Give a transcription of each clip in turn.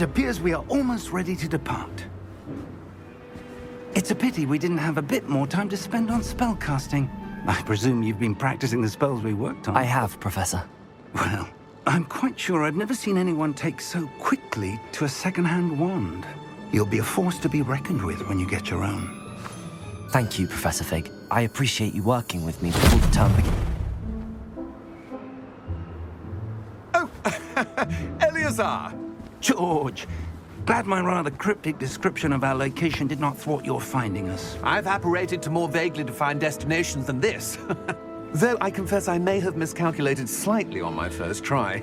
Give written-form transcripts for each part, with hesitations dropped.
It appears we are almost ready to depart. It's a pity we didn't have a bit more time to spend on spellcasting. I presume you've been practicing the spells we worked on. I have, Professor. Well, I'm quite sure I've never seen anyone take so quickly to a second-hand wand. You'll be a force to be reckoned with when you get your own. Thank you, Professor Fig. I appreciate you working with me before the term begins. Oh, Eleazar! George, glad my rather cryptic description of our location did not thwart your finding us. I've apparated to more vaguely defined destinations than this. Though I confess I may have miscalculated slightly on my first try.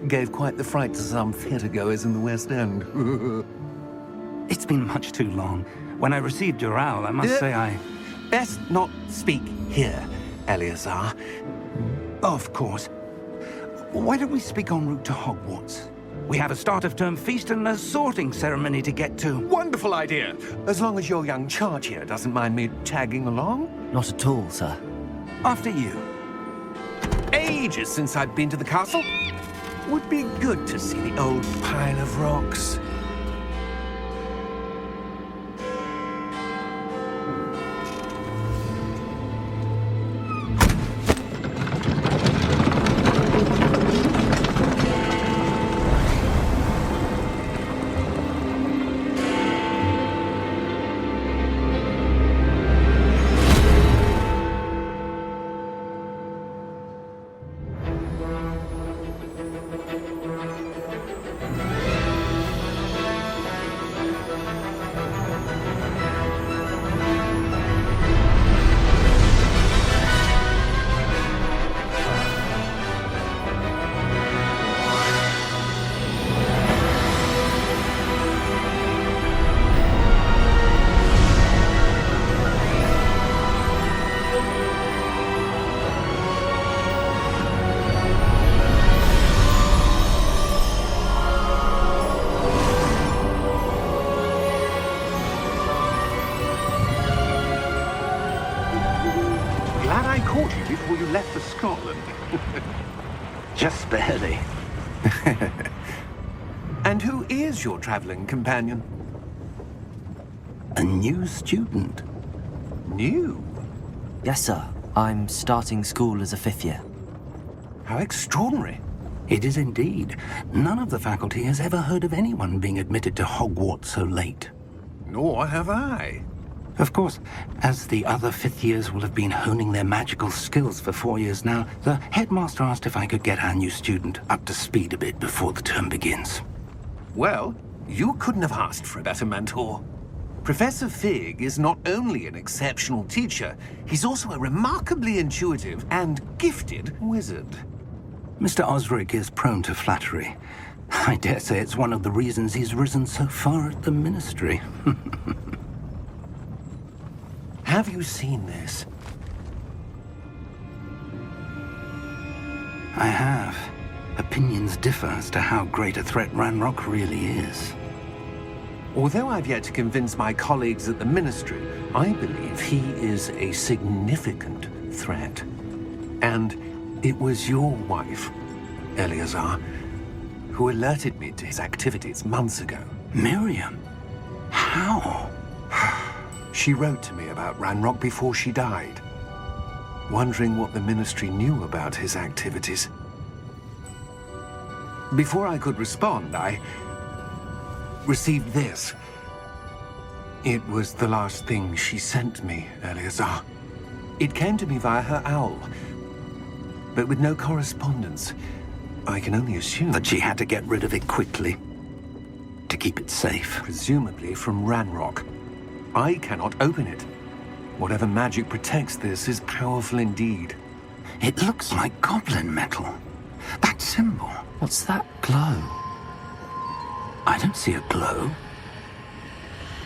Gave quite the fright to some theatre-goers in the West End. It's been much too long. When I received your owl, I must say I... Best not speak here, Eleazar. Of course. Why don't we speak en route to Hogwarts? We have a start-of-term feast and a sorting ceremony to get to. Wonderful idea! As long as your young charge here doesn't mind me tagging along. Not at all, sir. After you. Ages since I've been to the castle. Would be good to see the old pile of rocks. Glad I caught you before you left for Scotland. Just barely. And who is your traveling companion? A new student. New? Yes, sir. I'm starting school as a 5th year. How extraordinary. It is indeed. None of the faculty has ever heard of anyone being admitted to Hogwarts so late. Nor have I. Of course, as the other 5th years will have been honing their magical skills for 4 years now, the headmaster asked if I could get our new student up to speed a bit before the term begins. Well, you couldn't have asked for a better mentor. Professor Fig is not only an exceptional teacher, he's also a remarkably intuitive and gifted wizard. Mr. Osric is prone to flattery. I dare say it's one of the reasons he's risen so far at the ministry. Have you seen this? I have. Opinions differ as to how great a threat Ranrock really is. Although I've yet to convince my colleagues at the Ministry, I believe he is a significant threat. And it was your wife, Eleazar, who alerted me to his activities months ago. Miriam? How? She wrote to me about Ranrock before she died, wondering what the Ministry knew about his activities. Before I could respond, I received this. It was the last thing she sent me, Eleazar. It came to me via her owl, but with no correspondence. I can only assume That she had to get rid of it quickly, to keep it safe. presumably from Ranrock. I cannot open it. Whatever magic protects this is powerful indeed. It looks like goblin metal. That symbol. What's that glow? I don't see a glow.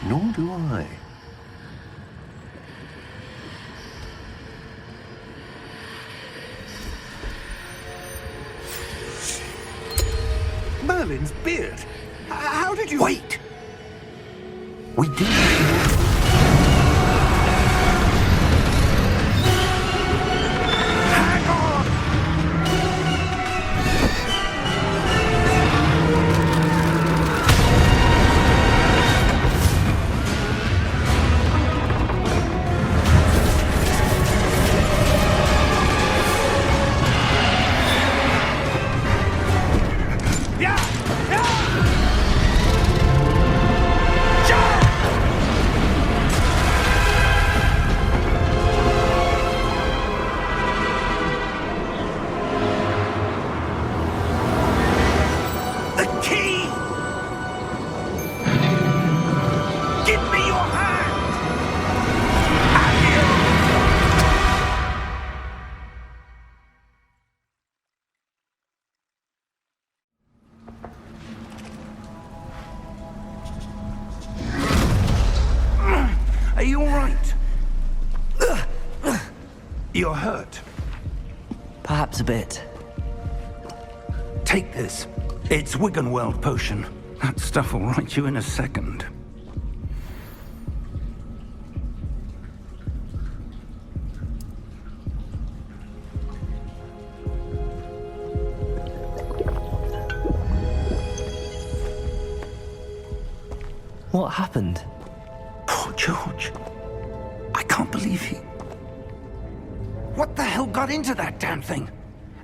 Nor do I. Merlin's beard. How did you... Wait! We do... Hang on! Are you all right? You're hurt. Perhaps a bit. Take this. It's Wiggenweld potion. That stuff will right you in a second. What happened? Poor George. I can't believe he... What the hell got into that damn thing?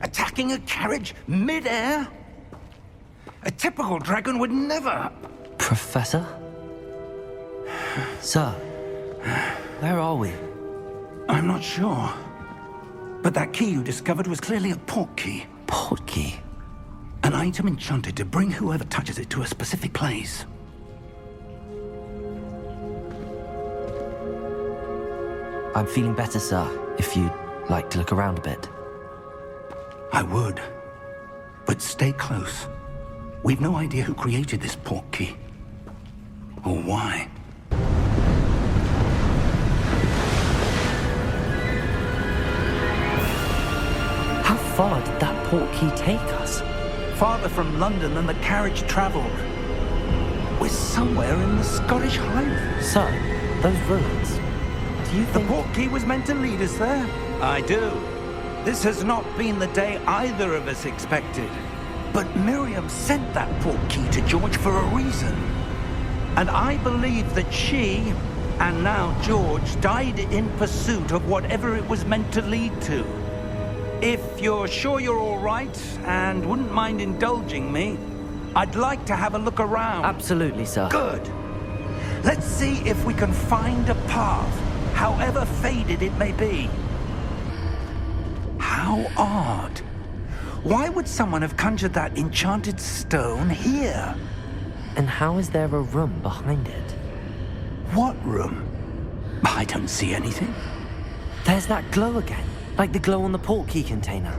Attacking a carriage mid-air? A typical dragon would never... Professor? Sir, where are we? I'm not sure. But that key you discovered was clearly a port key. Port key? An item enchanted to bring whoever touches it to a specific place. I'm feeling better, sir, if you'd like to look around a bit. I would. But stay close. We've no idea who created this port key. Or why. How far did that port key take us? Farther from London than the carriage traveled. We're somewhere in the Scottish Highlands. Sir, those ruins. Do you The think... port key was meant to lead us there? I do. This has not been the day either of us expected. But Miriam sent that port key to George for a reason. And I believe that she, and now George, died in pursuit of whatever it was meant to lead to. If you're sure you're all right, and wouldn't mind indulging me, I'd like to have a look around. Absolutely, sir. Good. Let's see if we can find a path, however faded it may be. How odd. Why would someone have conjured that enchanted stone here? And how is there a room behind it? What room? I don't see anything. There's that glow again, like the glow on the port key container.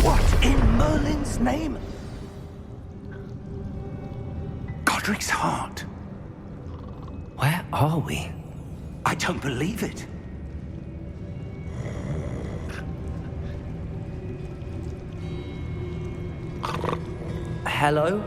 What in Merlin's name? Godric's heart. Where are we? I don't believe it. Hello?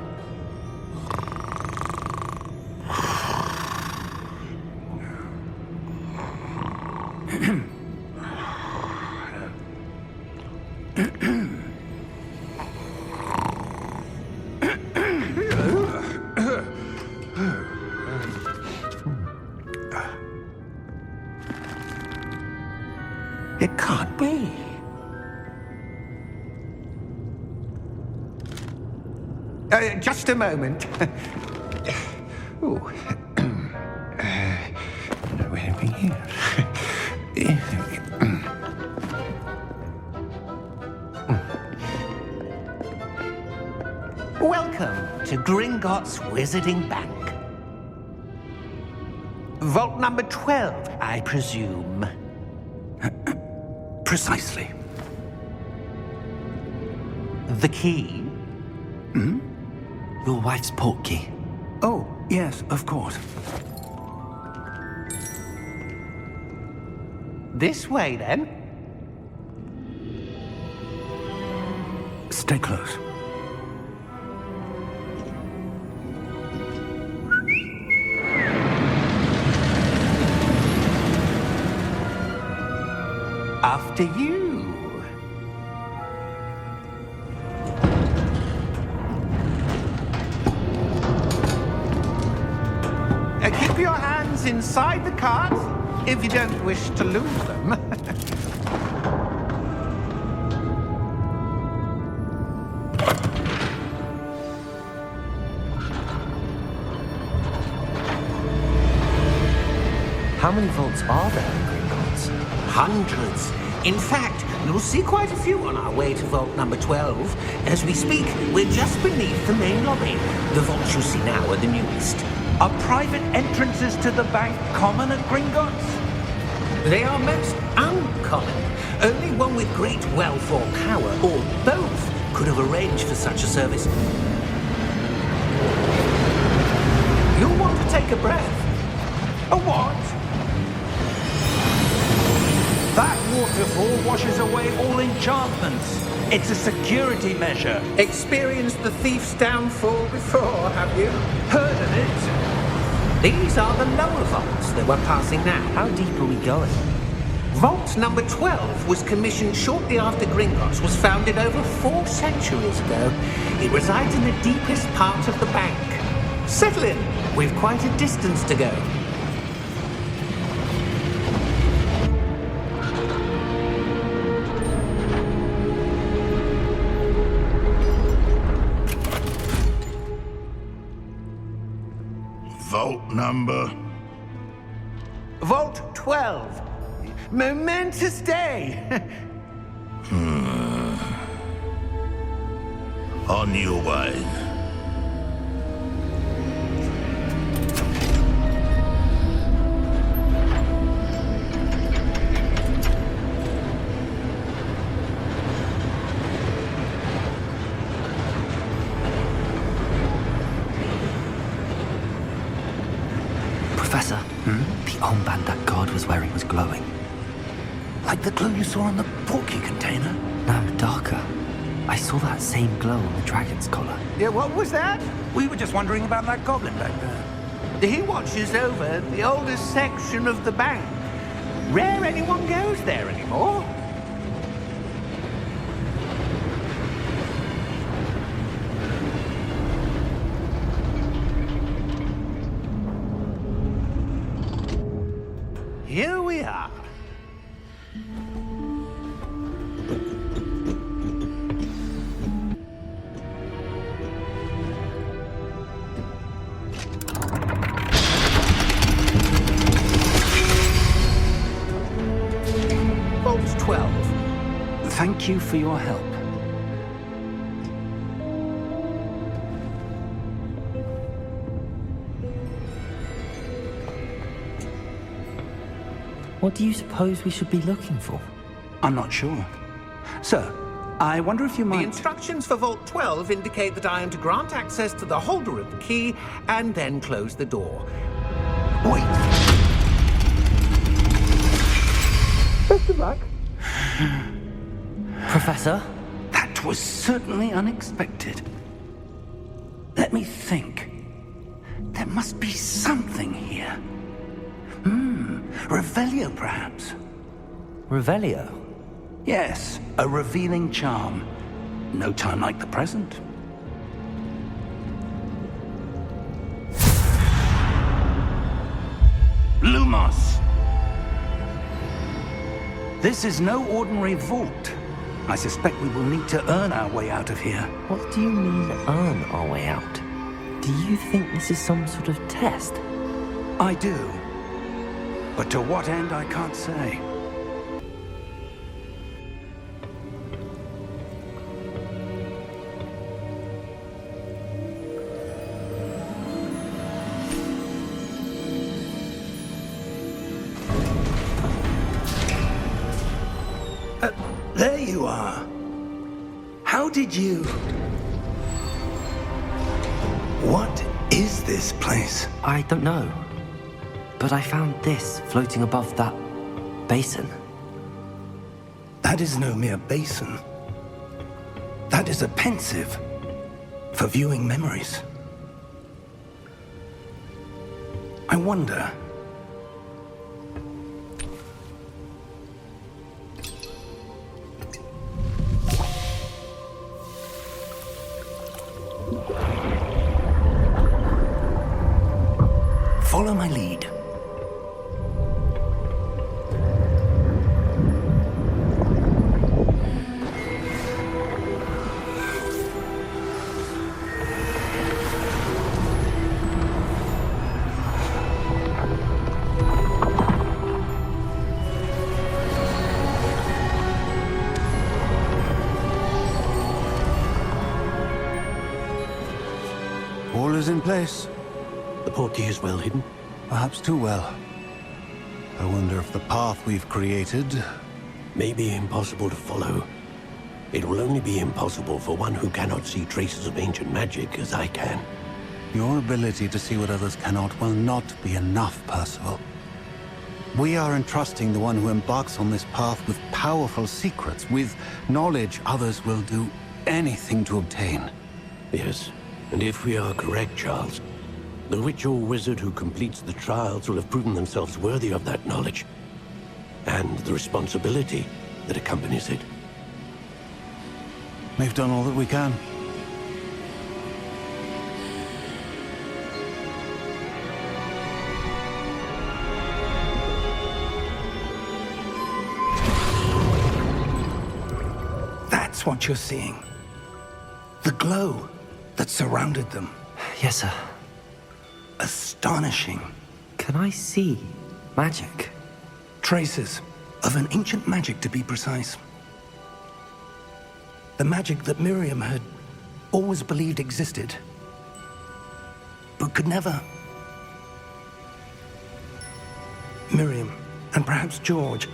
It can't be. Just a moment. Ooh. Where are we here? Welcome to Gringotts Wizarding Bank. Vault number 12, I presume. Precisely. The key? Your wife's port key. Oh, yes, of course. This way, then. Stay close. After you. Keep your hands inside the cart if you don't wish to lose them. How many vaults are there in Gringotts? Hundreds. In fact, you'll see quite a few on our way to vault number 12. As we speak, we're just beneath the main lobby. The vaults you see now are the newest. Are private entrances to the bank common at Gringotts? They are most uncommon. Only one with great wealth or power, or both, could have arranged for such a service. take a breath. A what? That waterfall washes away all enchantments. It's a security measure. Experienced the thief's downfall before, have you? Heard of it? These are the lower vaults that we're passing now. How deep are we going? Vault number 12 was commissioned shortly after Gringotts was founded over 4 centuries ago. It resides in the deepest part of the bank. Settle in. We've quite a distance to go. Vault number? Vault 12. Momentous day. On your way. Professor, the armband that guard was wearing was glowing. Like the glow you saw on the portkey container? No, darker. I saw that same glow on the dragon's collar. Yeah, what was that? We were just wondering about that goblin back there. He watches over the oldest section of the bank. Rare anyone goes there anymore. Here we are. Vault 12. Thank you for your help. What do you suppose we should be looking for? I'm not sure. Sir, I wonder if you The might... instructions for Vault 12 indicate that I am to grant access to the holder of the key and then close the door. Wait. Best of luck. Professor? That was certainly unexpected. Let me think. There must be something here. Revelio, perhaps? Revelio? Yes, a revealing charm. No time like the present. Lumos! This is no ordinary vault. I suspect we will need to earn our way out of here. What do you mean, earn our way out? Do you think this is some sort of test? I do. But to what end, I can't say. There you are. How did you... What is this place? I don't know. But I found this floating above that basin. That is no mere basin. That is a pensive for viewing memories. I wonder... Follow my lead. All is in place. The portkey is well hidden. Perhaps too well. I wonder if the path we've created... May be impossible to follow. It will only be impossible for one who cannot see traces of ancient magic as I can. Your ability to see what others cannot will not be enough, Percival. We are entrusting the one who embarks on this path with powerful secrets, with knowledge others will do anything to obtain. Yes, and if we are correct, Charles, the witch or wizard who completes the trials will have proven themselves worthy of that knowledge, and the responsibility that accompanies it. We've done all that we can. That's what you're seeing. The glow that surrounded them. Yes, sir. Astonishing. Can I see magic? Traces of an ancient magic, to be precise. The magic that Miriam had always believed existed, but could never. Miriam, and perhaps George,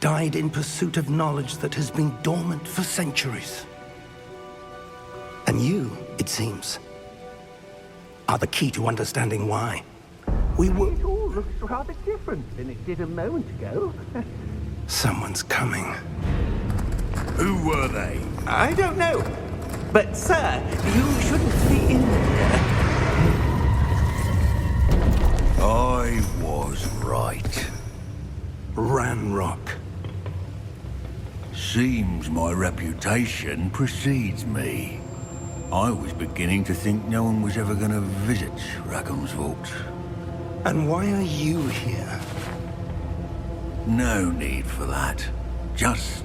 died in pursuit of knowledge that has been dormant for centuries. And you, it seems, are the key to understanding why. It all looks rather different than it did a moment ago. Someone's coming. Who were they? I don't know. But, sir, you shouldn't be in there. I was right. Ranrock. Seems my reputation precedes me. I was beginning to think no one was ever going to visit Rackham's vault. And why are you here? No need for that. Just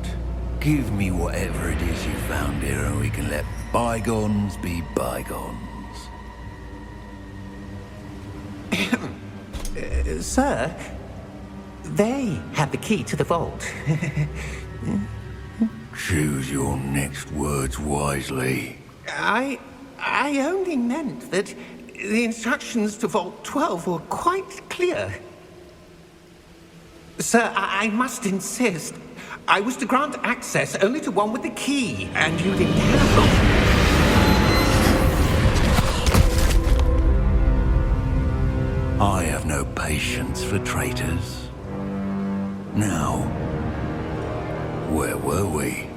give me whatever it is you found here and we can let bygones be bygones. Sir, they have the key to the vault. Choose your next words wisely. I only meant that the instructions to Vault 12 were quite clear. Sir, I must insist. I was to grant access only to one with the key, and you didn't have them. I have no patience for traitors. Now, where were we?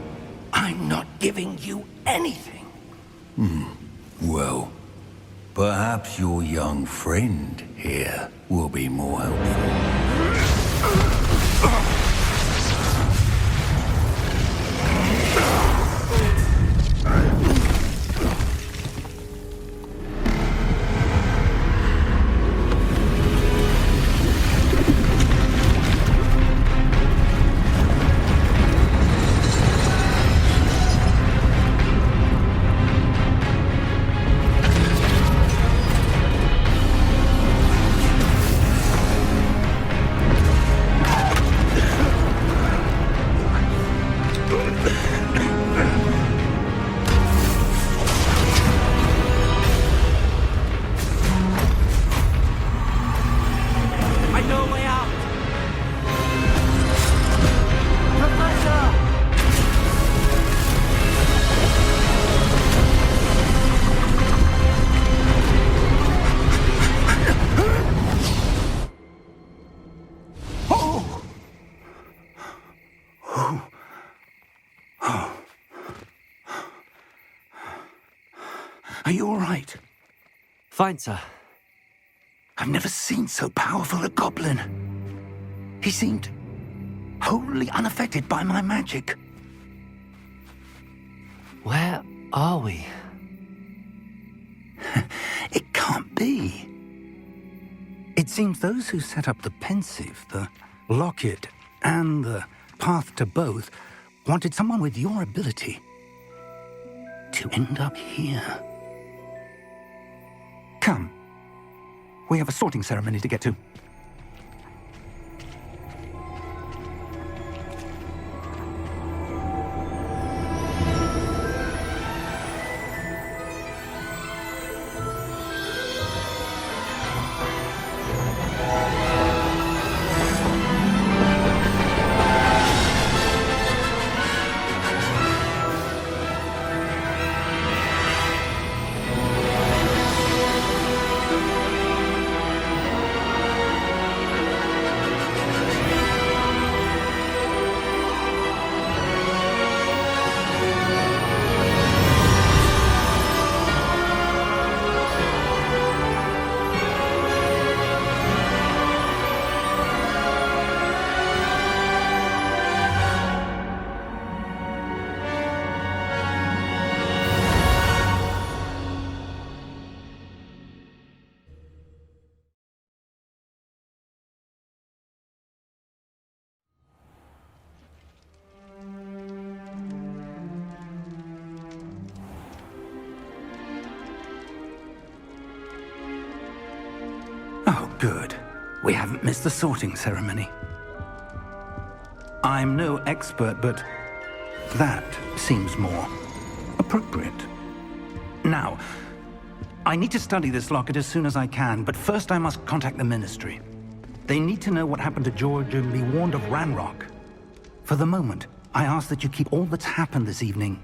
I'm not giving you anything. Well, perhaps your young friend here will be more helpful. Are you all right? Fine, sir. I've never seen so powerful a goblin. He seemed wholly unaffected by my magic. Where are we? It can't be. It seems those who set up the pensive, the locket, and the path to both wanted someone with your ability to end up here. Come. We have a sorting ceremony to get to. Good. We haven't missed the sorting ceremony. I'm no expert, but that seems more appropriate. Now, I need to study this locket as soon as I can, but first I must contact the Ministry. They need to know what happened to George and be warned of Ranrock. For the moment, I ask that you keep all that's happened this evening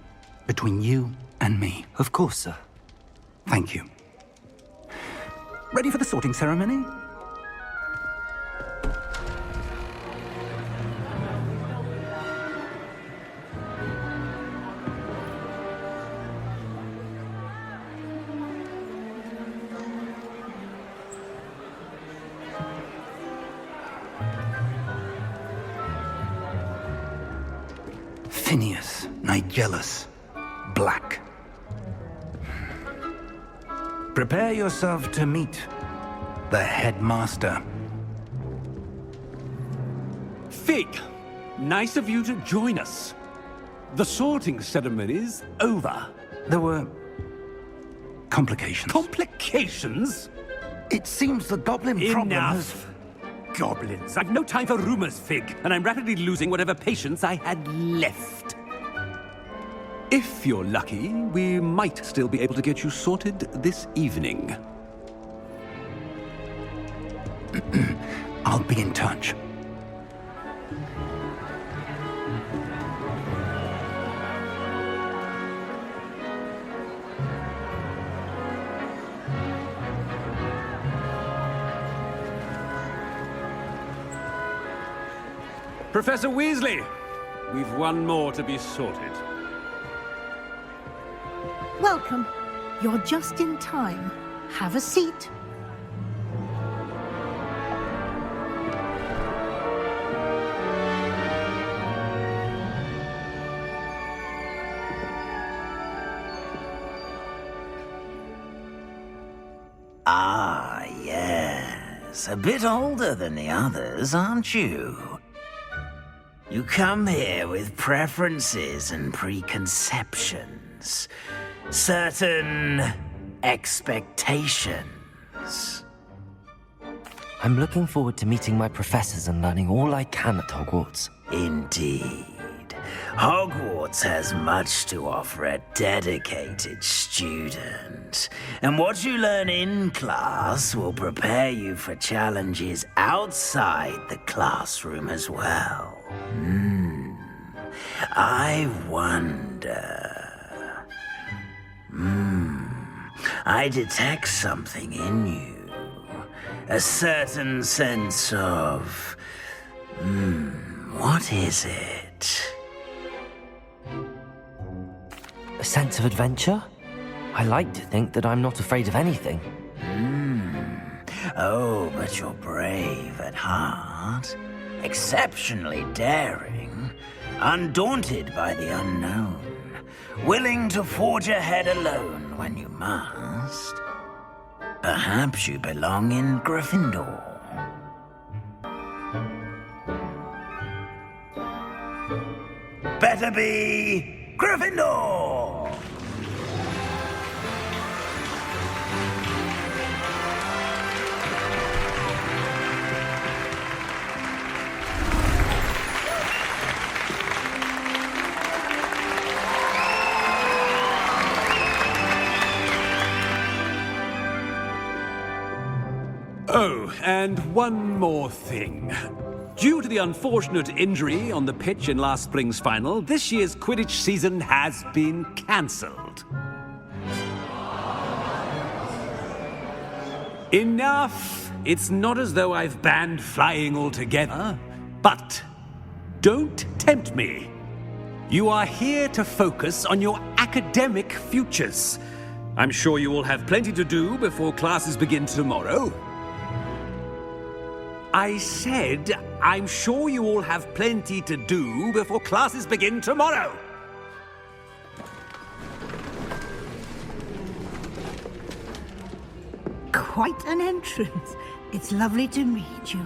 between you and me. Of course, sir. Thank you. Ready for the sorting ceremony? Phineas, Nigellus, Black. Prepare yourself to meet the headmaster. Fig, nice of you to join us. The sorting ceremony's over. There were complications. Complications? It seems the goblin problem has... Enough. Goblins. I've no time for rumors, Fig, and I'm rapidly losing whatever patience I had left. If you're lucky, we might still be able to get you sorted this evening. I'll be in touch. Professor Weasley, we've one more to be sorted. Welcome. You're just in time. Have a seat. Ah, yes. A bit older than the others, aren't you? You come here with preferences and preconceptions. Certain expectations. I'm looking forward to meeting my professors and learning all I can at Hogwarts. Indeed. Hogwarts has much to offer a dedicated student. And what you learn in class will prepare you for challenges outside the classroom as well. I wonder... I detect something in you. A certain sense of... what is it? A sense of adventure? I like to think that I'm not afraid of anything. Oh, but you're brave at heart. Exceptionally daring. Undaunted by the unknown. Willing to forge ahead alone when you must. Perhaps you belong in Gryffindor. Better be Gryffindor! Oh, and one more thing. Due to the unfortunate injury on the pitch in last spring's final, this year's Quidditch season has been cancelled. Enough! It's not as though I've banned flying altogether, but don't tempt me. You are here to focus on your academic futures. I'm sure you will have plenty to do before classes begin tomorrow. I said, I'm sure you all have plenty to do before classes begin tomorrow. Quite an entrance. It's lovely to meet you.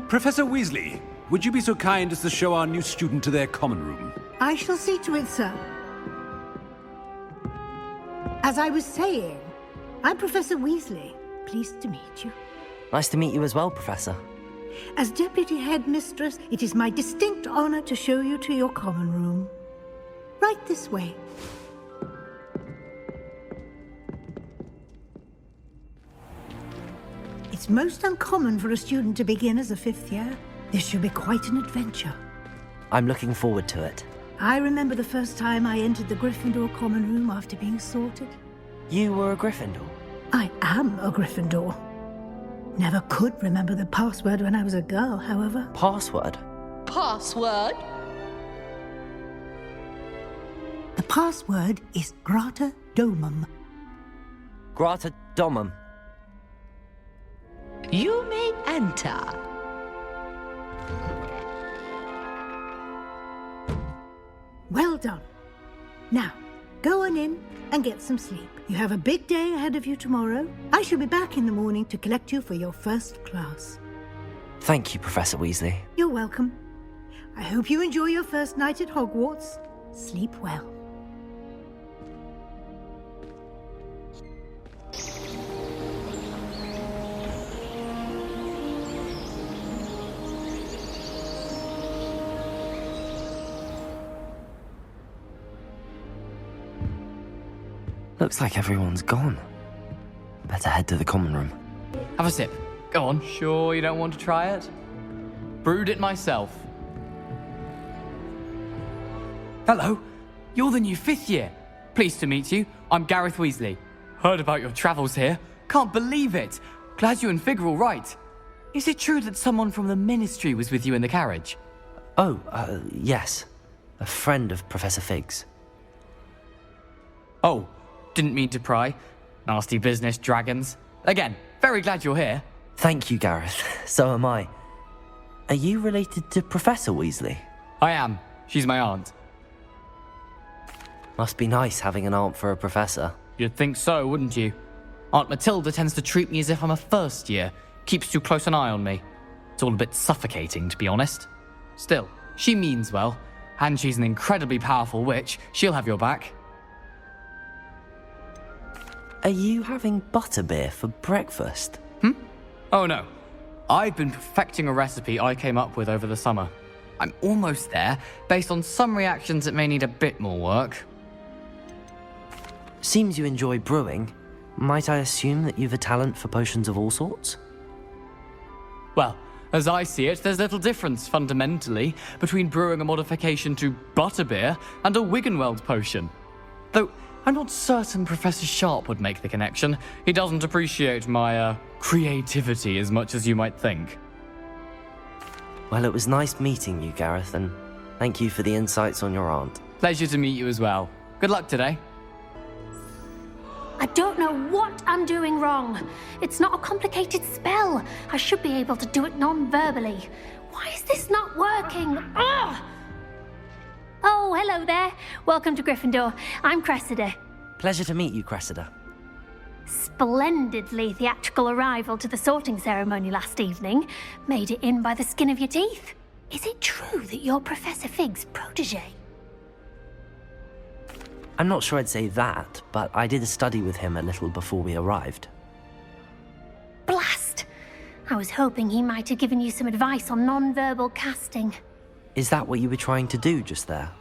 Professor Weasley, would you be so kind as to show our new student to their common room? I shall see to it, sir. As I was saying, I'm Professor Weasley. Pleased to meet you. Nice to meet you as well, Professor. As Deputy Headmistress, it is my distinct honor to show you to your common room. Right this way. It's most uncommon for a student to begin as a 5th year. This should be quite an adventure. I'm looking forward to it. I remember the first time I entered the Gryffindor common room after being sorted. You were a Gryffindor? I am a Gryffindor. Never could remember the password when I was a girl, however. Password? Password? The password is Grata Domum. Grata Domum. You may enter. Well done. Now, go on in and get some sleep. You have a big day ahead of you tomorrow. I shall be back in the morning to collect you for your first class. Thank you, Professor Weasley. You're welcome. I hope you enjoy your first night at Hogwarts. Sleep well. Looks like everyone's gone. Better head to the common room. Have a sip. Go on. Sure you don't want to try it? Brewed it myself. Hello. You're the new 5th year. Pleased to meet you. I'm Gareth Weasley. Heard about your travels here. Can't believe it. Glad you and Fig are all right. Is it true that someone from the Ministry was with you in the carriage? Oh, yes. A friend of Professor Fig's. Oh, didn't mean to pry. Nasty business, dragons. Again, very glad you're here. Thank you, Gareth. So am I. Are you related to Professor Weasley? I am. She's my aunt. Must be nice having an aunt for a professor. You'd think so, wouldn't you? Aunt Matilda tends to treat me as if I'm a first year. Keeps too close an eye on me. It's all a bit suffocating, to be honest. Still, she means well. And she's an incredibly powerful witch. She'll have your back. Are you having butterbeer for breakfast? Oh no. I've been perfecting a recipe I came up with over the summer. I'm almost there, based on some reactions that may need a bit more work. Seems you enjoy brewing. Might I assume that you've a talent for potions of all sorts? Well, as I see it, there's little difference, fundamentally, between brewing a modification to butterbeer and a Wiggenweld potion. Though, I'm not certain Professor Sharp would make the connection. He doesn't appreciate my, creativity as much as you might think. Well, it was nice meeting you, Gareth, and thank you for the insights on your aunt. Pleasure to meet you as well. Good luck today. I don't know what I'm doing wrong. It's not a complicated spell. I should be able to do it non-verbally. Why is this not working? Ugh! Oh, hello there. Welcome to Gryffindor. I'm Cressida. Pleasure to meet you, Cressida. Splendidly theatrical arrival to the sorting ceremony last evening. Made it in by the skin of your teeth. Is it true that you're Professor Fig's protege? I'm not sure I'd say that, but I did a study with him a little before we arrived. Blast! I was hoping he might have given you some advice on non-verbal casting. Is that what you were trying to do just there?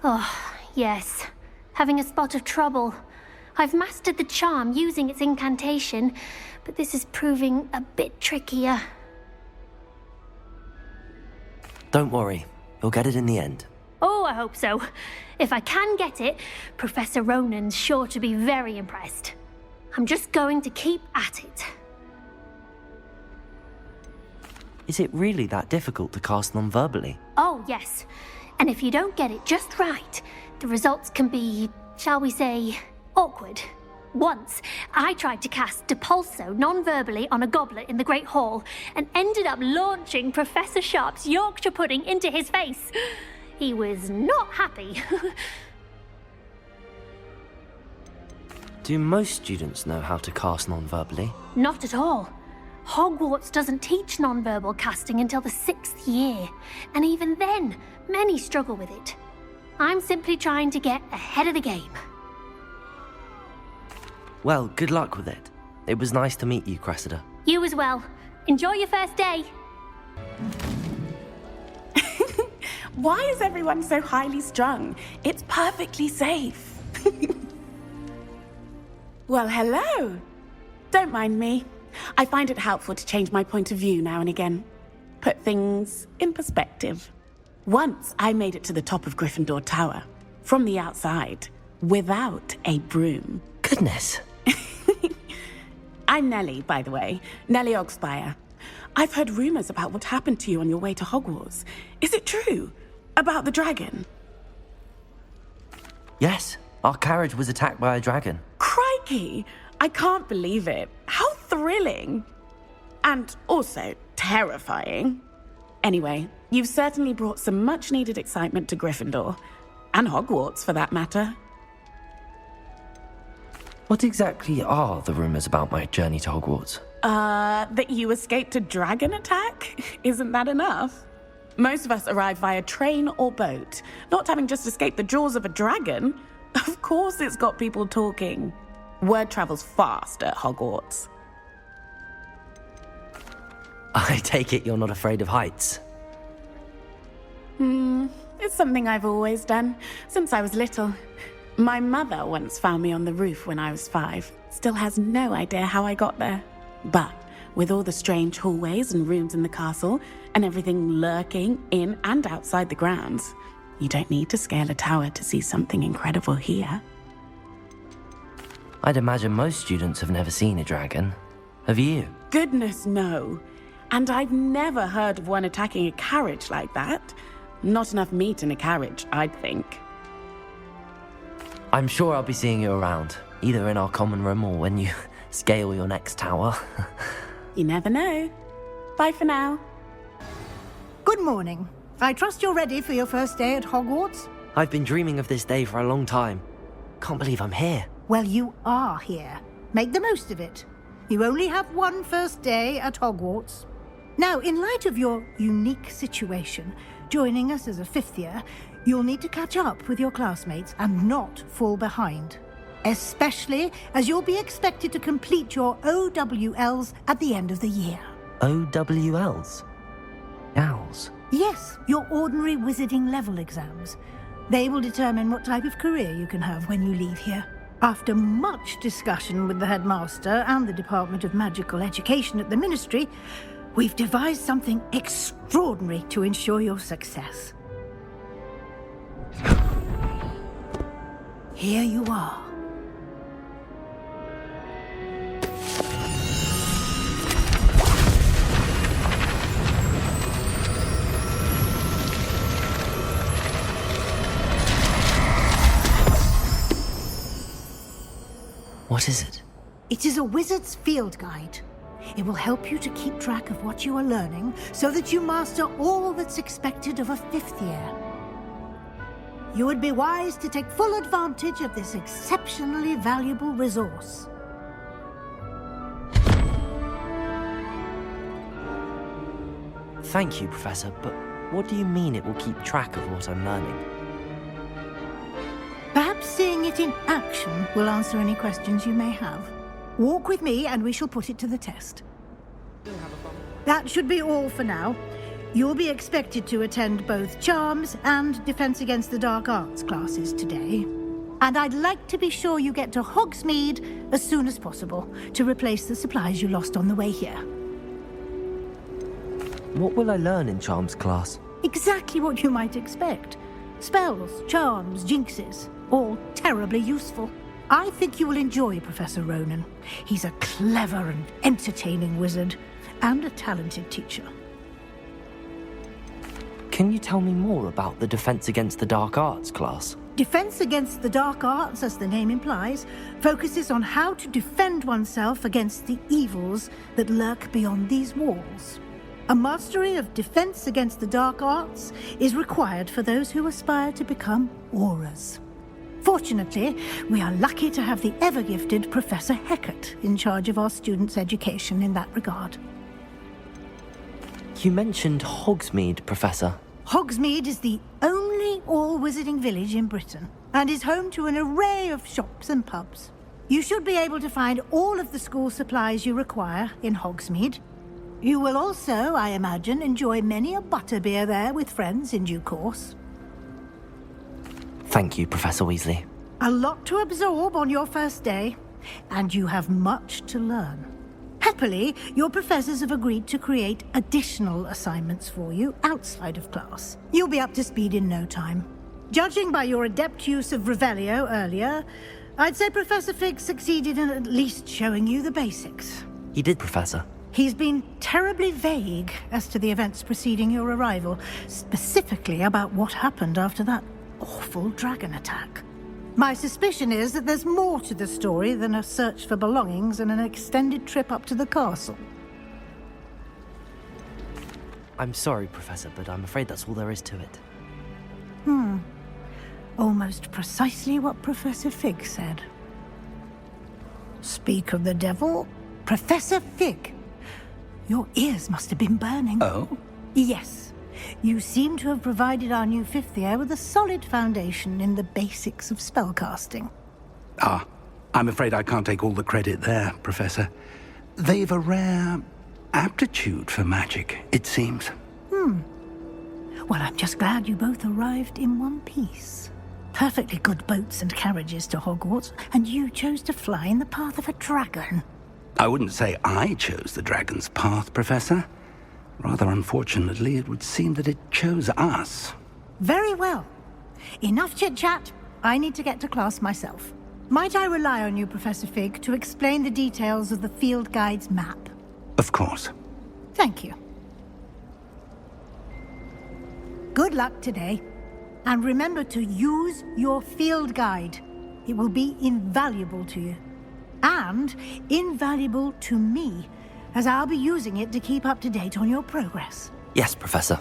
Oh, yes. Having a spot of trouble. I've mastered the charm using its incantation, but this is proving a bit trickier. Don't worry, you'll get it in the end. Oh, I hope so. If I can get it, Professor Ronan's sure to be very impressed. I'm just going to keep at it. Is it really that difficult to cast non-verbally? Oh, yes. And if you don't get it just right, the results can be, shall we say, awkward. Once, I tried to cast Depulso non-verbally on a goblet in the Great Hall and ended up launching Professor Sharp's Yorkshire pudding into his face. He was not happy. Do most students know how to cast non-verbally? Not at all. Hogwarts doesn't teach non-verbal casting until the 6th year, and even then, many struggle with it. I'm simply trying to get ahead of the game. Well, good luck with it. It was nice to meet you, Cressida. You as well. Enjoy your first day. Why is everyone so highly strung? It's perfectly safe. Well, hello. Don't mind me. I find it helpful to change my point of view now and again. Put things in perspective. Once I made it to the top of Gryffindor Tower, from the outside, without a broom. Goodness. I'm Nellie, by the way. Nellie Ogspire. I've heard rumors about what happened to you on your way to Hogwarts. Is it true? About the dragon? Yes, our carriage was attacked by a dragon. Crikey! I can't believe it. How thrilling! And also terrifying. Anyway, you've certainly brought some much-needed excitement to Gryffindor. And Hogwarts, for that matter. What exactly are the rumors about my journey to Hogwarts? That you escaped a dragon attack? Isn't that enough? Most of us arrive via train or boat, not having just escaped the jaws of a dragon. Of course it's got people talking. Word travels fast at Hogwarts. I take it you're not afraid of heights. It's something I've always done, since I was little. My mother once found me on the roof when I was 5. Still has no idea how I got there. But with all the strange hallways and rooms in the castle, and everything lurking in and outside the grounds, you don't need to scale a tower to see something incredible here. I'd imagine most students have never seen a dragon. Have you? Goodness, no. And I've never heard of one attacking a carriage like that. Not enough meat in a carriage, I'd think. I'm sure I'll be seeing you around, either in our common room or when you scale your next tower. You never know. Bye for now. Good morning. I trust you're ready for your first day at Hogwarts? I've been dreaming of this day for a long time. Can't believe I'm here. Well, you are here. Make the most of it. You only have one first day at Hogwarts. Now, in light of your unique situation, joining us as a 5th year, you'll need to catch up with your classmates and not fall behind. Especially as you'll be expected to complete your OWLs at the end of the year. OWLs? Owls? Yes, your ordinary wizarding level exams. They will determine what type of career you can have when you leave here. After much discussion with the headmaster and the Department of Magical Education at the Ministry, we've devised something extraordinary to ensure your success. Here you are. What is it? It is a wizard's field guide. It will help you to keep track of what you are learning so that you master all that's expected of a 5th year. You would be wise to take full advantage of this exceptionally valuable resource. Thank you, Professor, but what do you mean it will keep track of what I'm learning? Perhaps seeing it in action will answer any questions you may have. Walk with me and we shall put it to the test. That should be all for now. You'll be expected to attend both Charms and Defense Against the Dark Arts classes today. And I'd like to be sure you get to Hogsmeade as soon as possible to replace the supplies you lost on the way here. What will I learn in Charms class? Exactly what you might expect. Spells, charms, jinxes, all terribly useful. I think you will enjoy Professor Ronan. He's a clever and entertaining wizard, and a talented teacher. Can you tell me more about the Defense Against the Dark Arts class? Defense Against the Dark Arts, as the name implies, focuses on how to defend oneself against the evils that lurk beyond these walls. A mastery of Defense Against the Dark Arts is required for those who aspire to become auras. Fortunately, we are lucky to have the ever-gifted Professor Hecat in charge of our students' education in that regard. You mentioned Hogsmeade, Professor. Hogsmeade is the only all-wizarding village in Britain, and is home to an array of shops and pubs. You should be able to find all of the school supplies you require in Hogsmeade. You will also, I imagine, enjoy many a butterbeer there with friends in due course. Thank you, Professor Weasley. A lot to absorb on your first day, and you have much to learn. Happily, your professors have agreed to create additional assignments for you outside of class. You'll be up to speed in no time. Judging by your adept use of Revelio earlier, I'd say Professor Fig succeeded in at least showing you the basics. He did, Professor. He's been terribly vague as to the events preceding your arrival, specifically about what happened after that awful dragon attack. My suspicion is that there's more to the story than a search for belongings and an extended trip up to the castle. I'm sorry, Professor, but I'm afraid that's all there is to it. Almost precisely what Professor Fig said. Speak of the devil, Professor Fig. Your ears must have been burning. Oh? Yes. You seem to have provided our new fifth year with a solid foundation in the basics of spellcasting. I'm afraid I can't take all the credit there, Professor. They've a rare aptitude for magic, it seems. Well, I'm just glad you both arrived in one piece. Perfectly good boats and carriages to Hogwarts, and you chose to fly in the path of a dragon. I wouldn't say I chose the dragon's path, Professor. Rather unfortunately, it would seem that it chose us. Very well. Enough chit-chat. I need to get to class myself. Might I rely on you, Professor Fig, to explain the details of the field guide's map? Of course. Thank you. Good luck today. And remember to use your field guide. It will be invaluable to you. And invaluable to me, as I'll be using it to keep up to date on your progress. Yes, Professor.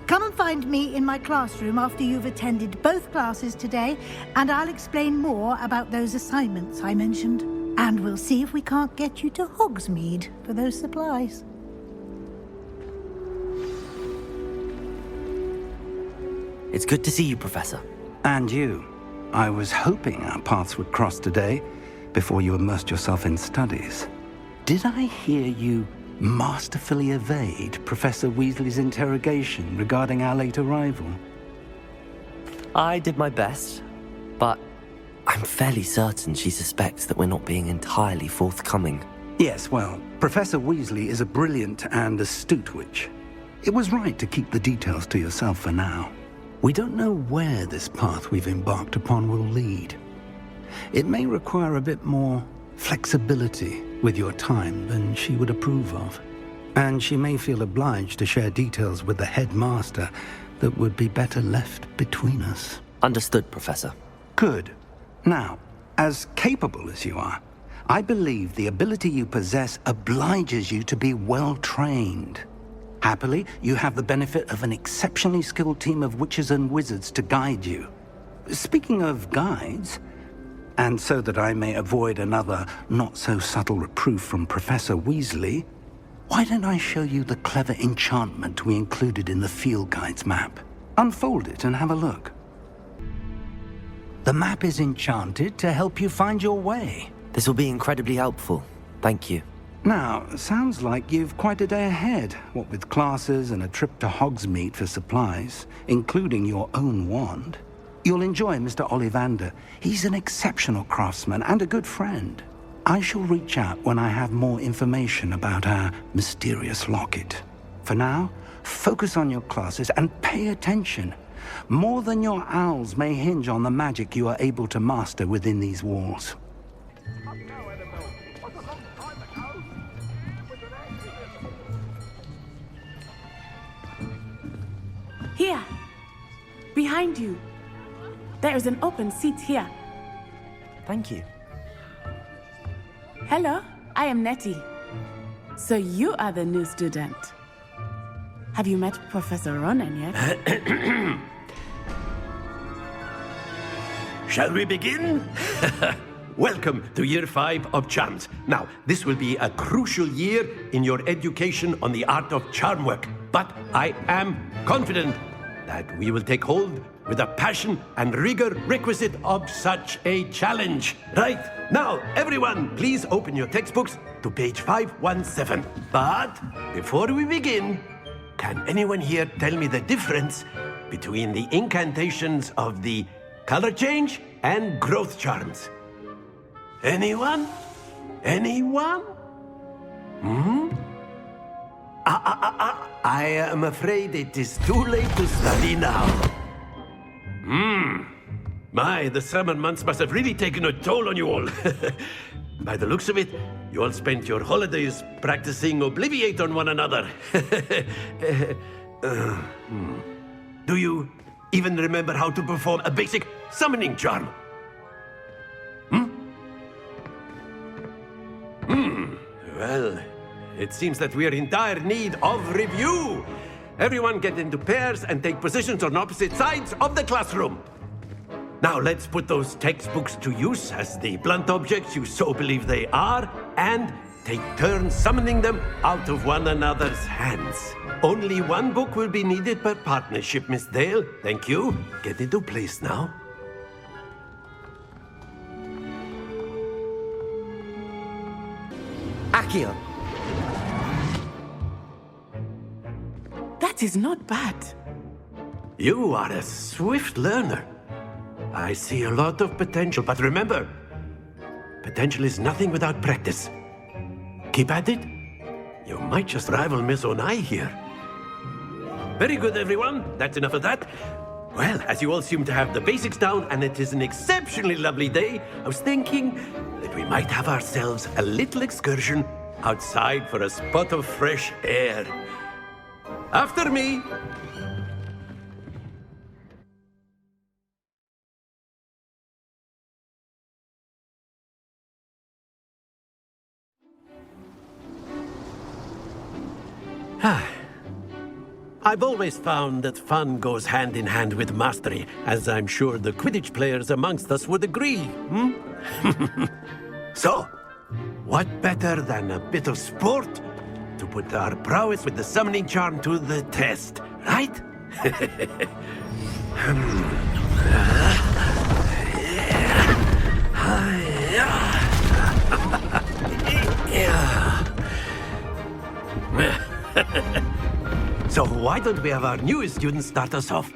Come and find me in my classroom after you've attended both classes today, and I'll explain more about those assignments I mentioned. And we'll see if we can't get you to Hogsmeade for those supplies. It's good to see you, Professor. And you. I was hoping our paths would cross today, before you immersed yourself in studies. Did I hear you masterfully evade Professor Weasley's interrogation regarding our late arrival? I did my best, but I'm fairly certain she suspects that we're not being entirely forthcoming. Yes, well, Professor Weasley is a brilliant and astute witch. It was right to keep the details to yourself for now. We don't know where this path we've embarked upon will lead. It may require a bit more flexibility with your time than she would approve of. And she may feel obliged to share details with the headmaster that would be better left between us. Understood, Professor. Good. Now, as capable as you are, I believe the ability you possess obliges you to be well trained. Happily, you have the benefit of an exceptionally skilled team of witches and wizards to guide you. Speaking of guides, and so that I may avoid another not-so-subtle reproof from Professor Weasley, why don't I show you the clever enchantment we included in the field guide's map? Unfold it and have a look. The map is enchanted to help you find your way. This will be incredibly helpful. Thank you. Now, sounds like you've quite a day ahead, what with classes and a trip to Hogsmeade for supplies, including your own wand. You'll enjoy Mr. Ollivander. He's an exceptional craftsman and a good friend. I shall reach out when I have more information about our mysterious locket. For now, focus on your classes and pay attention. More than your owls may hinge on the magic you are able to master within these walls. Here, behind you. There is an open seat here. Thank you. Hello, I am Nettie. So you are the new student. Have you met Professor Ronan yet? Shall we begin? Welcome to Year 5 of Charms. Now, this will be a crucial year in your education on the art of charm work. But I am confident that we will take hold with the passion and rigor requisite of such a challenge. Right, now, everyone, please open your textbooks to page 517. But before we begin, can anyone here tell me the difference between the incantations of the color change and growth charms? Anyone? Anyone? I am afraid it is too late to study now. My, the summer months must have really taken a toll on you all. By the looks of it, you all spent your holidays practicing Obliviate on one another. Do you even remember how to perform a basic summoning charm? Well, it seems that we are in dire need of review. Everyone get into pairs and take positions on opposite sides of the classroom. Now let's put those textbooks to use as the blunt objects you so believe they are, and take turns summoning them out of one another's hands. Only one book will be needed per partnership, Miss Dale. Thank you. Get into place now. Accio. That is not bad. You are a swift learner. I see a lot of potential, but remember, potential is nothing without practice. Keep at it. You might just rival Miss Onai here. Very good, everyone. That's enough of that. Well, as you all seem to have the basics down, and it is an exceptionally lovely day, I was thinking that we might have ourselves a little excursion outside for a spot of fresh air. After me. I've always found that fun goes hand in hand with mastery, as I'm sure the Quidditch players amongst us would agree. So, what better than a bit of sport to put our prowess with the summoning charm to the test, right? So why don't we have our newest student start us off?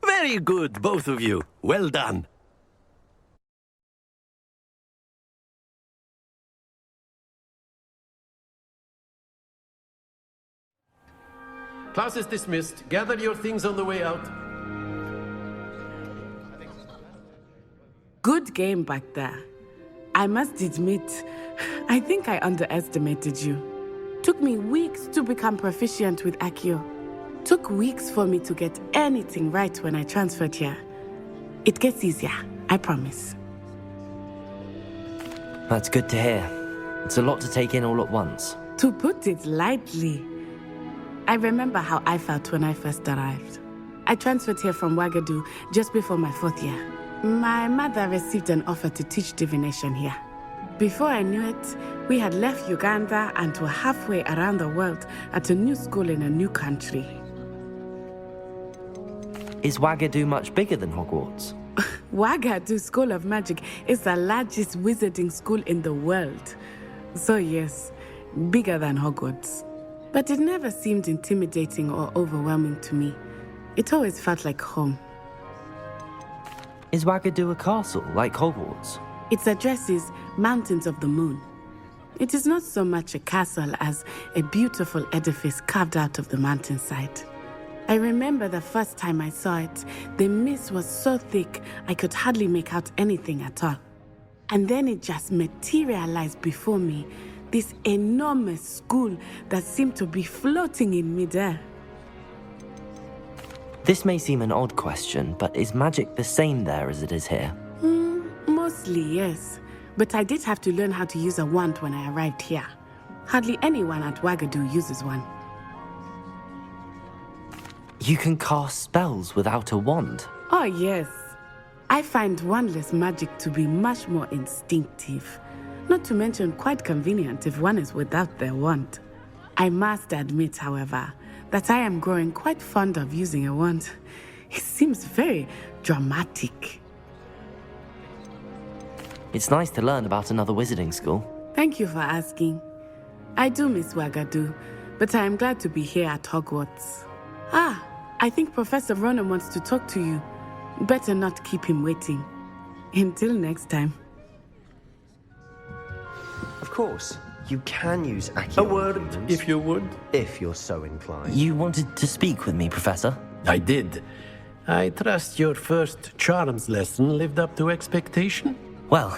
Very good, both of you. Well done. Class is dismissed. Gather your things on the way out. Good game back there. I must admit, I think I underestimated you. Took me weeks to become proficient with Accio. Took weeks for me to get anything right when I transferred here. It gets easier, I promise. That's good to hear. It's a lot to take in all at once. To put it lightly, I remember how I felt when I first arrived. I transferred here from Wagadu just before my 4th year. My mother received an offer to teach divination here. Before I knew it, we had left Uganda and were halfway around the world at a new school in a new country. Is Wagadu much bigger than Hogwarts? Wagadu School of Magic is the largest wizarding school in the world. So yes, bigger than Hogwarts. But it never seemed intimidating or overwhelming to me. It always felt like home. Is Wagadu a castle, like Hogwarts? Its address is Mountains of the Moon. It is not so much a castle as a beautiful edifice carved out of the mountainside. I remember the first time I saw it, the mist was so thick I could hardly make out anything at all. And then it just materialized before me, this enormous school that seemed to be floating in midair. This may seem an odd question, but is magic the same there as it is here? Mostly, yes. But I did have to learn how to use a wand when I arrived here. Hardly anyone at Wagadu uses one. You can cast spells without a wand? Oh, yes. I find wandless magic to be much more instinctive. Not to mention quite convenient if one is without their wand. I must admit, however, that I am growing quite fond of using a wand. It seems very dramatic. It's nice to learn about another wizarding school. Thank you for asking. I do miss Wagadu, but I am glad to be here at Hogwarts. I think Professor Ronan wants to talk to you. Better not keep him waiting. Until next time. Of course, you can use Accio. A word, if you would. If you're so inclined. You wanted to speak with me, Professor? I did. I trust your first charms lesson lived up to expectation? Well,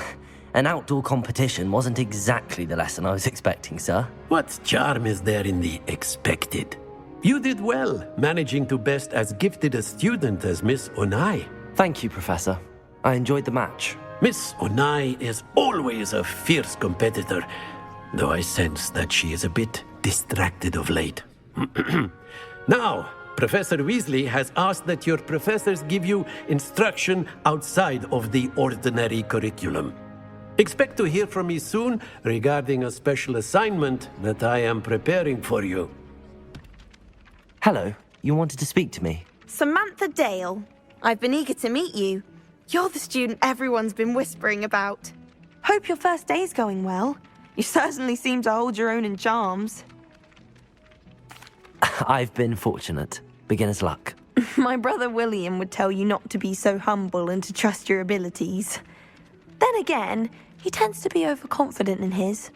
an outdoor competition wasn't exactly the lesson I was expecting, sir. What charm is there in the expected? You did well, managing to best as gifted a student as Miss Onai. Thank you, Professor. I enjoyed the match. Miss Onai is always a fierce competitor, though I sense that she is a bit distracted of late. Now, Professor Weasley has asked that your professors give you instruction outside of the ordinary curriculum. Expect to hear from me soon regarding a special assignment that I am preparing for you. Hello, you wanted to speak to me? Samantha Dale. I've been eager to meet you. You're the student everyone's been whispering about. Hope your first day's going well. You certainly seem to hold your own in charms. I've been fortunate. Beginner's luck. My brother William would tell you not to be so humble and to trust your abilities. Then again, he tends to be overconfident in his.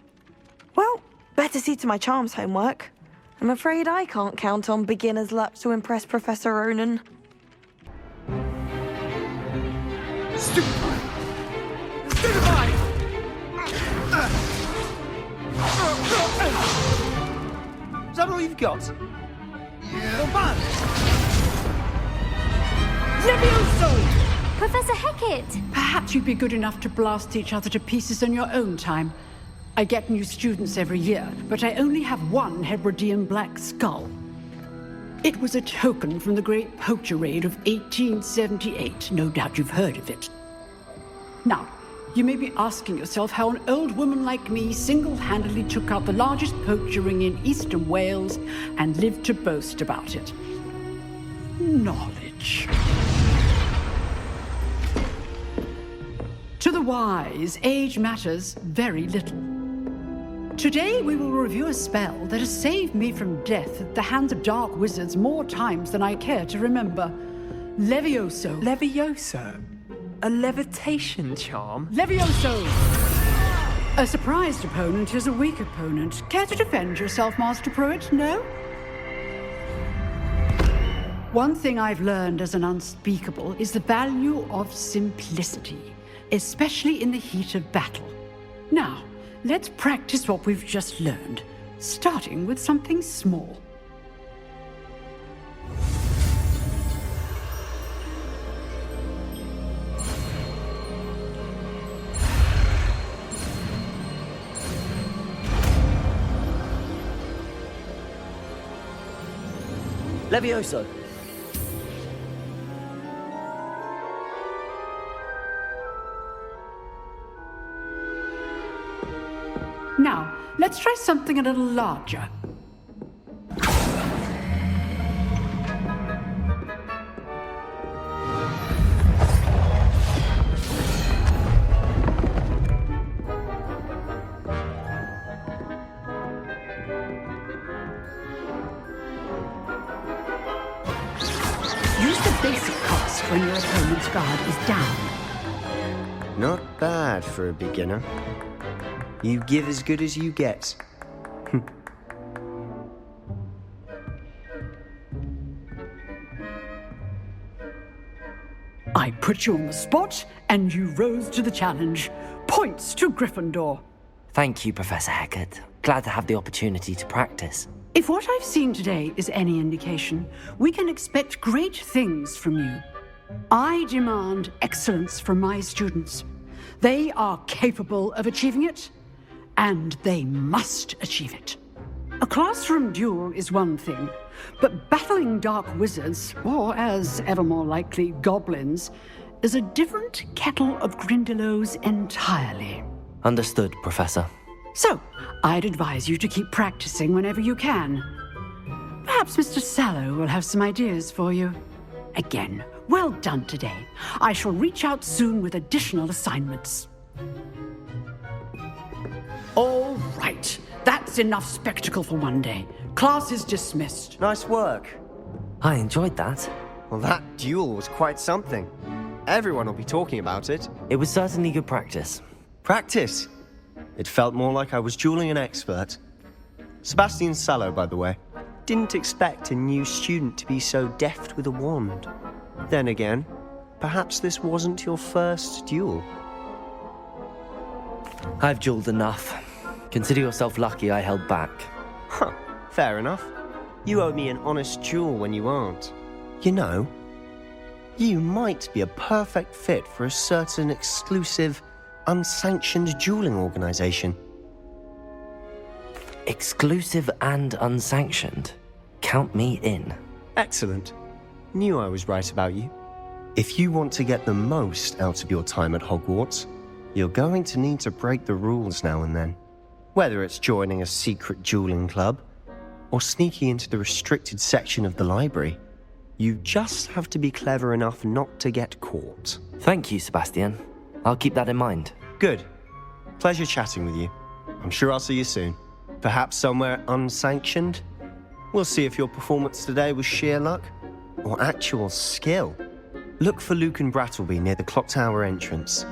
Well, better see to my charms homework. I'm afraid I can't count on beginner's luck to impress Professor Ronan. Stupefy! Stupefy! Is that all you've got? Come on! Levioso! Professor Hecat! Perhaps you'd be good enough to blast each other to pieces in your own time. I get new students every year, but I only have one Hebridean black skull. It was a token from the Great Poacher Raid of 1878. No doubt you've heard of it. Now, you may be asking yourself how an old woman like me single-handedly took out the largest poacher ring in eastern Wales and lived to boast about it. Knowledge. To the wise, age matters very little. Today we will review a spell that has saved me from death at the hands of dark wizards more times than I care to remember. Levioso. Levioso? A levitation charm? Levioso! A surprised opponent is a weak opponent. Care to defend yourself, Master Pruitt? No? One thing I've learned as an unspeakable is the value of simplicity, especially in the heat of battle. Now, let's practice what we've just learned, starting with something small. Levioso! Now, let's try something a little larger. Use the basic cost when your opponent's guard is down. Not bad for a beginner. You give as good as you get. I put you on the spot, and you rose to the challenge. Points to Gryffindor. Thank you, Professor Hecat. Glad to have the opportunity to practice. If what I've seen today is any indication, we can expect great things from you. I demand excellence from my students. They are capable of achieving it, and they must achieve it. A classroom duel is one thing, but battling dark wizards, or as ever more likely, goblins, is a different kettle of Grindylows entirely. Understood, Professor. So, I'd advise you to keep practicing whenever you can. Perhaps Mr. Sallow will have some ideas for you. Again, well done today. I shall reach out soon with additional assignments. All right. That's enough spectacle for one day. Class is dismissed. Nice work. I enjoyed that. Well, that duel was quite something. Everyone will be talking about it. It was certainly good practice. Practice? It felt more like I was dueling an expert. Sebastian Sallow, by the way. Didn't expect a new student to be so deft with a wand. Then again, perhaps this wasn't your first duel. I've dueled enough. Consider yourself lucky I held back. Huh, fair enough. You owe me an honest duel when you aren't. You know, you might be a perfect fit for a certain exclusive, unsanctioned dueling organization. Exclusive and unsanctioned? Count me in. Excellent. Knew I was right about you. If you want to get the most out of your time at Hogwarts, you're going to need to break the rules now and then. Whether it's joining a secret dueling club, or sneaking into the restricted section of the library, you just have to be clever enough not to get caught. Thank you, Sebastian. I'll keep that in mind. Good. Pleasure chatting with you. I'm sure I'll see you soon. Perhaps somewhere unsanctioned? We'll see if your performance today was sheer luck or actual skill. Look for Luke and Brattleby near the clock tower entrance,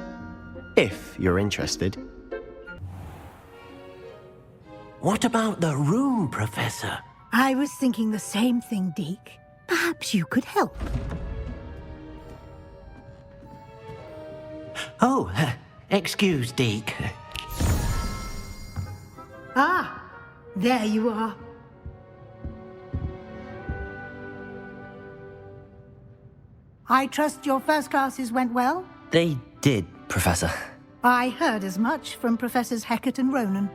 if you're interested. What about the room, Professor? I was thinking the same thing, Deke. Perhaps you could help. Oh, excuse, Deke. Ah, there you are. I trust your first classes went well? They did, Professor. I heard as much from Professors Hecat and Ronan.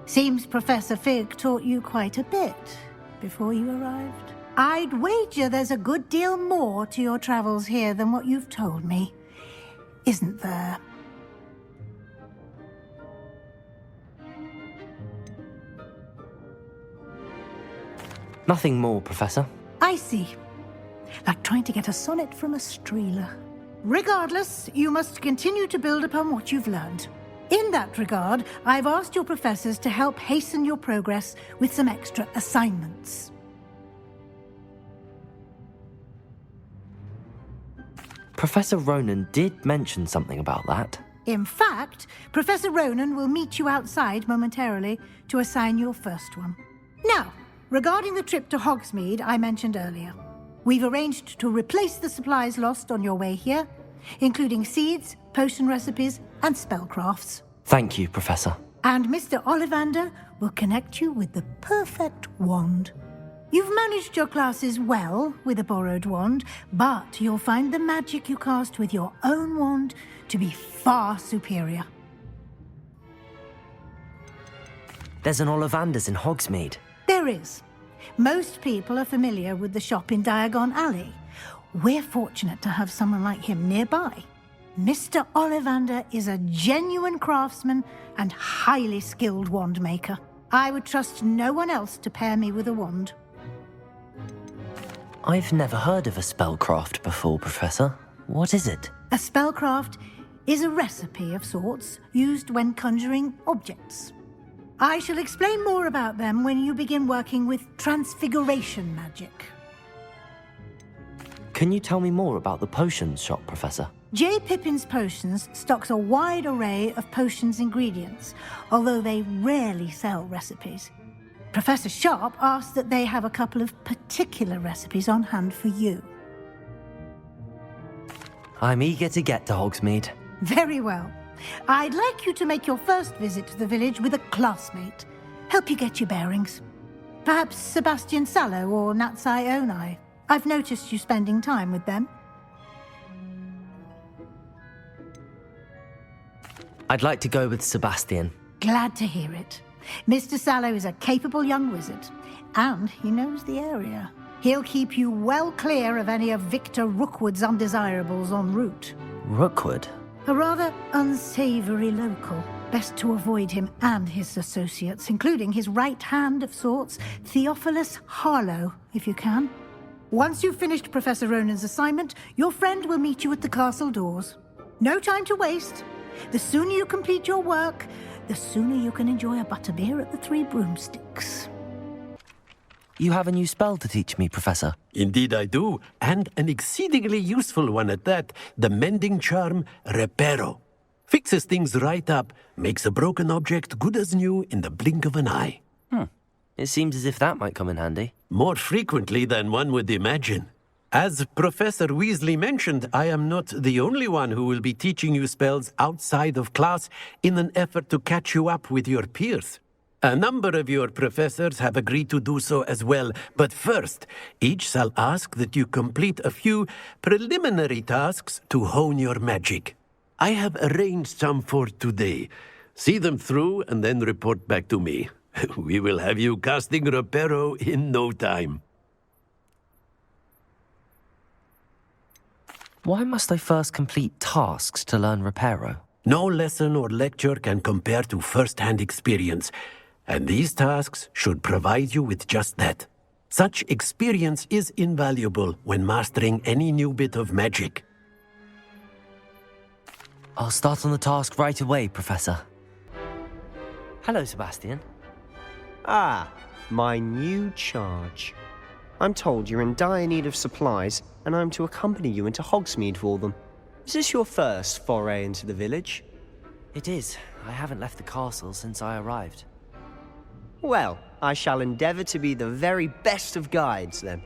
Seems Professor Fig taught you quite a bit before you arrived. I'd wager there's a good deal more to your travels here than what you've told me. Isn't there? Nothing more, Professor. I see. Like trying to get a sonnet from a streeler. Regardless, you must continue to build upon what you've learned. In that regard, I've asked your professors to help hasten your progress with some extra assignments. Professor Ronan did mention something about that. In fact, Professor Ronan will meet you outside momentarily to assign your first one. Now, regarding the trip to Hogsmeade I mentioned earlier, we've arranged to replace the supplies lost on your way here, including seeds, potion recipes, and spellcrafts. Thank you, Professor. And Mr. Ollivander will connect you with the perfect wand. You've managed your classes well with a borrowed wand, but you'll find the magic you cast with your own wand to be far superior. There's an Ollivander's in Hogsmeade. There is. Most people are familiar with the shop in Diagon Alley. We're fortunate to have someone like him nearby. Mr. Ollivander is a genuine craftsman and highly skilled wand maker. I would trust no one else to pair me with a wand. I've never heard of a spellcraft before, Professor. What is it? A spellcraft is a recipe of sorts used when conjuring objects. I shall explain more about them when you begin working with transfiguration magic. Can you tell me more about the potions shop, Professor? J. Pippin's Potions stocks a wide array of potions ingredients, although they rarely sell recipes. Professor Sharp asked that they have a couple of particular recipes on hand for you. I'm eager to get to Hogsmeade. Very well. I'd like you to make your first visit to the village with a classmate. Help you get your bearings. Perhaps Sebastian Sallow or Natsai Onai. I've noticed you spending time with them. I'd like to go with Sebastian. Glad to hear it. Mr. Sallow is a capable young wizard, and he knows the area. He'll keep you well clear of any of Victor Rookwood's undesirables en route. Rookwood? A rather unsavory local. Best to avoid him and his associates, including his right hand of sorts, Theophilus Harlow, if you can. Once you've finished Professor Ronan's assignment, your friend will meet you at the castle doors. No time to waste. The sooner you complete your work, the sooner you can enjoy a butterbeer at the Three Broomsticks. You have a new spell to teach me, Professor. Indeed I do, and an exceedingly useful one at that. The mending charm, Reparo. Fixes things right up, makes a broken object good as new in the blink of an eye. It seems as if that might come in handy. More frequently than one would imagine. As Professor Weasley mentioned, I am not the only one who will be teaching you spells outside of class in an effort to catch you up with your peers. A number of your professors have agreed to do so as well, but first, each shall ask that you complete a few preliminary tasks to hone your magic. I have arranged some for today. See them through and then report back to me. We will have you casting Reparo in no time. Why must I first complete tasks to learn Reparo? No lesson or lecture can compare to first-hand experience, and these tasks should provide you with just that. Such experience is invaluable when mastering any new bit of magic. I'll start on the task right away, Professor. Hello, Sebastian. Ah, my new charge. I'm told you're in dire need of supplies, and I'm to accompany you into Hogsmeade for them. Is this your first foray into the village? It is. I haven't left the castle since I arrived. Well, I shall endeavour to be the very best of guides, then.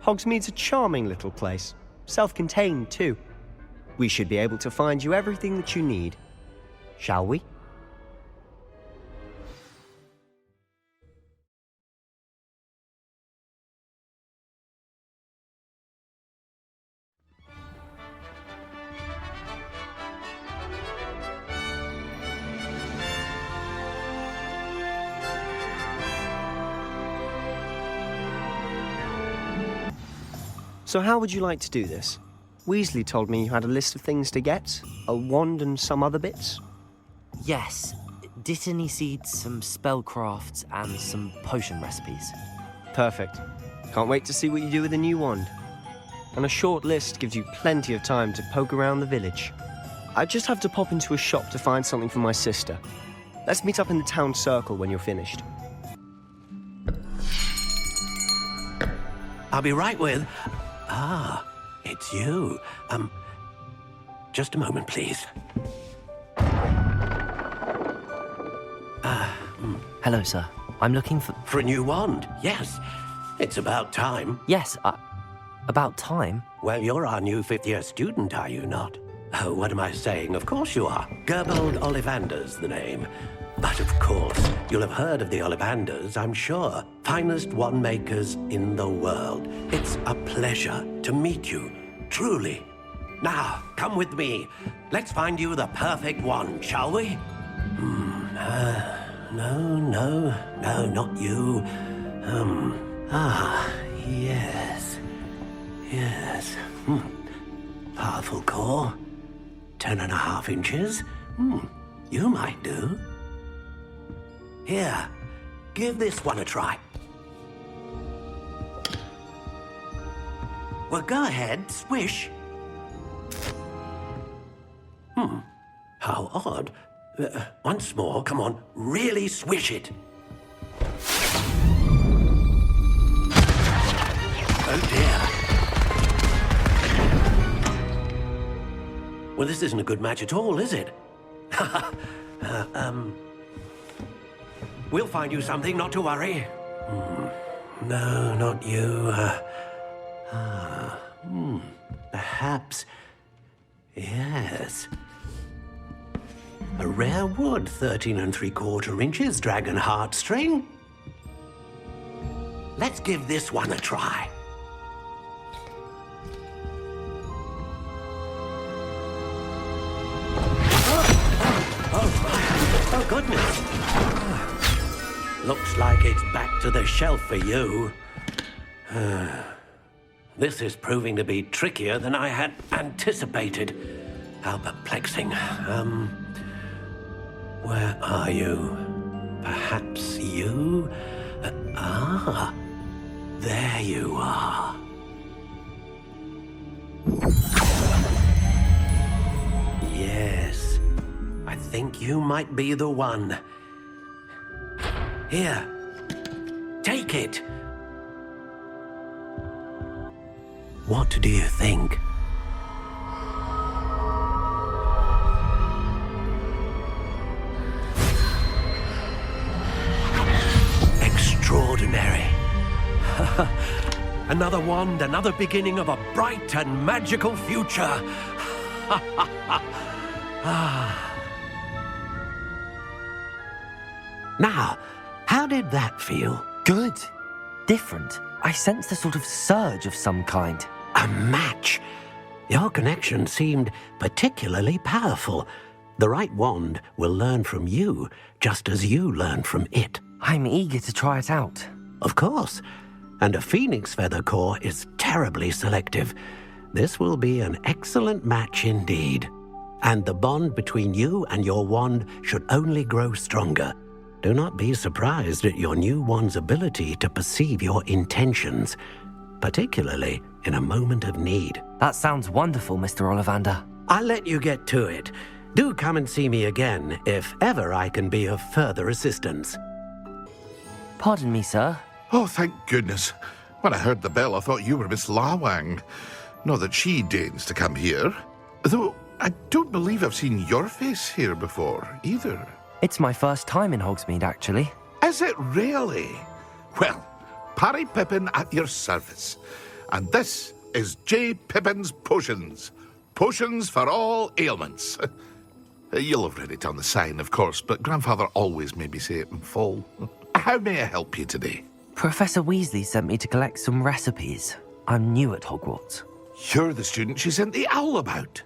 Hogsmeade's a charming little place. Self-contained, too. We should be able to find you everything that you need. Shall we? So how would you like to do this? Weasley told me you had a list of things to get, a wand and some other bits. Yes. Dittany seeds, some spellcrafts, and some potion recipes. Perfect. Can't wait to see what you do with the new wand. And a short list gives you plenty of time to poke around the village. I just have to pop into a shop to find something for my sister. Let's meet up in the town circle when you're finished. I'll be right with... Ah, it's you. Just a moment, please. Hello, sir. I'm looking for... For a new wand, yes. It's about time. Yes, about time? Well, you're our new fifth-year student, are you not? Oh, what am I saying? Of course you are. Gerbold Ollivander's the name. But of course, you'll have heard of the Ollivanders, I'm sure. Finest wand makers in the world. It's a pleasure to meet you, truly. Now, come with me. Let's find you the perfect wand, shall we? No, not you. Yes. Powerful core. 10.5 inches. You might do. Here, give this one a try. Well, go ahead, swish. How odd. Once more, come on, really swish it. Oh dear. Well, this isn't a good match at all, is it? We'll find you something, not to worry. No, not you. Perhaps... Yes. A rare wood, 13 3/4 inches, dragon heartstring. Let's give this one a try. Oh, goodness. Looks like it's back to the shelf for you. This is proving to be trickier than I had anticipated. How perplexing. Where are you? Perhaps you? There you are. Yes, I think you might be the one. Here, take it. What do you think? Extraordinary. Another wand, another beginning of a bright and magical future. Now, how did that feel? Good. Different. I sensed a sort of surge of some kind. A match. Your connection seemed particularly powerful. The right wand will learn from you, just as you learn from it. I'm eager to try it out. Of course. And a phoenix feather core is terribly selective. This will be an excellent match indeed. And the bond between you and your wand should only grow stronger. Do not be surprised at your new wand's ability to perceive your intentions, particularly in a moment of need. That sounds wonderful, Mr. Ollivander. I'll let you get to it. Do come and see me again if ever I can be of further assistance. Pardon me, sir. Oh, thank goodness. When I heard the bell, I thought you were Miss Lawang. Not that she deigns to come here. Though I don't believe I've seen your face here before, either. It's my first time in Hogsmeade, actually. Is it really? Well, Parry Pippin at your service. And this is J. Pippin's Potions. Potions for all ailments. You'll have read it on the sign, of course, but Grandfather always made me say it in full. How may I help you today? Professor Weasley sent me to collect some recipes. I'm new at Hogwarts. You're the student she sent the owl about.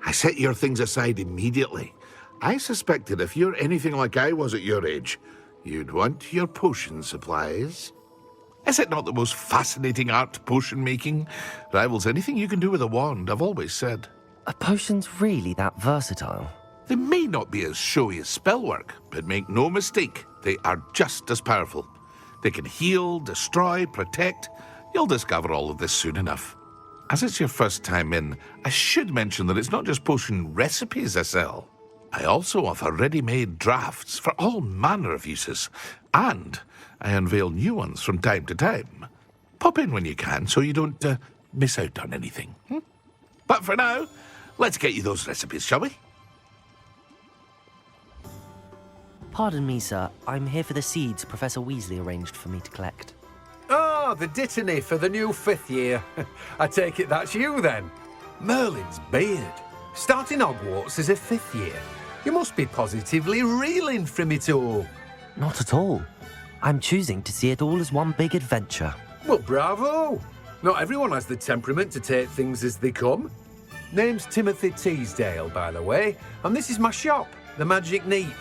I set your things aside immediately. I suspected if you're anything like I was at your age, you'd want your potion supplies. Is it not the most fascinating art, potion making? Rivals anything you can do with a wand, I've always said. Are potions really that versatile? They may not be as showy as spellwork, but make no mistake, they are just as powerful. They can heal, destroy, protect. You'll discover all of this soon enough. As it's your first time in, I should mention that it's not just potion recipes I sell. I also offer ready-made drafts for all manner of uses, and I unveil new ones from time to time. Pop in when you can so you don't miss out on anything. But for now, let's get you those recipes, shall we? Pardon me, sir. I'm here for the seeds Professor Weasley arranged for me to collect. Oh, the dittany for the new 5th year. I take it that's you, then. Merlin's beard. Starting Hogwarts as a 5th year. You must be positively reeling from it all. Not at all. I'm choosing to see it all as one big adventure. Well, bravo. Not everyone has the temperament to take things as they come. Name's Timothy Teasdale, by the way, and this is my shop, the Magic Neep.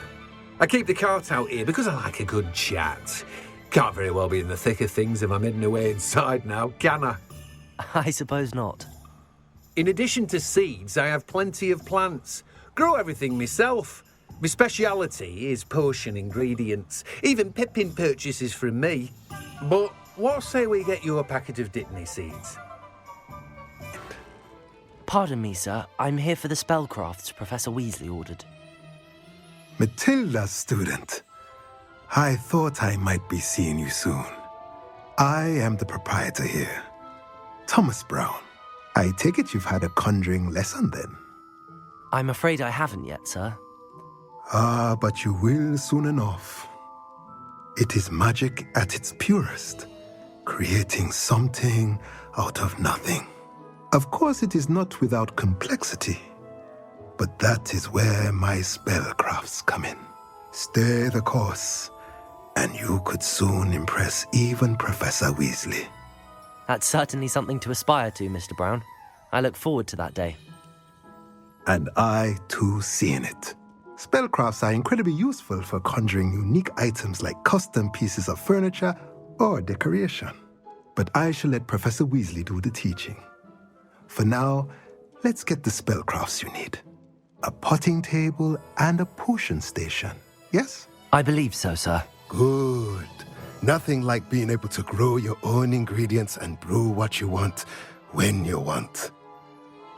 I keep the cart out here because I like a good chat. Can't very well be in the thick of things if I'm hidden away inside now, can I? I suppose not. In addition to seeds, I have plenty of plants. Grow everything myself. My speciality is potion ingredients. Even Pippin purchases from me. But what say we get you a packet of Dittany seeds? Pardon me, sir. I'm here for the spellcrafts Professor Weasley ordered. Matilda's student. I thought I might be seeing you soon. I am the proprietor here, Thomas Brown. I take it you've had a conjuring lesson then? I'm afraid I haven't yet, sir. Ah, but you will soon enough. It is magic at its purest, creating something out of nothing. Of course, it is not without complexity, but that is where my spellcrafts come in. Stay the course, and you could soon impress even Professor Weasley. That's certainly something to aspire to, Mr. Brown. I look forward to that day. And I, too, seeing it. Spellcrafts are incredibly useful for conjuring unique items like custom pieces of furniture or decoration. But I shall let Professor Weasley do the teaching. For now, let's get the spellcrafts you need. a potting table, and a potion station. Yes? I believe so, sir. Good. Nothing like being able to grow your own ingredients and brew what you want when you want.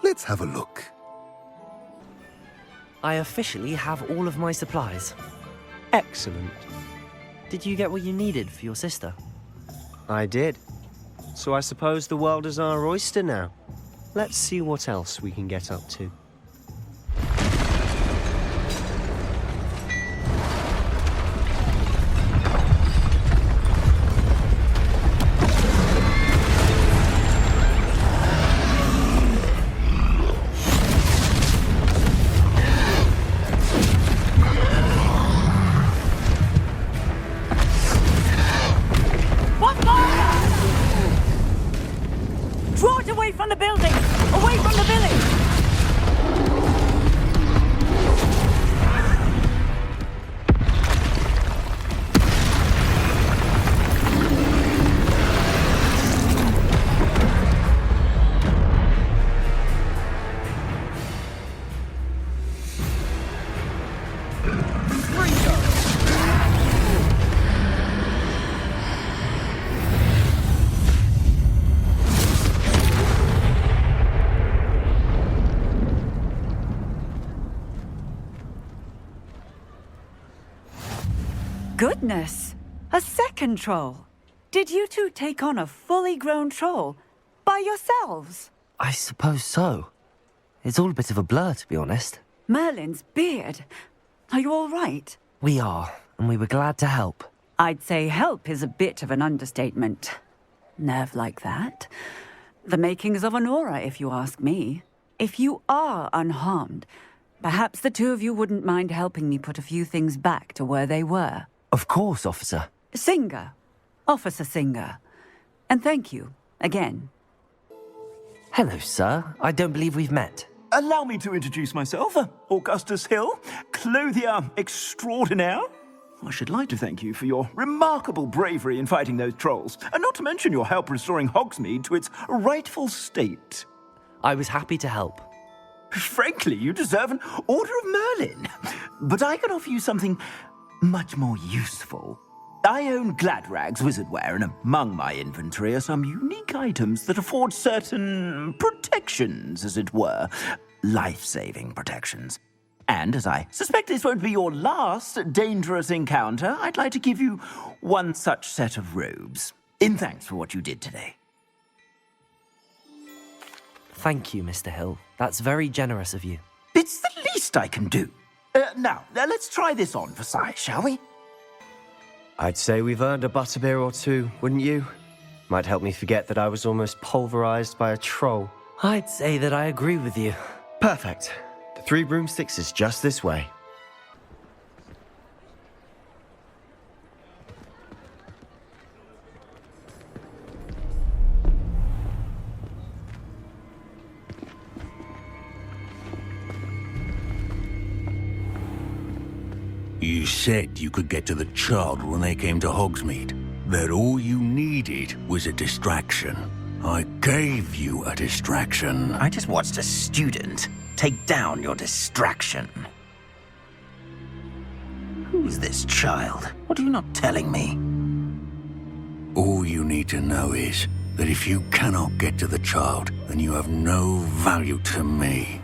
Let's have a look. I officially have all of my supplies. Excellent. Did you get what you needed for your sister? I did. So I suppose the world is our oyster now. Let's see what else we can get up to. Draw it away from the building! Away from the village! Goodness! A second troll! Did you two take on a fully grown troll? By yourselves? I suppose so. It's all a bit of a blur, to be honest. Merlin's beard. Are you all right? We are, and we were glad to help. I'd say help is a bit of an understatement. Nerve like that. The makings of an aura, if you ask me. If you are unharmed, perhaps the two of you wouldn't mind helping me put a few things back to where they were. Of course, officer. Singer. Officer Singer. And thank you, again. Hello, sir. I don't believe we've met. Allow me to introduce myself, Augustus Hill, clothier extraordinaire. I should like to thank you for your remarkable bravery in fighting those trolls, and not to mention your help restoring Hogsmeade to its rightful state. I was happy to help. Frankly, you deserve an Order of Merlin. But I can offer you something much more useful. I own Gladrag's wizardware, and among my inventory are some unique items that afford certain protections, as it were. Life-saving protections. And as I suspect this won't be your last dangerous encounter, I'd like to give you one such set of robes, in thanks for what you did today. Thank you, Mr. Hill. That's very generous of you. It's the least I can do. Now, let's try this on for size, shall we? I'd say we've earned a butterbeer or two, wouldn't you? Might help me forget that I was almost pulverized by a troll. I'd say that I agree with you. Perfect. The 3 broomsticks is just this way. You said you could get to the child when they came to Hogsmeade. That all you needed was a distraction. I gave you a distraction. I just watched a student take down your distraction. Who's this child? What are you not telling me? All you need to know is that if you cannot get to the child, then you have no value to me.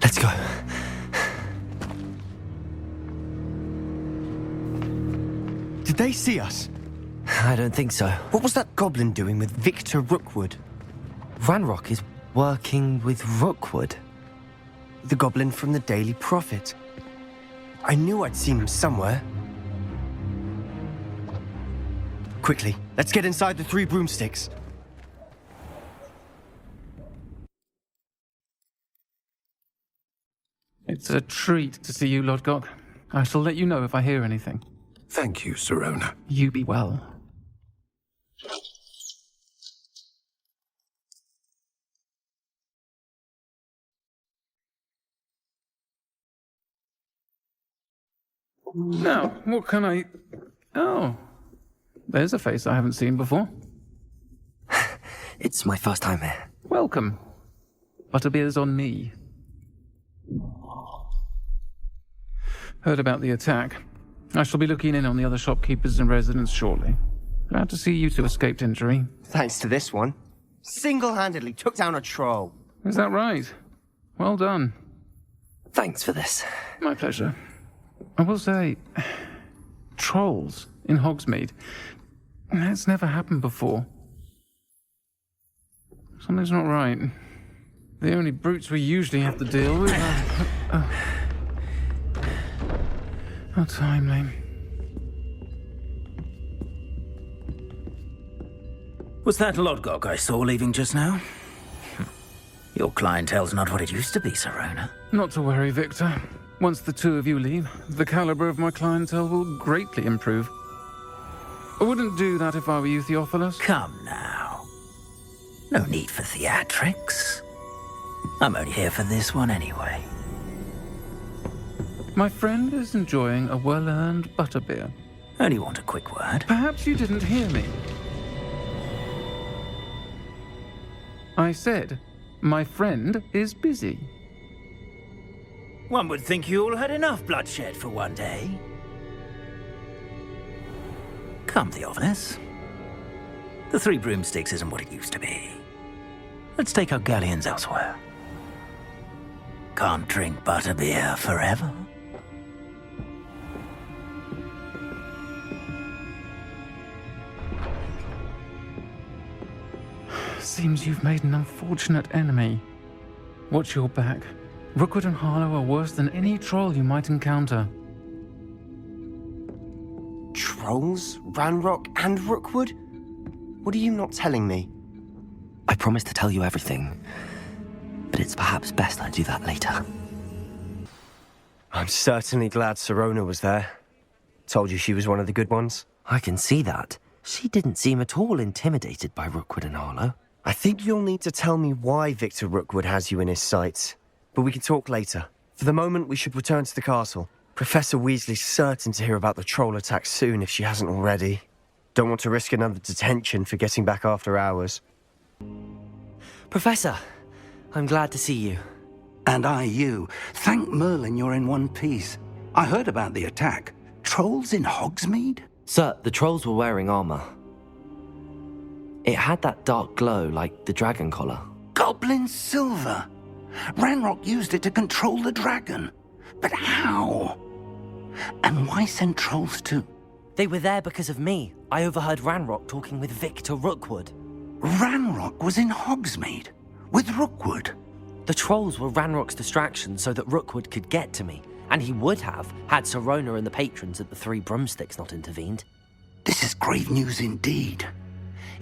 Let's go. Did they see us? I don't think so. What was that goblin doing with Victor Rookwood? Ranrock is working with Rookwood. The goblin from the Daily Prophet. I knew I'd seen him somewhere. Quickly, let's get inside the 3 broomsticks. It's a treat to see you, Lodgok. I shall let you know if I hear anything. Thank you, Sirona. You be well. Now, what can I... Oh, there's a face I haven't seen before. It's my first time here. Welcome. Butterbeer's on me. Heard about the attack. I shall be looking in on the other shopkeepers and residents shortly. Glad to see you two escaped injury. Thanks to this one. Single-handedly took down a troll. Is that right? Well done. Thanks for this. My pleasure. I will say, trolls in Hogsmeade. That's never happened before. Something's not right. The only brutes we usually have to deal with are... How timely. Was that Lodgok I saw leaving just now? Your clientele's not what it used to be, Sirona. Not to worry, Victor. Once the two of you leave, the caliber of my clientele will greatly improve. I wouldn't do that if I were you, Theophilus. Come now. No need for theatrics. I'm only here for this one anyway. My friend is enjoying a well-earned butterbeer. Only want a quick word. Perhaps you didn't hear me. I said, my friend is busy. One would think you all had enough bloodshed for one day. Come, Theophilus. The Three Broomsticks isn't what it used to be. Let's take our galleons elsewhere. Can't drink butterbeer forever. Seems you've made an unfortunate enemy. Watch your back. Rookwood and Harlow are worse than any troll you might encounter. Trolls? Ranrock and Rookwood? What are you not telling me? I promised to tell you everything, but it's perhaps best I do that later. I'm certainly glad Sirona was there. Told you she was one of the good ones. I can see that. She didn't seem at all intimidated by Rookwood and Harlow. I think you'll need to tell me why Victor Rookwood has you in his sights. But we can talk later. For the moment, we should return to the castle. Professor Weasley's certain to hear about the troll attack soon if she hasn't already. Don't want to risk another detention for getting back after hours. Professor, I'm glad to see you. And I you. Thank Merlin you're in one piece. I heard about the attack. Trolls in Hogsmeade? Sir, the trolls were wearing armor. It had that dark glow like the dragon collar. Goblin silver! Ranrock used it to control the dragon. But how? And why send trolls to... They were there because of me. I overheard Ranrock talking with Victor Rookwood. Ranrock was in Hogsmeade? With Rookwood? The trolls were Ranrock's distraction so that Rookwood could get to me. And he would have, had Sirona and the patrons at the Three Broomsticks not intervened. This is grave news indeed.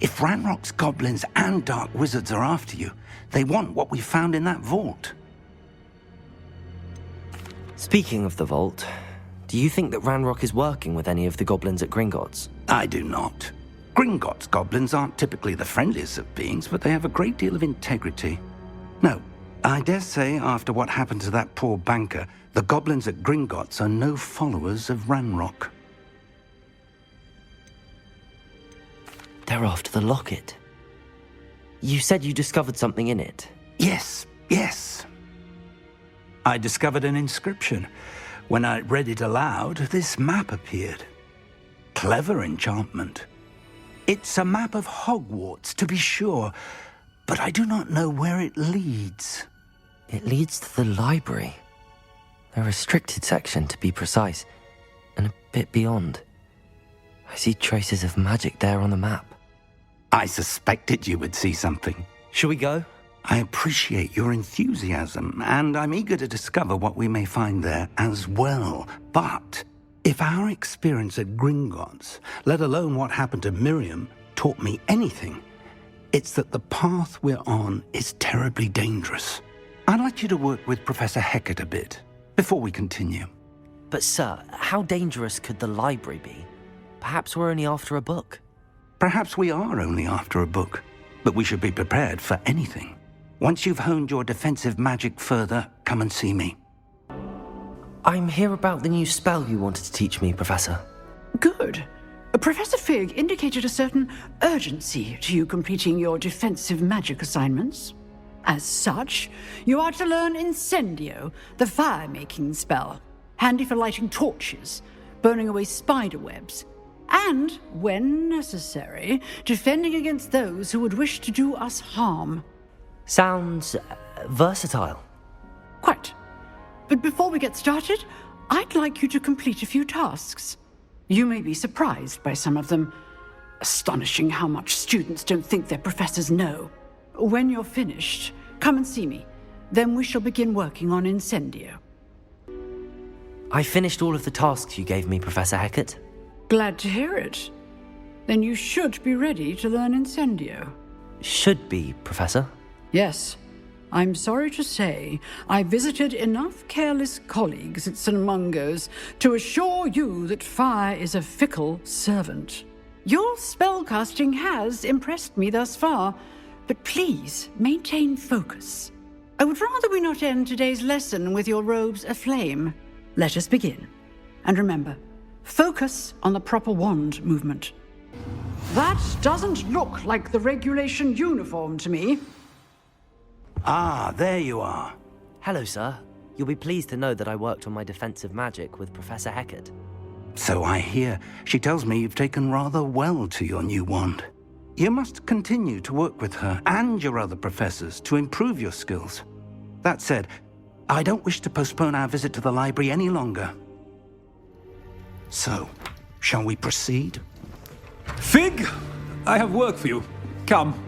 If Ranrock's goblins and dark wizards are after you, they want what we found in that vault. Speaking of the vault, do you think that Ranrock is working with any of the goblins at Gringotts? I do not. Gringotts goblins aren't typically the friendliest of beings, but they have a great deal of integrity. No, I dare say after what happened to that poor banker, the goblins at Gringotts are no followers of Ranrock. They're after the locket. You said you discovered something in it. Yes. I discovered an inscription. When I read it aloud, this map appeared. Clever enchantment. It's a map of Hogwarts, to be sure, but I do not know where it leads. It leads to the library. A restricted section, to be precise, and a bit beyond. I see traces of magic there on the map. I suspected you would see something. Shall we go? I appreciate your enthusiasm, and I'm eager to discover what we may find there as well. But if our experience at Gringotts, let alone what happened to Miriam, taught me anything, it's that the path we're on is terribly dangerous. I'd like you to work with Professor Hecat a bit before we continue. But sir, how dangerous could the library be? Perhaps we're only after a book. Perhaps we are only after a book, but we should be prepared for anything. Once you've honed your defensive magic further, come and see me. I'm here about the new spell you wanted to teach me, Professor. Good. Professor Fig indicated a certain urgency to you completing your defensive magic assignments. As such, you are to learn Incendio, the fire-making spell, handy for lighting torches, burning away spider webs, and, when necessary, defending against those who would wish to do us harm. Sounds versatile. Quite. But before we get started, I'd like you to complete a few tasks. You may be surprised by some of them. Astonishing how much students don't think their professors know. When you're finished, come and see me. Then we shall begin working on Incendio. I finished all of the tasks you gave me, Professor Hecat. Glad to hear it. Then you should be ready to learn Incendio. Should be, Professor. Yes. I'm sorry to say, I visited enough careless colleagues at St. Mungo's to assure you that fire is a fickle servant. Your spellcasting has impressed me thus far, but please maintain focus. I would rather we not end today's lesson with your robes aflame. Let us begin. And remember, focus on the proper wand movement. That doesn't look like the regulation uniform to me. Ah, there you are. Hello, sir. You'll be pleased to know that I worked on my defensive magic with Professor Hecat. So I hear. She tells me you've taken rather well to your new wand. You must continue to work with her and your other professors to improve your skills. That said, I don't wish to postpone our visit to the library any longer. So, shall we proceed? Fig! I have work for you. Come.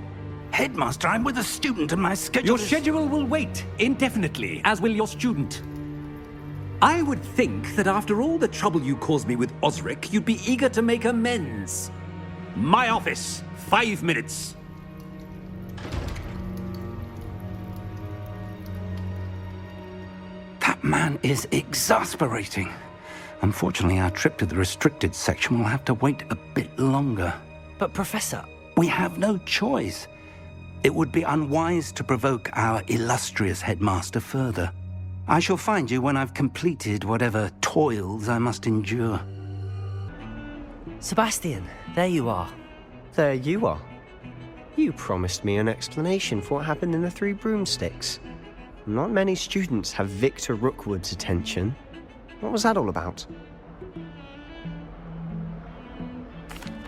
Headmaster, I'm with a student and my schedule Your schedule will wait indefinitely, as will your student. I would think that after all the trouble you caused me with Osric, you'd be eager to make amends. My office, 5 minutes. That man is exasperating. Unfortunately, our trip to the restricted section will have to wait a bit longer. But, Professor... We have no choice. It would be unwise to provoke our illustrious headmaster further. I shall find you when I've completed whatever toils I must endure. Sebastian, there you are. There you are. You promised me an explanation for what happened in the Three Broomsticks. Not many students have Victor Rookwood's attention. What was that all about?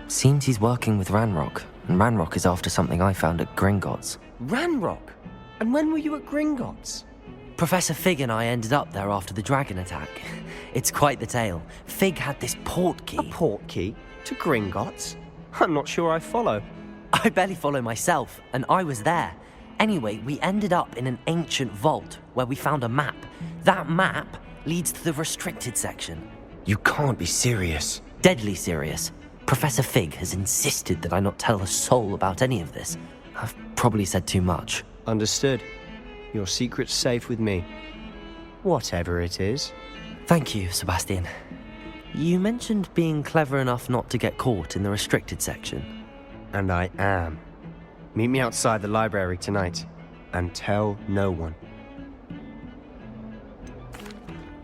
Seems he's working with Ranrock, and Ranrock is after something I found at Gringotts. Ranrock? And when were you at Gringotts? Professor Fig and I ended up there after the dragon attack. It's quite the tale. Fig had this port key. A port key? To Gringotts? I'm not sure I follow. I barely follow myself, and I was there. Anyway, we ended up in an ancient vault where we found a map. That map leads to the restricted section. You can't be serious. Deadly serious. Professor Fig has insisted that I not tell a soul about any of this. I've probably said too much. Understood. Your secret's safe with me. Whatever it is. Thank you, Sebastian. You mentioned being clever enough not to get caught in the restricted section. And I am. Meet me outside the library tonight, and tell no one.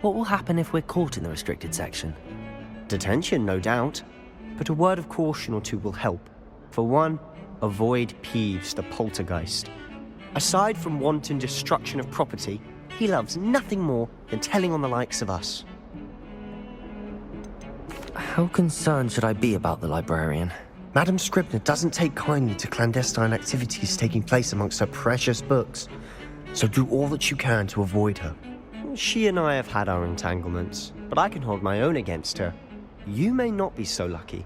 What will happen if we're caught in the restricted section? Detention, no doubt. But a word of caution or two will help. For one, avoid Peeves the poltergeist. Aside from wanton destruction of property, he loves nothing more than telling on the likes of us. How concerned should I be about the librarian? Madame Scribner doesn't take kindly to clandestine activities taking place amongst her precious books, so do all that you can to avoid her. She and I have had our entanglements, but I can hold my own against her. You may not be so lucky.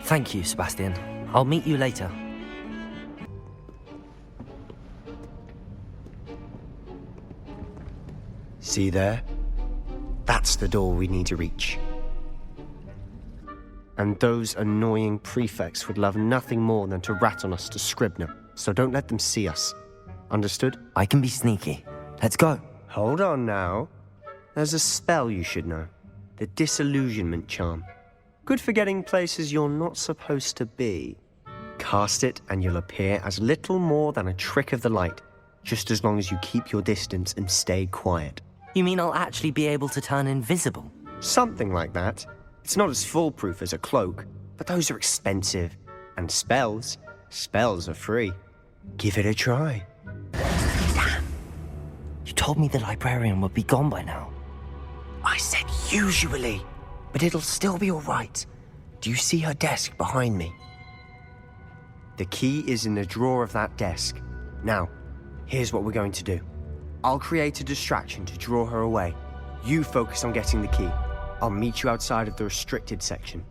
Thank you, Sebastian. I'll meet you later. See there? That's the door we need to reach. And those annoying prefects would love nothing more than to rat on us to Scribner, so don't let them see us. Understood? I can be sneaky. Let's go. Hold on now. There's a spell you should know. The Disillusionment Charm. Good for getting places you're not supposed to be. Cast it and you'll appear as little more than a trick of the light, just as long as you keep your distance and stay quiet. You mean I'll actually be able to turn invisible? Something like that. It's not as foolproof as a cloak, but those are expensive. And spells are free. Give it a try. Damn. You told me the librarian would be gone by now. I said usually, but it'll still be all right. Do you see her desk behind me? The key is in the drawer of that desk. Now, here's what we're going to do. I'll create a distraction to draw her away. You focus on getting the key. I'll meet you outside of the restricted section.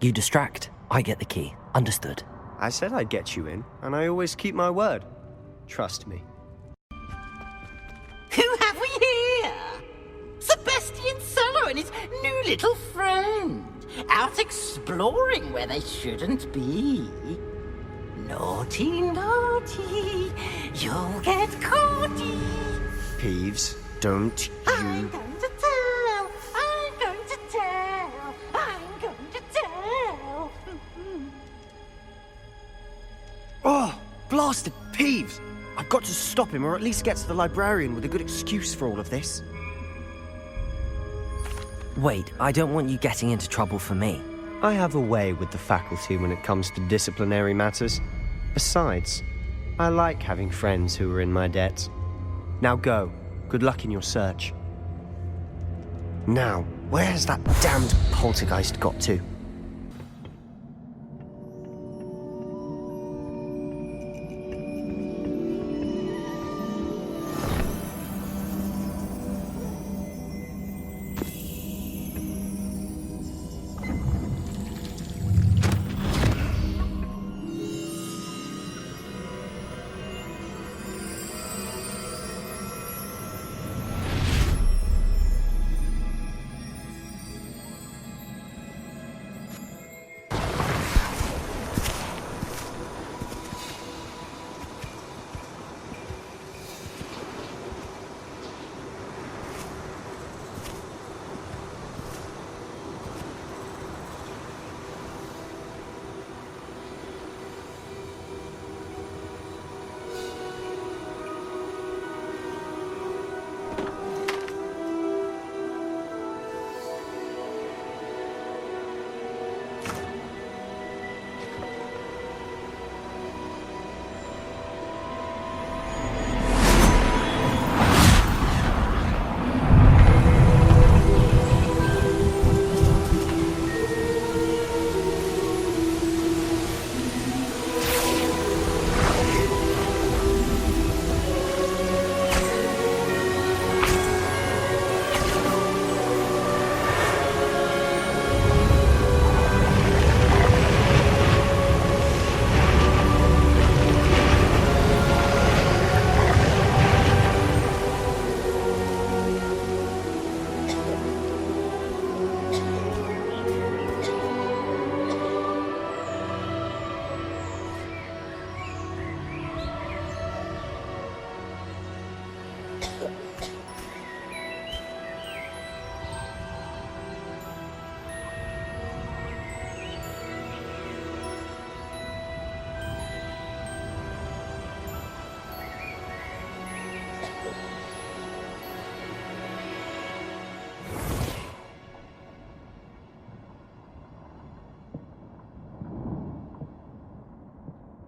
You distract, I get the key. Understood. I said I'd get you in, and I always keep my word. Trust me. Who have we here? Sebastian Solo and his new little friend. Out exploring where they shouldn't be. Naughty, naughty. You'll get caughty. Peeves, don't I'm going to tell. I'm going to tell. I'm going to tell. Oh, blasted Peeves! I've got to stop him, or at least get to the librarian with a good excuse for all of this. Wait, I don't want you getting into trouble for me. I have a way with the faculty when it comes to disciplinary matters. Besides, I like having friends who are in my debt. Now go. Good luck in your search. Now, where's that damned poltergeist got to?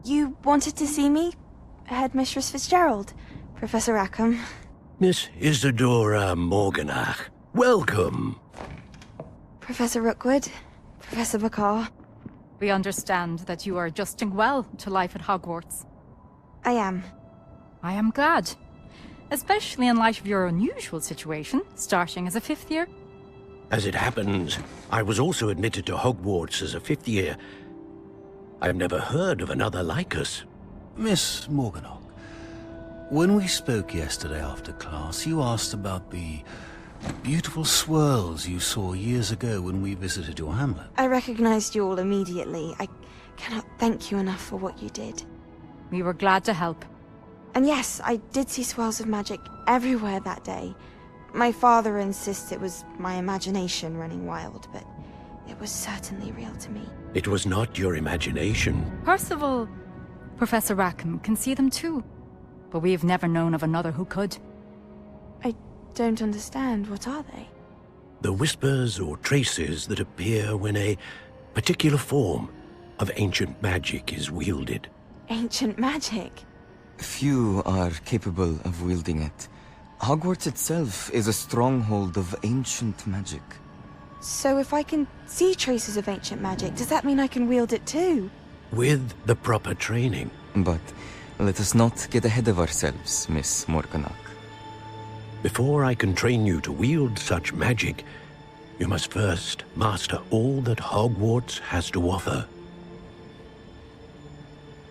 You wanted to see me? Headmistress Fitzgerald, Professor Rackham. Miss Isadora Morganach, welcome. Professor Rookwood, Professor Bakar. We understand that you are adjusting well to life at Hogwarts. I am. I am glad. Especially in light of your unusual situation, starting as a 5th year. As it happens, I was also admitted to Hogwarts as a 5th year. I've never heard of another like us. Miss Morganach, when we spoke yesterday after class, you asked about the beautiful swirls you saw years ago when we visited your hamlet. I recognized you all immediately. I cannot thank you enough for what you did. We were glad to help. And yes, I did see swirls of magic everywhere that day. My father insists it was my imagination running wild, but it was certainly real to me. It was not your imagination. Percival, Professor Rackham can see them too. But we have never known of another who could. I don't understand. What are they? The whispers or traces that appear when a particular form, of ancient magic is wielded. Ancient magic? Few are capable of wielding it. Hogwarts itself is a stronghold of ancient magic. So if I can see traces of ancient magic, does that mean I can wield it too? With the proper training. But let us not get ahead of ourselves, Miss Morganach. Before I can train you to wield such magic, you must first master all that Hogwarts has to offer.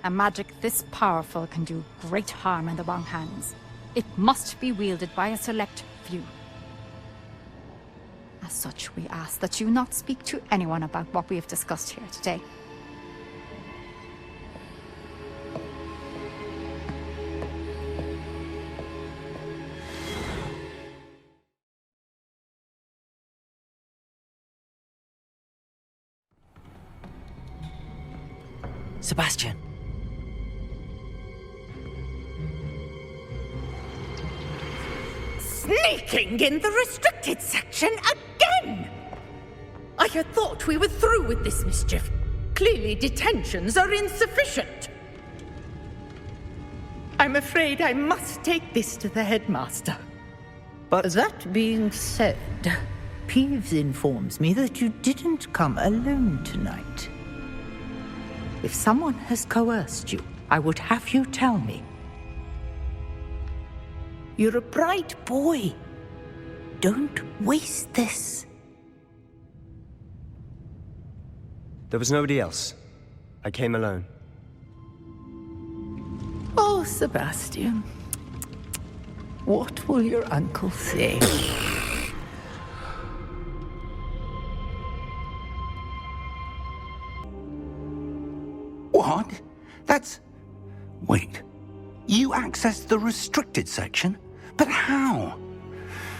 A magic this powerful can do great harm in the wrong hands. It must be wielded by a select few. As such, we ask that you not speak to anyone about what we have discussed here today. Sebastian. Sneaking in the restricted section again! I had thought we were through with this mischief. Clearly detentions are insufficient. I'm afraid I must take this to the headmaster. But that being said, Peeves informs me that you didn't come alone tonight. If someone has coerced you, I would have you tell me. You're a bright boy. Don't waste this. There was nobody else. I came alone. Oh, Sebastian. What will your uncle say? What? That's... Wait. You accessed the restricted section? But how?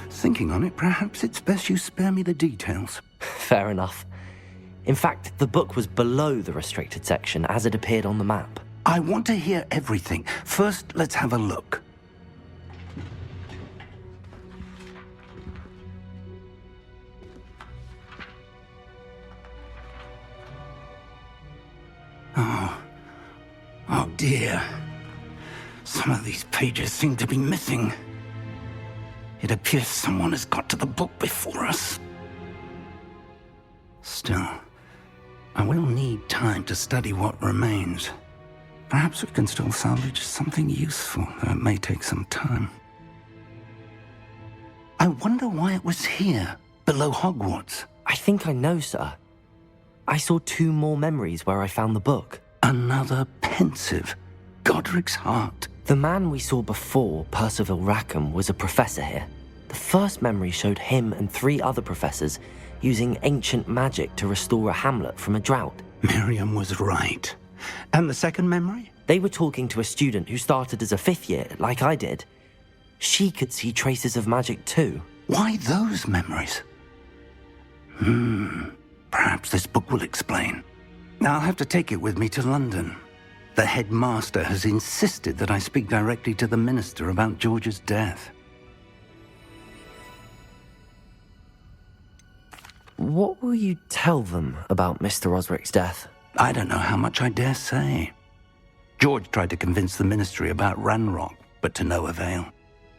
Thinking on it, perhaps it's best you spare me the details. Fair enough. In fact, the book was below the restricted section as it appeared on the map. I want to hear everything. First, let's have a look. Oh dear. Some of these pages seem to be missing. It appears someone has got to the book before us. Still, I will need time to study what remains. Perhaps we can still salvage something useful, though it may take some time. I wonder why it was here, below Hogwarts. I think I know, sir. I saw 2 more memories where I found the book. Another pensive. Godric's heart. The man we saw before, Percival Rackham, was a professor here. The first memory showed him and 3 other professors using ancient magic to restore a hamlet from a drought. Miriam was right. And the second memory? They were talking to a student who started as a 5th year, like I did. She could see traces of magic too. Why those memories? Perhaps this book will explain. I'll have to take it with me to London. The headmaster has insisted that I speak directly to the minister about George's death. What will you tell them about Mr. Osric's death? I don't know how much I dare say. George tried to convince the ministry about Ranrock, but to no avail.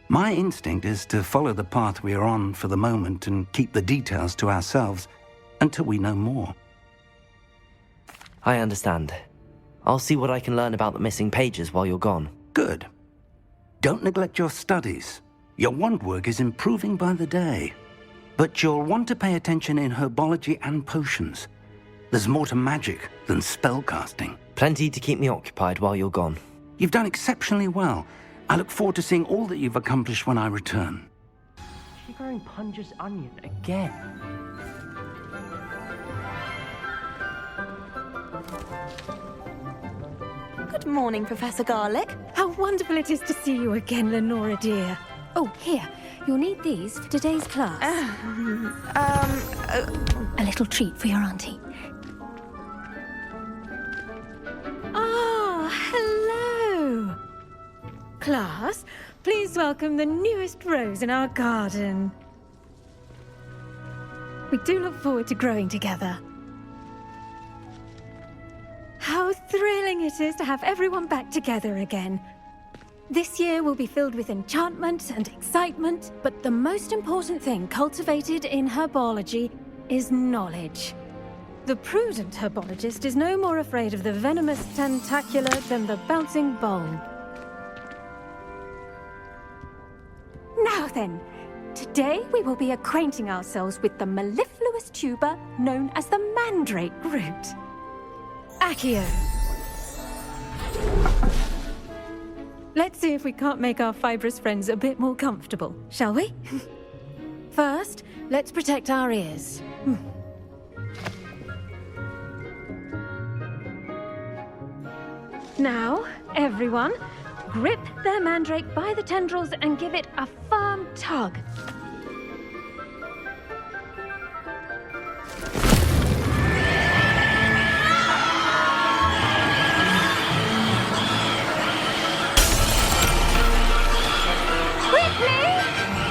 My instinct is to follow the path we are on for the moment and keep the details to ourselves until we know more. I understand. I'll see what I can learn about the missing pages while you're gone. Good. Don't neglect your studies. Your wand work is improving by the day. But you'll want to pay attention in herbology and potions. There's more to magic than spellcasting. Plenty to keep me occupied while you're gone. You've done exceptionally well. I look forward to seeing all that you've accomplished when I return. She's growing Punja's onion again. Good morning, Professor Garlick. How wonderful it is to see you again, Lenora dear. Oh, here. You'll need these for today's class. A little treat for your auntie. Ah, hello. Class, please welcome the newest rose in our garden. We do look forward to growing together. thrilling it is to have everyone back together again. This year will be filled with enchantment and excitement, but the most important thing cultivated in herbology is knowledge. The prudent herbologist is no more afraid of the venomous tentacula than the bouncing bulb. Now then, today we will be acquainting ourselves with the mellifluous tuber known as the mandrake root. Accio. Let's see if we can't make our fibrous friends a bit more comfortable, shall we? First, let's protect our ears. Now, everyone, grip their mandrake by the tendrils and give it a firm tug. Quickly!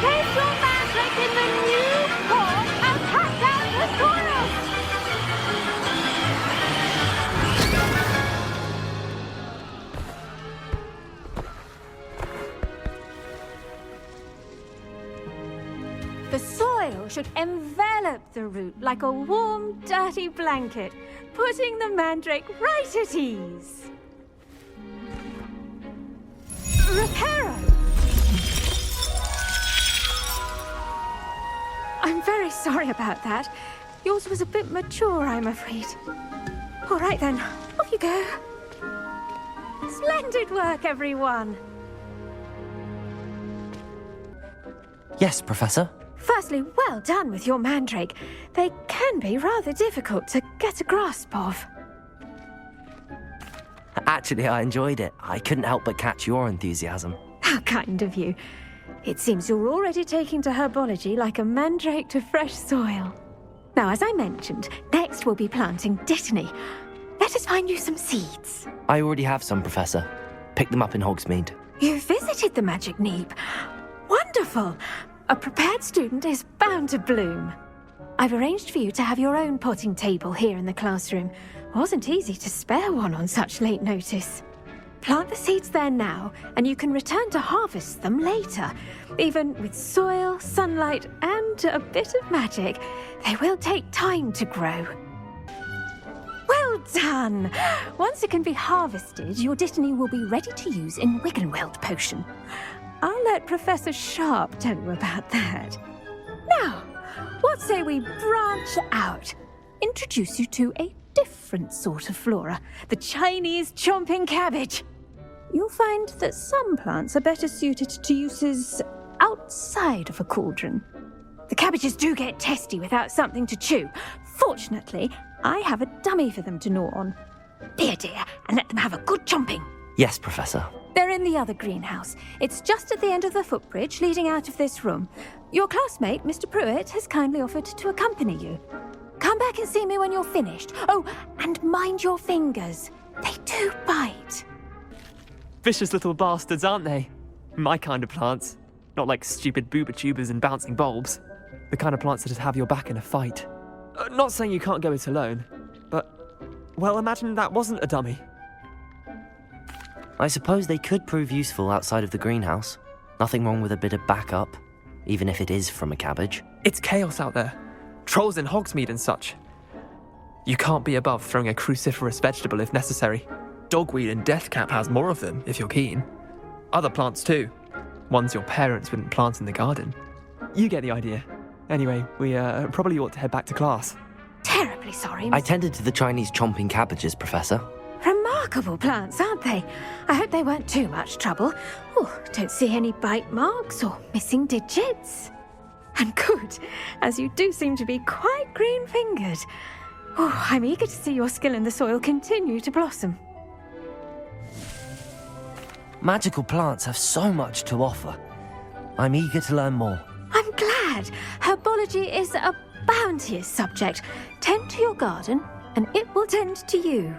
Place your mandrake in the new form and cut out the soil! The soil should envelop the root like a warm, dirty blanket, putting the mandrake right at ease. Reparo! I'm very sorry about that. Yours was a bit mature, I'm afraid. All right then, off you go. Splendid work, everyone. Yes, Professor? Firstly, well done with your mandrake. They can be rather difficult to get a grasp of. Actually, I enjoyed it. I couldn't help but catch your enthusiasm. How kind of you. It seems you're already taking to herbology like a mandrake to fresh soil. Now, as I mentioned, next we'll be planting dittany. Let us find you some seeds. I already have some, Professor. Picked them up in Hogsmeade. You visited the Magic Neep. Wonderful! A prepared student is bound to bloom. I've arranged for you to have your own potting table here in the classroom. Wasn't easy to spare one on such late notice. Plant the seeds there now, and you can return to harvest them later. Even with soil, sunlight, and a bit of magic, they will take time to grow. Well done! Once it can be harvested, your dittany will be ready to use in Wiggenweld potion. I'll let Professor Sharp tell you about that. Now, what say we branch out? Introduce you to a different sort of flora, the Chinese chomping cabbage. You'll find that some plants are better suited to uses outside of a cauldron. The cabbages do get testy without something to chew. Fortunately, I have a dummy for them to gnaw on. Be a dear and let them have a good chomping. Yes, Professor. They're in the other greenhouse. It's just at the end of the footbridge leading out of this room. Your classmate, Mr. Pruitt, has kindly offered to accompany you. Come back and see me when you're finished. Oh, and mind your fingers. They do bite. Vicious little bastards, aren't they? My kind of plants. Not like stupid booba tubers and bouncing bulbs. The kind of plants that'd have your back in a fight. Not saying you can't go it alone, but, well, imagine that wasn't a dummy. I suppose they could prove useful outside of the greenhouse. Nothing wrong with a bit of backup, even if it is from a cabbage. It's chaos out there. Trolls in Hogsmeade and such. You can't be above throwing a cruciferous vegetable if necessary. Dogweed and deathcap has more of them, if you're keen. Other plants too. Ones your parents wouldn't plant in the garden. You get the idea. Anyway, we probably ought to head back to class. Terribly sorry, I tended to the Chinese chomping cabbages, Professor. Remarkable plants, aren't they? I hope they weren't too much trouble. Oh, don't see any bite marks or missing digits. And good, as you do seem to be quite green-fingered. Oh, I'm eager to see your skill in the soil continue to blossom. Magical plants have so much to offer. I'm eager to learn more. I'm glad. Herbology is a bounteous subject. Tend to your garden, and it will tend to you.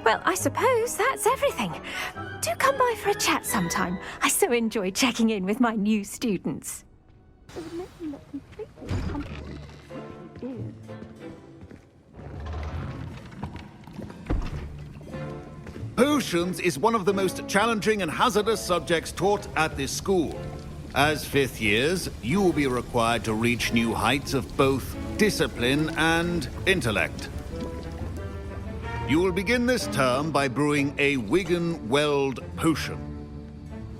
Well, I suppose that's everything. Do come by for a chat sometime. I so enjoy checking in with my new students. Potions is one of the most challenging and hazardous subjects taught at this school. As fifth years, you will be required to reach new heights of both discipline and intellect. You will begin this term by brewing a Wiggenweld potion.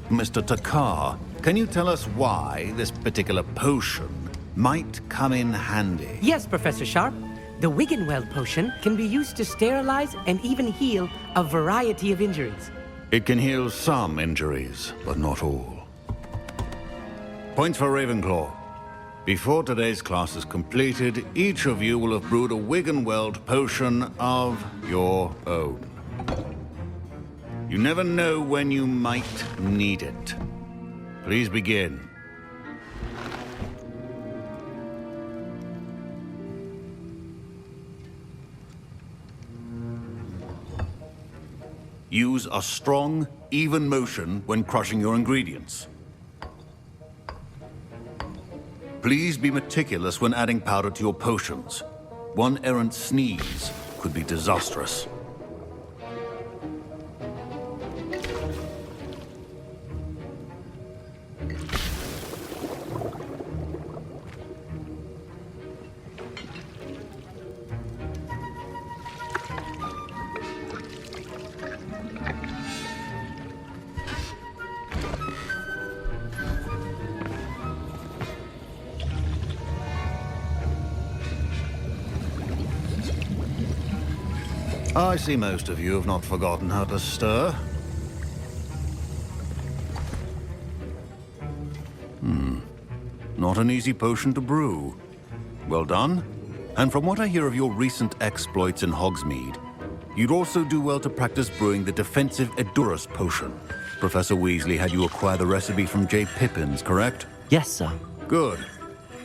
Mr. Takar, can you tell us why this particular potion might come in handy? Yes, Professor Sharp. The Wiggenweld potion can be used to sterilize and even heal a variety of injuries. It can heal some injuries, but not all. Points for Ravenclaw. Before today's class is completed, each of you will have brewed a Wiggenweld potion of your own. You never know when you might need it. Please begin. Use a strong, even motion when crushing your ingredients. Please be meticulous when adding powder to your potions. One errant sneeze could be disastrous. I see most of you have not forgotten how to stir. Not an easy potion to brew. Well done. And from what I hear of your recent exploits in Hogsmeade, you'd also do well to practice brewing the defensive Edurus potion. Professor Weasley had you acquire the recipe from J. Pippins, correct? Yes, sir. Good.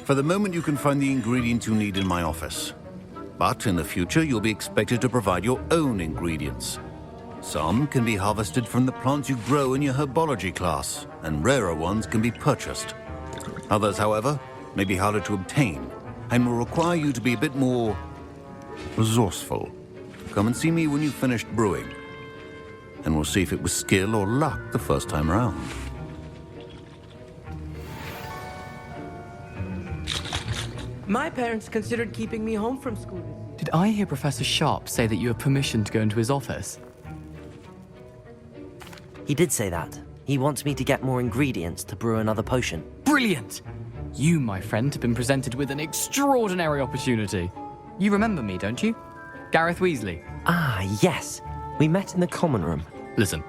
For the moment, you can find the ingredients you need in my office. But in the future, you'll be expected to provide your own ingredients. Some can be harvested from the plants you grow in your herbology class, and rarer ones can be purchased. Others, however, may be harder to obtain, and will require you to be a bit more resourceful. Come and see me when you've finished brewing, and we'll see if it was skill or luck the first time around. My parents considered keeping me home from school. Did I hear Professor Sharp say that you have permission to go into his office? He did say that. He wants me to get more ingredients to brew another potion. Brilliant! You, my friend, have been presented with an extraordinary opportunity. You remember me, don't you? Gareth Weasley. Ah, yes. We met in the common room. Listen,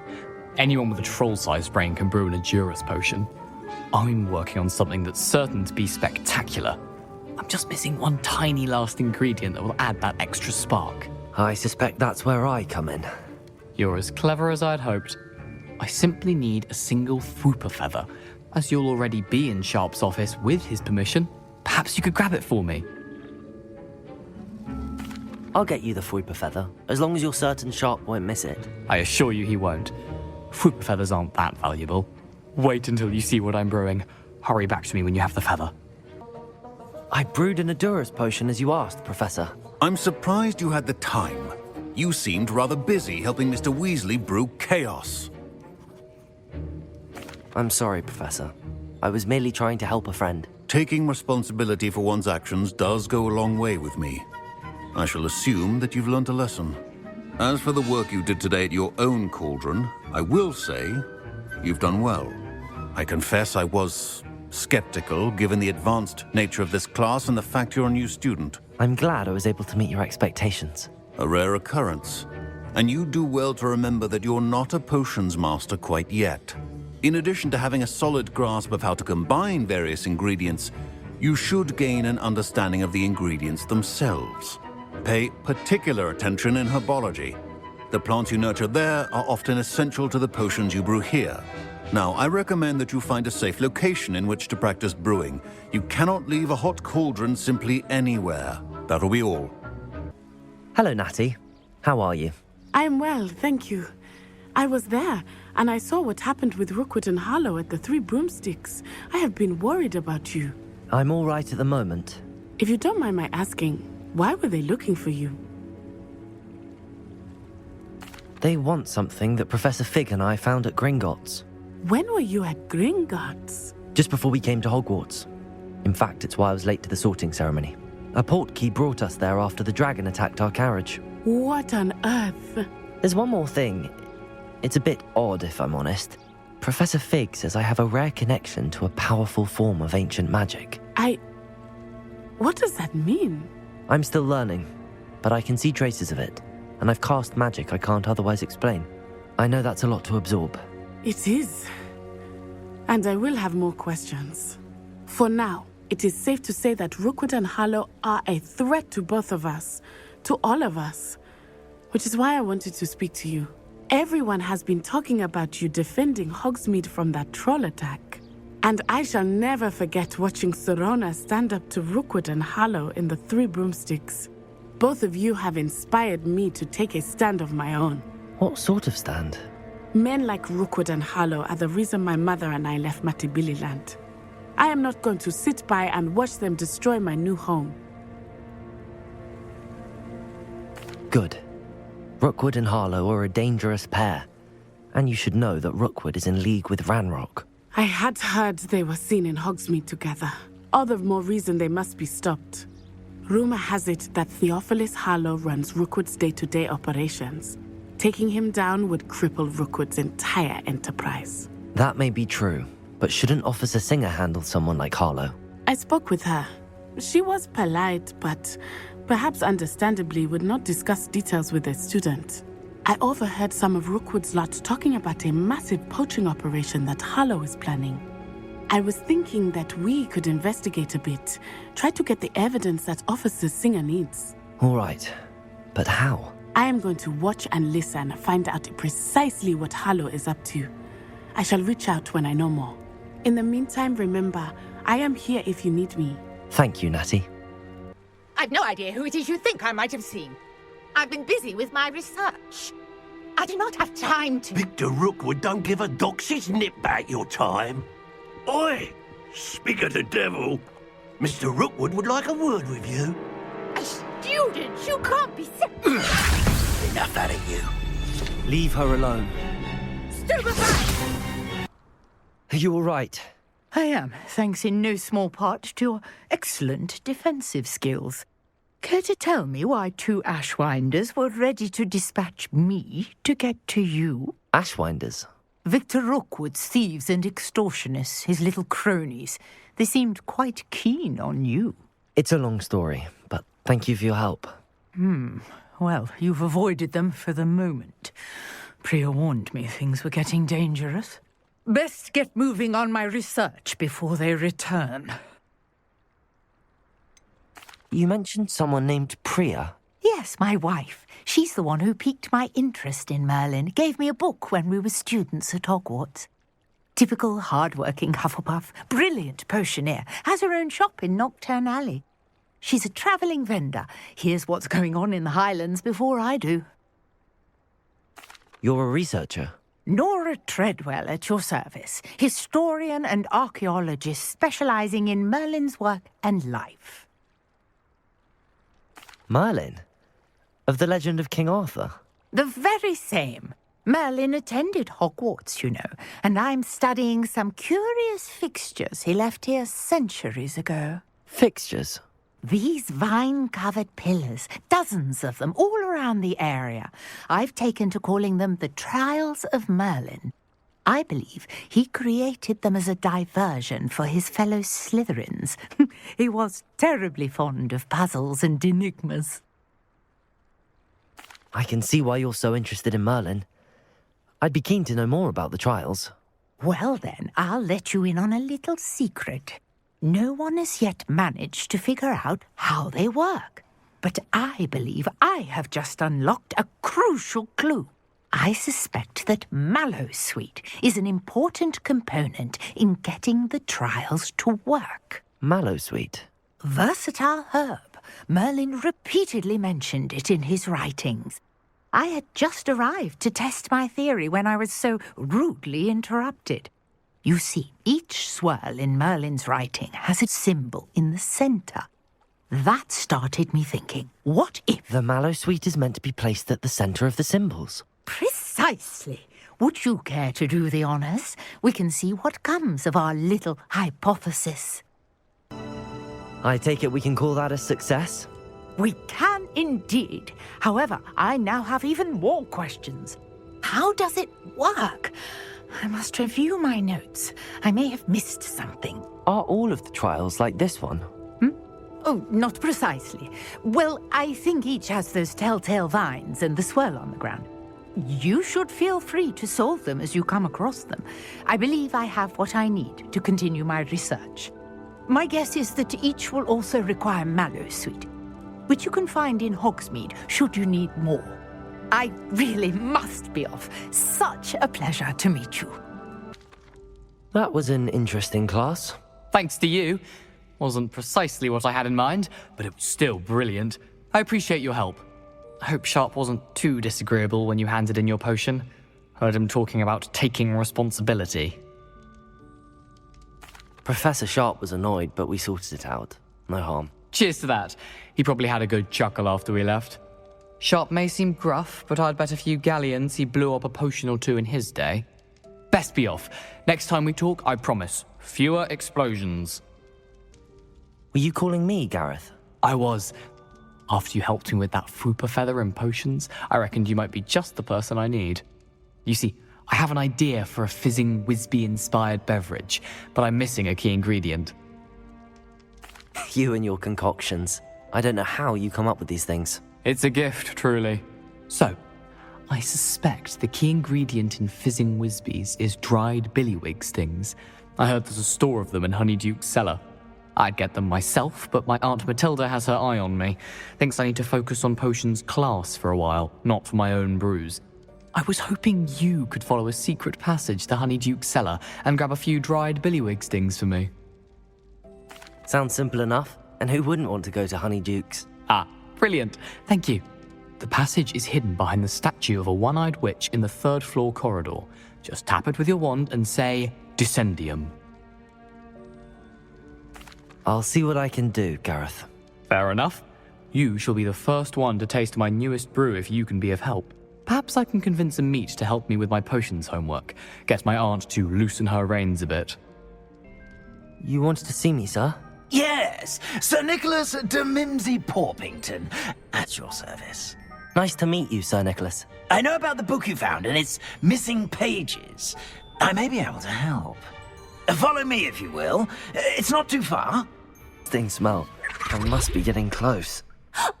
anyone with a troll-sized brain can brew an Edurus potion. I'm working on something that's certain to be spectacular. I'm just missing one tiny last ingredient that will add that extra spark. I suspect that's where I come in. You're as clever as I'd hoped. I simply need a single Fwooper feather. As you'll already be in Sharp's office with his permission, perhaps you could grab it for me. I'll get you the Fwooper feather, as long as you're certain Sharp won't miss it. I assure you he won't. Fwooper feathers aren't that valuable. Wait until you see what I'm brewing. Hurry back to me when you have the feather. I brewed an Edurus potion as you asked, Professor. I'm surprised you had the time. You seemed rather busy helping Mr. Weasley brew chaos. I'm sorry, Professor. I was merely trying to help a friend. Taking responsibility for one's actions does go a long way with me. I shall assume that you've learnt a lesson. As for the work you did today at your own cauldron, I will say you've done well. I confess I was skeptical, given the advanced nature of this class and the fact you're a new student. I'm glad I was able to meet your expectations. A rare occurrence. And you do well to remember that you're not a potions master quite yet. In addition to having a solid grasp of how to combine various ingredients, you should gain an understanding of the ingredients themselves. Pay particular attention in herbology. The plants you nurture there are often essential to the potions you brew here. Now, I recommend that you find a safe location in which to practice brewing. You cannot leave a hot cauldron simply anywhere. That'll be all. Hello, Natty. How are you? I am well, thank you. I was there, and I saw what happened with Rookwood and Harlow at the Three Broomsticks. I have been worried about you. I'm all right at the moment. If you don't mind my asking, why were they looking for you? They want something that Professor Fig and I found at Gringotts. When were you at Gringotts? Just before we came to Hogwarts. In fact, it's why I was late to the sorting ceremony. A portkey brought us there after the dragon attacked our carriage. What on earth? There's one more thing. It's a bit odd, if I'm honest. Professor Fig says I have a rare connection to a powerful form of ancient magic. What does that mean? I'm still learning, but I can see traces of it, and I've cast magic I can't otherwise explain. I know that's a lot to absorb. It is. And I will have more questions. For now, it is safe to say that Rookwood and Harlow are a threat to both of us, to all of us, which is why I wanted to speak to you. Everyone has been talking about you defending Hogsmeade from that troll attack. And I shall never forget watching Sorona stand up to Rookwood and Harlow in the Three Broomsticks. Both of you have inspired me to take a stand of my own. What sort of stand? Men like Rookwood and Harlow are the reason my mother and I left Matabeleland. I am not going to sit by and watch them destroy my new home. Good. Rookwood and Harlow are a dangerous pair. And you should know that Rookwood is in league with Ranrock. I had heard they were seen in Hogsmeade together. All the more reason they must be stopped. Rumor has it that Theophilus Harlow runs Rookwood's day-to-day operations. Taking him down would cripple Rookwood's entire enterprise. That may be true, but shouldn't Officer Singer handle someone like Harlow? I spoke with her. She was polite, but perhaps understandably would not discuss details with a student. I overheard some of Rookwood's lot talking about a massive poaching operation that Harlow is planning. I was thinking that we could investigate a bit, try to get the evidence that Officer Singer needs. All right, but how? I am going to watch and listen, find out precisely what Harlow is up to. I shall reach out when I know more. In the meantime, remember, I am here if you need me. Thank you, Natty. I've no idea who it is you think I might have seen. I've been busy with my research. I do not have time to... Victor Rookwood don't give a doxy's nip back your time. Oi! Speak of the devil. Mr. Rookwood would like a word with you. A student? You can't be... Enough out of you. Leave her alone. Stupefy! Are you all right? I am, thanks in no small part to your excellent defensive skills. Care to tell me why two Ashwinders were ready to dispatch me to get to you? Ashwinders? Victor Rookwood's thieves and extortionists, his little cronies. They seemed quite keen on you. It's a long story, but thank you for your help. Well, you've avoided them for the moment. Priya warned me things were getting dangerous. Best get moving on my research before they return. You mentioned someone named Priya. Yes, my wife. She's the one who piqued my interest in Merlin. Gave me a book when we were students at Hogwarts. Typical hard-working Hufflepuff. Brilliant potioneer. Has her own shop in Knockturn Alley. She's a travelling vendor. Hears what's going on in the Highlands before I do. You're a researcher? Nora Treadwell at your service. Historian and archaeologist specialising in Merlin's work and life. Merlin? Of the legend of King Arthur? The very same. Merlin attended Hogwarts, you know, and I'm studying some curious fixtures he left here centuries ago. Fixtures? These vine-covered pillars, dozens of them, all around the area. I've taken to calling them the Trials of Merlin. I believe he created them as a diversion for his fellow Slytherins. He was terribly fond of puzzles and enigmas. I can see why you're so interested in Merlin. I'd be keen to know more about the trials. Well then, I'll let you in on a little secret. No one has yet managed to figure out how they work. But I believe I have just unlocked a crucial clue. I suspect that Mallowsweet is an important component in getting the trials to work. Mallowsweet? Versatile herb. Merlin repeatedly mentioned it in his writings. I had just arrived to test my theory when I was so rudely interrupted. You see, each swirl in Merlin's writing has a symbol in the centre. That started me thinking, what if... The Mallowsweet is meant to be placed at the centre of the symbols. Precisely. Precisely. Would you care to do the honors? We can see what comes of our little hypothesis. I take it we can call that a success? We can indeed. However, I now have even more questions. How does it work? I must review my notes. I may have missed something. Are all of the trials like this one? Oh, not precisely. Well, I think each has those telltale vines and the swirl on the ground. You should feel free to solve them as you come across them. I believe I have what I need to continue my research. My guess is that each will also require mallowsweet, which you can find in Hogsmeade should you need more. I really must be off. Such a pleasure to meet you. That was an interesting class. Thanks to you. Wasn't precisely what I had in mind, but it was still brilliant. I appreciate your help. I hope Sharp wasn't too disagreeable when you handed in your potion. Heard him talking about taking responsibility. Professor Sharp was annoyed, but we sorted it out. No harm. Cheers to that. He probably had a good chuckle after we left. Sharp may seem gruff, but I'd bet a few galleons he blew up a potion or two in his day. Best be off. Next time we talk, I promise. Fewer explosions. Were you calling me, Gareth? I was. After you helped me with that Fupa feather and potions, I reckoned you might be just the person I need. You see, I have an idea for a fizzing Wisby-inspired beverage, but I'm missing a key ingredient. You and your concoctions. I don't know how you come up with these things. It's a gift, truly. So, I suspect the key ingredient in fizzing Wisbies is dried billywig stings. I heard there's a store of them in Honeyduke's cellar. I'd get them myself, but my Aunt Matilda has her eye on me. Thinks I need to focus on potions class for a while, not for my own brews. I was hoping you could follow a secret passage to Honeyduke's cellar and grab a few dried billywig stings for me. Sounds simple enough, and who wouldn't want to go to Honeyduke's? Ah, brilliant. Thank you. The passage is hidden behind the statue of a one-eyed witch in the third-floor corridor. Just tap it with your wand and say, Descendium. I'll see what I can do, Gareth. Fair enough. You shall be the first one to taste my newest brew if you can be of help. Perhaps I can convince a meat to help me with my potions homework. Get my aunt to loosen her reins a bit. You wanted to see me, sir? Yes, Sir Nicholas de Mimsy Porpington, at your service. Nice to meet you, Sir Nicholas. I know about the book you found and its missing pages. I may be able to help. Follow me, if you will. It's not too far. Things smell. I must be getting close.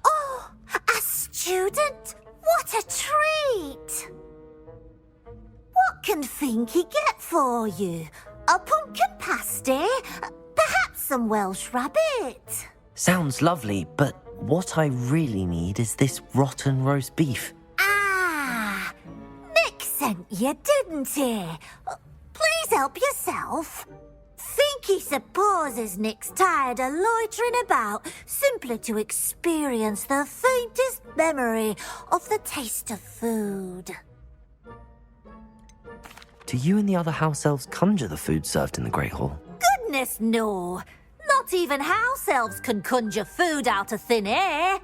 Oh, a student? What a treat! What can Finky get for you? A pumpkin pasty? Perhaps some Welsh rabbit? Sounds lovely, but what I really need is this rotten roast beef. Ah, Nick sent you, didn't he? Please help yourself. Finky supposes Nick's tired of loitering about simply to experience the faintest memory of the taste of food. Do you and the other house elves conjure the food served in the Great Hall? Goodness, no. Not even house elves can conjure food out of thin air.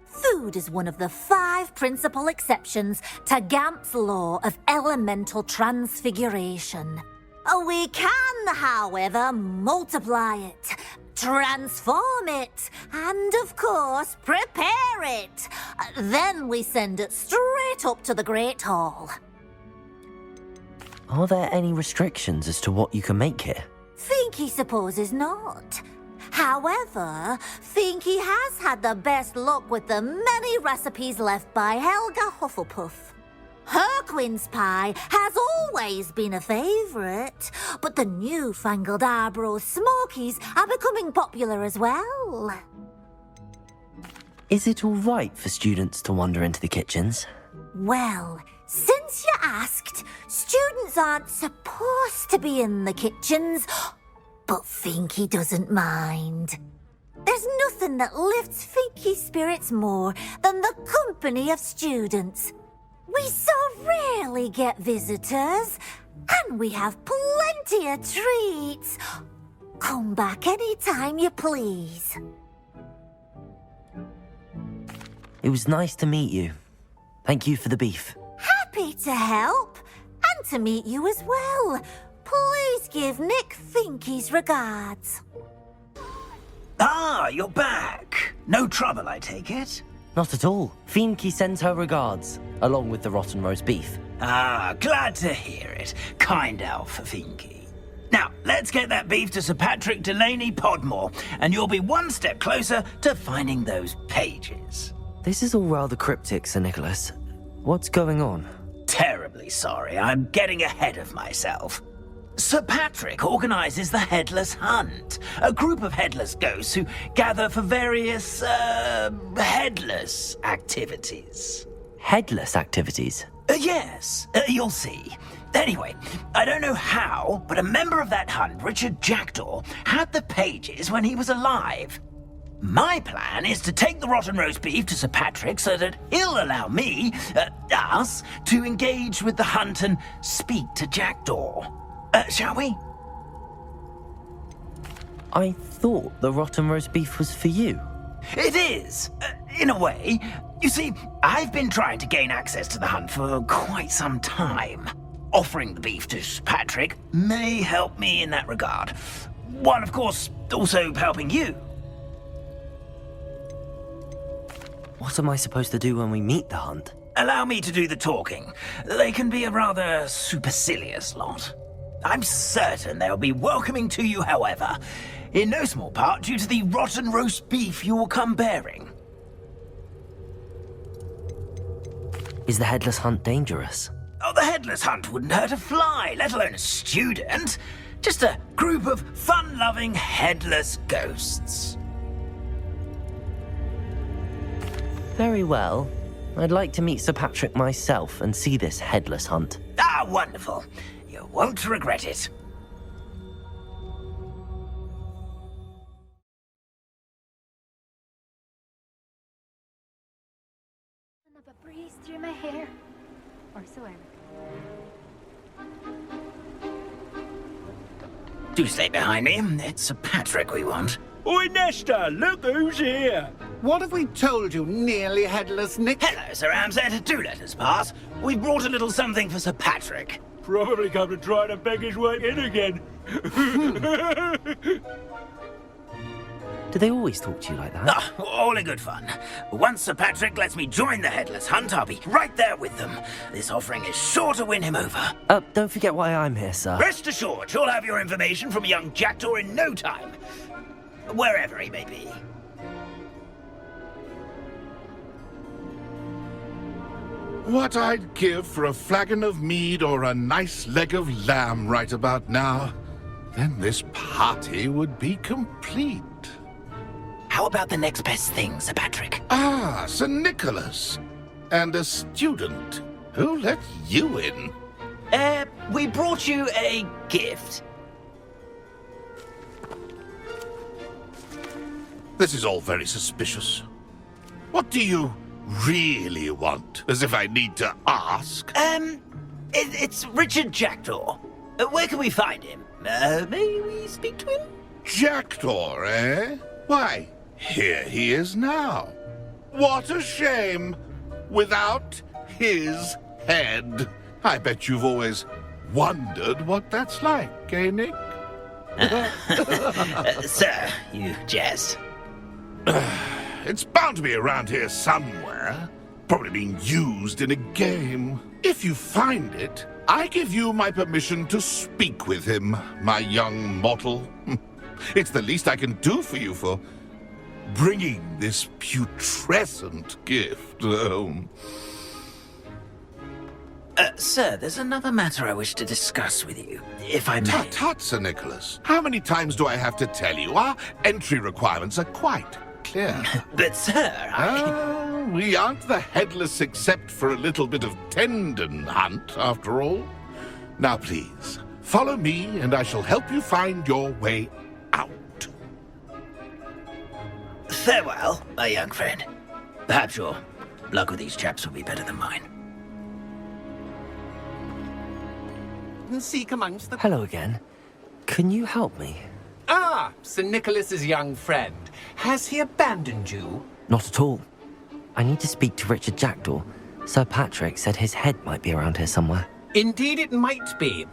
Food is one of the 5 principal exceptions to Gamp's law of elemental transfiguration. We can, however, multiply it, transform it, and, of course, prepare it. Then we send it straight up to the Great Hall. Are there any restrictions as to what you can make here? Finky supposes not. However, Finky has had the best luck with the many recipes left by Helga Hufflepuff. Her quince pie has always been a favourite, but the newfangled Arbroath Smokies are becoming popular as well. Is it all right for students to wander into the kitchens? Well, since you asked, students aren't supposed to be in the kitchens, but Finky doesn't mind. There's nothing that lifts Finky's spirits more than the company of students. We so rarely get visitors, and we have plenty of treats. Come back any time you please. It was nice to meet you. Thank you for the beef. happy to help. And to meet you as well. Please give Nick Finky's regards. Ah, you're back. No trouble, I take it? Not at all. Finky sends her regards, along with the rotten roast beef. Ah, glad to hear it. Kind elf for Finky. Now, let's get that beef to Sir Patrick Delaney Podmore, and you'll be one step closer to finding those pages. This is all rather cryptic, Sir Nicholas. What's going on? Terribly sorry, I'm getting ahead of myself. Sir Patrick organises the Headless Hunt, a group of headless ghosts who gather for various, headless activities. Headless activities? Yes, you'll see. Anyway, I don't know how, but a member of that hunt, Richard Jackdaw, had the pages when he was alive. My plan is to take the rotten roast beef to Sir Patrick so that he'll allow me, us, to engage with the hunt and speak to Jackdaw. Shall we? I thought the rotten roast beef was for you. It is, in a way. You see, I've been trying to gain access to the hunt for quite some time. Offering the beef to Sir Patrick may help me in that regard. While, of course, also helping you. What am I supposed to do when we meet the hunt? Allow me to do the talking. They can be a rather supercilious lot. I'm certain they'll be welcoming to you, however, in no small part due to the rotten roast beef you will come bearing. Is the Headless Hunt dangerous? Oh, the Headless Hunt wouldn't hurt a fly, let alone a student. Just a group of fun-loving headless ghosts. Very well. I'd like to meet Sir Patrick myself and see this Headless Hunt. Ah, wonderful. You won't regret it. Up a breeze through my hair, or so I reckon. Do stay behind me. It's Sir Patrick we want. Oi, Nesta, look who's here. What have we told you, nearly headless Nick? Hello, Sir Ramsed. Do let us pass. We brought a little something for Sir Patrick. Probably come to try to beg his way in again. Do they always talk to you like that? Ah, all in good fun. Once Sir Patrick lets me join the Headless Hunt, I'll be right there with them. This offering is sure to win him over. Don't forget why I'm here, sir. Rest assured, you'll have your information from young Jackdaw in no time. Wherever he may be. What I'd give for a flagon of mead or a nice leg of lamb right about now. Then this party would be complete. How about the next best thing, Sir Patrick? Ah, Sir Nicholas. And a student. Who let you in? We brought you a gift. This is all very suspicious. What do you really want? As if I need to ask. It's Richard Jackdaw. Where can we find him? May we speak to him? Jackdaw, eh? Why, here he is now. What a shame. Without his head. I bet you've always wondered what that's like, eh, Nick? Sir, you jest. It's bound to be around here somewhere. Probably being used in a game. If you find it, I give you my permission to speak with him, my young mortal. It's the least I can do for you for bringing this putrescent gift home. Sir, there's another matter I wish to discuss with you, if I may. Tut, tut, Sir Nicholas. How many times do I have to tell you? Our entry requirements are quite clear. But, sir, we aren't the headless except for a little bit of tendon hunt, after all. Now, please, follow me, and I shall help you find your way out. Farewell, my young friend. Perhaps your luck with these chaps will be better than mine. Seek amongst the... Hello again. Can you help me? Ah, Sir Nicholas's young friend. Has he abandoned you? Not at all. I need to speak to Richard Jackdaw. Sir Patrick said his head might be around here somewhere. Indeed it might be.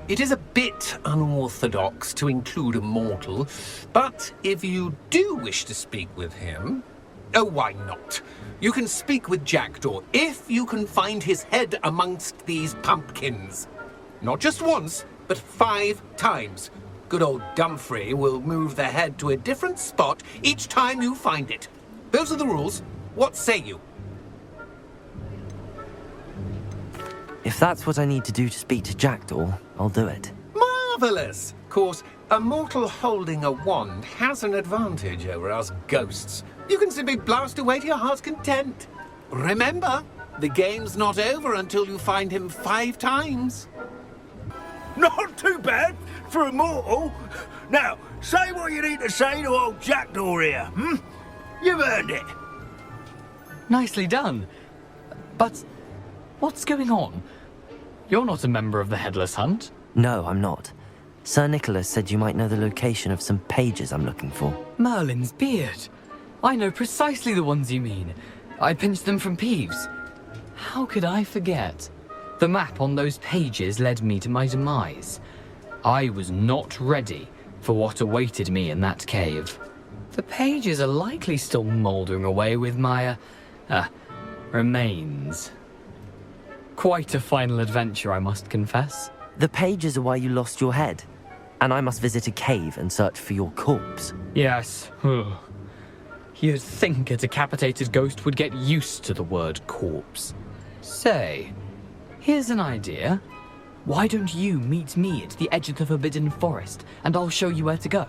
It is a bit unorthodox to include a mortal, but if you do wish to speak with him... Oh, why not? You can speak with Jackdaw if you can find his head amongst these pumpkins. Not just once, but 5 times. Good old Dumfrey will move the head to a different spot each time you find it. Those are the rules. What say you? If that's what I need to do to speak to Jackdaw, I'll do it. Marvellous! Of course, a mortal holding a wand has an advantage over us ghosts. You can simply blast away to your heart's content. Remember, the game's not over until you find him 5 times. Not too bad for a mortal. Now, say what you need to say to old Jackdaw here, You've earned it. Nicely done. But what's going on? You're not a member of the Headless Hunt? No, I'm not. Sir Nicholas said you might know the location of some pages I'm looking for. Merlin's beard. I know precisely the ones you mean. I pinched them from Peeves. How could I forget? The map on those pages led me to my demise. I was not ready for what awaited me in that cave. The pages are likely still mouldering away with my, remains. Quite a final adventure, I must confess. The pages are why you lost your head, and I must visit a cave and search for your corpse. Yes. You'd think a decapitated ghost would get used to the word corpse. Say, here's an idea. Why don't you meet me at the edge of the Forbidden Forest, and I'll show you where to go?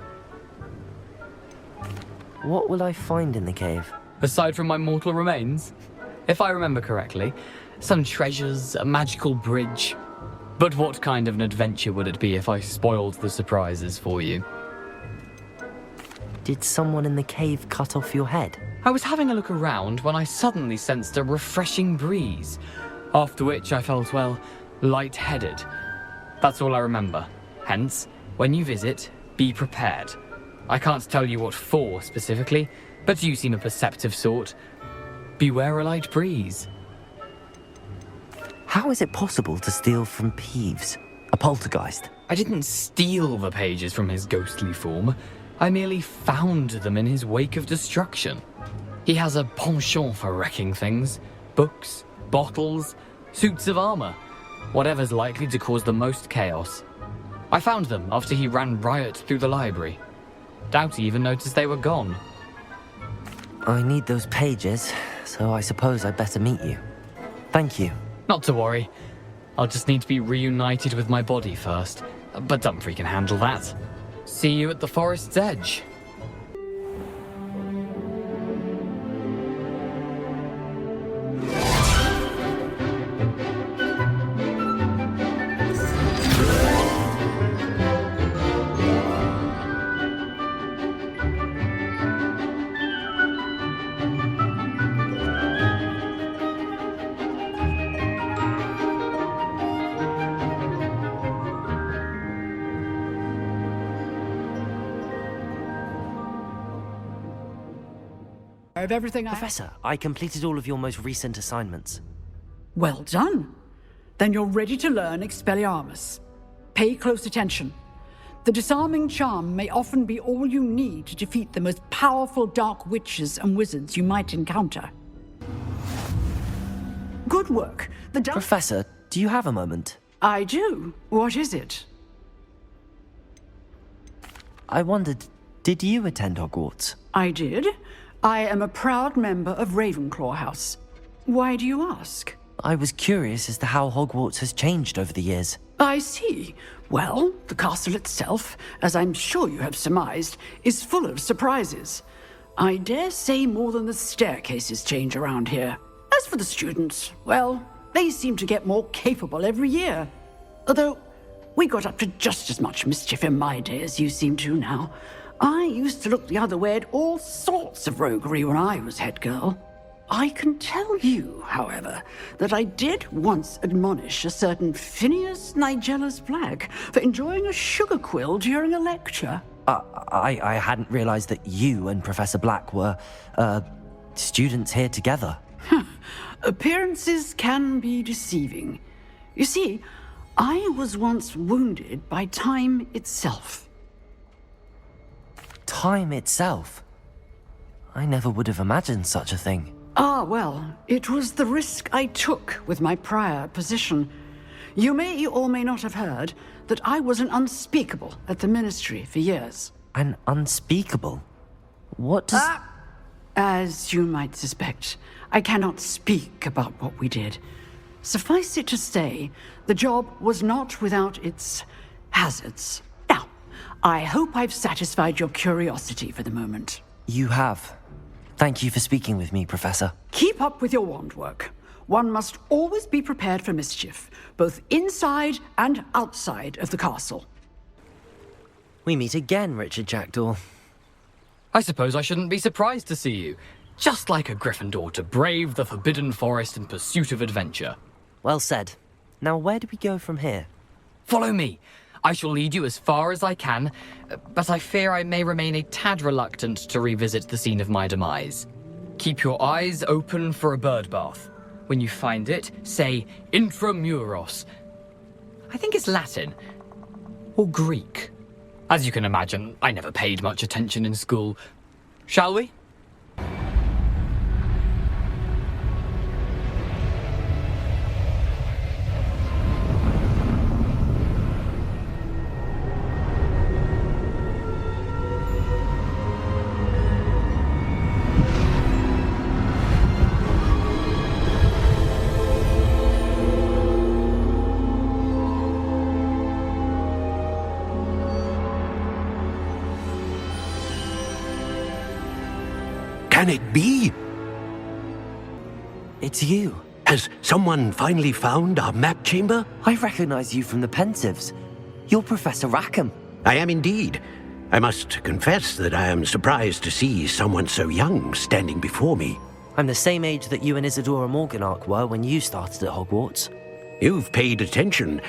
What will I find in the cave? Aside from my mortal remains? If I remember correctly, some treasures, a magical bridge. But what kind of an adventure would it be if I spoiled the surprises for you? Did someone in the cave cut off your head? I was having a look around when I suddenly sensed a refreshing breeze, after which I felt, well, lightheaded. That's all I remember. Hence, when you visit, be prepared. I can't tell you what for specifically, but you seem a perceptive sort. Beware a light breeze. How is it possible to steal from Peeves, a poltergeist? I didn't steal the pages from his ghostly form. I merely found them in his wake of destruction. He has a penchant for wrecking things. Books, bottles, suits of armor. Whatever's likely to cause the most chaos. I found them after he ran riot through the library. Doubt he even noticed they were gone. I need those pages, so I suppose I'd better meet you. Thank you. Not to worry. I'll just need to be reunited with my body first. But Dumfrey can handle that. See you at the forest's edge. Of everything Professor, I completed all of your most recent assignments. Well done. Then you're ready to learn Expelliarmus. Pay close attention. The disarming charm may often be all you need to defeat the most powerful dark witches and wizards you might encounter. Good work. Professor, do you have a moment? I do. What is it? I wondered, did you attend Hogwarts? I did. I am a proud member of Ravenclaw House. Why do you ask? I was curious as to how Hogwarts has changed over the years. I see. Well, the castle itself, as I'm sure you have surmised, is full of surprises. I dare say more than the staircases change around here. As for the students, well, they seem to get more capable every year. Although, we got up to just as much mischief in my day as you seem to now. I used to look the other way at all sorts of roguery when I was head girl. I can tell you, however, that I did once admonish a certain Phineas Nigellus Black for enjoying a sugar quill during a lecture. I hadn't realized that you and Professor Black were, students here together. Appearances can be deceiving. You see, I was once wounded by time itself. Time itself? I never would have imagined such a thing. Ah, well, it was the risk I took with my prior position. You may or may not have heard that I was an unspeakable at the Ministry for years. An unspeakable? What does... As you might suspect, I cannot speak about what we did. Suffice it to say, the job was not without its hazards. Now, I hope I've satisfied your curiosity for the moment. You have. Thank you for speaking with me, Professor. Keep up with your wand work. One must always be prepared for mischief, both inside and outside of the castle. We meet again, Richard Jackdaw. I suppose I shouldn't be surprised to see you. Just like a Gryffindor to brave the Forbidden Forest in pursuit of adventure. Well said. Now where do we go from here? Follow me. I shall lead you as far as I can, but I fear I may remain a tad reluctant to revisit the scene of my demise. Keep your eyes open for a bird bath. When you find it, say intramuros. I think it's Latin. Or Greek. As you can imagine, I never paid much attention in school. Shall we? Can it be? It's you. Has someone finally found our map chamber? I recognize you from the Pensives. You're Professor Rackham. I am indeed. I must confess that I am surprised to see someone so young standing before me. I'm the same age that you and Isadora Morganach were when you started at Hogwarts. You've paid attention.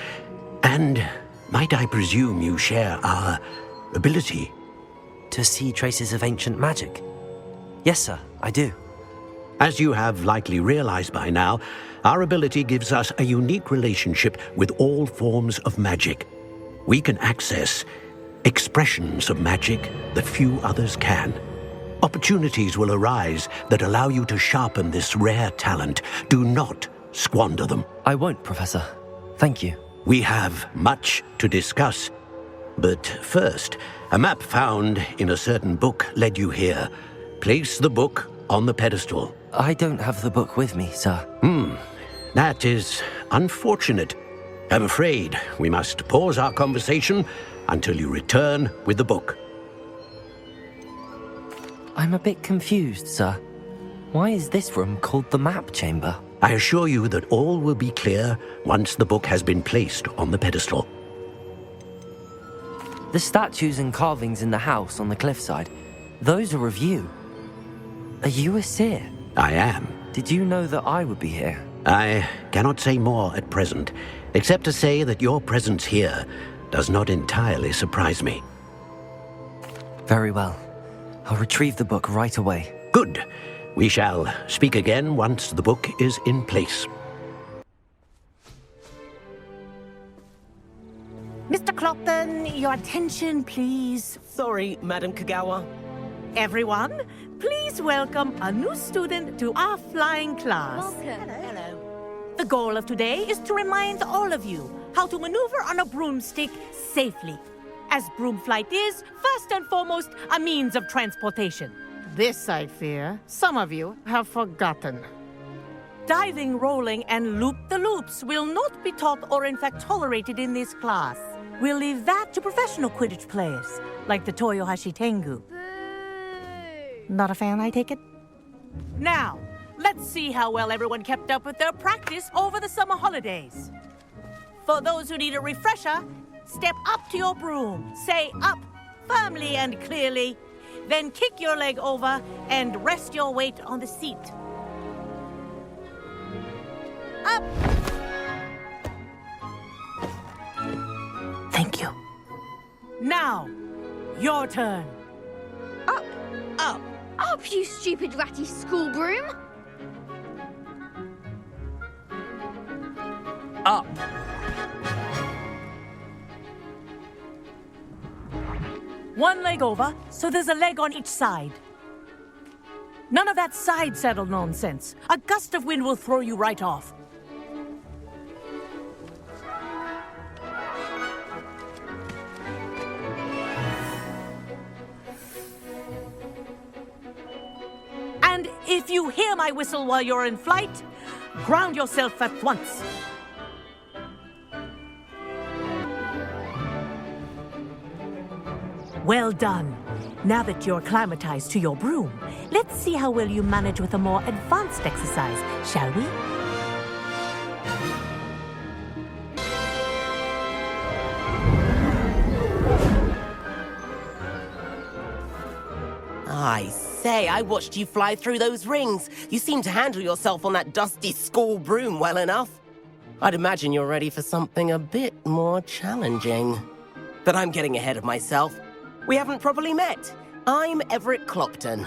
And might I presume you share our ability? To see traces of ancient magic? Yes, sir, I do. As you have likely realized by now, our ability gives us a unique relationship with all forms of magic. We can access expressions of magic that few others can. Opportunities will arise that allow you to sharpen this rare talent. Do not squander them. I won't, Professor. Thank you. We have much to discuss. But first, a map found in a certain book led you here. Place the book on the pedestal. I don't have the book with me, sir. That is unfortunate. I'm afraid we must pause our conversation until you return with the book. I'm a bit confused, sir. Why is this room called the map chamber? I assure you that all will be clear once the book has been placed on the pedestal. The statues and carvings in the house on the cliffside, those are of you. Are you a seer? I am. Did you know that I would be here? I cannot say more at present, except to say that your presence here does not entirely surprise me. Very well. I'll retrieve the book right away. Good. We shall speak again once the book is in place. Mr. Clopton, your attention, please. Sorry, Madam Kagawa. Everyone, please welcome a new student to our flying class. Welcome. Hello. The goal of today is to remind all of you how to maneuver on a broomstick safely, as broom flight is, first and foremost, a means of transportation. This, I fear, some of you have forgotten. Diving, rolling, and loop-the-loops will not be taught or in fact tolerated in this class. We'll leave that to professional Quidditch players, like the Toyohashi Tengu. Not a fan, I take it? Now, let's see how well everyone kept up with their practice over the summer holidays. For those who need a refresher, step up to your broom, say up firmly and clearly, then kick your leg over and rest your weight on the seat. Up! Thank you. Now, your turn. Up! Up! Up, you stupid ratty school broom! up. One leg over, so there's a leg on each side. None of that side saddle nonsense. A gust of wind will throw you right off. And if you hear my whistle while you're in flight, ground yourself at once. Well done. Now that you're acclimatized to your broom, let's see how well you manage with a more advanced exercise, shall we? I say, I watched you fly through those rings. You seem to handle yourself on that dusty school broom well enough. I'd imagine you're ready for something a bit more challenging. But I'm getting ahead of myself. We haven't properly met. I'm Everett Clopton.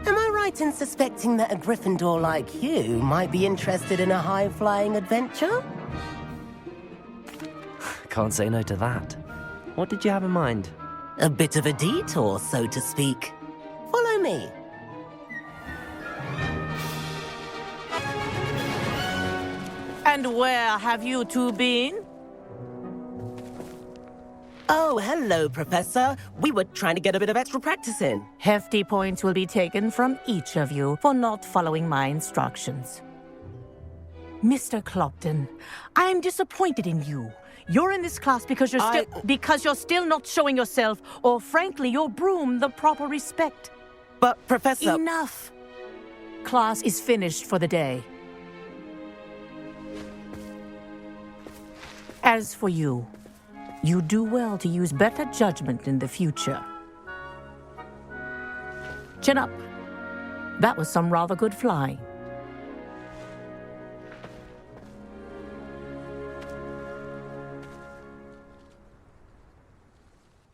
Am I right in suspecting that a Gryffindor like you might be interested in a high-flying adventure? Can't say no to that. What did you have in mind? A bit of a detour, so to speak. Follow me. And where have you two been? Oh, hello, Professor. We were trying to get a bit of extra practice in. Hefty points will be taken from each of you for not following my instructions. Mr. Clopton, I'm disappointed in you. You're in this class because you're still not showing yourself, or frankly, your broom, the proper respect. But, Professor... Enough. Class is finished for the day. As for you, you do well to use better judgment in the future. Chin up. That was some rather good flying.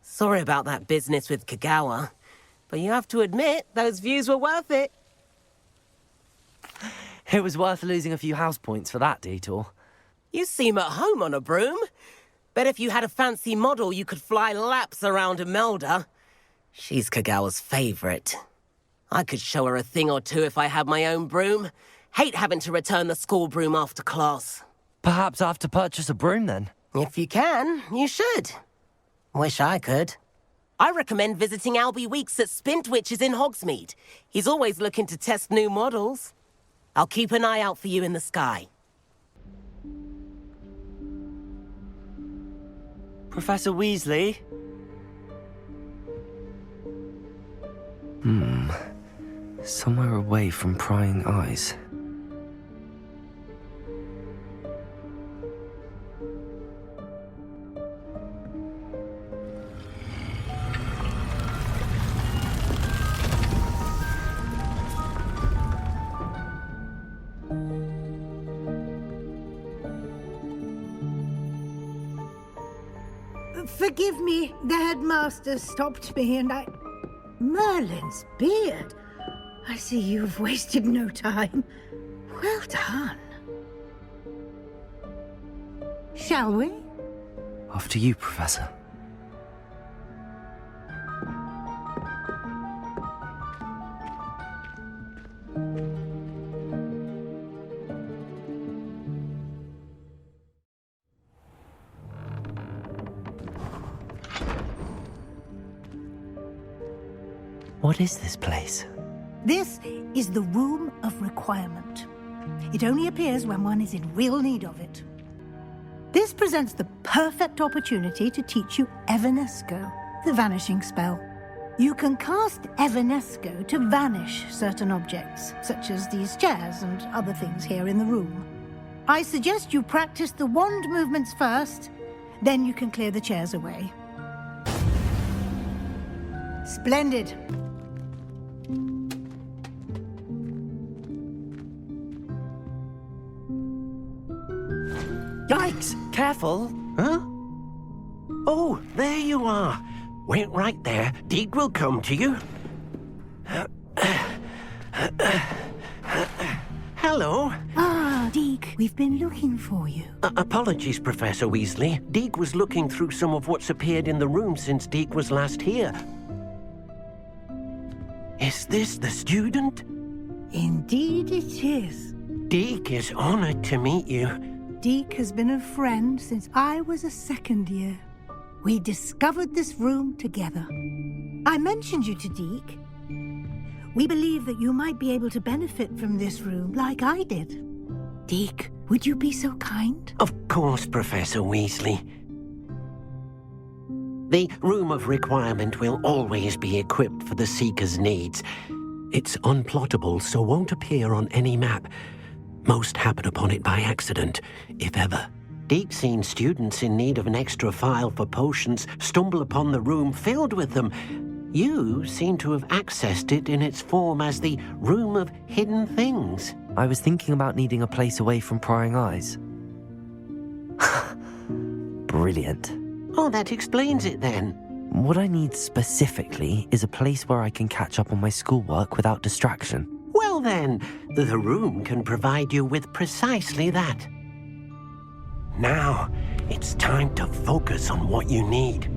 Sorry about that business with Kagawa, but you have to admit, those views were worth it. It was worth losing a few house points for that detour. You seem at home on a broom. Bet if you had a fancy model, you could fly laps around Imelda. She's Kagawa's favorite. I could show her a thing or two if I had my own broom. Hate having to return the school broom after class. Perhaps I have to purchase a broom then? If you can, you should. Wish I could. I recommend visiting Albie Weeks at Spintwitches in Hogsmeade. He's always looking to test new models. I'll keep an eye out for you in the sky. Professor Weasley? Somewhere away from prying eyes. Forgive me, the headmaster stopped me and I... Merlin's beard. I see you've wasted no time. Well done. Shall we? After you, Professor. What is this place? This is the Room of Requirement. It only appears when one is in real need of it. This presents the perfect opportunity to teach you Evanesco, the vanishing spell. You can cast Evanesco to vanish certain objects, such as these chairs and other things here in the room. I suggest you practice the wand movements first, then you can clear the chairs away. Splendid. Yikes! Careful! Huh? Oh, there you are. Wait right there. Deed will come to you. Hello. Ah, Deke, we've been looking for you. Apologies, Professor Weasley. Deke was looking through some of what's appeared in the room since Deke was last here. Is this the student? Indeed it is. Deke is honored to meet you. Deke has been a friend since I was a second year. We discovered this room together. I mentioned you to Deke. We believe that you might be able to benefit from this room like I did. Deke, would you be so kind? Of course, Professor Weasley. The Room of Requirement will always be equipped for the Seeker's needs. It's unplottable, so won't appear on any map. Most happen upon it by accident, if ever. Deke's seen students in need of an extra file for potions stumble upon the room filled with them. You seem to have accessed it in its form as the Room of Hidden Things. I was thinking about needing a place away from prying eyes. Brilliant. Oh, that explains it then. What I need specifically is a place where I can catch up on my schoolwork without distraction. Well then, the room can provide you with precisely that. Now, it's time to focus on what you need.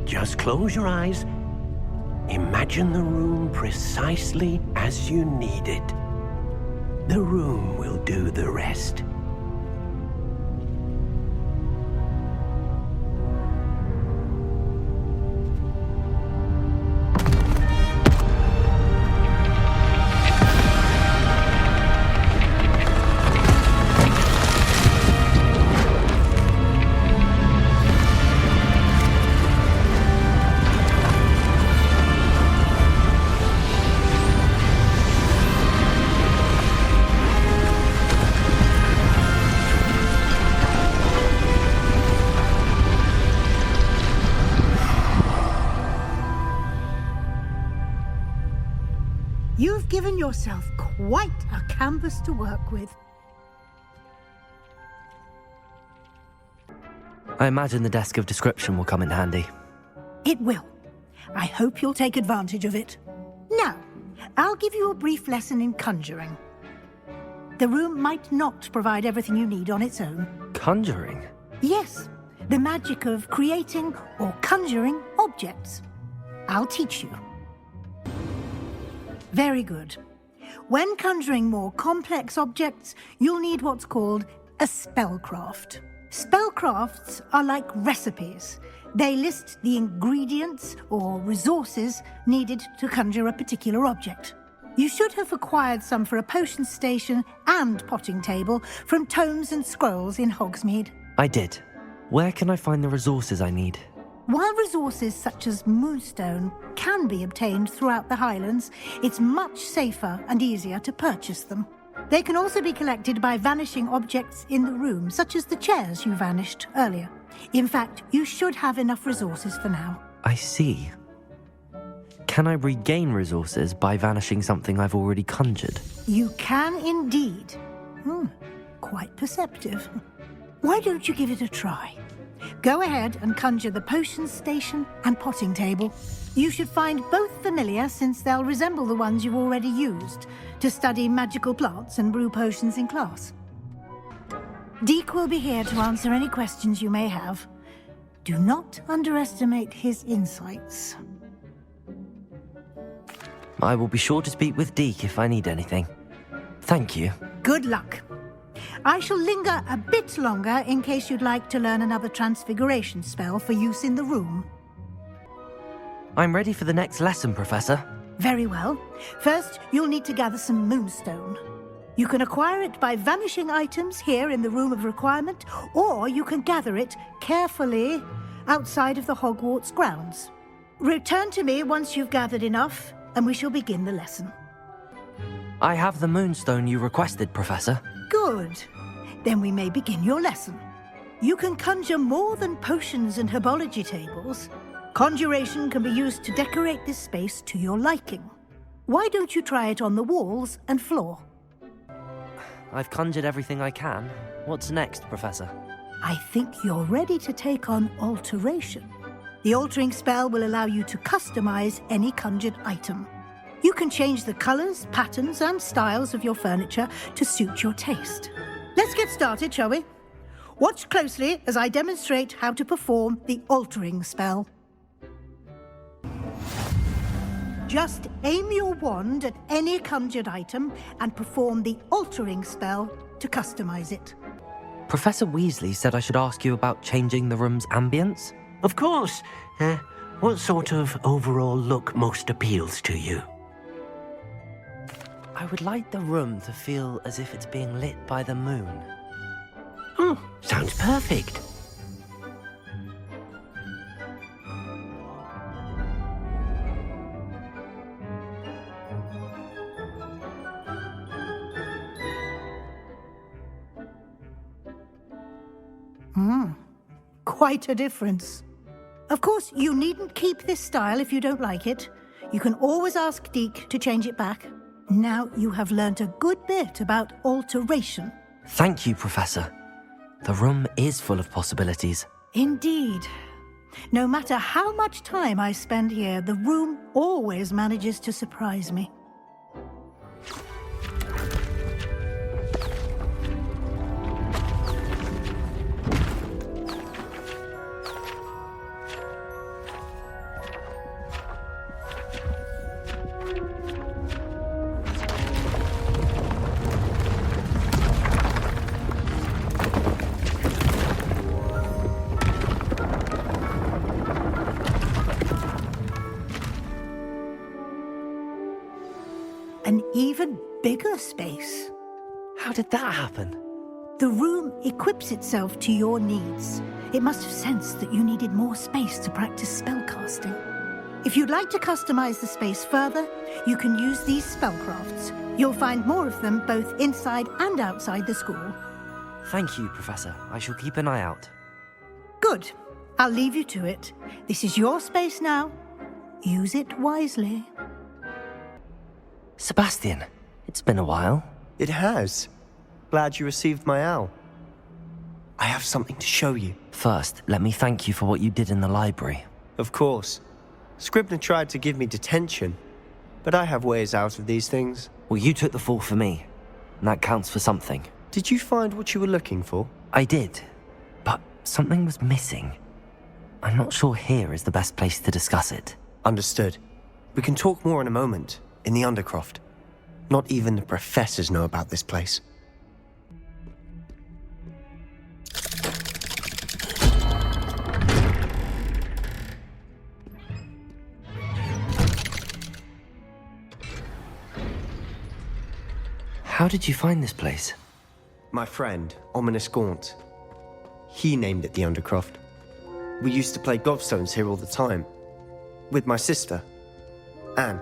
Just close your eyes. Imagine the room precisely as you need it. The room will do the rest. You've given yourself quite a canvas to work with. I imagine the desk of description will come in handy. It will. I hope you'll take advantage of it. Now, I'll give you a brief lesson in conjuring. The room might not provide everything you need on its own. Conjuring? Yes, the magic of creating or conjuring objects. I'll teach you. Very good. When conjuring more complex objects, you'll need what's called a spellcraft. Spellcrafts are like recipes. They list the ingredients or resources needed to conjure a particular object. You should have acquired some for a potion station and potting table from tomes and scrolls in Hogsmeade. I did. Where can I find the resources I need? While resources such as Moonstone can be obtained throughout the Highlands, it's much safer and easier to purchase them. They can also be collected by vanishing objects in the room, such as the chairs you vanished earlier. In fact, you should have enough resources for now. I see. Can I regain resources by vanishing something I've already conjured? You can indeed. Quite perceptive. Why don't you give it a try? Go ahead and conjure the potion station and potting table. You should find both familiar, since they'll resemble the ones you've already used to study magical plants and brew potions in class. Deke will be here to answer any questions you may have. Do not underestimate his insights. I will be sure to speak with Deke if I need anything. Thank you. Good luck. I shall linger a bit longer in case you'd like to learn another transfiguration spell for use in the room. I'm ready for the next lesson, Professor. Very well. First, you'll need to gather some Moonstone. You can acquire it by vanishing items here in the Room of Requirement, or you can gather it carefully outside of the Hogwarts grounds. Return to me once you've gathered enough, and we shall begin the lesson. I have the Moonstone you requested, Professor. Good. Then we may begin your lesson. You can conjure more than potions and herbology tables. Conjuration can be used to decorate this space to your liking. Why don't you try it on the walls and floor? I've conjured everything I can. What's next, Professor? I think you're ready to take on alteration. The altering spell will allow you to customize any conjured item. You can change the colours, patterns, and styles of your furniture to suit your taste. Let's get started, shall we? Watch closely as I demonstrate how to perform the altering spell. Just aim your wand at any conjured item and perform the altering spell to customize it. Professor Weasley said I should ask you about changing the room's ambience. Of course. What sort of overall look most appeals to you? I would like the room to feel as if it's being lit by the moon. Sounds perfect. Quite a difference. Of course, you needn't keep this style if you don't like it. You can always ask Deke to change it back. Now you have learnt a good bit about alteration. Thank you, Professor. The room is full of possibilities. Indeed. No matter how much time I spend here, the room always manages to surprise me. An even bigger space. How did that happen? The room equips itself to your needs. It must have sensed that you needed more space to practice spellcasting. If you'd like to customize the space further, you can use these spellcrafts. You'll find more of them both inside and outside the school. Thank you, Professor. I shall keep an eye out. Good. I'll leave you to it. This is your space now. Use it wisely. Sebastian, it's been a while. It has. Glad you received my owl. I have something to show you. First, let me thank you for what you did in the library. Of course. Scribner tried to give me detention, but I have ways out of these things. Well, you took the fall for me, and that counts for something. Did you find what you were looking for? I did, but something was missing. I'm not sure here is the best place to discuss it. Understood. We can talk more in a moment, in the Undercroft. Not even the professors know about this place. How did you find this place? My friend, Ominous Gaunt. He named it the Undercroft. We used to play gobstones here all the time. With my sister, Anne.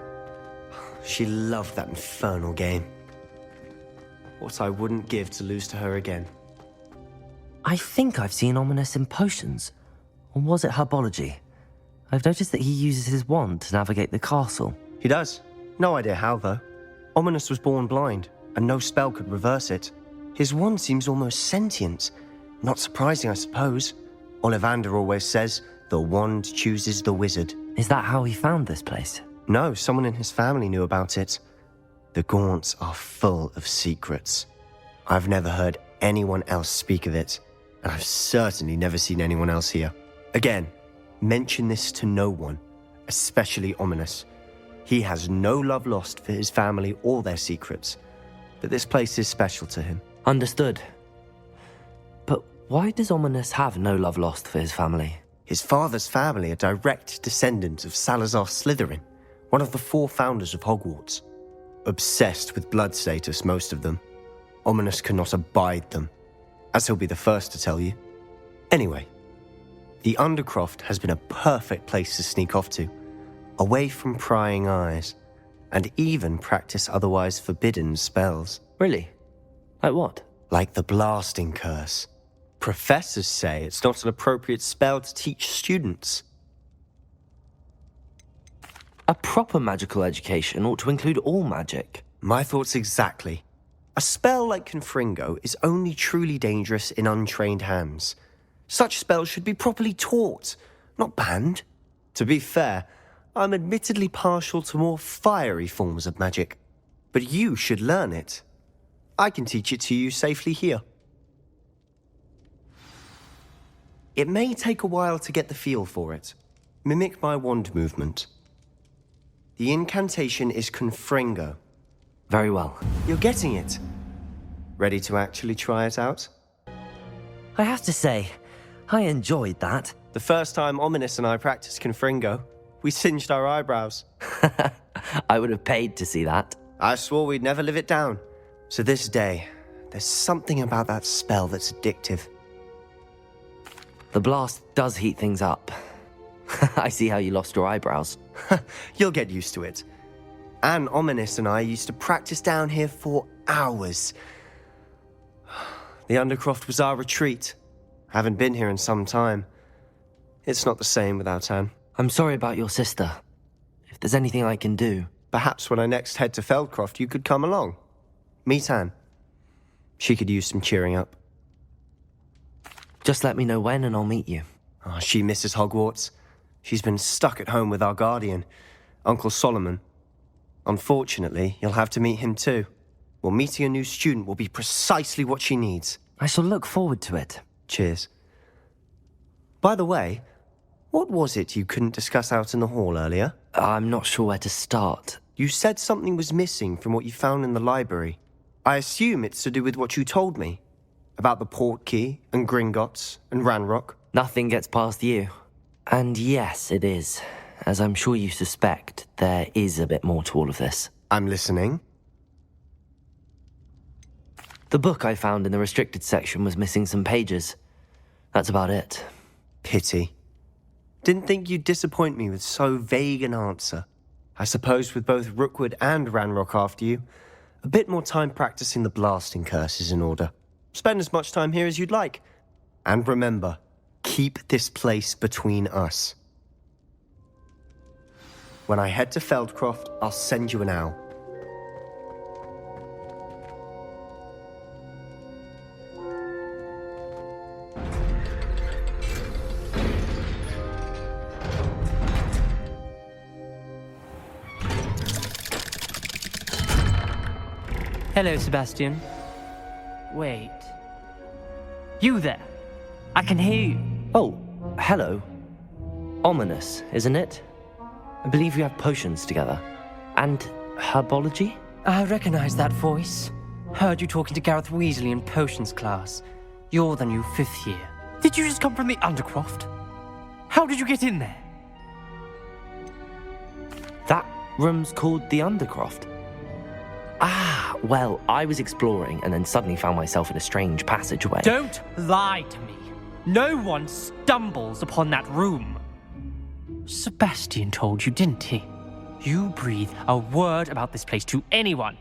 She loved that infernal game. What I wouldn't give to lose to her again. I think I've seen Ominous in potions. Or was it herbology? I've noticed that he uses his wand to navigate the castle. He does. No idea how, though. Ominous was born blind, and no spell could reverse it. His wand seems almost sentient. Not surprising, I suppose. Ollivander always says, the wand chooses the wizard. Is that how he found this place? No, someone in his family knew about it. The Gaunts are full of secrets. I've never heard anyone else speak of it, and I've certainly never seen anyone else here. Again, mention this to no one, especially Ominous. He has no love lost for his family or their secrets, but this place is special to him. Understood. But why does Ominous have no love lost for his family? His father's family are direct descendants of Salazar Slytherin, one of the 4 founders of Hogwarts. Obsessed with blood status, most of them. Ominous cannot abide them, as he'll be the first to tell you. Anyway, the Undercroft has been a perfect place to sneak off to, away from prying eyes, and even practice otherwise forbidden spells. Really? Like what? Like the blasting curse. Professors say it's not an appropriate spell to teach students. A proper magical education ought to include all magic. My thoughts exactly. A spell like Confringo is only truly dangerous in untrained hands. Such spells should be properly taught, not banned. To be fair, I'm admittedly partial to more fiery forms of magic, but you should learn it. I can teach it to you safely here. It may take a while to get the feel for it. Mimic my wand movement. The incantation is Confringo. Very well. You're getting it. Ready to actually try it out? I have to say, I enjoyed that. The first time Ominous and I practiced Confringo, we singed our eyebrows. I would have paid to see that. I swore we'd never live it down. So this day, there's something about that spell that's addictive. The blast does heat things up. I see how you lost your eyebrows. You'll get used to it. Anne Ominous and I used to practice down here for hours. The Undercroft was our retreat. Haven't been here in some time. It's not the same without Anne. I'm sorry about your sister. If there's anything I can do... Perhaps when I next head to Feldcroft, you could come along. Meet Anne. She could use some cheering up. Just let me know when and I'll meet you. Oh, she misses Hogwarts. She's been stuck at home with our guardian, Uncle Solomon. Unfortunately, you'll have to meet him too. Well, meeting a new student will be precisely what she needs. I shall look forward to it. Cheers. By the way, what was it you couldn't discuss out in the hall earlier? I'm not sure where to start. You said something was missing from what you found in the library. I assume it's to do with what you told me. About the Portkey, and Gringotts, and Ranrock. Nothing gets past you. And yes, it is. As I'm sure you suspect, there is a bit more to all of this. I'm listening. The book I found in the restricted section was missing some pages. That's about it. Pity. Didn't think you'd disappoint me with so vague an answer. I suppose with both Rookwood and Ranrock after you, a bit more time practicing the blasting curse is in order. Spend as much time here as you'd like. And remember, keep this place between us. When I head to Feldcroft, I'll send you an owl. Hello, Sebastian. Wait. You there? I can hear you. Oh, hello. Ominous, isn't it? I believe we have potions together. And herbology? I recognize that voice. Heard you talking to Gareth Weasley in potions class. You're the new 5th year. Did you just come from the Undercroft? How did you get in there? That room's called the Undercroft. Ah, well, I was exploring and then suddenly found myself in a strange passageway. Don't lie to me. No one stumbles upon that room. Sebastian told you, didn't he? You breathe a word about this place to anyone,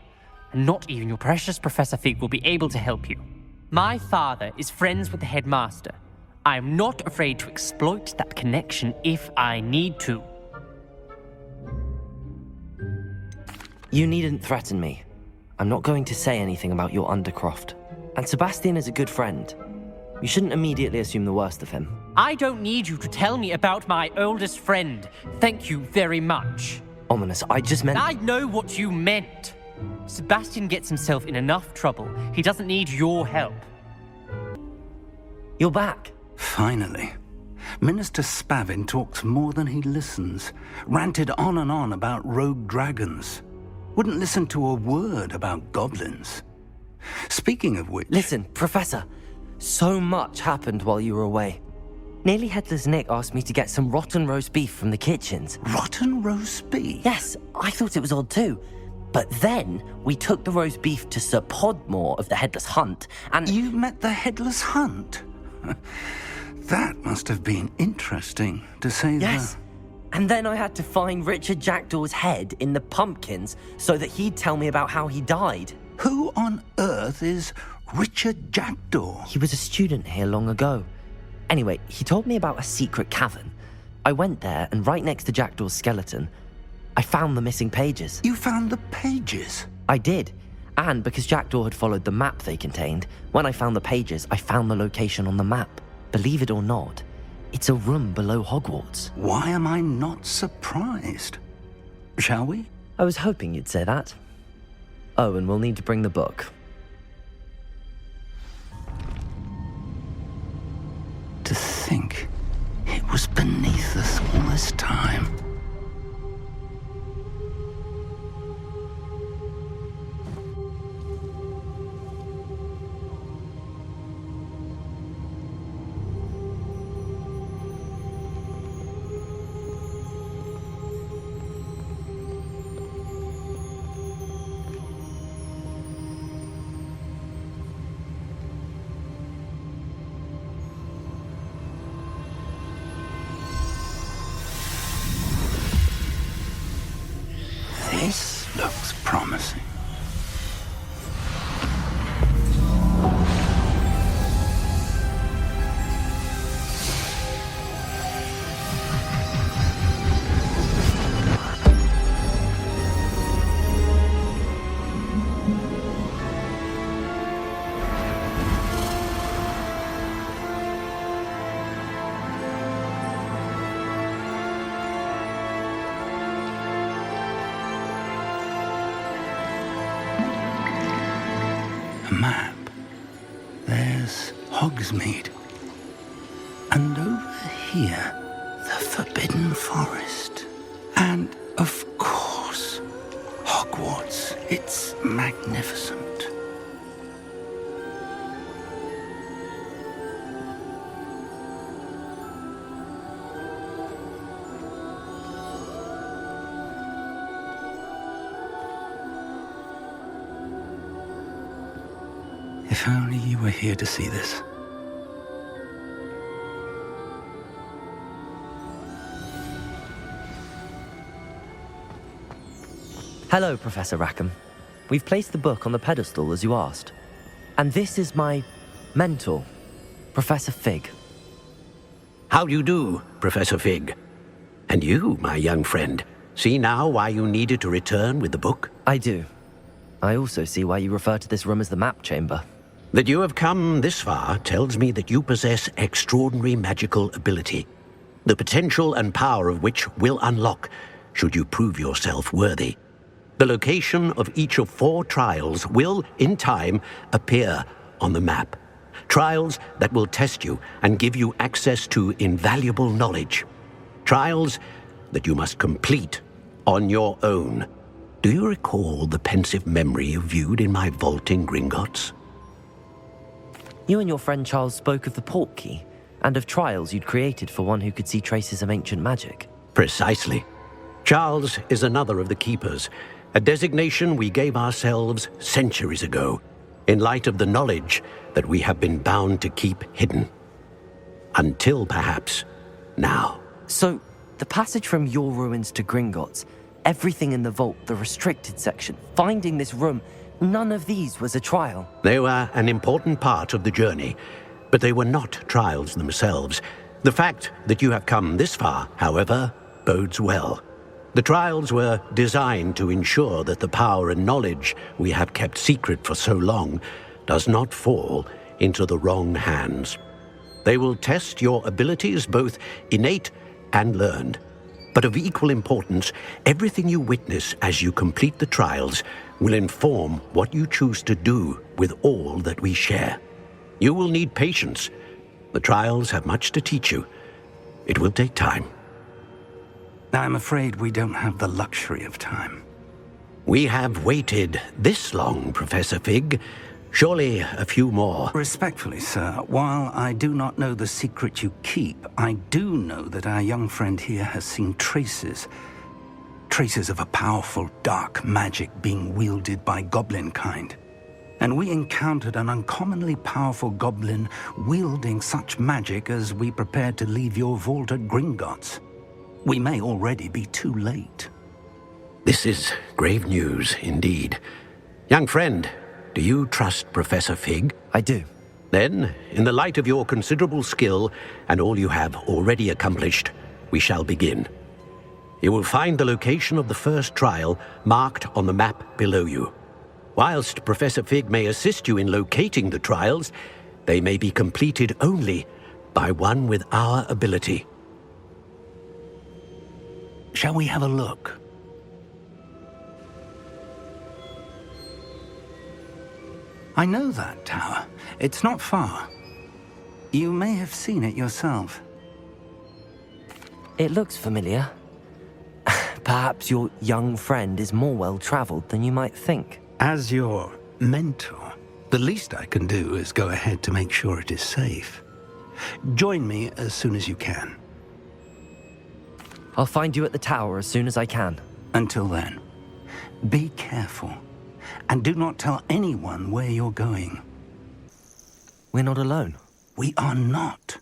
and not even your precious Professor Fig will be able to help you. My father is friends with the headmaster. I am not afraid to exploit that connection if I need to. You needn't threaten me. I'm not going to say anything about your Undercroft. And Sebastian is a good friend. You shouldn't immediately assume the worst of him. I don't need you to tell me about my oldest friend. Thank you very much. Ominous, I just meant... I know what you meant. Sebastian gets himself in enough trouble. He doesn't need your help. You're back. Finally. Minister Spavin talks more than he listens. Ranted on and on about rogue dragons. Wouldn't listen to a word about goblins. Speaking of which... Listen, Professor. So much happened while you were away. Nearly Headless Nick asked me to get some rotten roast beef from the kitchens. Rotten roast beef? Yes, I thought it was odd too. But then we took the roast beef to Sir Podmore of the Headless Hunt, and... You met the Headless Hunt? That must have been interesting, to say the... Yes. And then I had to find Richard Jackdaw's head in the pumpkins so that he'd tell me about how he died. Who on earth is Richard Jackdaw? He was a student here long ago. Anyway, he told me about a secret cavern. I went there, and right next to Jackdaw's skeleton, I found the missing pages. You found the pages? I did. And because Jackdaw had followed the map they contained, when I found the pages, I found the location on the map. Believe it or not, It's a room below Hogwarts. Why am I not surprised? Shall we? I was hoping you'd say that. Oh, and we'll need to bring the book. To think it was beneath us all this time. This looks promising. Map. There's Hogsmeade. And over here, the Forbidden Forest. And, of course, Hogwarts. It's magnificent. If only you were here to see this. Hello, Professor Rackham. We've placed the book on the pedestal as you asked. And this is my mentor, Professor Fig. How do you do, Professor Fig? And you, my young friend, see now why you needed to return with the book? I do. I also see why you refer to this room as the map chamber. That you have come this far tells me that you possess extraordinary magical ability, the potential and power of which will unlock should you prove yourself worthy. The location of each of 4 trials will, in time, appear on the map. Trials that will test you and give you access to invaluable knowledge. Trials that you must complete on your own. Do you recall the pensive memory you viewed in my vault in Gringotts? You and your friend Charles spoke of the Portkey and of trials you'd created for one who could see traces of ancient magic. Precisely. Charles is another of the Keepers, a designation we gave ourselves centuries ago, in light of the knowledge that we have been bound to keep hidden. Until, perhaps, now. So, the passage from your ruins to Gringotts, everything in the vault, the restricted section, finding this room, none of these was a trial. They were an important part of the journey, but they were not trials themselves. The fact that you have come this far, however, bodes well. The trials were designed to ensure that the power and knowledge we have kept secret for so long does not fall into the wrong hands. They will test your abilities, both innate and learned. But of equal importance, everything you witness as you complete the trials will inform what you choose to do with all that we share. You will need patience. The trials have much to teach you. It will take time. I'm afraid we don't have the luxury of time. We have waited this long, Professor Fig. Surely a few more. Respectfully, sir, while I do not know the secret you keep, I do know that our young friend here has seen traces of a powerful dark magic being wielded by goblin kind. And we encountered an uncommonly powerful goblin wielding such magic as we prepared to leave your vault at Gringotts. We may already be too late. This is grave news indeed. Young friend, do you trust Professor Fig? I do. Then, in the light of your considerable skill and all you have already accomplished, we shall begin. You will find the location of the first trial marked on the map below you. Whilst Professor Fig may assist you in locating the trials, they may be completed only by one with our ability. Shall we have a look? I know that tower. It's not far. You may have seen it yourself. It looks familiar. Perhaps your young friend is more well-traveled than you might think. As your mentor, the least I can do is go ahead to make sure it is safe. Join me as soon as you can. I'll find you at the tower as soon as I can. Until then, be careful. And do not tell anyone where you're going. We're not alone. We are not.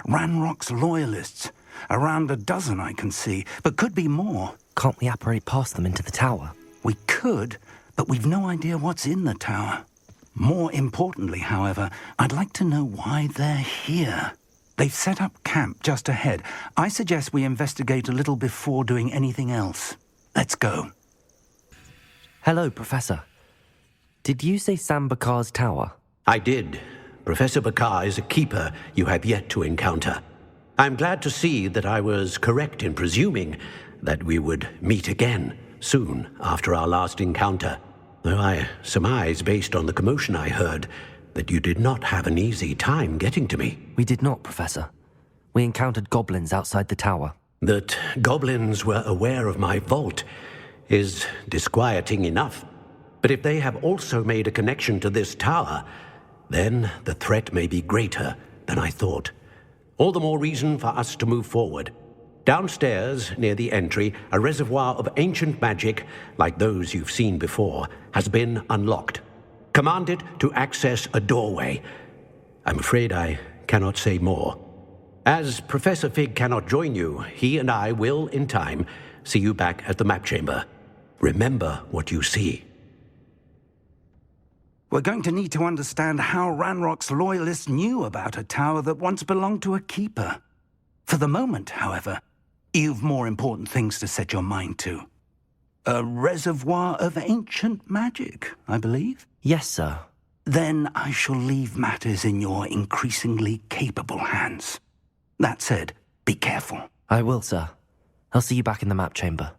Ranrock's loyalists. Around a dozen I can see, but could be more. Can't we apparate past them into the tower? We could, but we've no idea what's in the tower. More importantly, however, I'd like to know why they're here. They've set up camp just ahead. I suggest we investigate a little before doing anything else. Let's go. Hello, Professor. Did you say Sam Bakar's tower? I did. Professor Bakar is a keeper you have yet to encounter. I'm glad to see that I was correct in presuming that we would meet again soon after our last encounter, though I surmise, based on the commotion I heard, that you did not have an easy time getting to me. We did not, Professor. We encountered goblins outside the tower. That goblins were aware of my vault is disquieting enough. But if they have also made a connection to this tower, then the threat may be greater than I thought. All the more reason for us to move forward. Downstairs, near the entry, a reservoir of ancient magic, like those you've seen before, has been unlocked. Commanded to access a doorway. I'm afraid I cannot say more. As Professor Fig cannot join you, he and I will, in time, see you back at the map chamber. Remember what you see. We're going to need to understand how Ranrock's loyalists knew about a tower that once belonged to a keeper. For the moment, however, you've more important things to set your mind to. A reservoir of ancient magic, I believe? Yes, sir. Then I shall leave matters in your increasingly capable hands. That said, be careful. I will, sir. I'll see you back in the map chamber.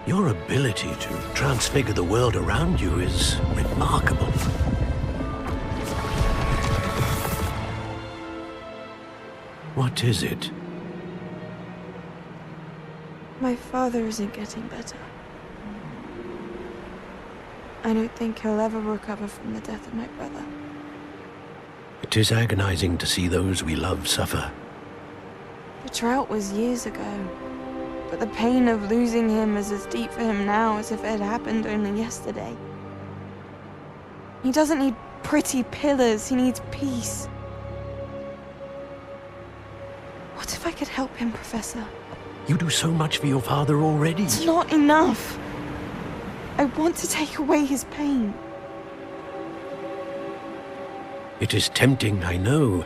Your ability to transfigure the world around you is remarkable. What is it? My father isn't getting better. I don't think he'll ever recover from the death of my brother. It is agonizing to see those we love suffer. The drought was years ago, but the pain of losing him is as deep for him now as if it had happened only yesterday. He doesn't need pretty pillars, he needs peace. What if I could help him, Professor? You do so much for your father already. It's not enough. I want to take away his pain. It is tempting, I know,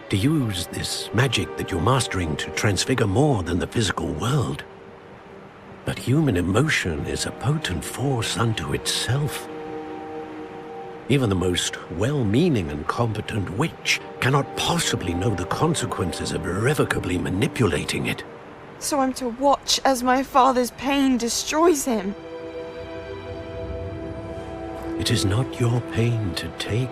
to use this magic that you're mastering to transfigure more than the physical world. But human emotion is a potent force unto itself. Even the most well-meaning and competent witch cannot possibly know the consequences of irrevocably manipulating it. So I'm to watch as my father's pain destroys him. It is not your pain to take.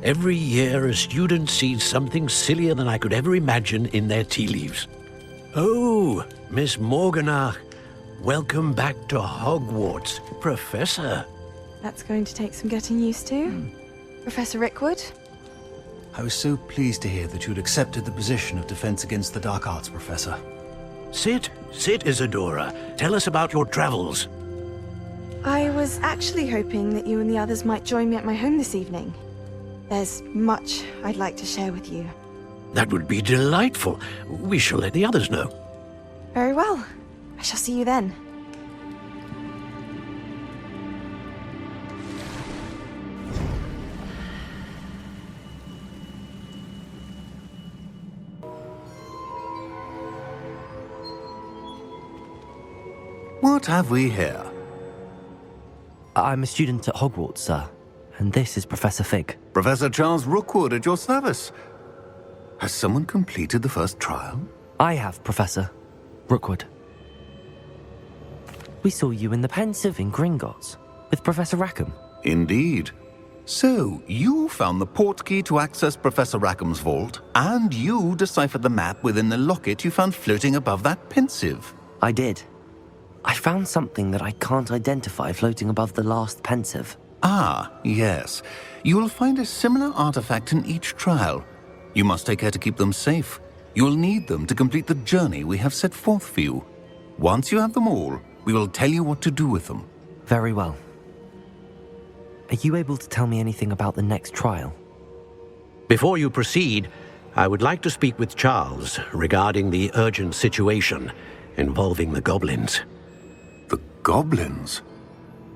Every year, a student sees something sillier than I could ever imagine in their tea leaves. Oh, Miss Morganach. Welcome back to Hogwarts, Professor. That's going to take some getting used to. Professor Rickwood? I was so pleased to hear that you'd accepted the position of Defense Against the Dark Arts, Professor. Sit, Isadora. Tell us about your travels. I was actually hoping that you and the others might join me at my home this evening. There's much I'd like to share with you. That would be delightful. We shall let the others know. Very well. I shall see you then. What have we here? I'm a student at Hogwarts, sir, and this is Professor Fig. Professor Charles Rookwood at your service. Has someone completed the first trial? I have, Professor Rookwood. We saw you in the Pensive in Gringotts with Professor Rackham. Indeed. So, you found the portkey to access Professor Rackham's vault, and you deciphered the map within the locket you found floating above that Pensive. I did. I found something that I can't identify floating above the last Pensive. Ah, yes. You will find a similar artifact in each trial. You must take care to keep them safe. You will need them to complete the journey we have set forth for you. Once you have them all, we will tell you what to do with them. Very well. Are you able to tell me anything about the next trial? Before you proceed, I would like to speak with Charles regarding the urgent situation involving the goblins. The goblins?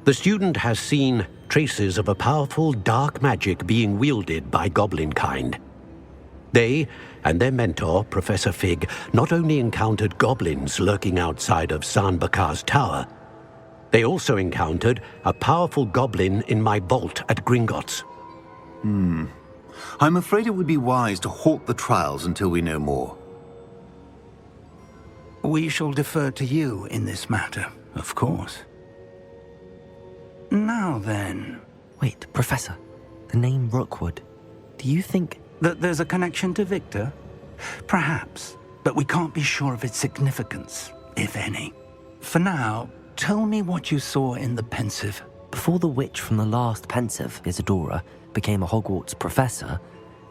The student has seen traces of a powerful dark magic being wielded by goblin kind. They and their mentor, Professor Fig, not only encountered goblins lurking outside of San Bakar's tower, they also encountered a powerful goblin in my vault at Gringotts. I'm afraid it would be wise to halt the trials until we know more. We shall defer to you in this matter, of course. Now then... Wait, Professor. The name Rookwood. Do you think... that there's a connection to Victor? Perhaps, but we can't be sure of its significance, if any. For now, tell me what you saw in the Pensive. Before the witch from the last Pensive, Isadora, became a Hogwarts professor,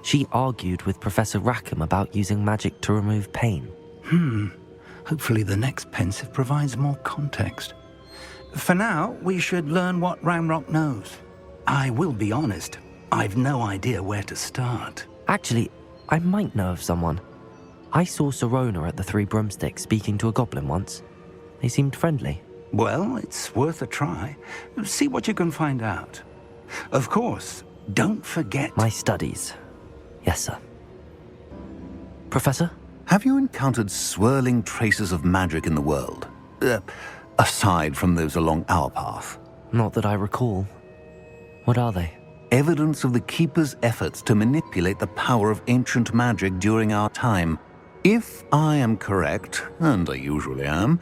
she argued with Professor Rackham about using magic to remove pain. Hopefully the next Pensive provides more context. For now, we should learn what Ramrock knows. I will be honest, I've no idea where to start. Actually, I might know of someone. I saw Serona at the Three Broomsticks speaking to a goblin once. They seemed friendly. Well, it's worth a try. See what you can find out. Of course, don't forget... my studies. Yes, sir. Professor? Have you encountered swirling traces of magic in the world? Aside from those along our path? Not that I recall. What are they? Evidence of the Keeper's efforts to manipulate the power of ancient magic during our time. If I am correct, and I usually am,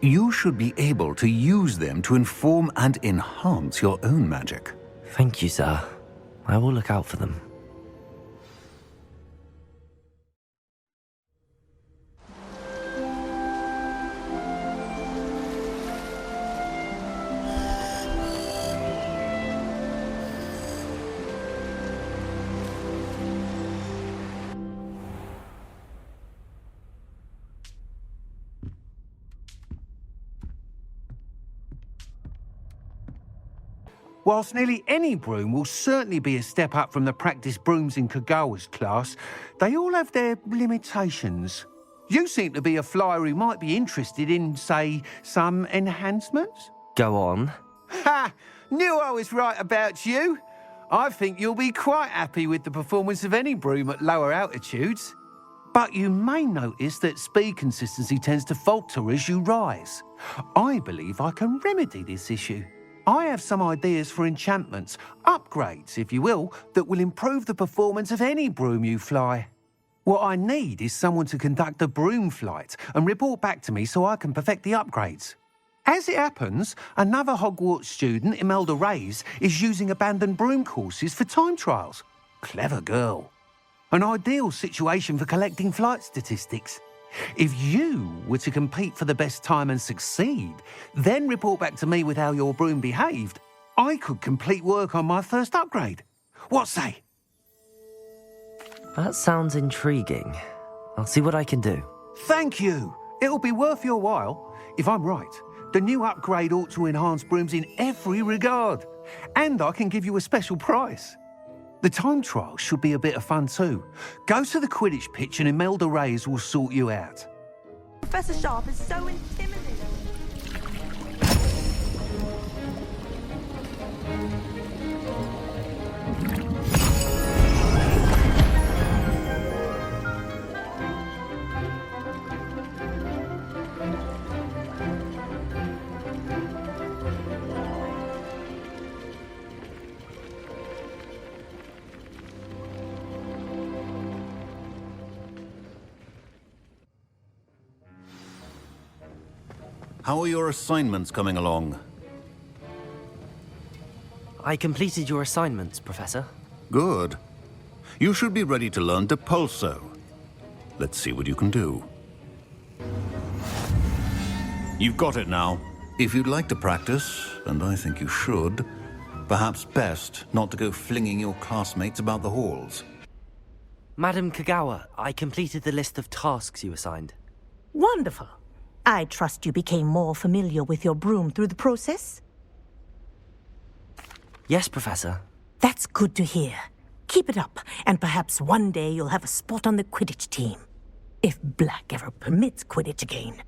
you should be able to use them to inform and enhance your own magic. Thank you, sir. I will look out for them. Whilst nearly any broom will certainly be a step up from the practice brooms in Kagawa's class, they all have their limitations. You seem to be a flyer who might be interested in, say, some enhancements? Go on. Ha! Knew I was right about you. I think you'll be quite happy with the performance of any broom at lower altitudes. But you may notice that speed consistency tends to falter as you rise. I believe I can remedy this issue. I have some ideas for enchantments, upgrades, if you will, that will improve the performance of any broom you fly. What I need is someone to conduct a broom flight and report back to me so I can perfect the upgrades. As it happens, another Hogwarts student, Imelda Reyes, is using abandoned broom courses for time trials. Clever girl. An ideal situation for collecting flight statistics. If you were to compete for the best time and succeed, then report back to me with how your broom behaved, I could complete work on my first upgrade. What say? That sounds intriguing. I'll see what I can do. Thank you. It'll be worth your while. If I'm right, the new upgrade ought to enhance brooms in every regard. And I can give you a special price. The time trial should be a bit of fun too. Go to the Quidditch pitch and Imelda Reyes will sort you out. Professor Sharp is so intimidating. How are your assignments coming along? I completed your assignments, Professor. Good. You should be ready to learn Depulso. Let's see what you can do. You've got it now. If you'd like to practice, and I think you should, perhaps best not to go flinging your classmates about the halls. Madam Kagawa, I completed the list of tasks you assigned. Wonderful. I trust you became more familiar with your broom through the process? Yes, Professor. That's good to hear. Keep it up, and perhaps one day you'll have a spot on the Quidditch team. If Black ever permits Quidditch again.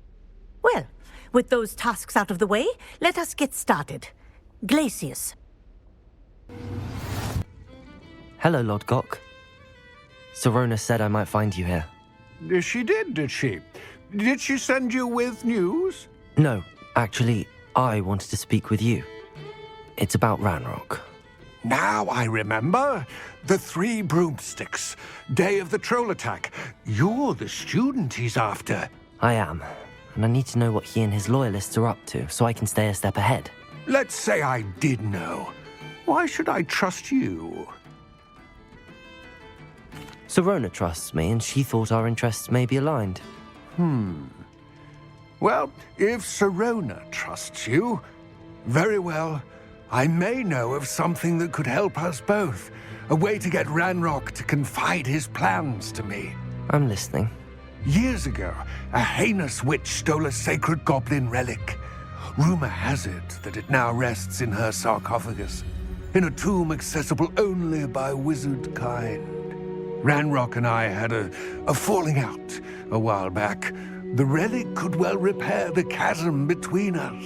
Well, with those tasks out of the way, let us get started. Glacius. Hello, Lord Gok. Sorona said I might find you here. She did she? Did she send you with news? No, actually, I wanted to speak with you. It's about Ranrock. Now I remember. The 3 broomsticks. Day of the troll attack. You're the student he's after. I am, and I need to know what he and his loyalists are up to so I can stay a step ahead. Let's say I did know. Why should I trust you? Sorona trusts me, and she thought our interests may be aligned. Well, if Sorona trusts you, very well. I may know of something that could help us both. A way to get Ranrock to confide his plans to me. I'm listening. Years ago, a heinous witch stole a sacred goblin relic. Rumor has it that it now rests in her sarcophagus, in a tomb accessible only by wizard kind. Ranrock and I had a falling out a while back. The relic could well repair the chasm between us.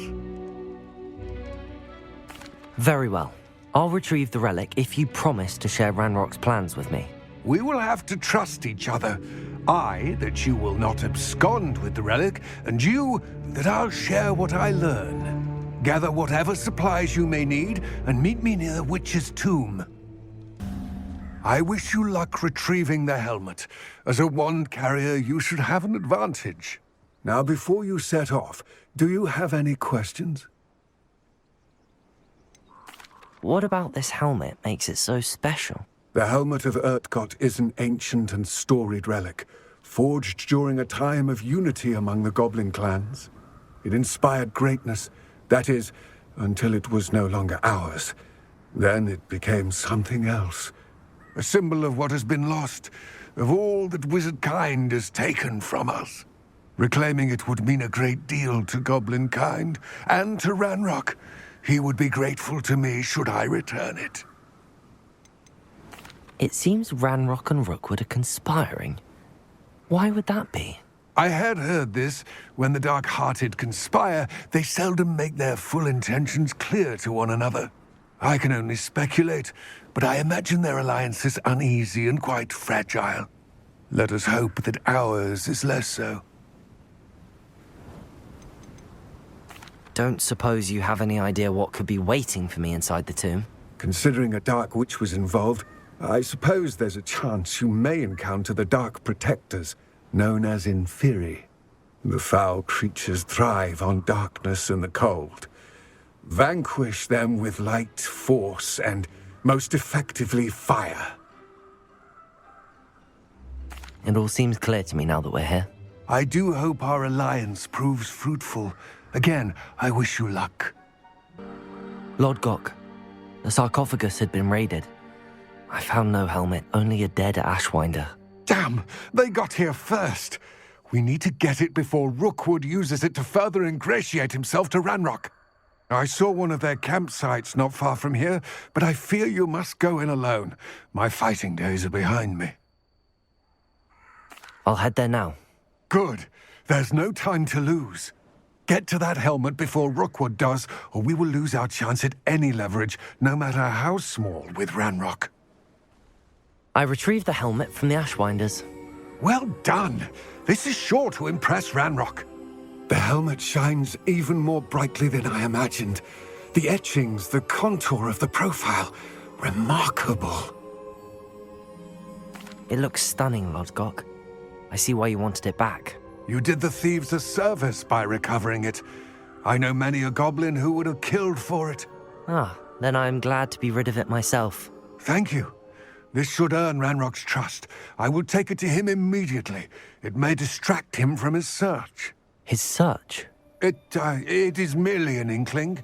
Very well. I'll retrieve the relic if you promise to share Ranrock's plans with me. We will have to trust each other. I, that you will not abscond with the relic, and you, that I'll share what I learn. Gather whatever supplies you may need, and meet me near the witch's tomb. I wish you luck retrieving the helmet. As a wand carrier, you should have an advantage. Now, before you set off, do you have any questions? What about this helmet makes it so special? The helmet of Urtkot is an ancient and storied relic, forged during a time of unity among the goblin clans. It inspired greatness, that is, until it was no longer ours. Then it became something else. A symbol of what has been lost, of all that wizard kind has taken from us. Reclaiming it would mean a great deal to goblin kind, and to Ranrock. He would be grateful to me should I return it. It seems Ranrock and Rookwood are conspiring. Why would that be? I had heard this. When the dark-hearted conspire, they seldom make their full intentions clear to one another. I can only speculate, but I imagine their alliance is uneasy and quite fragile. Let us hope that ours is less so. Don't suppose you have any idea what could be waiting for me inside the tomb? Considering a dark witch was involved, I suppose there's a chance you may encounter the Dark Protectors, known as Inferi. The foul creatures thrive on darkness and the cold. Vanquish them with light, force, and, most effectively, fire. It all seems clear to me now that we're here. I do hope our alliance proves fruitful. Again, I wish you luck. Lord Gok, the sarcophagus had been raided. I found no helmet, only a dead Ashwinder. Damn! They got here first! We need to get it before Rookwood uses it to further ingratiate himself to Ranrock. I saw one of their campsites not far from here, but I fear you must go in alone. My fighting days are behind me. I'll head there now. Good. There's no time to lose. Get to that helmet before Rookwood does, or we will lose our chance at any leverage, no matter how small, with Ranrock. I retrieved the helmet from the Ashwinders. Well done! This is sure to impress Ranrock. The helmet shines even more brightly than I imagined. The etchings, the contour of the profile, remarkable. It looks stunning, Lord Gok. I see why you wanted it back. You did the thieves a service by recovering it. I know many a goblin who would have killed for it. Ah, then I am glad to be rid of it myself. Thank you. This should earn Ranrock's trust. I will take it to him immediately. It may distract him from his search. His search? It is merely an inkling.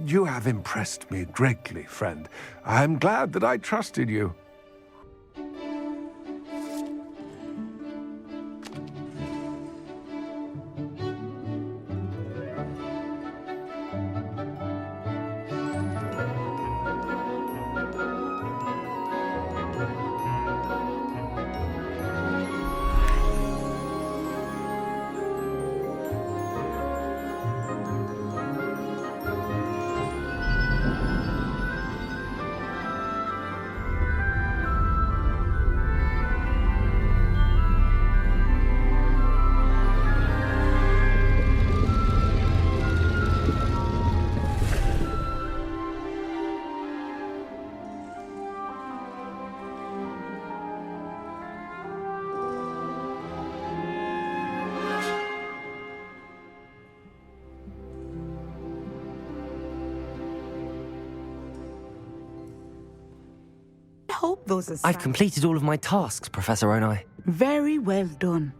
You have impressed me greatly, friend. I am glad that I trusted you. Hope those are I've completed all of my tasks, Professor Onai. Very well done.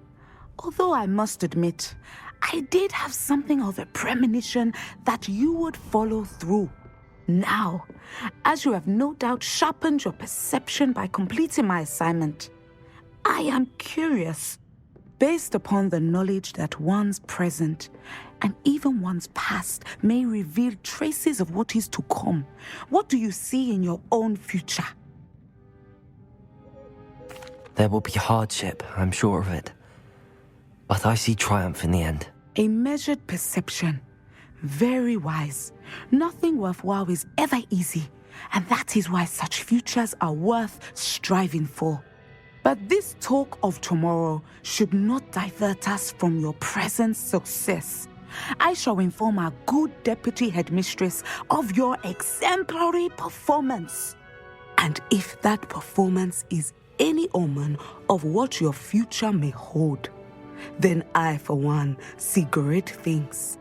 Although I must admit, I did have something of a premonition that you would follow through. Now, as you have no doubt sharpened your perception by completing my assignment, I am curious, based upon the knowledge that one's present and even one's past may reveal traces of what is to come. What do you see in your own future? There will be hardship, I'm sure of it. But I see triumph in the end. A measured perception. Very wise. Nothing worthwhile is ever easy, and that is why such futures are worth striving for. But this talk of tomorrow should not divert us from your present success. I shall inform our good deputy headmistress of your exemplary performance. And if that performance is any omen of what your future may hold, then I, for one, see great things.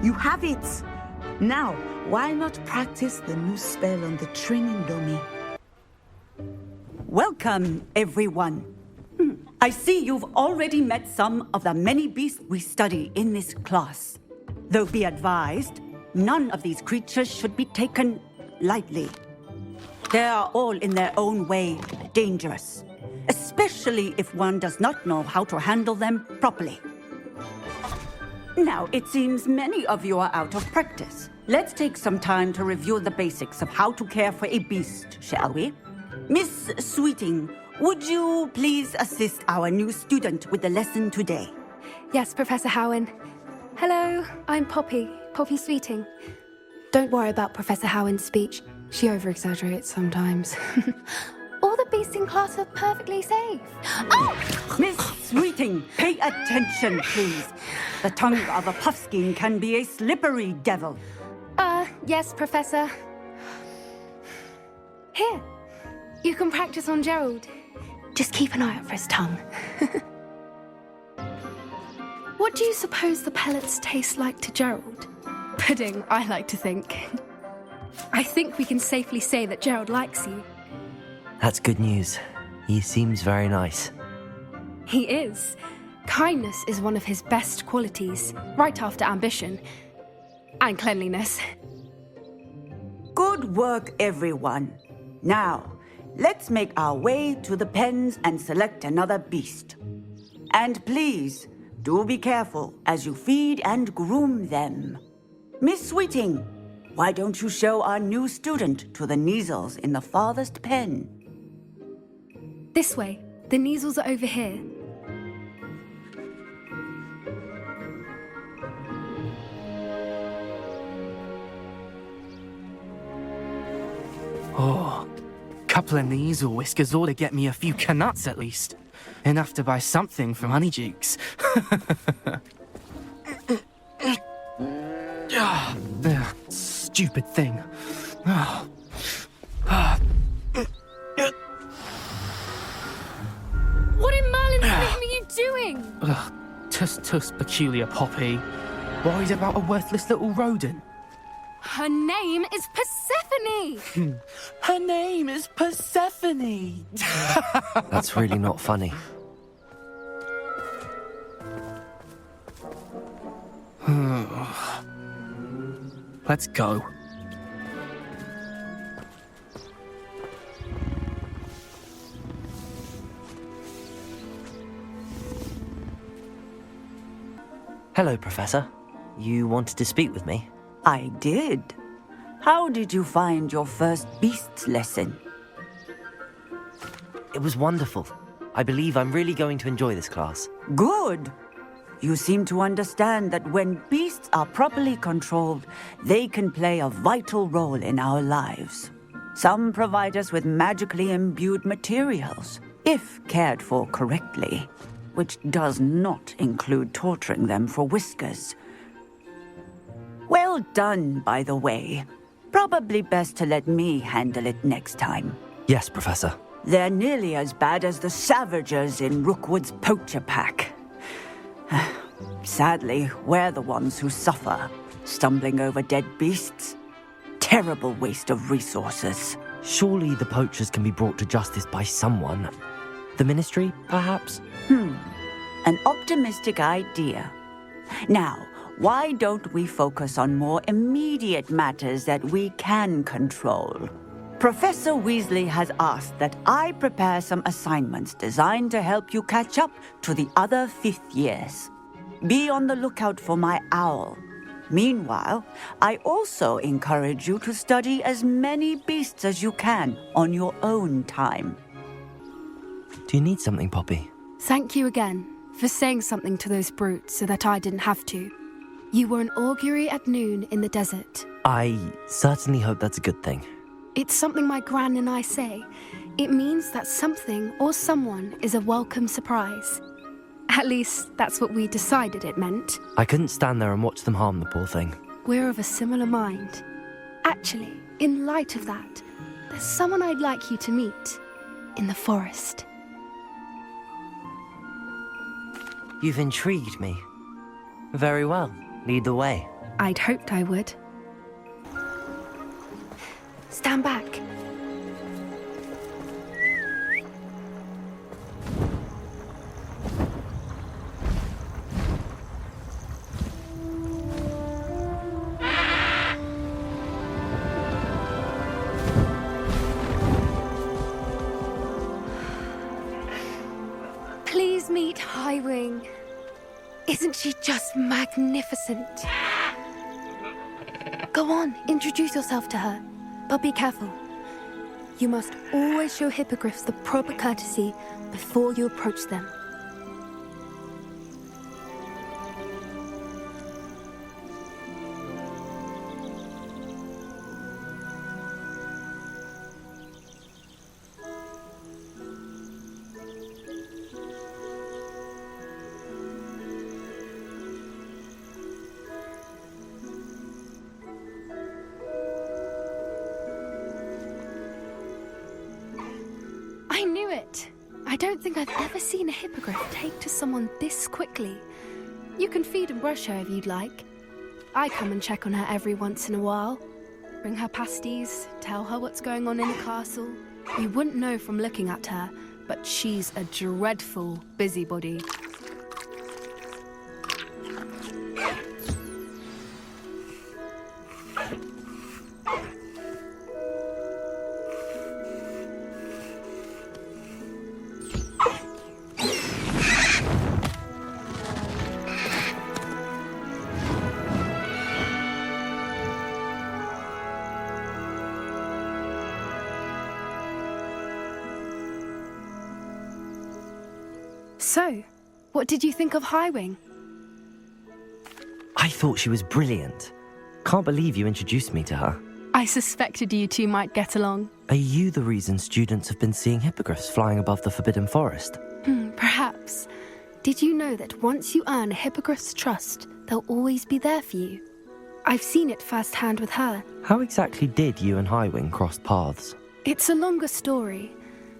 You have it! Now, why not practice the new spell on the training dummy? Welcome, everyone. I see you've already met some of the many beasts we study in this class. Though be advised, none of these creatures should be taken lightly. They are all in their own way dangerous, especially if one does not know how to handle them properly. Now, it seems many of you are out of practice. Let's take some time to review the basics of how to care for a beast, shall we? Miss Sweeting, would you please assist our new student with the lesson today? Yes, Professor Howen. Hello, I'm Poppy Sweeting. Don't worry about Professor Howen's speech. She over-exaggerates sometimes. All the beasts in class are perfectly safe. Oh! Miss Sweeting, pay attention, please. The tongue of a puffskein can be a slippery devil. Yes, Professor. Here, you can practice on Gerald. Just keep an eye out for his tongue. What do you suppose the pellets taste like to Gerald? Pudding, I like to think. I think we can safely say that Gerald likes you. That's good news. He seems very nice. He is. Kindness is one of his best qualities, right after ambition. And cleanliness. Good work, everyone. Now, let's make our way to the pens and select another beast. And please, do be careful as you feed and groom them. Miss Sweeting, why don't you show our new student to the Kneazles in the farthest pen? This way. The Kneazles are over here. Oh, couple of Kneazle whiskers ought to get me a few canuts at least. Enough to buy something from Honeydukes. Stupid thing. What in Merlin's name are you doing? Tuss, peculiar Poppy. Worried about a worthless little rodent? Her name is Persephone! Her name is Persephone! That's really not funny. Let's go. Hello, Professor. You wanted to speak with me? I did. How did you find your first beasts lesson? It was wonderful. I believe I'm really going to enjoy this class. Good. You seem to understand that when beasts are properly controlled, they can play a vital role in our lives. Some provide us with magically imbued materials, if cared for correctly, which does not include torturing them for whiskers. Well done, by the way. Probably best to let me handle it next time. Yes, Professor. They're nearly as bad as the Savagers in Rookwood's poacher pack. Sadly, we're the ones who suffer, stumbling over dead beasts. Terrible waste of resources. Surely the poachers can be brought to justice by someone. The Ministry, perhaps? An optimistic idea. Now, why don't we focus on more immediate matters that we can control? Professor Weasley has asked that I prepare some assignments designed to help you catch up to the other fifth years. Be on the lookout for my owl. Meanwhile, I also encourage you to study as many beasts as you can on your own time. Do you need something, Poppy? Thank you again for saying something to those brutes so that I didn't have to. You were an augury at noon in the desert. I certainly hope that's a good thing. It's something my gran and I say. It means that something or someone is a welcome surprise. At least, that's what we decided it meant. I couldn't stand there and watch them harm the poor thing. We're of a similar mind. Actually, in light of that, there's someone I'd like you to meet. In the forest. You've intrigued me. Very well. Lead the way. I'd hoped I would. Stand back. Please meet Highwing. Isn't she just magnificent? Go on, introduce yourself to her. But be careful. You must always show hippogriffs the proper courtesy before you approach them. I knew it! I don't think I've ever seen a hippogriff take to someone this quickly. You can feed and brush her if you'd like. I come and check on her every once in a while. Bring her pasties, tell her what's going on in the castle. You wouldn't know from looking at her, but she's a dreadful busybody. So, what did you think of Highwing? I thought she was brilliant. Can't believe you introduced me to her. I suspected you two might get along. Are you the reason students have been seeing hippogriffs flying above the Forbidden Forest? Perhaps. Did you know that once you earn a hippogriff's trust, they'll always be there for you? I've seen it firsthand with her. How exactly did you and Highwing cross paths? It's a longer story,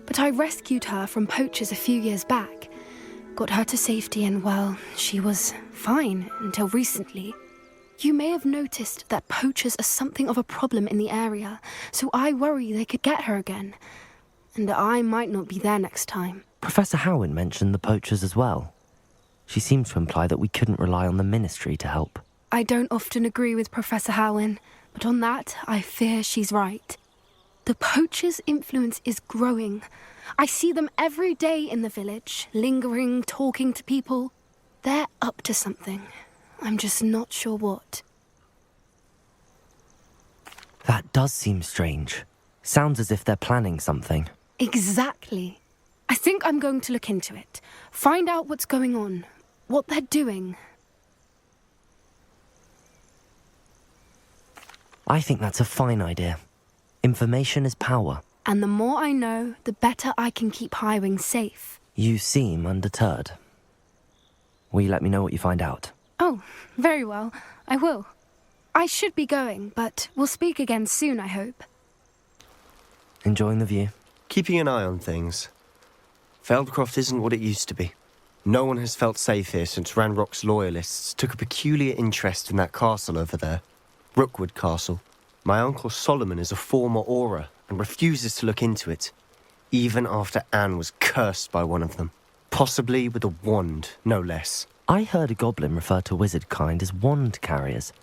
but I rescued her from poachers a few years back. Got her to safety and, well, she was fine until recently. You may have noticed that poachers are something of a problem in the area, so I worry they could get her again. And I might not be there next time. Professor Howen mentioned the poachers as well. She seemed to imply that we couldn't rely on the Ministry to help. I don't often agree with Professor Howen, but on that, I fear she's right. The poachers' influence is growing. I see them every day in the village, lingering, talking to people. They're up to something. I'm just not sure what. That does seem strange. Sounds as if they're planning something. Exactly. I think I'm going to look into it. Find out what's going on, what they're doing. I think that's a fine idea. Information is power. And the more I know, the better I can keep Highwing safe. You seem undeterred. Will you let me know what you find out? Oh, very well. I will. I should be going, but we'll speak again soon, I hope. Enjoying the view? Keeping an eye on things. Feldcroft isn't what it used to be. No one has felt safe here since Ranrock's loyalists took a peculiar interest in that castle over there. Rookwood Castle. My uncle Solomon is a former Auror and refuses to look into it, even after Anne was cursed by one of them. Possibly with a wand, no less. I heard a goblin refer to wizard kind as wand carriers.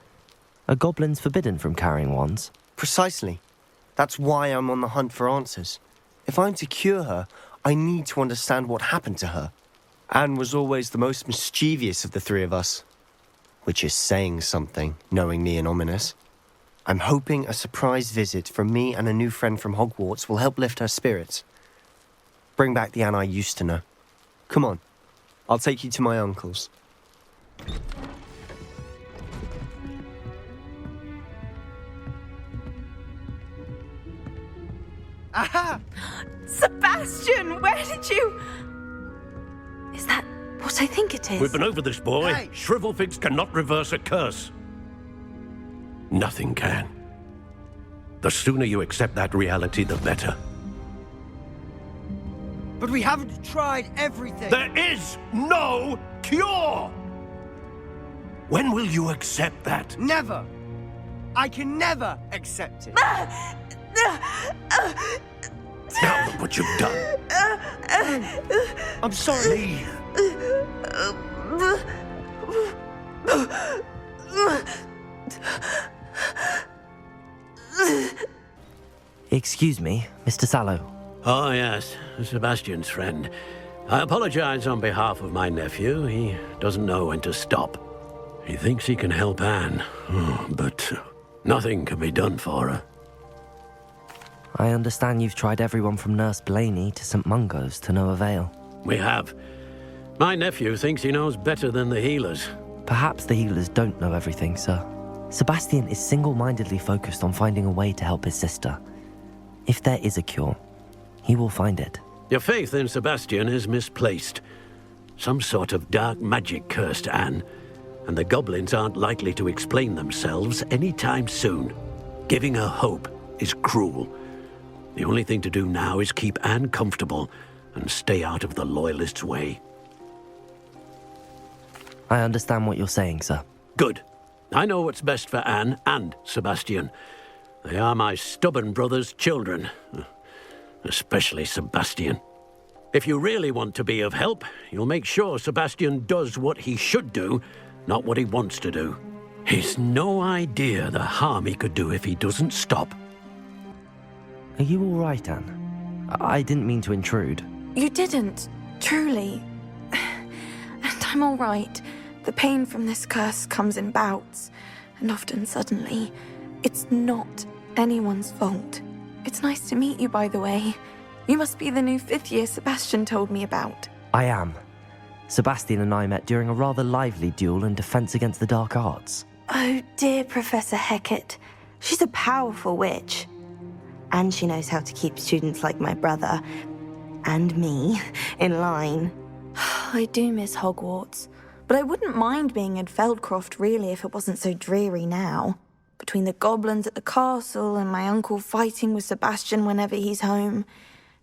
Are goblins forbidden from carrying wands? Precisely. That's why I'm on the hunt for answers. If I'm to cure her, I need to understand what happened to her. Anne was always the most mischievous of the three of us. Which is saying something, knowing me and ominous. I'm hoping a surprise visit from me and a new friend from Hogwarts will help lift her spirits. Bring back the Anne I used to know. Come on, I'll take you to my uncle's. Aha! Sebastian, where did you... Is that what I think it is? We've been over this, boy. Hey. Shrivelfigs cannot reverse a curse. Nothing can. The sooner you accept that reality, the better. But we haven't tried everything. There is no cure! When will you accept that? Never. I can never accept it. Now look what you've done. I'm sorry. Excuse me, Mr. Sallow. Oh, yes, Sebastian's friend. I apologize on behalf of my nephew. He doesn't know when to stop. He thinks he can help Anne, but nothing can be done for her. I understand you've tried everyone from Nurse Blaney to St. Mungo's to no avail. We have. My nephew thinks he knows better than the healers. Perhaps the healers don't know everything, sir. Sebastian is single-mindedly focused on finding a way to help his sister. If there is a cure, he will find it. Your faith in Sebastian is misplaced. Some sort of dark magic cursed Anne, and the goblins aren't likely to explain themselves anytime soon. Giving her hope is cruel. The only thing to do now is keep Anne comfortable and stay out of the Loyalists' way. I understand what you're saying, sir. Good. I know what's best for Anne and Sebastian. They are my stubborn brother's children. Especially Sebastian. If you really want to be of help, you'll make sure Sebastian does what he should do, not what he wants to do. He's no idea the harm he could do if he doesn't stop. Are you all right, Anne? I didn't mean to intrude. You didn't, truly. And I'm all right. The pain from this curse comes in bouts, and often suddenly. It's not anyone's fault. It's nice to meet you, by the way. You must be the new 5th year Sebastian told me about. I am. Sebastian and I met during a rather lively duel in defense against the dark arts. Oh dear, Professor Hecat. She's a powerful witch. And she knows how to keep students like my brother, and me, in line. I do miss Hogwarts, but I wouldn't mind being in Feldcroft, really, if it wasn't so dreary now. Between the goblins at the castle and my uncle fighting with Sebastian whenever he's home,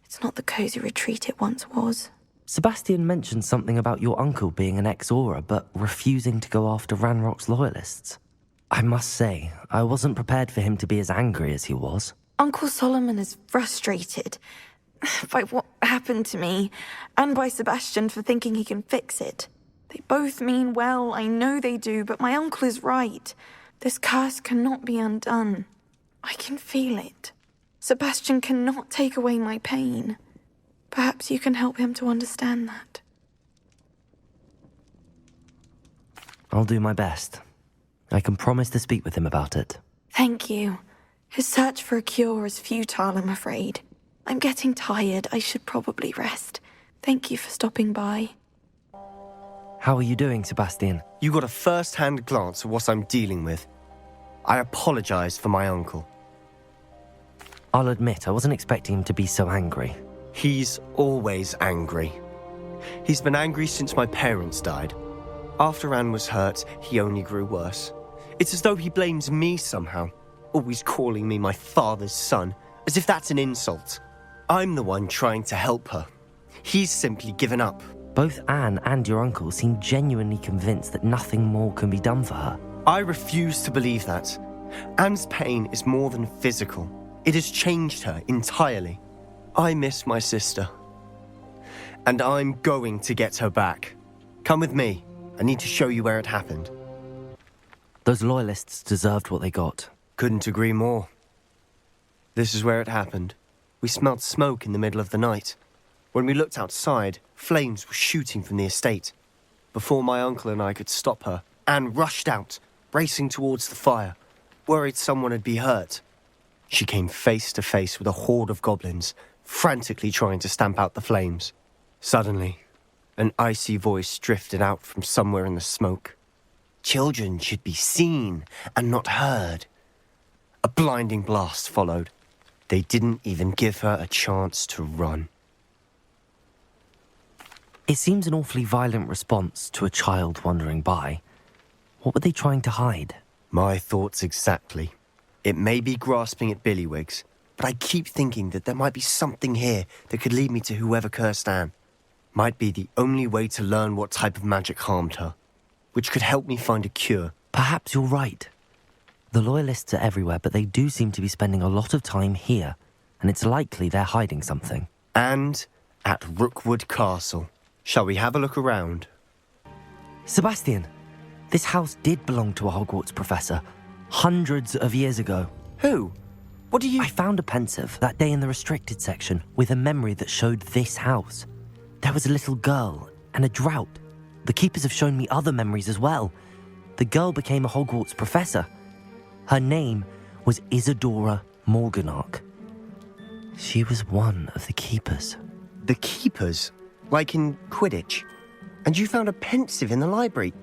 it's not the cosy retreat it once was. Sebastian mentioned something about your uncle being an ex-Auror, but refusing to go after Ranrock's loyalists. I must say, I wasn't prepared for him to be as angry as he was. Uncle Solomon is frustrated by what happened to me, and by Sebastian for thinking he can fix it. They both mean well, I know they do, but my uncle is right. This curse cannot be undone. I can feel it. Sebastian cannot take away my pain. Perhaps you can help him to understand that. I'll do my best. I can promise to speak with him about it. Thank you. His search for a cure is futile, I'm afraid. I'm getting tired. I should probably rest. Thank you for stopping by. How are you doing, Sebastian? You got a first-hand glance at what I'm dealing with. I apologize for my uncle. I'll admit, I wasn't expecting him to be so angry. He's always angry. He's been angry since my parents died. After Anne was hurt, he only grew worse. It's as though he blames me somehow, always calling me my father's son, as if that's an insult. I'm the one trying to help her. He's simply given up. Both Anne and your uncle seem genuinely convinced that nothing more can be done for her. I refuse to believe that. Anne's pain is more than physical. It has changed her entirely. I miss my sister. And I'm going to get her back. Come with me. I need to show you where it happened. Those loyalists deserved what they got. Couldn't agree more. This is where it happened. We smelled smoke in the middle of the night. When we looked outside, flames were shooting from the estate. Before my uncle and I could stop her, Anne rushed out, racing towards the fire, worried someone had been hurt. She came face to face with a horde of goblins, frantically trying to stamp out the flames. Suddenly, an icy voice drifted out from somewhere in the smoke. Children should be seen and not heard. A blinding blast followed. They didn't even give her a chance to run. It seems an awfully violent response to a child wandering by. What were they trying to hide? My thoughts exactly. It may be grasping at billywhigs, but I keep thinking that there might be something here that could lead me to whoever cursed Anne. Might be the only way to learn what type of magic harmed her, which could help me find a cure. Perhaps you're right. The loyalists are everywhere, but they do seem to be spending a lot of time here, and it's likely they're hiding something. And at Rookwood Castle. Shall we have a look around? Sebastian, this house did belong to a Hogwarts professor, hundreds of years ago. Who? What do you... I found a pensive that day in the restricted section with a memory that showed this house. There was a little girl and a drought. The keepers have shown me other memories as well. The girl became a Hogwarts professor. Her name was Isadora Morganach. She was one of the keepers. The keepers? Like in Quidditch? And you found a pensive in the library?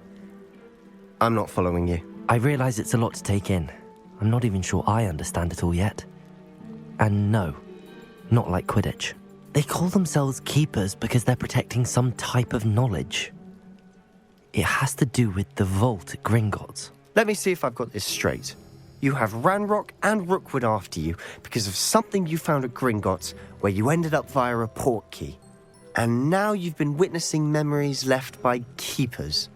I'm not following you. I realise it's a lot to take in. I'm not even sure I understand it all yet. And no, not like Quidditch. They call themselves keepers because they're protecting some type of knowledge. It has to do with the vault at Gringotts. Let me see if I've got this straight. You have Ranrock and Rookwood after you because of something you found at Gringotts where you ended up via a port key. And now you've been witnessing memories left by keepers.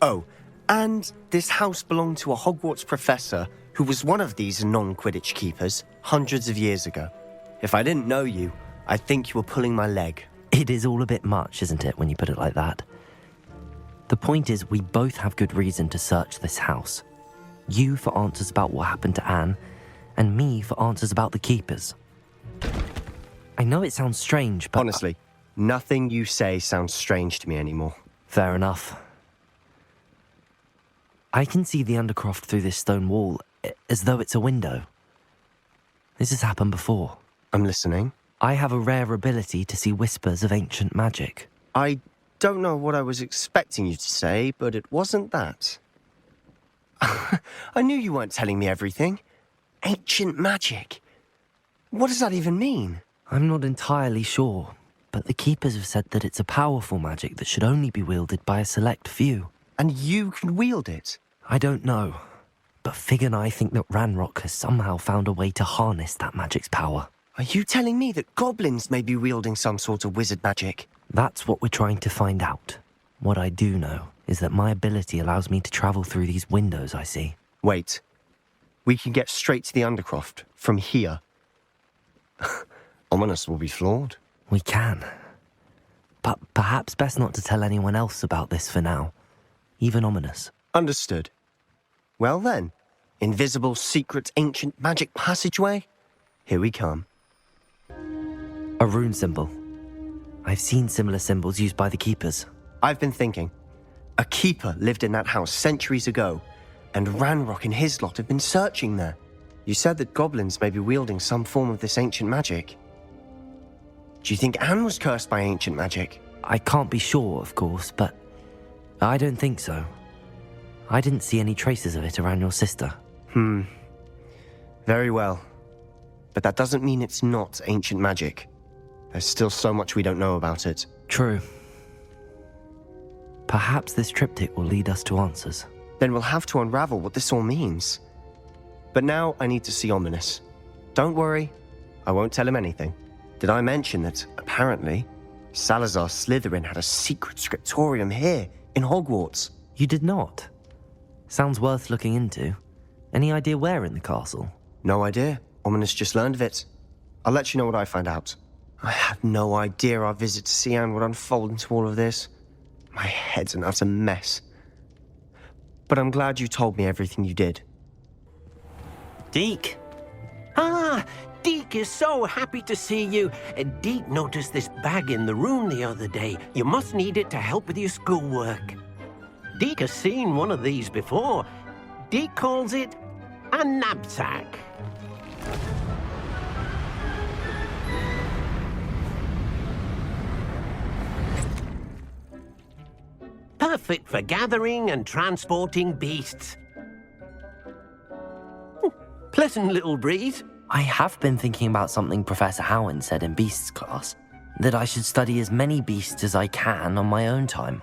Oh, and this house belonged to a Hogwarts professor who was one of these non-Quidditch keepers hundreds of years ago. If I didn't know you, I'd think you were pulling my leg. It is all a bit much, isn't it, when you put it like that? The point is, we both have good reason to search this house. You for answers about what happened to Anne, and me for answers about the keepers. I know it sounds strange, but... Honestly, nothing you say sounds strange to me anymore. Fair enough. I can see the Undercroft through this stone wall, as though it's a window. This has happened before. I'm listening. I have a rare ability to see whispers of ancient magic. I don't know what I was expecting you to say, but it wasn't that. I knew you weren't telling me everything. Ancient magic. What does that even mean? I'm not entirely sure, but the keepers have said that it's a powerful magic that should only be wielded by a select few. And you can wield it? I don't know, but Fig and I think that Ranrock has somehow found a way to harness that magic's power. Are you telling me that goblins may be wielding some sort of wizard magic? That's what we're trying to find out. What I do know is that my ability allows me to travel through these windows I see. Wait. We can get straight to the Undercroft from here. Ominous will be floored. We can. But perhaps best not to tell anyone else about this for now. Even Ominous. Understood. Well then, invisible, secret, ancient magic passageway? Here we come. A rune symbol. I've seen similar symbols used by the keepers. I've been thinking. A keeper lived in that house centuries ago, and Ranrock and his lot have been searching there. You said that goblins may be wielding some form of this ancient magic. Do you think Anne was cursed by ancient magic? I can't be sure, of course, but I don't think so. I didn't see any traces of it around your sister. Very well. But that doesn't mean it's not ancient magic. There's still so much we don't know about it. True. Perhaps this triptych will lead us to answers. Then we'll have to unravel what this all means. But now I need to see Ominous. Don't worry, I won't tell him anything. Did I mention that, apparently, Salazar Slytherin had a secret scriptorium here, in Hogwarts? You did not? Sounds worth looking into. Any idea where in the castle? No idea. Ominous just learned of it. I'll let you know what I find out. I had no idea our visit to see Anne would unfold into all of this. My head's an utter mess. But I'm glad you told me everything you did. Deke? Ah, Deke is so happy to see you. Deke noticed this bag in the room the other day. You must need it to help with your schoolwork. Deke has seen one of these before. Deke calls it a knapsack. Perfect for gathering and transporting beasts. Pleasant little breeze. I have been thinking about something Professor Howin said in Beasts class, that I should study as many beasts as I can on my own time.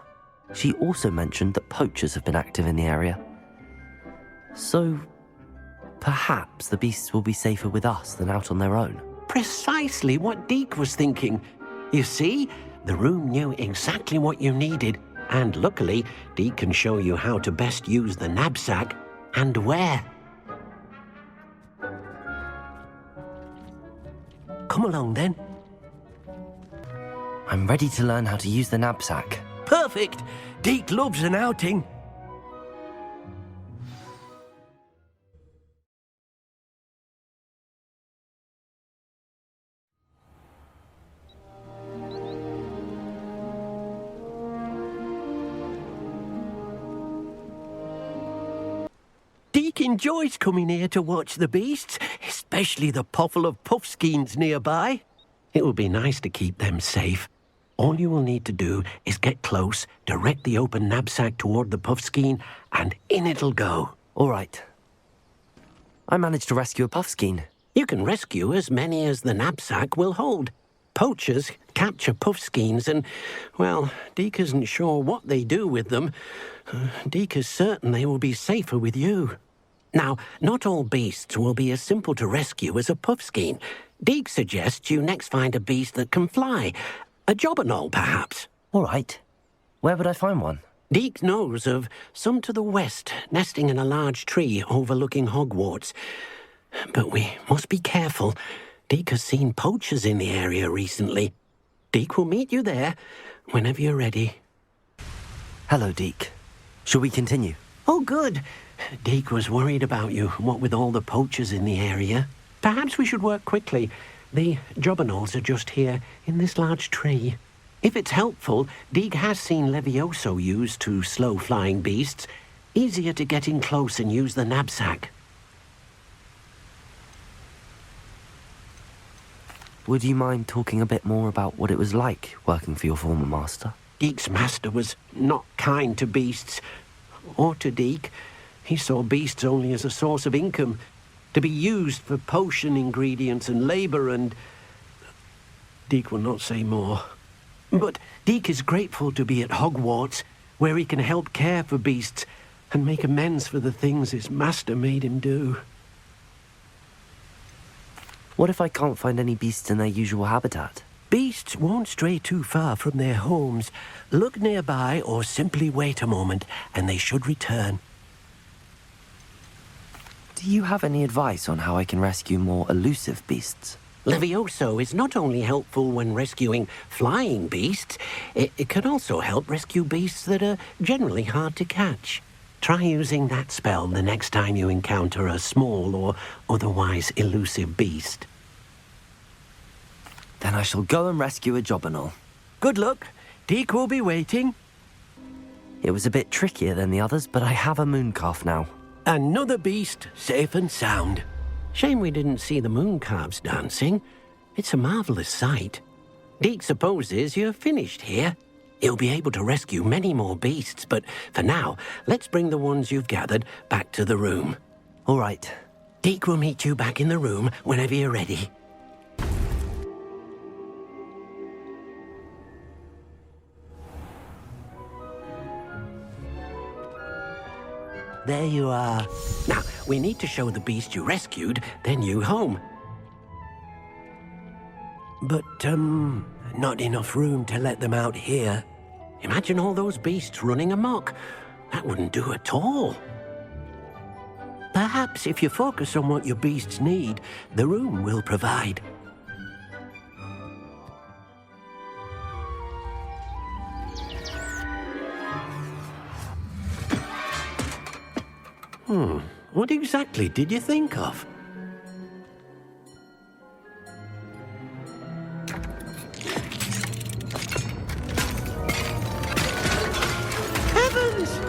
She also mentioned that poachers have been active in the area. So, perhaps the beasts will be safer with us than out on their own. Precisely what Deke was thinking. You see, the room knew exactly what you needed, and luckily, Deke can show you how to best use the knapsack and where. Come along, then. I'm ready to learn how to use the knapsack. Perfect! Deke loves an outing. Deke enjoys coming here to watch the beasts, especially the puffle of puffskeins nearby. It will be nice to keep them safe. All you will need to do is get close, direct the open knapsack toward the puffskein, and in it'll go. All right. I managed to rescue a puffskein. You can rescue as many as the knapsack will hold. Poachers capture puffskeins and, well, Deke isn't sure what they do with them. Deke is certain they will be safer with you. Now, not all beasts will be as simple to rescue as a puffskein. Deke suggests you next find a beast that can fly. A jobberknoll, perhaps. All right. Where would I find one? Deke knows of some to the west, nesting in a large tree overlooking Hogwarts. But we must be careful. Deke has seen poachers in the area recently. Deke will meet you there whenever you're ready. Hello, Deke. Shall we continue? Oh, good. Deke was worried about you, what with all the poachers in the area. Perhaps we should work quickly. The jobberknolls are just here, in this large tree. If it's helpful, Deke has seen Levioso used to slow flying beasts. Easier to get in close and use the knapsack. Would you mind talking a bit more about what it was like working for your former master? Deke's master was not kind to beasts, or to Deke. He saw beasts only as a source of income, to be used for potion ingredients and labour, and... Deke will not say more. But Deke is grateful to be at Hogwarts, where he can help care for beasts and make amends for the things his master made him do. What if I can't find any beasts in their usual habitat? Beasts won't stray too far from their homes. Look nearby or simply wait a moment, and they should return. Do you have any advice on how I can rescue more elusive beasts? Levioso is not only helpful when rescuing flying beasts, it can also help rescue beasts that are generally hard to catch. Try using that spell the next time you encounter a small or otherwise elusive beast. Then I shall go and rescue a jobberknoll. Good luck. Deke will be waiting. It was a bit trickier than the others, but I have a mooncalf now. Another beast, safe and sound. Shame we didn't see the mooncalves dancing. It's a marvellous sight. Deke supposes you're finished here. He'll be able to rescue many more beasts, but for now, let's bring the ones you've gathered back to the room. All right. Deke will meet you back in the room whenever you're ready. There you are. Now, we need to show the beast you rescued their new home. But, not enough room to let them out here. Imagine all those beasts running amok. That wouldn't do at all. Perhaps if you focus on what your beasts need, the room will provide. What exactly did you think of? Heavens!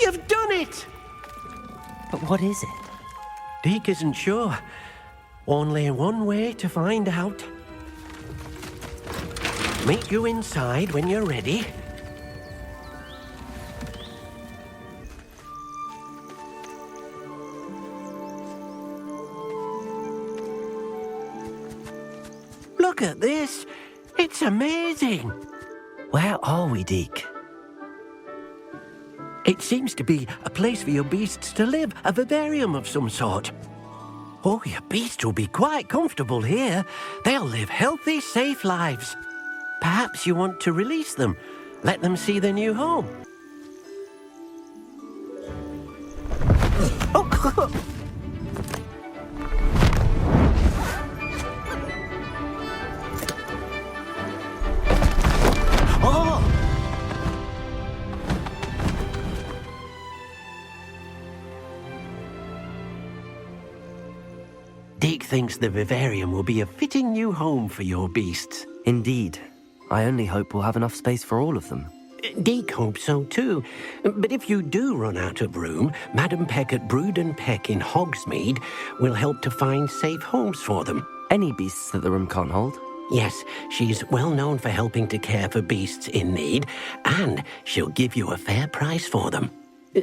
You've done it! But what is it? Deke isn't sure. Only one way to find out. Meet you inside when you're ready. Look at this. It's amazing. Where are we, Deke? It seems to be a place for your beasts to live, a vivarium of some sort. Oh, your beasts will be quite comfortable here. They'll live healthy, safe lives. Perhaps you want to release them, let them see their new home. Oh. Deke thinks the vivarium will be a fitting new home for your beasts. Indeed. I only hope we'll have enough space for all of them. Deke hopes so too. But if you do run out of room, Madam Peck at Brood and Peck in Hogsmeade will help to find safe homes for them. Any beasts that the room can't hold? Yes, she's well known for helping to care for beasts in need, and she'll give you a fair price for them.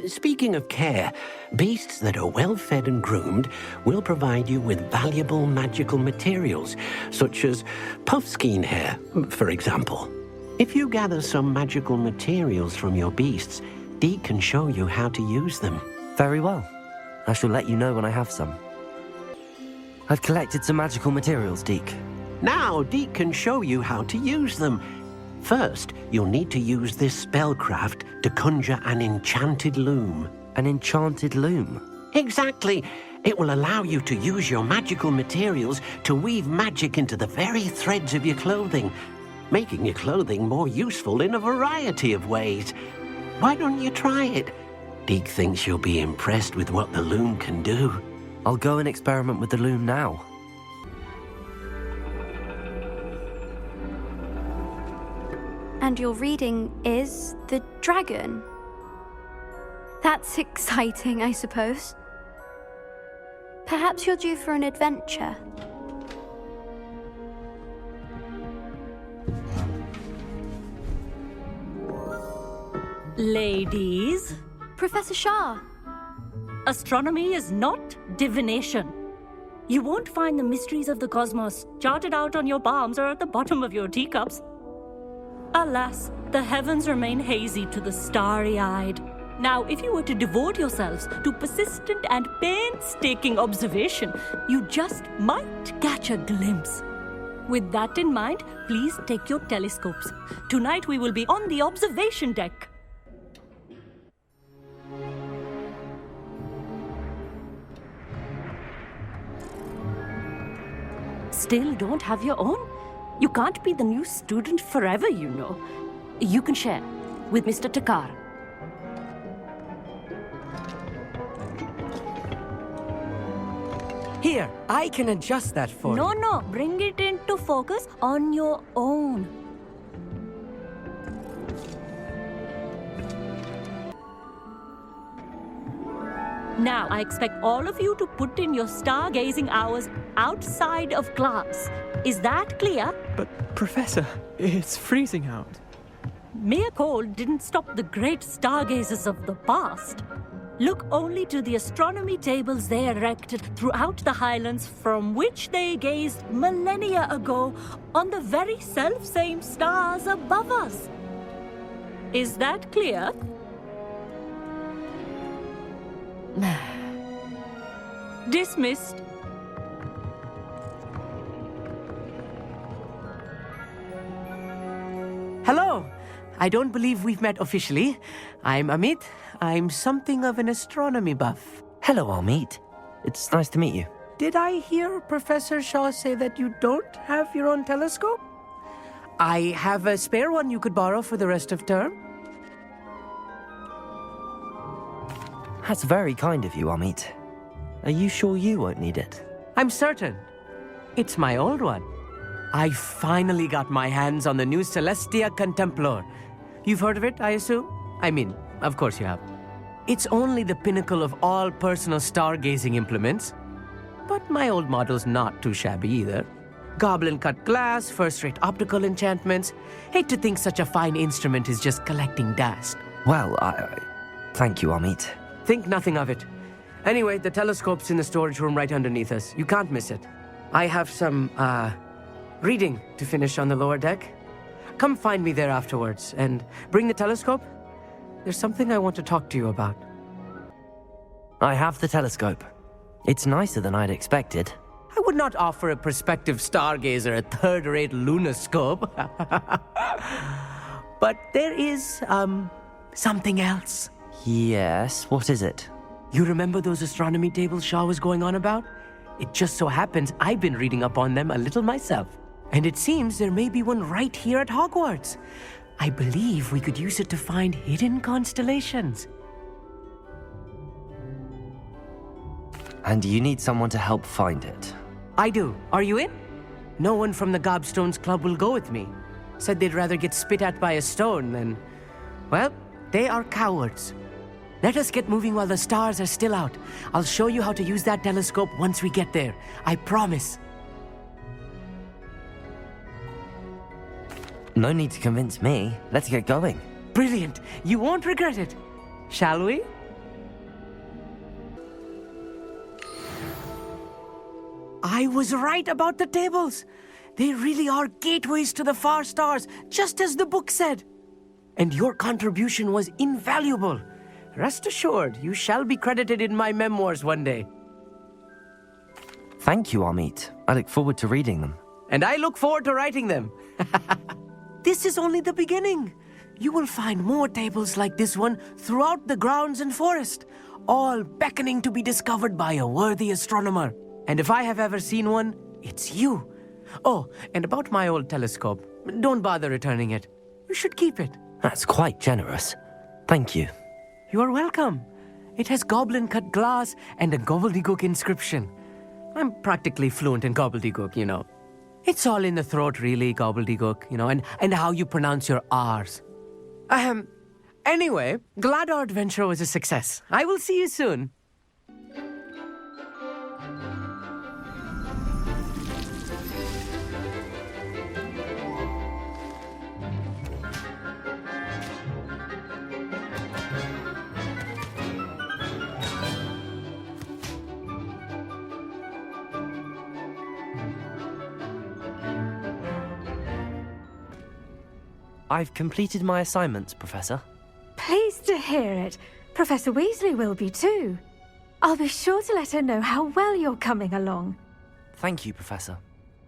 Speaking of care, beasts that are well fed and groomed will provide you with valuable magical materials, such as puffskein hair, for example. If you gather some magical materials from your beasts, Deke can show you how to use them. Very well. I shall let you know when I have some. I've collected some magical materials, Deke. Now Deke can show you how to use them. First, you'll need to use this spellcraft to conjure an enchanted loom. An enchanted loom? Exactly. It will allow you to use your magical materials to weave magic into the very threads of your clothing, making your clothing more useful in a variety of ways. Why don't you try it? Deek thinks you'll be impressed with what the loom can do. I'll go and experiment with the loom now. And your reading is the dragon. That's exciting, I suppose. Perhaps you're due for an adventure. Ladies. Professor Shah. Astronomy is not divination. You won't find the mysteries of the cosmos charted out on your palms or at the bottom of your teacups. Alas, the heavens remain hazy to the starry-eyed. Now, if you were to devote yourselves to persistent and painstaking observation, you just might catch a glimpse. With that in mind, please take your telescopes. Tonight we will be on the observation deck. Still don't have your own? You can't be the new student forever, you know. You can share with Mr. Takar. Here, I can adjust that for you. No, bring it into focus on your own. Now, I expect all of you to put in your stargazing hours outside of class. Is that clear? But, Professor, it's freezing out. Mere cold didn't stop the great stargazers of the past. Look only to the astronomy tables they erected throughout the highlands from which they gazed millennia ago on the very self-same stars above us. Is that clear? Dismissed. Hello. I don't believe we've met officially. I'm Amit. I'm something of an astronomy buff. Hello, Amit. It's nice to meet you. Did I hear Professor Shaw say that you don't have your own telescope? I have a spare one you could borrow for the rest of term. That's very kind of you, Amit. Are you sure you won't need it? I'm certain. It's my old one. I finally got my hands on the new Celestia Contemplar. You've heard of it, I assume? I mean, of course you have. It's only the pinnacle of all personal stargazing implements. But my old model's not too shabby either. Goblin-cut glass, first-rate optical enchantments. Hate to think such a fine instrument is just collecting dust. Well, thank you, Amit. Think nothing of it. Anyway, the telescope's in the storage room right underneath us. You can't miss it. I have some, reading to finish on the lower deck. Come find me there afterwards, and bring the telescope. There's something I want to talk to you about. I have the telescope. It's nicer than I'd expected. I would not offer a prospective stargazer a third-rate lunoscope. But there is, something else. Yes, what is it? You remember those astronomy tables Shaw was going on about? It just so happens I've been reading up on them a little myself. And it seems there may be one right here at Hogwarts. I believe we could use it to find hidden constellations. And you need someone to help find it. I do. Are you in? No one from the Gobstones Club will go with me. Said they'd rather get spit at by a stone than... Well, they are cowards. Let us get moving while the stars are still out. I'll show you how to use that telescope once we get there. I promise. No need to convince me. Let's get going. Brilliant. You won't regret it. Shall we? I was right about the tables. They really are gateways to the far stars, just as the book said. And your contribution was invaluable. Rest assured, you shall be credited in my memoirs one day. Thank you, Amit. I look forward to reading them. And I look forward to writing them. This is only the beginning. you will find more tables like this one throughout the grounds and forest, all beckoning to be discovered by a worthy astronomer. And if I have ever seen one, it's you. Oh, and about my old telescope, don't bother returning it. You should keep it. That's quite generous. Thank you. You are welcome. It has goblin-cut glass and a gobbledygook inscription. I'm practically fluent in gobbledygook, you know. It's all in the throat, really, gobbledygook, you know, and how you pronounce your R's. Anyway, glad our adventure was a success. I will see you soon. I've completed my assignments, Professor. Pleased to hear it. Professor Weasley will be too. I'll be sure to let her know how well you're coming along. Thank you, Professor.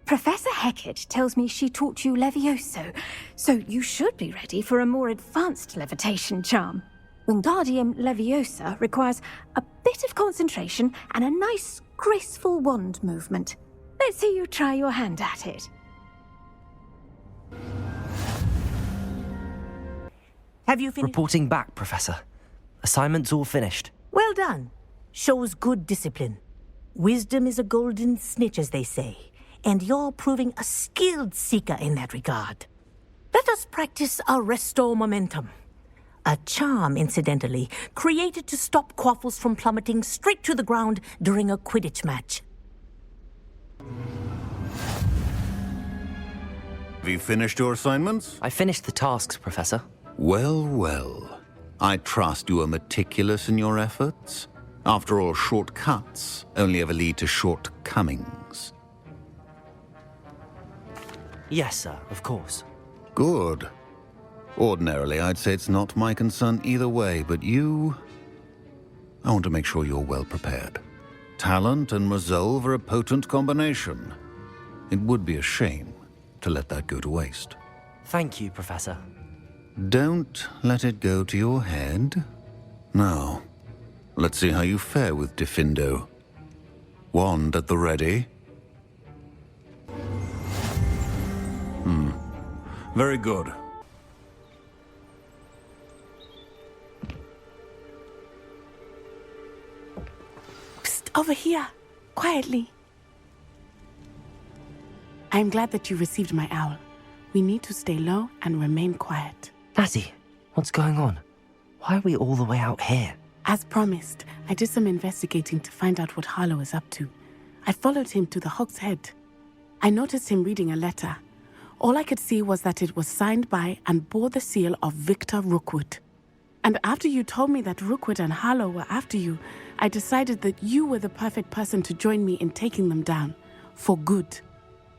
Professor Hecat tells me she taught you Levioso, so you should be ready for a more advanced levitation charm. Wingardium Leviosa requires a bit of concentration and a nice, graceful wand movement. Let's see you try your hand at it. Have you finished? Reporting back, Professor. Assignments all finished. Well done. Shows good discipline. Wisdom is a golden snitch, as they say, and you're proving a skilled seeker in that regard. Let us practice our Restore Momentum. A charm, incidentally, created to stop Quaffles from plummeting straight to the ground during a Quidditch match. Have you finished your assignments? I finished the tasks, Professor. Well, well. I trust you are meticulous in your efforts. After all, shortcuts only ever lead to shortcomings. Yes, sir, of course. Good. Ordinarily, I'd say it's not my concern either way, but you... I want to make sure you're well prepared. Talent and resolve are a potent combination. It would be a shame to let that go to waste. Thank you, Professor. Don't let it go to your head. Now, let's see how you fare with Diffindo. Wand at the ready. Very good. Psst, over here. Quietly. I'm glad that you received my owl. We need to stay low and remain quiet. Natty, what's going on? Why are we all the way out here? As promised, I did some investigating to find out what Harlow is up to. I followed him to the Hog's Head. I noticed him reading a letter. All I could see was that it was signed by and bore the seal of Victor Rookwood. And after you told me that Rookwood and Harlow were after you, I decided that you were the perfect person to join me in taking them down. For good.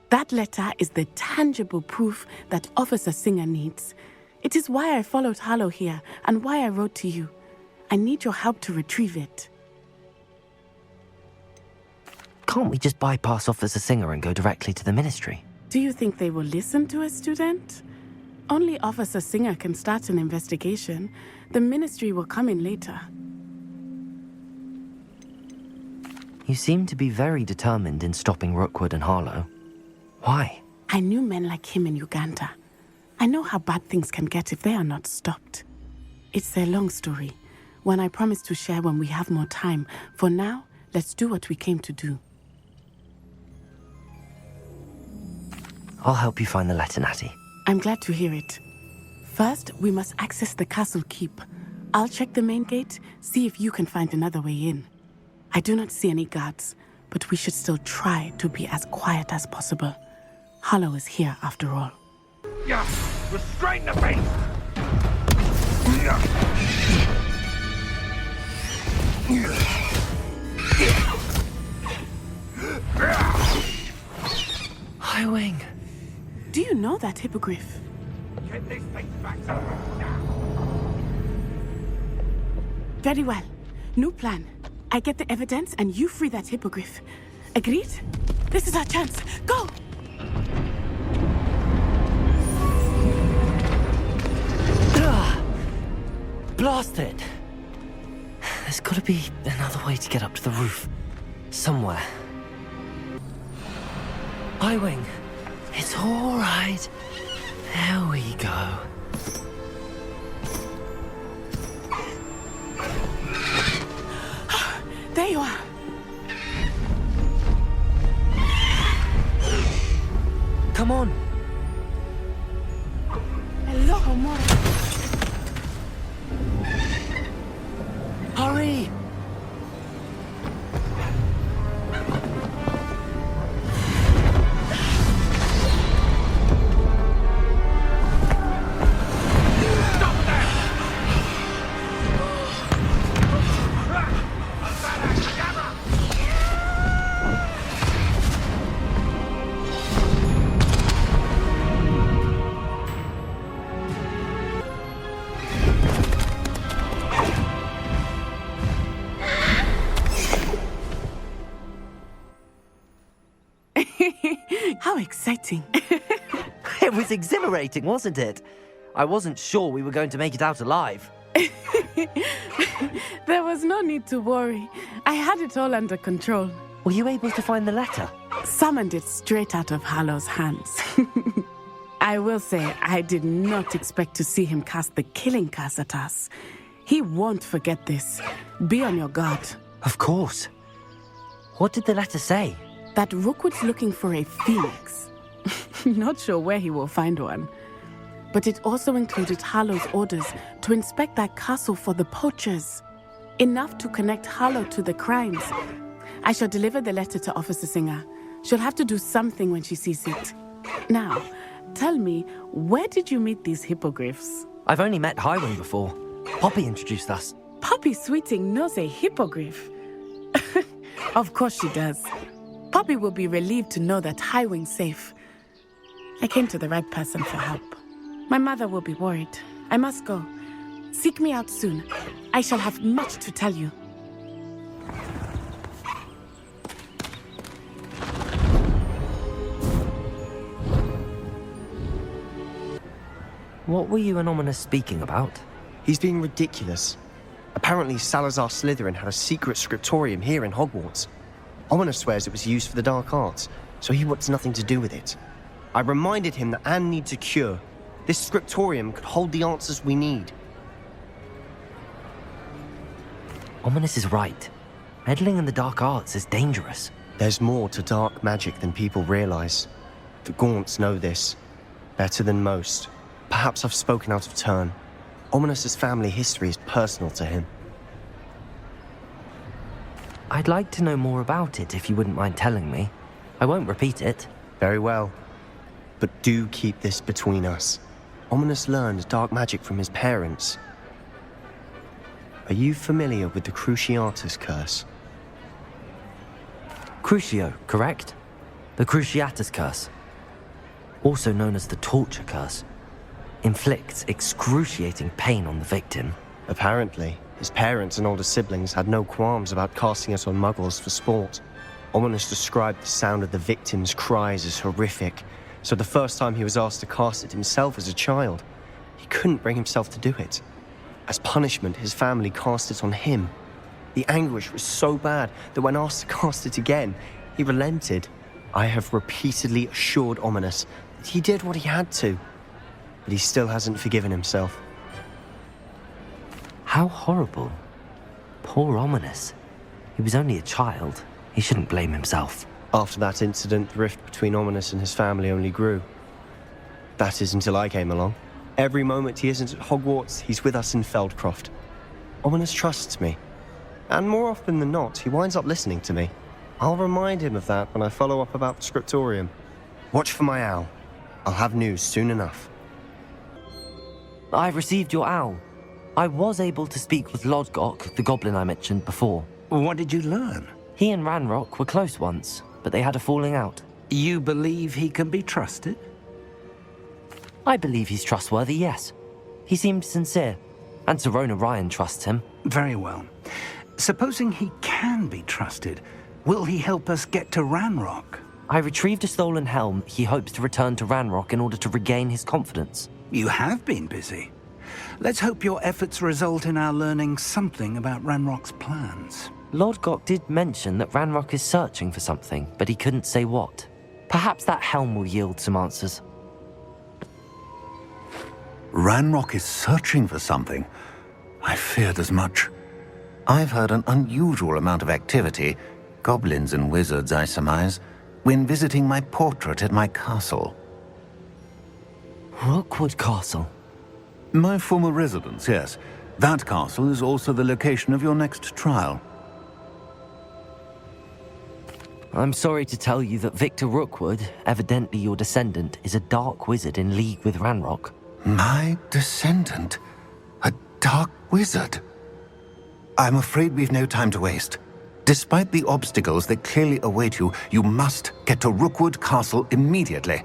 That letter is the tangible proof that Officer Singer needs. It is why I followed Harlow here and why I wrote to you. I need your help to retrieve it. Can't we just bypass Officer Singer and go directly to the Ministry? Do you think they will listen to a student? Only Officer Singer can start an investigation. The Ministry will come in later. You seem to be very determined in stopping Rookwood and Harlow. Why? I knew men like him in Uganda. I know how bad things can get if they are not stopped. It's a long story, one I promise to share when we have more time. For now, let's do what we came to do. I'll help you find the letter, Natty. I'm glad to hear it. First, we must access the castle keep. I'll check the main gate, see if you can find another way in. I do not see any guards, but we should still try to be as quiet as possible. Harlow is here after all. Yeah, restrain the beast! Highwing. Do you know that hippogriff? Get this thing back to now. Very well. New plan. I get the evidence and you free that hippogriff. Agreed? This is our chance. Go! Blast it! There's gotta be another way to get up to the roof. Somewhere. Highwing, it's all right. There we go. There you are. Come on. Hello, amor. Hurry! How exciting. It was exhilarating, wasn't it? I wasn't sure we were going to make it out alive. There was no need to worry. I had it all under control. Were you able to find the letter? Summoned it straight out of Hallow's hands. I will say, I did not expect to see him cast the killing curse at us. He won't forget this. Be on your guard. Of course. What did the letter say? That Rookwood's looking for a phoenix. Not sure where he will find one. But it also included Hallow's orders to inspect that castle for the poachers. Enough to connect Hallow to the crimes. I shall deliver the letter to Officer Singer. She'll have to do something when she sees it. Now, tell me, where did you meet these hippogriffs? I've only met Highwing before. Poppy introduced us. Poppy Sweeting knows a hippogriff. Of course she does. Poppy will be relieved to know that Highwing's safe. I came to the right person for help. My mother will be worried. I must go. Seek me out soon. I shall have much to tell you. What were you and Ominous speaking about? He's being ridiculous. Apparently Salazar Slytherin had a secret scriptorium here in Hogwarts. Ominous swears it was used for the dark arts, so he wants nothing to do with it. I reminded him that Anne needs a cure. This scriptorium could hold the answers we need. Ominous is right. Meddling in the dark arts is dangerous. There's more to dark magic than people realize. The Gaunts know this. Better than most. Perhaps I've spoken out of turn. Ominous's family history is personal to him. I'd like to know more about it if you wouldn't mind telling me. I won't repeat it. Very well. But do keep this between us. Ominous learned dark magic from his parents. Are you familiar with the Cruciatus curse? Crucio, correct? The Cruciatus curse. Also known as the torture curse. Inflicts excruciating pain on the victim. Apparently, his parents and older siblings had no qualms about casting it on muggles for sport. Ominous described the sound of the victim's cries as horrific, so the first time he was asked to cast it himself as a child, he couldn't bring himself to do it. As punishment, his family cast it on him. The anguish was so bad that when asked to cast it again, he relented. I have repeatedly assured Ominous that he did what he had to, but he still hasn't forgiven himself. How horrible. Poor Ominous. He was only a child. He shouldn't blame himself. After that incident, the rift between Ominous and his family only grew. That is until I came along. Every moment he isn't at Hogwarts, he's with us in Feldcroft. Ominous trusts me. And more often than not, he winds up listening to me. I'll remind him of that when I follow up about the scriptorium. Watch for my owl. I'll have news soon enough. I've received your owl. I was able to speak with Lodgok, the goblin I mentioned before. What did you learn? He and Ranrock were close once, but they had a falling out. You believe he can be trusted? I believe he's trustworthy, yes. He seemed sincere, and Serona Ryan trusts him. Very well. Supposing he can be trusted, will he help us get to Ranrock? I retrieved a stolen helm he hopes to return to Ranrock in order to regain his confidence. You have been busy. Let's hope your efforts result in our learning something about Ranrock's plans. Lord Gok did mention that Ranrock is searching for something, but he couldn't say what. Perhaps that helm will yield some answers. Ranrock is searching for something? I feared as much. I've heard an unusual amount of activity, goblins and wizards, I surmise, when visiting my portrait at my castle. Rookwood Castle? My former residence, yes. That castle is also the location of your next trial. I'm sorry to tell you that Victor Rookwood, evidently your descendant, is a dark wizard in league with Ranrock. My descendant? A dark wizard? I'm afraid we've no time to waste. Despite the obstacles that clearly await you, you must get to Rookwood Castle immediately.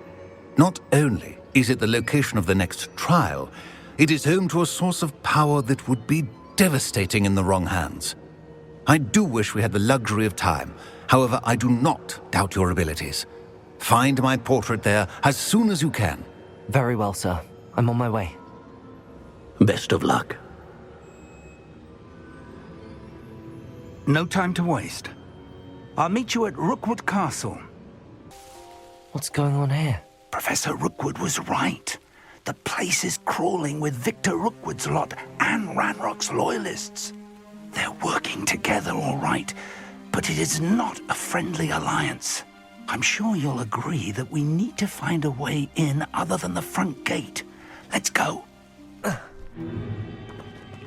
Not only is it the location of the next trial, it is home to a source of power that would be devastating in the wrong hands. I do wish we had the luxury of time. However, I do not doubt your abilities. Find my portrait there as soon as you can. Very well, sir. I'm on my way. Best of luck. No time to waste. I'll meet you at Rookwood Castle. What's going on here? Professor Rookwood was right. The place is crawling with Victor Rookwood's lot and Ranrock's loyalists. They're working together, all right, but it is not a friendly alliance. I'm sure you'll agree that we need to find a way in other than the front gate. Let's go.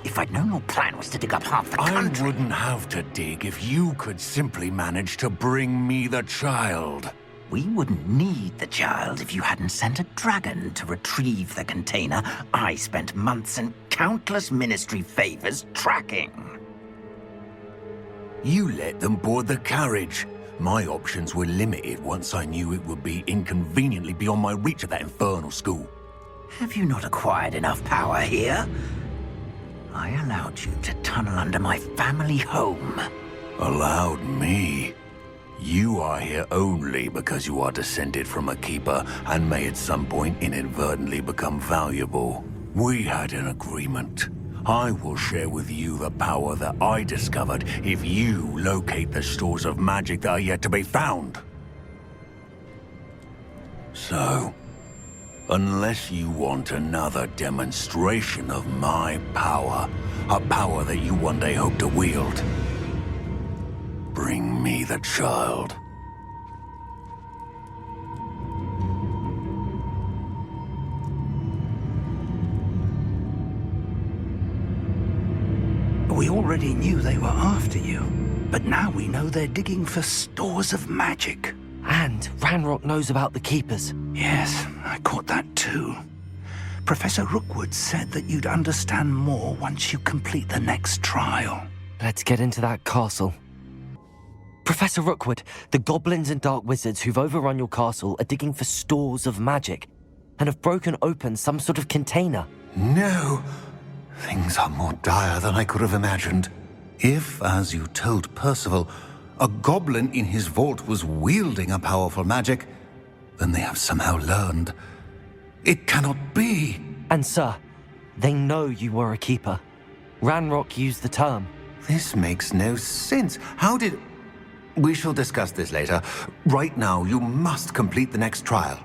If I'd known your plan was to dig up half the country... I wouldn't have to dig if you could simply manage to bring me the child. We wouldn't need the child if you hadn't sent a dragon to retrieve the container I spent months and countless ministry favors tracking. You let them board the carriage. My options were limited once I knew it would be inconveniently beyond my reach at that infernal school. Have you not acquired enough power here? I allowed you to tunnel under my family home. Allowed me? You are here only because you are descended from a keeper and may at some point inadvertently become valuable. We had an agreement. I will share with you the power that I discovered if you locate the stores of magic that are yet to be found. So, unless you want another demonstration of my power, a power that you one day hope to wield, bring me the child. We already knew they were after you, but now we know they're digging for stores of magic. And Ranrock knows about the Keepers. Yes, I caught that too. Professor Rookwood said that you'd understand more once you complete the next trial. Let's get into that castle. Professor Rookwood, the goblins and dark wizards who've overrun your castle are digging for stores of magic and have broken open some sort of container. No! Things are more dire than I could have imagined. If, as you told Percival, a goblin in his vault was wielding a powerful magic, then they have somehow learned. It cannot be! And sir, they know you were a keeper. Ranrock used the term. This makes no sense. How did... We shall discuss this later. Right now, you must complete the next trial.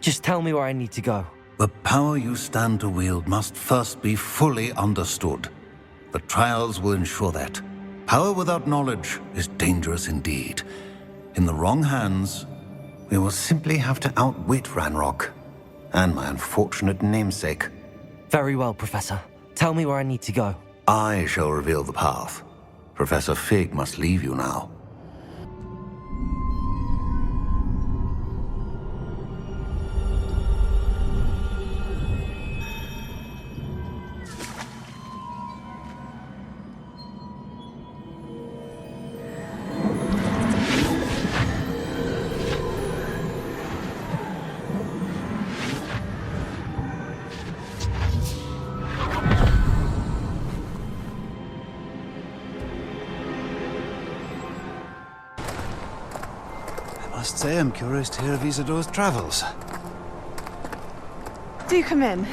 Just tell me where I need to go. The power you stand to wield must first be fully understood. The trials will ensure that. Power without knowledge is dangerous indeed. In the wrong hands, we will simply have to outwit Ranrock and my unfortunate namesake. Very well, Professor. Tell me where I need to go. I shall reveal the path. Professor Fig must leave you now. I must say I'm curious to hear of Isadore's travels. Do come in.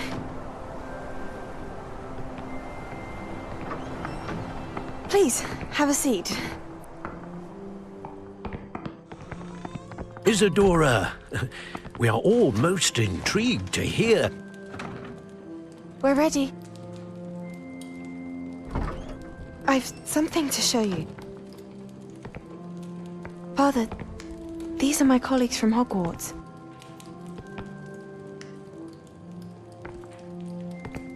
Please, have a seat. Isadora, we are all most intrigued to hear. We're ready. I've something to show you. Father, these are my colleagues from Hogwarts.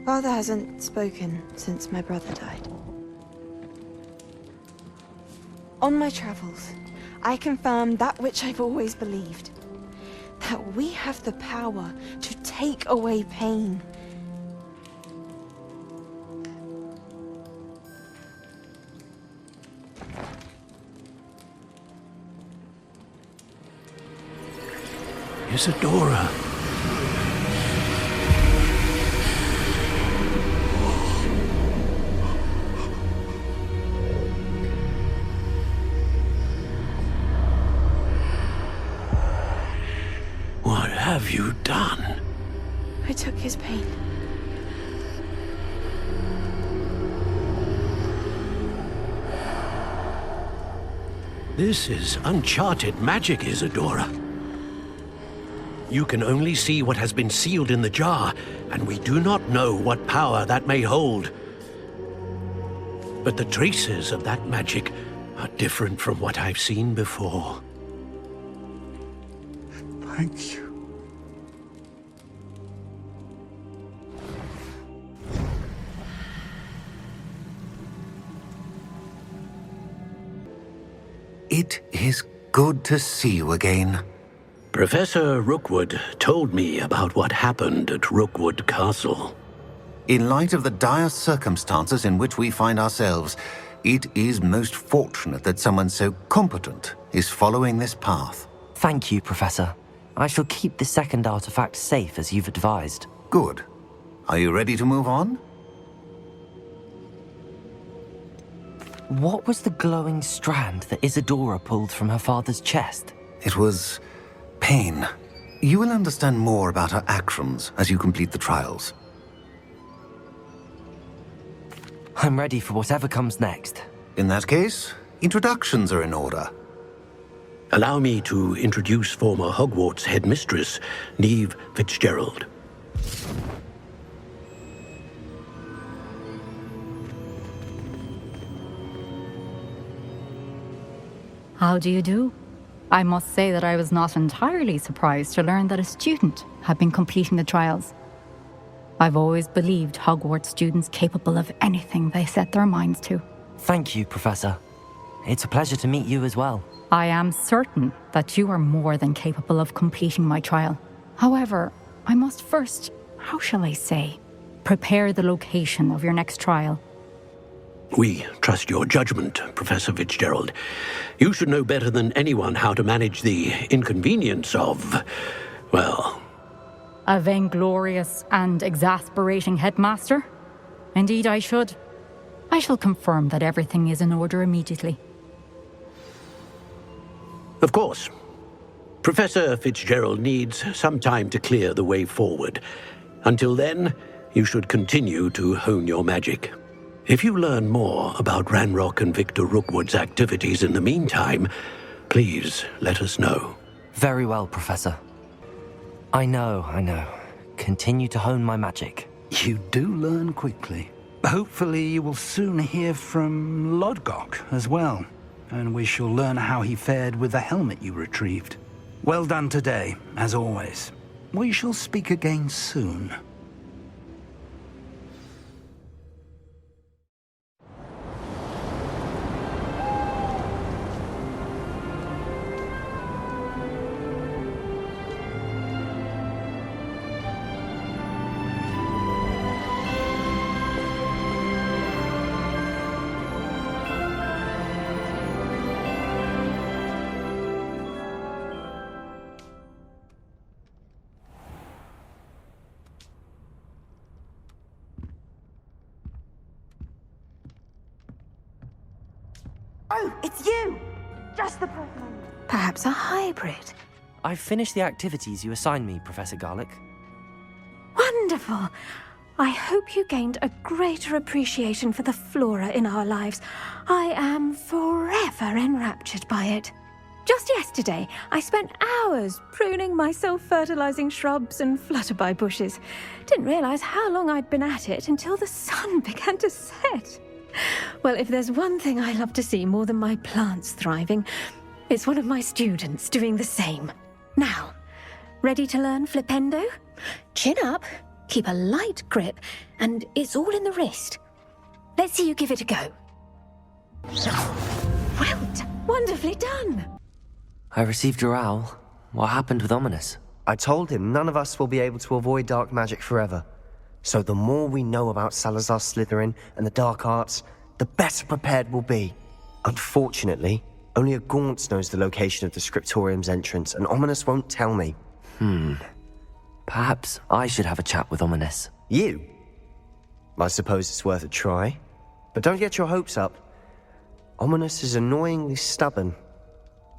Father hasn't spoken since my brother died. On my travels, I confirmed that which I've always believed. That we have the power to take away pain. Isadora. What have you done? I took his pain. This is uncharted magic, Isadora. You can only see what has been sealed in the jar, and we do not know what power that may hold. But the traces of that magic are different from what I've seen before. Thank you. It is good to see you again. Professor Rookwood told me about what happened at Rookwood Castle. In light of the dire circumstances in which we find ourselves, it is most fortunate that someone so competent is following this path. Thank you, Professor. I shall keep the second artifact safe as you've advised. Good. Are you ready to move on? What was the glowing strand that Isadora pulled from her father's chest? It was pain. You will understand more about her actions as you complete the trials. I'm ready for whatever comes next. In that case, introductions are in order. Allow me to introduce former Hogwarts headmistress, Neve Fitzgerald. How do you do? I must say that I was not entirely surprised to learn that a student had been completing the trials. I've always believed Hogwarts students capable of anything they set their minds to. Thank you, Professor. It's a pleasure to meet you as well. I am certain that you are more than capable of completing my trial. However, I must first, how shall I say, prepare the location of your next trial. We trust your judgment, Professor Fitzgerald. You should know better than anyone how to manage the inconvenience of, well... A vainglorious and exasperating headmaster? Indeed I should. I shall confirm that everything is in order immediately. Of course. Professor Fitzgerald needs some time to clear the way forward. Until then, you should continue to hone your magic. If you learn more about Ranrock and Victor Rookwood's activities in the meantime, please let us know. Very well, Professor. I know. Continue to hone my magic. You do learn quickly. Hopefully you will soon hear from Lodgok as well, and we shall learn how he fared with the helmet you retrieved. Well done today, as always. We shall speak again soon. Oh, it's you! Just the perfect moment. Perhaps a hybrid. I've finished the activities you assigned me, Professor Garlick. Wonderful. I hope you gained a greater appreciation for the flora in our lives. I am forever enraptured by it. Just yesterday, I spent hours pruning my self-fertilizing shrubs and flutterby bushes. Didn't realize how long I'd been at it until the sun began to set. Well, if there's one thing I love to see more than my plants thriving, it's one of my students doing the same. Now, ready to learn Flipendo? Chin up, keep a light grip, and it's all in the wrist. Let's see you give it a go. Well done. Wonderfully done. I received your owl. What happened with Ominous? I told him none of us will be able to avoid dark magic forever. So the more we know about Salazar Slytherin and the dark arts, the better prepared we'll be. Unfortunately, only a Gaunt knows the location of the Scriptorium's entrance, and Ominous won't tell me. Perhaps I should have a chat with Ominous. You? I suppose it's worth a try. But don't get your hopes up. Ominous is annoyingly stubborn.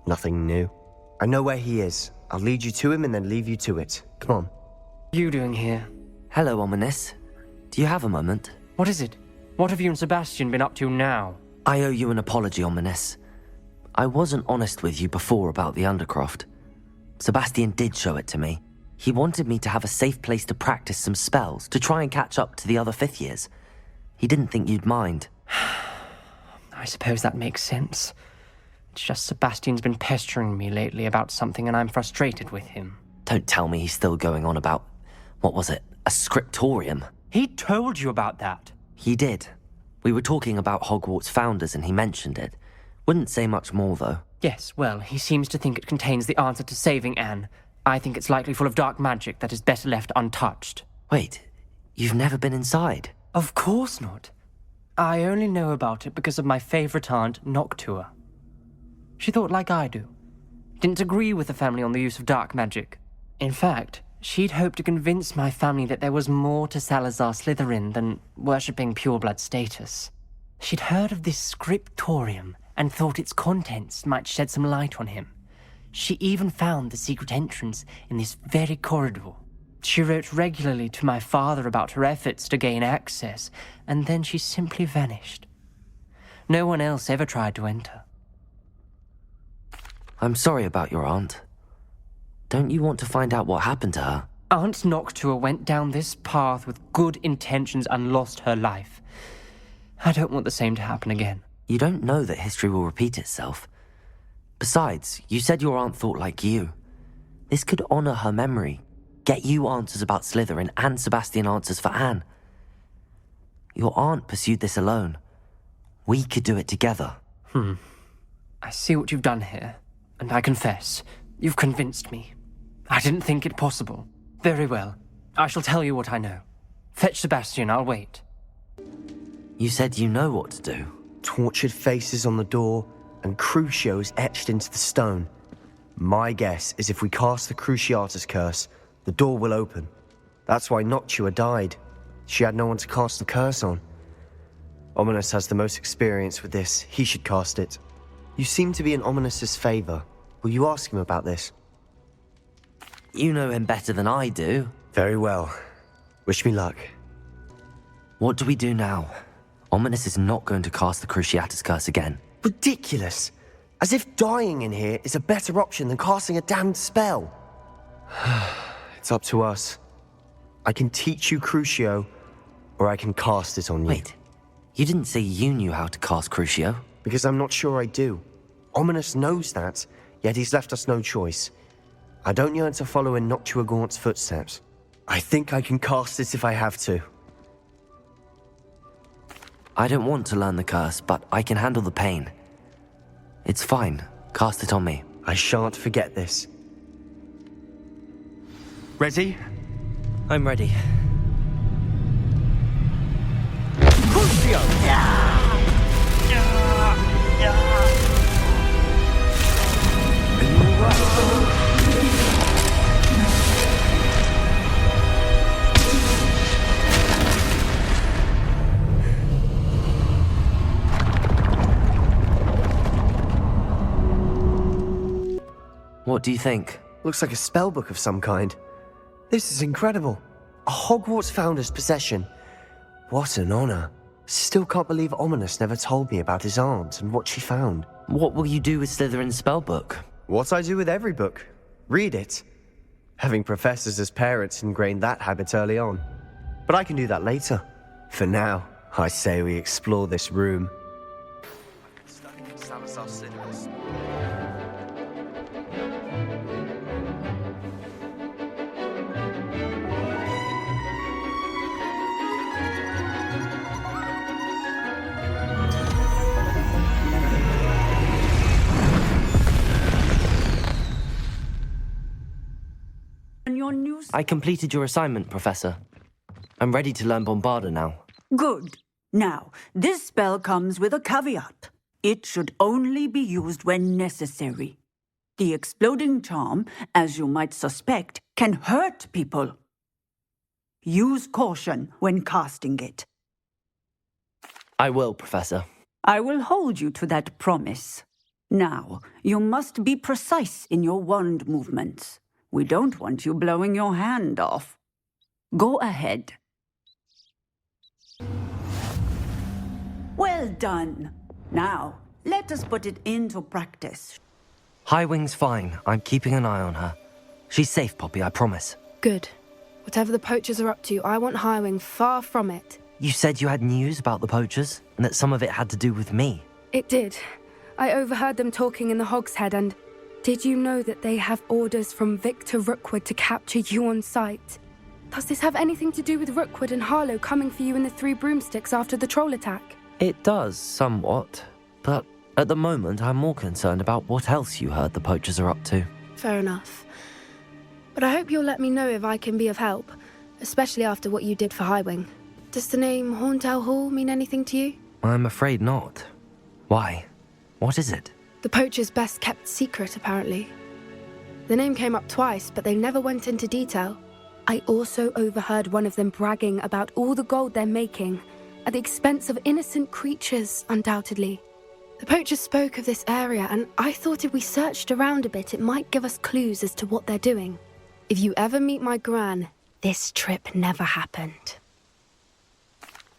Nothing new. I know where he is. I'll lead you to him and then leave you to it. Come on. You doing here? Hello, Ominous. Do you have a moment? What is it? What have you and Sebastian been up to now? I owe you an apology, Ominous. I wasn't honest with you before about the Undercroft. Sebastian did show it to me. He wanted me to have a safe place to practice some spells, to try and catch up to the other fifth years. He didn't think you'd mind. I suppose that makes sense. It's just Sebastian's been pestering me lately about something and I'm frustrated with him. Don't tell me he's still going on about, what was it, a scriptorium? He told you about that. He did. We were talking about Hogwarts founders and he mentioned it. Wouldn't say much more, though. Yes, well, he seems to think it contains the answer to saving Anne. I think it's likely full of dark magic that is better left untouched. Wait, you've never been inside? Of course not. I only know about it because of my favorite aunt, Noctua. She thought like I do. Didn't agree with the family on the use of dark magic. In fact, she'd hoped to convince my family that there was more to Salazar Slytherin than worshipping pureblood status. She'd heard of this scriptorium and thought its contents might shed some light on him. She even found the secret entrance in this very corridor. She wrote regularly to my father about her efforts to gain access, and then she simply vanished. No one else ever tried to enter. I'm sorry about your aunt. Don't you want to find out what happened to her? Aunt Noctua went down this path with good intentions and lost her life. I don't want the same to happen again. You don't know that history will repeat itself. Besides, you said your aunt thought like you. This could honor her memory, get you answers about Slytherin and Sebastian answers for Anne. Your aunt pursued this alone. We could do it together. I see what you've done here, and I confess, you've convinced me. I didn't think it possible. Very well. I shall tell you what I know. Fetch Sebastian, I'll wait. You said you know what to do. Tortured faces on the door and Crucios etched into the stone. My guess is if we cast the Cruciatus curse, the door will open. That's why Noctua died. She had no one to cast the curse on. Ominous has the most experience with this. He should cast it. You seem to be in Ominous's favor. Will you ask him about this? You know him better than I do. Very well. Wish me luck. What do we do now? Ominous is not going to cast the Cruciatus curse again. Ridiculous! As if dying in here is a better option than casting a damned spell. It's up to us. I can teach you Crucio, or I can cast it on you. Wait, you didn't say you knew how to cast Crucio? Because I'm not sure I do. Ominous knows that, yet he's left us no choice. I don't yearn to follow in Noctua Gaunt's footsteps. I think I can cast it if I have to. I don't want to learn the curse, but I can handle the pain. It's fine. Cast it on me. I shan't forget this. Ready? I'm ready. Crucio! What do you think? Looks like a spellbook of some kind. This is incredible. A Hogwarts founder's possession. What an honor. Still can't believe Ominous never told me about his aunt and what she found. What will you do with Slytherin's spellbook? What I do with every book. Read it. Having professors as parents ingrained that habit early on. But I can do that later. For now, I say we explore this room. I completed your assignment, Professor. I'm ready to learn Bombarda now. Good. Now, this spell comes with a caveat. It should only be used when necessary. The exploding charm, as you might suspect, can hurt people. Use caution when casting it. I will, Professor. I will hold you to that promise. Now, you must be precise in your wand movements. We don't want you blowing your hand off. Go ahead. Well done. Now, let us put it into practice. Highwing's fine. I'm keeping an eye on her. She's safe, Poppy, I promise. Good. Whatever the poachers are up to, I want Highwing far from it. You said you had news about the poachers, and that some of it had to do with me. It did. I overheard them talking in the Hogshead, and did you know that they have orders from Victor Rookwood to capture you on sight? Does this have anything to do with Rookwood and Harlow coming for you in the Three Broomsticks after the troll attack? It does, somewhat. But at the moment, I'm more concerned about what else you heard the poachers are up to. Fair enough. But I hope you'll let me know if I can be of help, especially after what you did for Highwing. Does the name Horntail Hall mean anything to you? I'm afraid not. Why? What is it? The poacher's best kept secret, apparently. The name came up twice, but they never went into detail. I also overheard one of them bragging about all the gold they're making, at the expense of innocent creatures, undoubtedly. The poachers spoke of this area, and I thought if we searched around a bit, it might give us clues as to what they're doing. If you ever meet my gran, this trip never happened.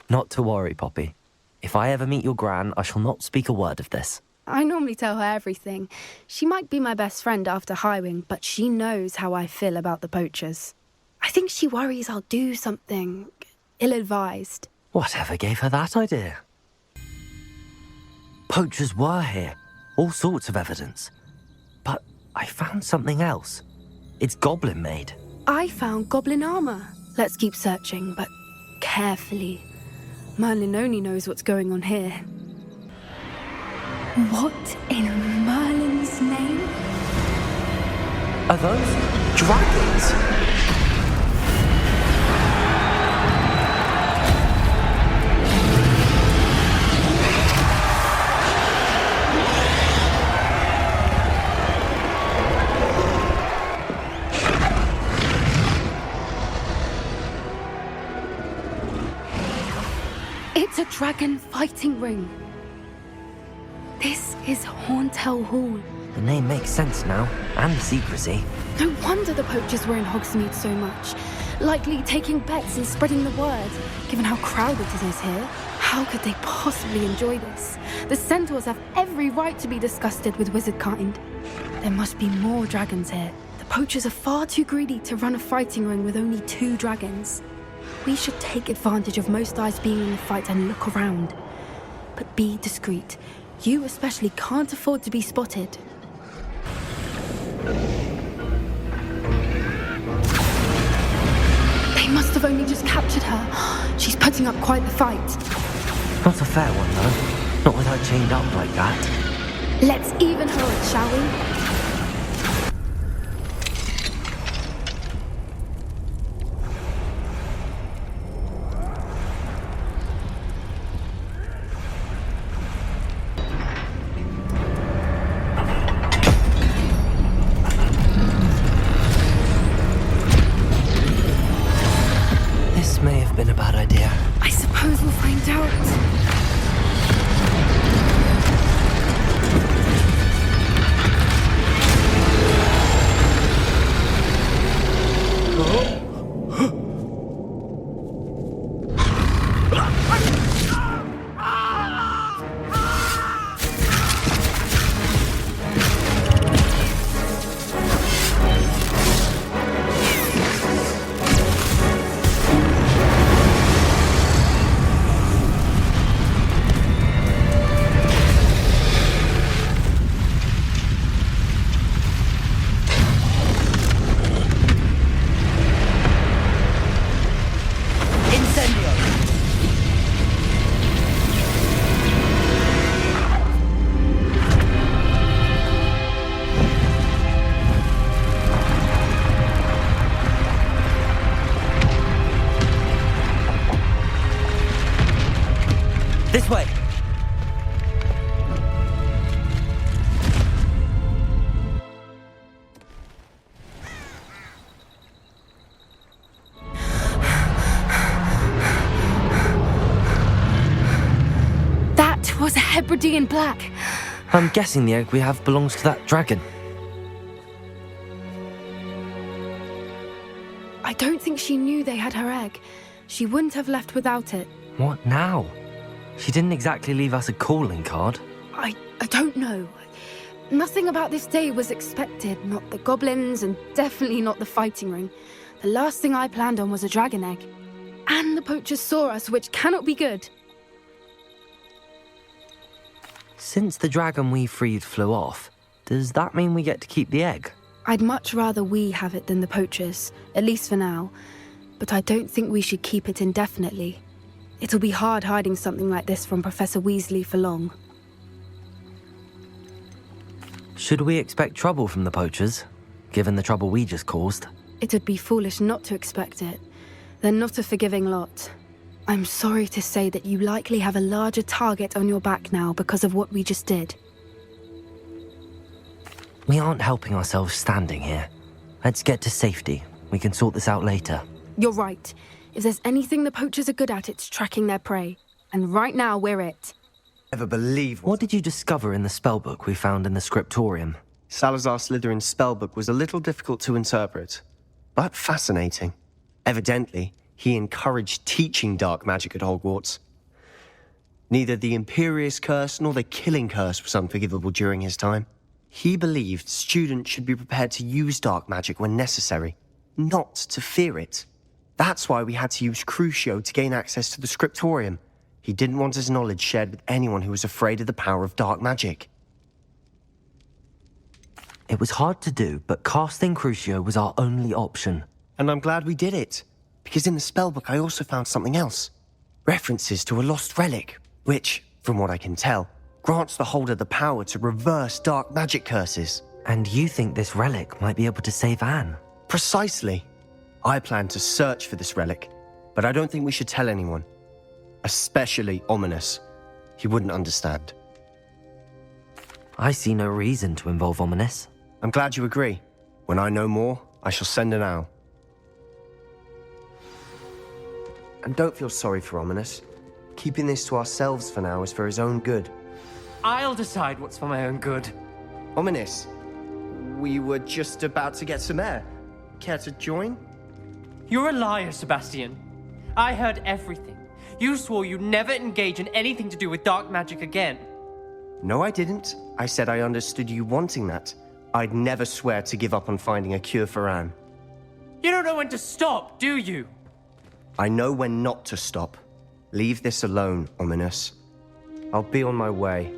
Not to worry, Poppy. If I ever meet your gran, I shall not speak a word of this. I normally tell her everything. She might be my best friend after Highwing, but she knows how I feel about the poachers. I think she worries I'll do something ill-advised. Whatever gave her that idea? Poachers were here. All sorts of evidence. But I found something else. It's goblin-made. I found goblin armor. Let's keep searching, but carefully. Merlin only knows what's going on here. What in Merlin's name? Are those dragons? It's a dragon fighting ring. This is Horntail Hall. The name makes sense now, and the secrecy. No wonder the poachers were in Hogsmeade so much. Likely taking bets and spreading the word, given how crowded it is here. How could they possibly enjoy this? The centaurs have every right to be disgusted with wizard kind. There must be more dragons here. The poachers are far too greedy to run a fighting ring with only 2 dragons. We should take advantage of most eyes being in the fight and look around. But be discreet. You especially can't afford to be spotted. They must have only just captured her. She's putting up quite the fight. Not a fair one, though. Not with her chained up like that. Let's even her up, shall we? May have been a bad idea. I suppose we'll find out. This way! That was a Hebridean black. I'm guessing the egg we have belongs to that dragon. I don't think she knew they had her egg. She wouldn't have left without it. What now? She didn't exactly leave us a calling card. I don't know. Nothing about this day was expected. Not the goblins, and definitely not the fighting ring. The last thing I planned on was a dragon egg. And the poachers saw us, which cannot be good. Since the dragon we freed flew off, does that mean we get to keep the egg? I'd much rather we have it than the poachers, at least for now. But I don't think we should keep it indefinitely. It'll be hard hiding something like this from Professor Weasley for long. Should we expect trouble from the poachers, given the trouble we just caused? It'd be foolish not to expect it. They're not a forgiving lot. I'm sorry to say that you likely have a larger target on your back now because of what we just did. We aren't helping ourselves standing here. Let's get to safety. We can sort this out later. You're right. If there's anything the poachers are good at, it's tracking their prey. And right now, we're it. Never believe what did you discover in the spellbook we found in the scriptorium? Salazar Slytherin's spellbook was a little difficult to interpret, but fascinating. Evidently, he encouraged teaching dark magic at Hogwarts. Neither the Imperious Curse nor the Killing Curse was unforgivable during his time. He believed students should be prepared to use dark magic when necessary, not to fear it. That's why we had to use Crucio to gain access to the scriptorium. He didn't want his knowledge shared with anyone who was afraid of the power of dark magic. It was hard to do, but casting Crucio was our only option. And I'm glad we did it, because in the spellbook I also found something else. References to a lost relic, which, from what I can tell, grants the holder the power to reverse dark magic curses. And you think this relic might be able to save Anne? Precisely. I plan to search for this relic, but I don't think we should tell anyone. Especially Ominous. He wouldn't understand. I see no reason to involve Ominous. I'm glad you agree. When I know more, I shall send an owl. And don't feel sorry for Ominous. Keeping this to ourselves for now is for his own good. I'll decide what's for my own good. Ominous, we were just about to get some air. Care to join? You're a liar, Sebastian. I heard everything. You swore you'd never engage in anything to do with dark magic again. No, I didn't. I said I understood you wanting that. I'd never swear to give up on finding a cure for Anne. You don't know when to stop, do you? I know when not to stop. Leave this alone, Ominous. I'll be on my way.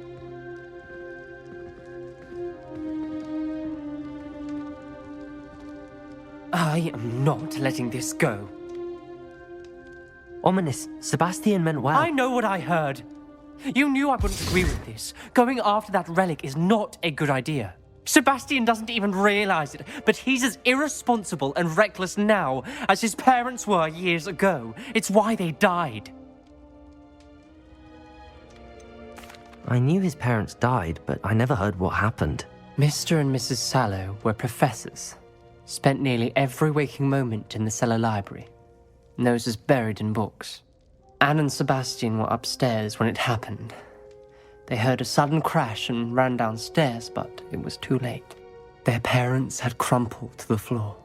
I am not letting this go. Ominous, Sebastian meant well. I know what I heard. You knew I wouldn't agree with this. Going after that relic is not a good idea. Sebastian doesn't even realize it, but he's as irresponsible and reckless now as his parents were years ago. It's why they died. I knew his parents died, but I never heard what happened. Mr. and Mrs. Sallow were professors. Spent nearly every waking moment in the cellar library. Noses buried in books. Anne and Sebastian were upstairs when it happened. They heard a sudden crash and ran downstairs, but it was too late. Their parents had crumpled to the floor.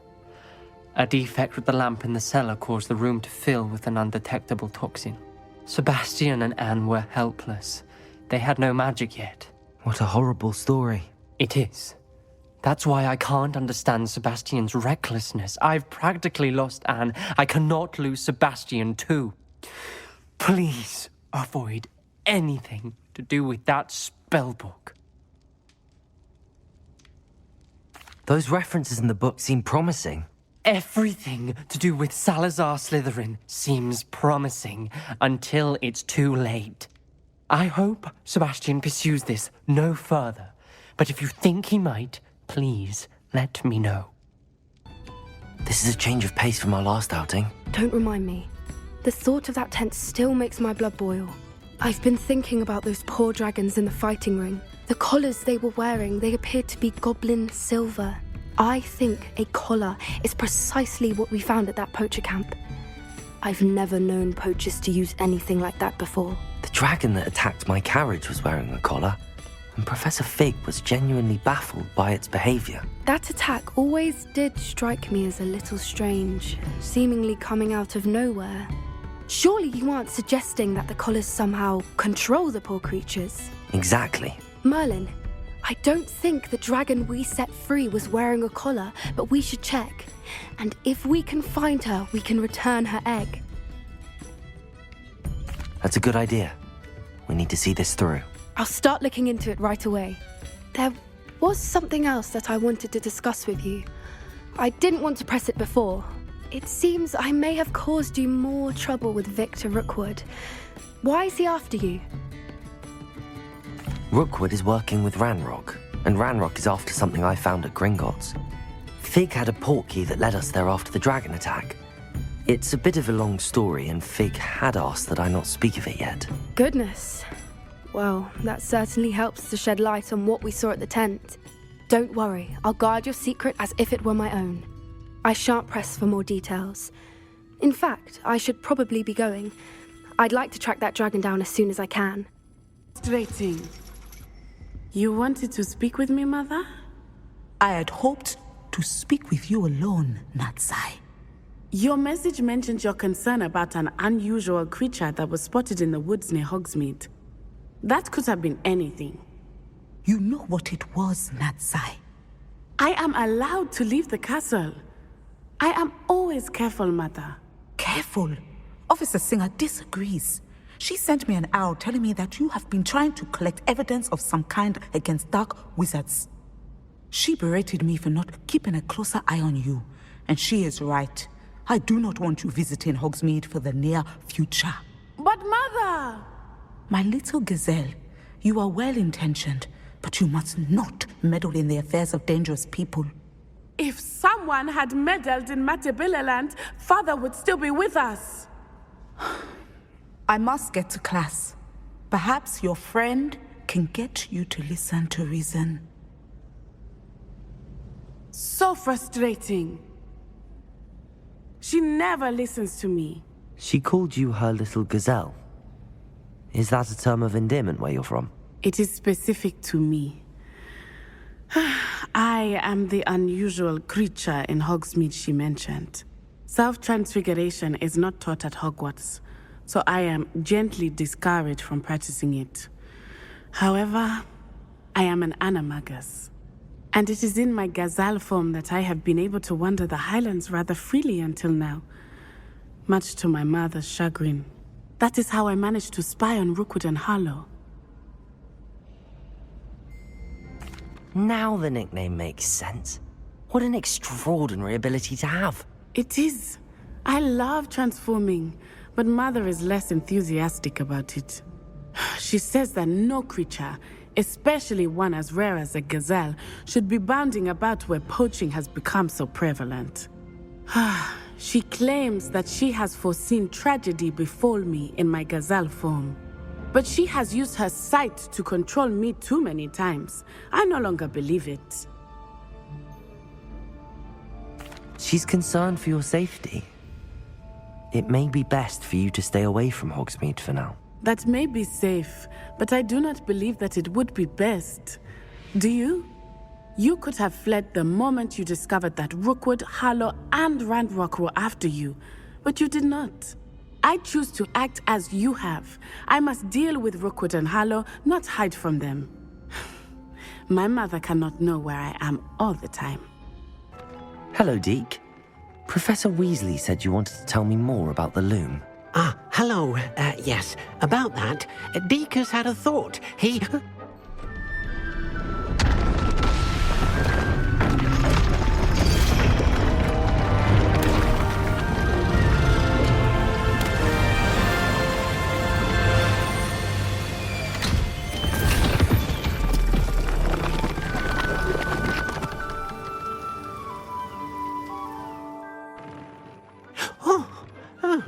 A defect with the lamp in the cellar caused the room to fill with an undetectable toxin. Sebastian and Anne were helpless. They had no magic yet. What a horrible story. It is. That's why I can't understand Sebastian's recklessness. I've practically lost Anne. I cannot lose Sebastian too. Please avoid anything to do with that spellbook. Those references in the book seem promising. Everything to do with Salazar Slytherin seems promising until it's too late. I hope Sebastian pursues this no further, but if you think he might, please let me know. This is a change of pace from our last outing. Don't remind me. The thought of that tent still makes my blood boil. I've been thinking about those poor dragons in the fighting ring. The collars they were wearing, they appeared to be goblin silver. I think a collar is precisely what we found at that poacher camp. I've never known poachers to use anything like that before. The dragon that attacked my carriage was wearing a collar, and Professor Fig was genuinely baffled by its behavior. That attack always did strike me as a little strange, seemingly coming out of nowhere. Surely you aren't suggesting that the collars somehow control the poor creatures? Exactly. Merlin, I don't think the dragon we set free was wearing a collar, but we should check. And if we can find her, we can return her egg. That's a good idea. We need to see this through. I'll start looking into it right away. There was something else that I wanted to discuss with you. I didn't want to press it before. It seems I may have caused you more trouble with Victor Rookwood. Why is he after you? Rookwood is working with Ranrock, and Ranrock is after something I found at Gringotts. Fig had a portkey that led us there after the dragon attack. It's a bit of a long story, and Fig had asked that I not speak of it yet. Goodness. Well, that certainly helps to shed light on what we saw at the tent. Don't worry, I'll guard your secret as if it were my own. I shan't press for more details. In fact, I should probably be going. I'd like to track that dragon down as soon as I can. Frustrating. You wanted to speak with me, Mother? I had hoped to speak with you alone, Natsai. Your message mentioned your concern about an unusual creature that was spotted in the woods near Hogsmeade. That could have been anything. You know what it was, Natsai. I am allowed to leave the castle. I am always careful, Mother. Careful? Officer Singer disagrees. She sent me an owl telling me that you have been trying to collect evidence of some kind against dark wizards. She berated me for not keeping a closer eye on you, and she is right. I do not want you visiting Hogsmeade for the near future. But Mother! My little gazelle, you are well-intentioned, but you must not meddle in the affairs of dangerous people. If someone had meddled in Matabeleland, Father would still be with us. I must get to class. Perhaps your friend can get you to listen to reason. So frustrating. She never listens to me. She called you her little gazelle. Is that a term of endearment where you're from? It is specific to me. I am the unusual creature in Hogsmeade she mentioned. Self-transfiguration is not taught at Hogwarts, so I am gently discouraged from practicing it. However, I am an animagus, and it is in my gazelle form that I have been able to wander the Highlands rather freely until now, much to my mother's chagrin. That is how I managed to spy on Rookwood and Harlow. Now the nickname makes sense. What an extraordinary ability to have. It is. I love transforming, but Mother is less enthusiastic about it. She says that no creature, especially one as rare as a gazelle, should be bounding about where poaching has become so prevalent. She claims that she has foreseen tragedy befall me in my gazelle form. But she has used her sight to control me too many times. I no longer believe it. She's concerned for your safety. It may be best for you to stay away from Hogsmeade for now. That may be safe, but I do not believe that it would be best. Do you? You could have fled the moment you discovered that Rookwood, Harlow, and Ranrock were after you, but you did not. I choose to act as you have. I must deal with Rookwood and Harlow, not hide from them. My mother cannot know where I am all the time. Hello, Deke. Professor Weasley said you wanted to tell me more about the loom. Ah, hello. Yes, about that. Deke has had a thought. He...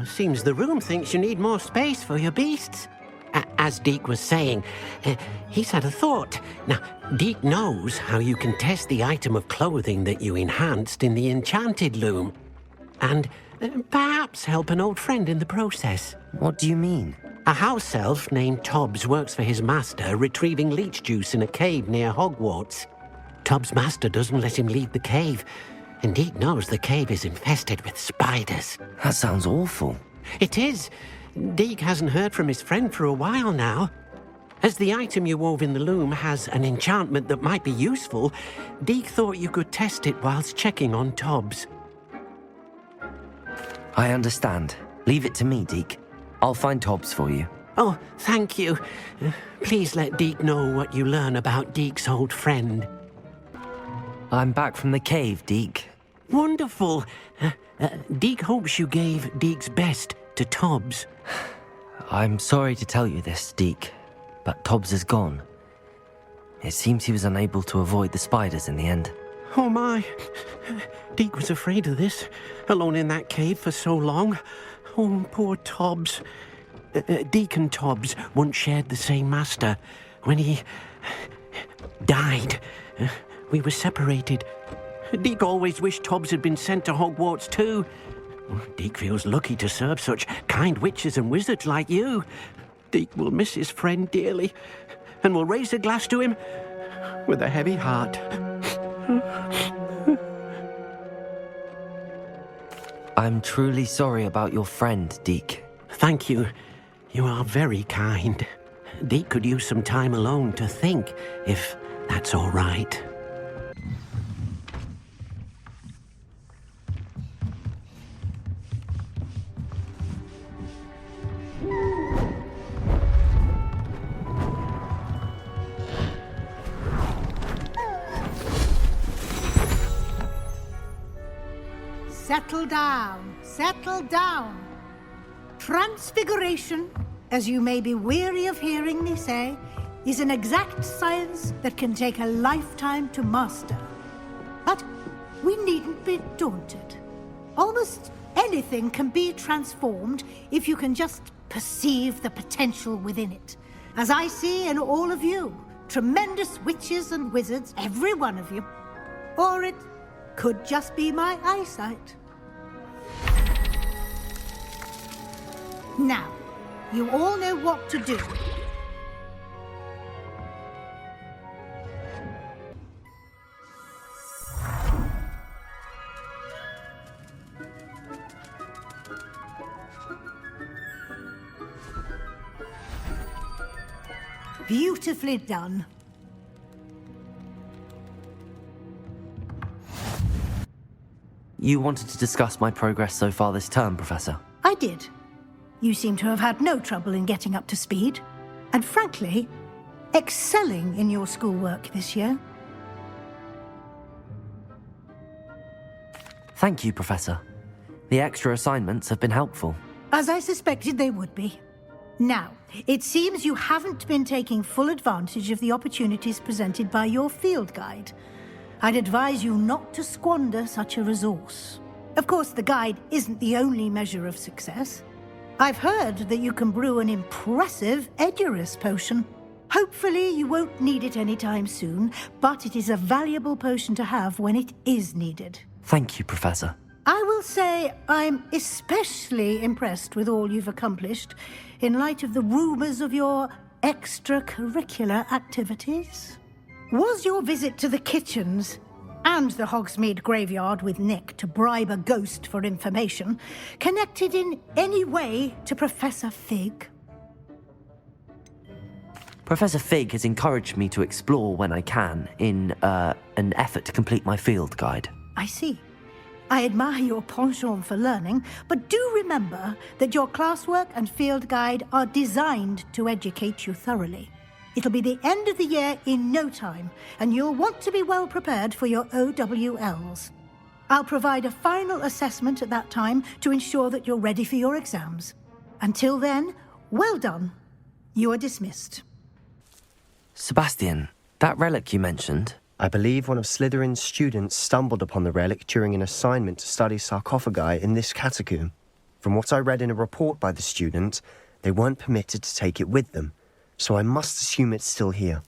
Seems the room thinks you need more space for your beasts. as Deke was saying, he's had a thought. Now, Deke knows how you can test the item of clothing that you enhanced in the enchanted loom. And perhaps help an old friend in the process. What do you mean? A house elf named Tobbs works for his master, retrieving leech juice in a cave near Hogwarts. Tobbs' master doesn't let him leave the cave, and Deke knows the cave is infested with spiders. That sounds awful. It is. Deke hasn't heard from his friend for a while now. As the item you wove in the loom has an enchantment that might be useful, Deke thought you could test it whilst checking on Tobbs. I understand. Leave it to me, Deke. I'll find Tobbs for you. Oh, thank you. Please let Deke know what you learn about Deke's old friend. I'm back from the cave, Deke. Wonderful. Deke hopes you gave Deke's best to Tobbs. I'm sorry to tell you this, Deke, but Tobbs is gone. It seems he was unable to avoid the spiders in the end. Oh my. Deke was afraid of this, alone in that cave for so long. Oh, poor Tobbs. Deke and Tobbs once shared the same master. When he died, we were separated. Deke always wished Tobbs had been sent to Hogwarts too. Deke feels lucky to serve such kind witches and wizards like you. Deke will miss his friend dearly, and will raise a glass to him with a heavy heart. I'm truly sorry about your friend, Deke. Thank you. You are very kind. Deke could use some time alone to think, if that's all right. Settle down, settle down. Transfiguration, as you may be weary of hearing me say, is an exact science that can take a lifetime to master. But we needn't be daunted. Almost anything can be transformed if you can just perceive the potential within it. As I see in all of you, tremendous witches and wizards, every one of you. Or it could just be my eyesight. Now, you all know what to do. Beautifully done. You wanted to discuss my progress so far this term, Professor? I did. You seem to have had no trouble in getting up to speed, and frankly, excelling in your schoolwork this year. Thank you, Professor. The extra assignments have been helpful. As I suspected they would be. Now, it seems you haven't been taking full advantage of the opportunities presented by your field guide. I'd advise you not to squander such a resource. Of course, the guide isn't the only measure of success. I've heard that you can brew an impressive Edurus potion. Hopefully you won't need it anytime soon, but it is a valuable potion to have when it is needed. Thank you, Professor. I will say I'm especially impressed with all you've accomplished in light of the rumors of your extracurricular activities. Was your visit to the kitchens and the Hogsmeade graveyard with Nick to bribe a ghost for information connected in any way to Professor Fig? Professor Fig has encouraged me to explore when I can in an effort to complete my field guide. I see. I admire your penchant for learning, but do remember that your classwork and field guide are designed to educate you thoroughly. It'll be the end of the year in no time, and you'll want to be well prepared for your OWLs. I'll provide a final assessment at that time to ensure that you're ready for your exams. Until then, well done. You are dismissed. Sebastian, that relic you mentioned... I believe one of Slytherin's students stumbled upon the relic during an assignment to study sarcophagi in this catacomb. From what I read in a report by the student, they weren't permitted to take it with them, so I must assume it's still here.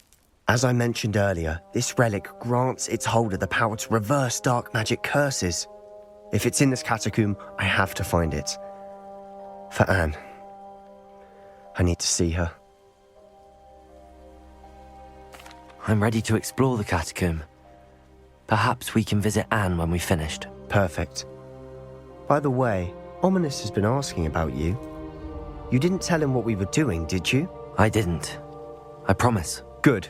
As I mentioned earlier, this relic grants its holder the power to reverse dark magic curses. If it's in this catacomb, I have to find it. For Anne. I need to see her. I'm ready to explore the catacomb. Perhaps we can visit Anne when we've finished. Perfect. By the way, Ominous has been asking about you. You didn't tell him what we were doing, did you? I didn't. I promise. Good.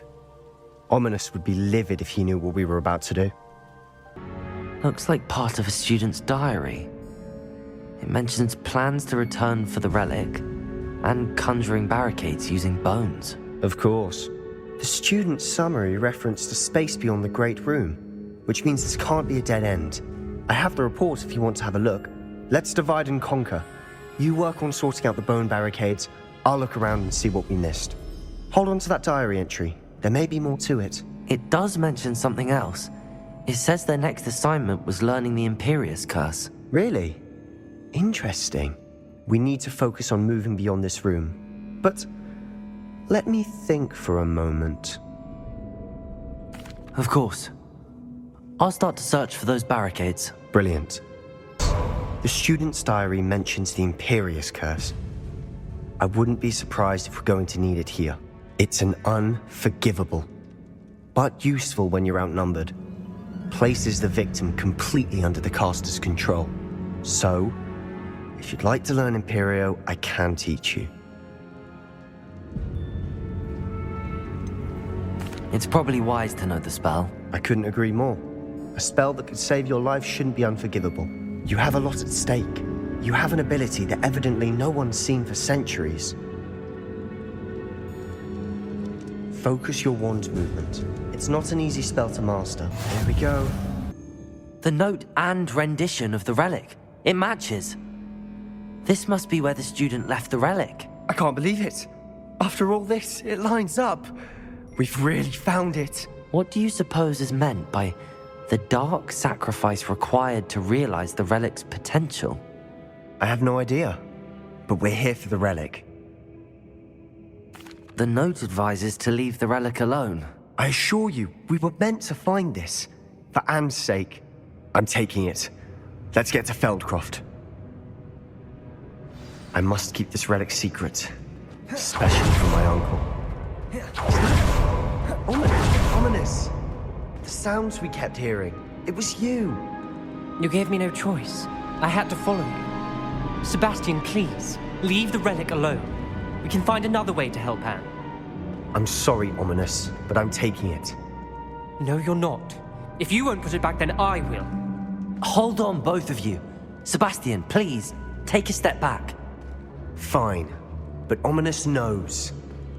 Ominous would be livid if he knew what we were about to do. Looks like part of a student's diary. It mentions plans to return for the relic and conjuring barricades using bones. Of course. The student's summary referenced a space beyond the Great Room, which means this can't be a dead end. I have the report if you want to have a look. Let's divide and conquer. You work on sorting out the bone barricades. I'll look around and see what we missed. Hold on to that diary entry. There may be more to it. It does mention something else. It says their next assignment was learning the Imperius Curse. Really? Interesting. We need to focus on moving beyond this room. But let me think for a moment. Of course. I'll start to search for those barricades. Brilliant. The student's diary mentions the Imperius Curse. I wouldn't be surprised if we're going to need it here. It's an unforgivable, but useful when you're outnumbered. Places the victim completely under the caster's control. So, if you'd like to learn Imperio, I can teach you. It's probably wise to know the spell. I couldn't agree more. A spell that could save your life shouldn't be unforgivable. You have a lot at stake. You have an ability that evidently no one's seen for centuries. Focus your wand's movement. It's not an easy spell to master. Here we go. The note and rendition of the relic. It matches. This must be where the student left the relic. I can't believe it. After all this, it lines up. We've really found it. What do you suppose is meant by the dark sacrifice required to realize the relic's potential? I have no idea, but we're here for the relic. The note advises to leave the relic alone. I assure you, we were meant to find this. For Anne's sake, I'm taking it. Let's get to Feldcroft. I must keep this relic secret, especially from my uncle. Ominous! The sounds we kept hearing. It was you. You gave me no choice. I had to follow you. Sebastian, please, leave the relic alone. We can find another way to help Anne. I'm sorry, Ominous, but I'm taking it. No, you're not. If you won't put it back, then I will. Hold on, both of you. Sebastian, please, take a step back. Fine, but Ominous knows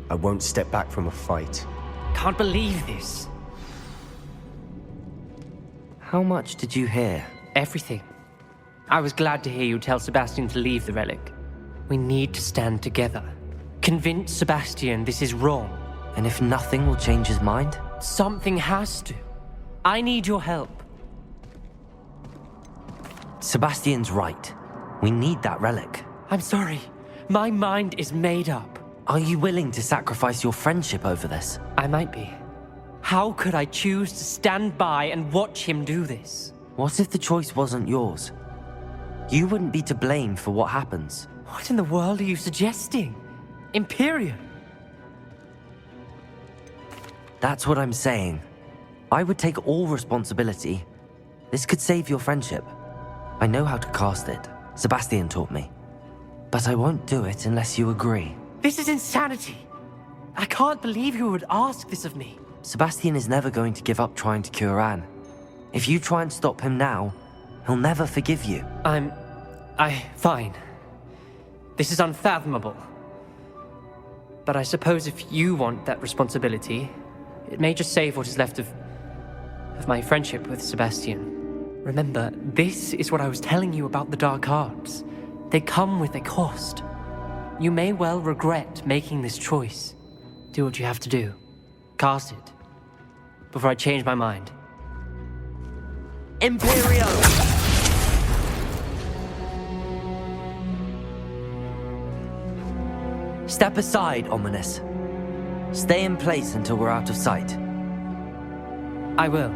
I won't step back from a fight. Can't believe this. How much did you hear? Everything. I was glad to hear you tell Sebastian to leave the relic. We need to stand together. Convince Sebastian this is wrong. And if nothing will change his mind? Something has to. I need your help. Sebastian's right. We need that relic. I'm sorry. My mind is made up. Are you willing to sacrifice your friendship over this? I might be. How could I choose to stand by and watch him do this? What if the choice wasn't yours? You wouldn't be to blame for what happens. What in the world are you suggesting? Imperium? That's what I'm saying. I would take all responsibility. This could save your friendship. I know how to cast it. Sebastian taught me. But I won't do it unless you agree. This is insanity. I can't believe you would ask this of me. Sebastian is never going to give up trying to cure Anne. If you try and stop him now, he'll never forgive you. Fine. This is unfathomable. But I suppose if you want that responsibility, it may just save what is left of my friendship with Sebastian. Remember, this is what I was telling you about the dark arts. They come with a cost. You may well regret making this choice. Do what you have to do. Cast it. Before I change my mind. Imperio! Step aside, Ominous. Stay in place until we're out of sight. I will.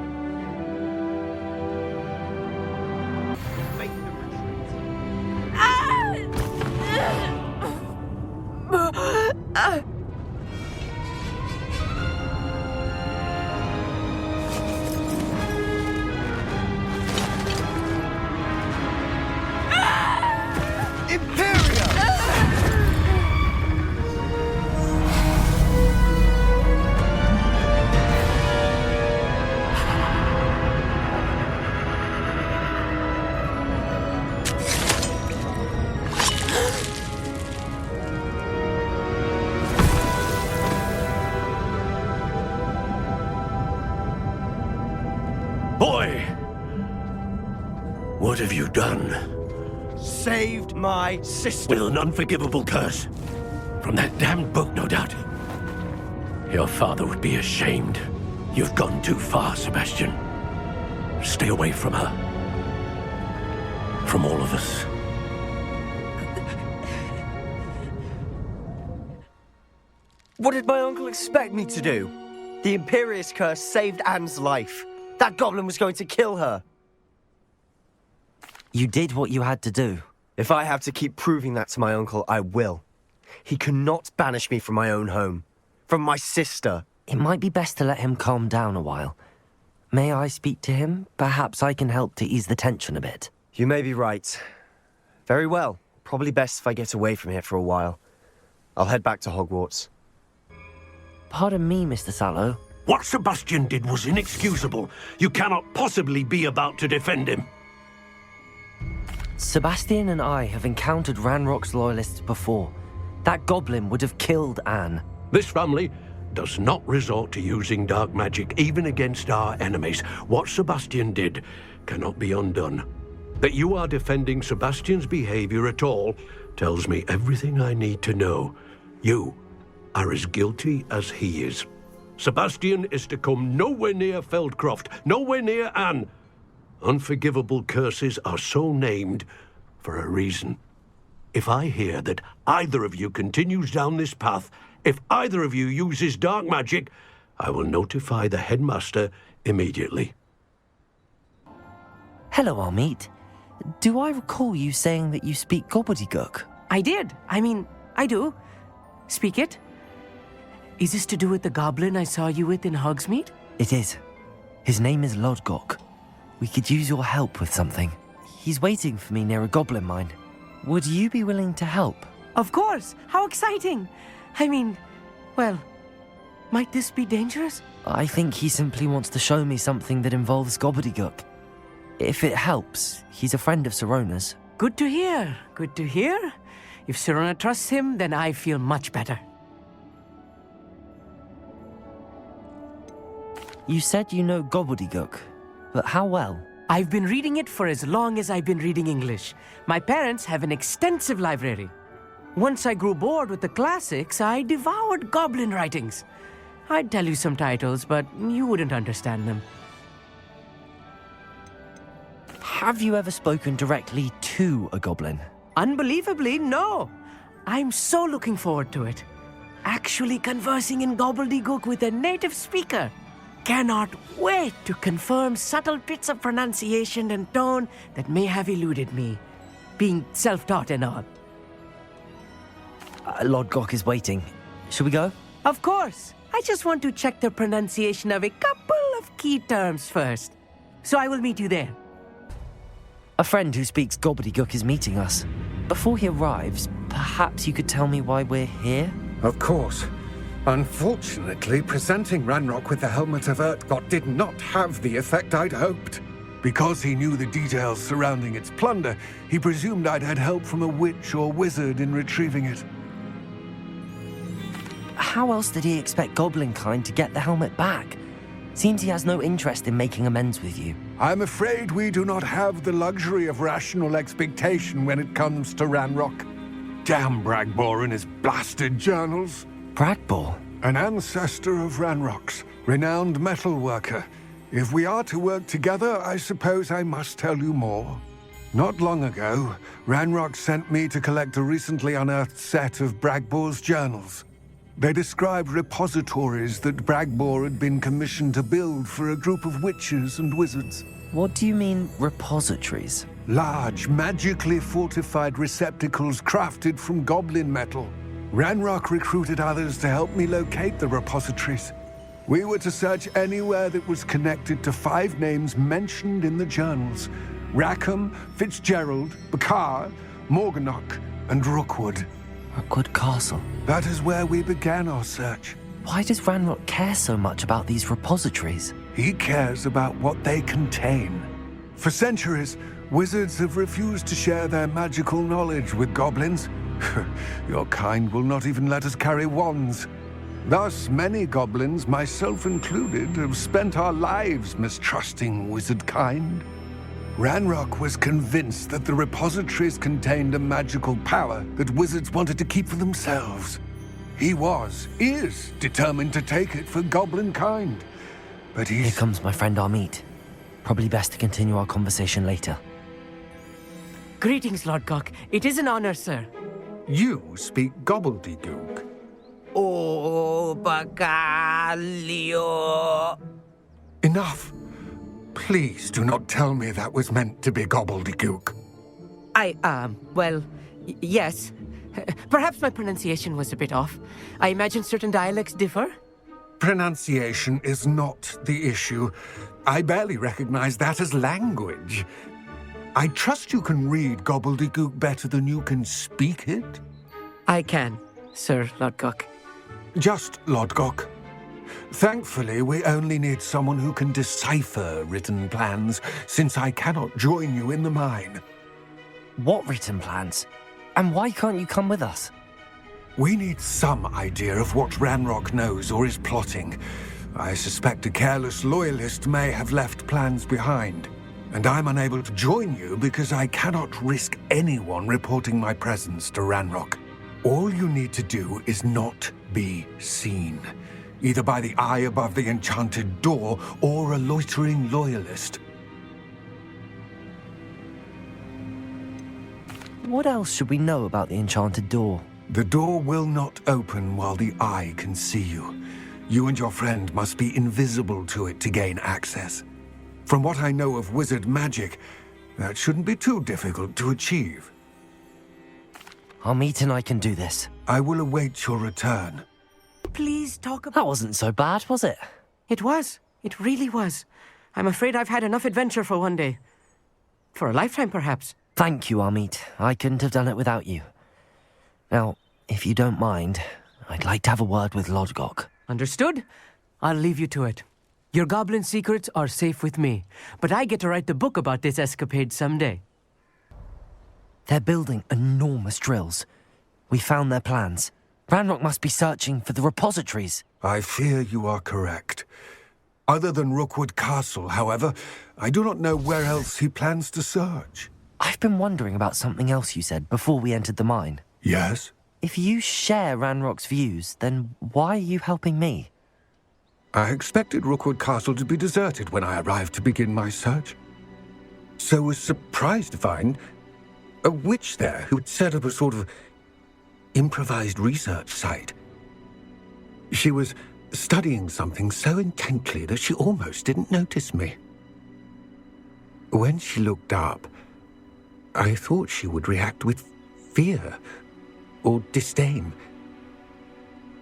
Boy! What have you done? Saved my sister. With an unforgivable curse. From that damned book, no doubt. Your father would be ashamed. You've gone too far, Sebastian. Stay away from her. From all of us. What did my uncle expect me to do? The Imperious curse saved Anne's life. That goblin was going to kill her. You did what you had to do. If I have to keep proving that to my uncle, I will. He cannot banish me from my own home. From my sister. It might be best to let him calm down a while. May I speak to him? Perhaps I can help to ease the tension a bit. You may be right. Very well. Probably best if I get away from here for a while. I'll head back to Hogwarts. Pardon me, Mr. Sallow. What Sebastian did was inexcusable. You cannot possibly be about to defend him. Sebastian and I have encountered Ranrock's loyalists before. That goblin would have killed Anne. This family does not resort to using dark magic, even against our enemies. What Sebastian did cannot be undone. That you are defending Sebastian's behavior at all tells me everything I need to know. You are as guilty as he is. Sebastian is to come nowhere near Feldcroft, nowhere near Anne. Unforgivable curses are so named for a reason. If I hear that either of you continues down this path, if either of you uses dark magic, I will notify the headmaster immediately. Hello, Armeet. Do I recall you saying that you speak gobbledygook? I did. I do. Speak it. Is this to do with the goblin I saw you with in Hogsmeade? It is. His name is Lodgok. We could use your help with something. He's waiting for me near a goblin mine. Would you be willing to help? Of course. How exciting. Well, might this be dangerous? I think he simply wants to show me something that involves gobbledygook. If it helps, he's a friend of Sirona's. Good to hear. Good to hear. If Sirona trusts him, then I feel much better. You said you know gobbledygook, but how well? I've been reading it for as long as I've been reading English. My parents have an extensive library. Once I grew bored with the classics, I devoured goblin writings. I'd tell you some titles, but you wouldn't understand them. Have you ever spoken directly to a goblin? Unbelievably, no. I'm so looking forward to it. Actually conversing in gobbledygook with a native speaker. Cannot wait to confirm subtle bits of pronunciation and tone that may have eluded me, being self-taught and all. Lodgok is waiting. Should we go? Of course. I just want to check the pronunciation of a couple of key terms first. So I will meet you there. A friend who speaks gobbledygook is meeting us. Before he arrives, perhaps you could tell me why we're here? Of course. Unfortunately, presenting Ranrock with the Helmet of Urtkot did not have the effect I'd hoped. Because he knew the details surrounding its plunder, he presumed I'd had help from a witch or wizard in retrieving it. How else did he expect Goblinkind to get the helmet back? Seems he has no interest in making amends with you. I'm afraid we do not have the luxury of rational expectation when it comes to Ranrock. Damn Bragbor and his blasted journals. Bragbor? An ancestor of Ranrock's, renowned metal worker. If we are to work together, I suppose I must tell you more. Not long ago, Ranrock sent me to collect a recently unearthed set of Bragbor's journals. They described repositories that Bragbor had been commissioned to build for a group of witches and wizards. What do you mean, repositories? Large, magically fortified receptacles crafted from goblin metal. Ranrock recruited others to help me locate the repositories. We were to search anywhere that was connected to 5 names mentioned in the journals: Rackham, Fitzgerald, Bakar, Morganach, and Rookwood. Rookwood Castle? That is where we began our search. Why does Ranrock care so much about these repositories? He cares about what they contain. For centuries, wizards have refused to share their magical knowledge with goblins. Your kind will not even let us carry wands. Thus, many goblins, myself included, have spent our lives mistrusting wizard kind. Ranrock was convinced that the repositories contained a magical power that wizards wanted to keep for themselves. He is determined to take it for goblin kind. But Here comes my friend Amit. Probably best to continue our conversation later. Greetings, Lord Cock. It is an honor, sir. You speak gobbledygook. Oh, Bacalio. Enough. Please do not tell me that was meant to be gobbledygook. Yes. Perhaps my pronunciation was a bit off. I imagine certain dialects differ? Pronunciation is not the issue. I barely recognize that as language. I trust you can read gobbledygook better than you can speak it? I can, Sir Lodgok. Just Lodgok. Thankfully, we only need someone who can decipher written plans, since I cannot join you in the mine. What written plans? And why can't you come with us? We need some idea of what Ranrock knows or is plotting. I suspect a careless loyalist may have left plans behind. And I'm unable to join you because I cannot risk anyone reporting my presence to Ranrock. All you need to do is not be seen, either by the eye above the enchanted door or a loitering loyalist. What else should we know about the enchanted door? The door will not open while the eye can see you. You and your friend must be invisible to it to gain access. From what I know of wizard magic, that shouldn't be too difficult to achieve. Amit and I can do this. I will await your return. Please talk about... That wasn't so bad, was it? It was. It really was. I'm afraid I've had enough adventure for one day. For a lifetime, perhaps. Thank you, Amit. I couldn't have done it without you. Now, if you don't mind, I'd like to have a word with Lodgok. Understood? I'll leave you to it. Your goblin secrets are safe with me, but I get to write the book about this escapade someday. They're building enormous drills. We found their plans. Ranrock must be searching for the repositories. I fear you are correct. Other than Rookwood Castle, however, I do not know where else he plans to search. I've been wondering about something else you said before we entered the mine. Yes? If you share Ranrock's views, then why are you helping me? I expected Rookwood Castle to be deserted when I arrived to begin my search. So was surprised to find a witch there who had set up a sort of improvised research site. She was studying something so intently that she almost didn't notice me. When she looked up, I thought she would react with fear or disdain.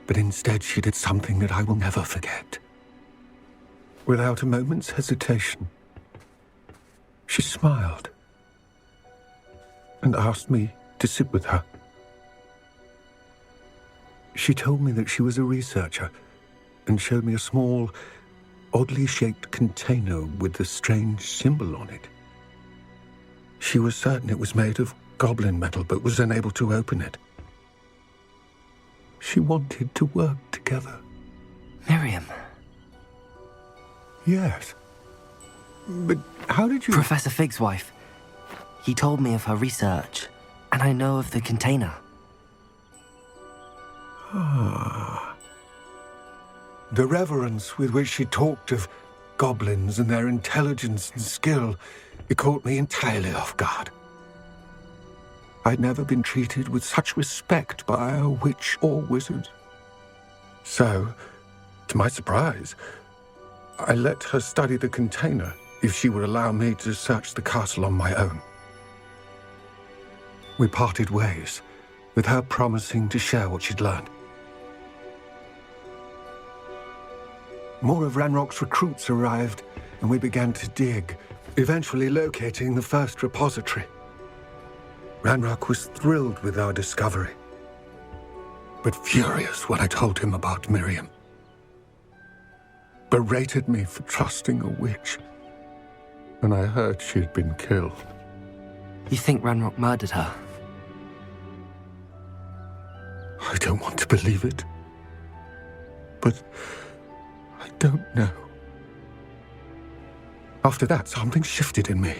But instead she did something that I will never forget. Without a moment's hesitation, she smiled and asked me to sit with her. She told me that she was a researcher and showed me a small, oddly shaped container with a strange symbol on it. She was certain it was made of goblin metal, but was unable to open it. She wanted to work together. Miriam. Yes. But how did you... Professor Fig's wife. He told me of her research, and I know of the container. Ah. The reverence with which she talked of goblins and their intelligence and skill, it caught me entirely off guard. I'd never been treated with such respect by a witch or wizard. So, to my surprise, I let her study the container if she would allow me to search the castle on my own. We parted ways, with her promising to share what she'd learned. More of Ranrock's recruits arrived, and we began to dig, eventually locating the first repository. Ranrock was thrilled with our discovery, but furious when I told him about Miriam. Berated me for trusting a witch, and I heard she had been killed. You think Ranrock murdered her? I don't want to believe it, but I don't know. After that, something shifted in me.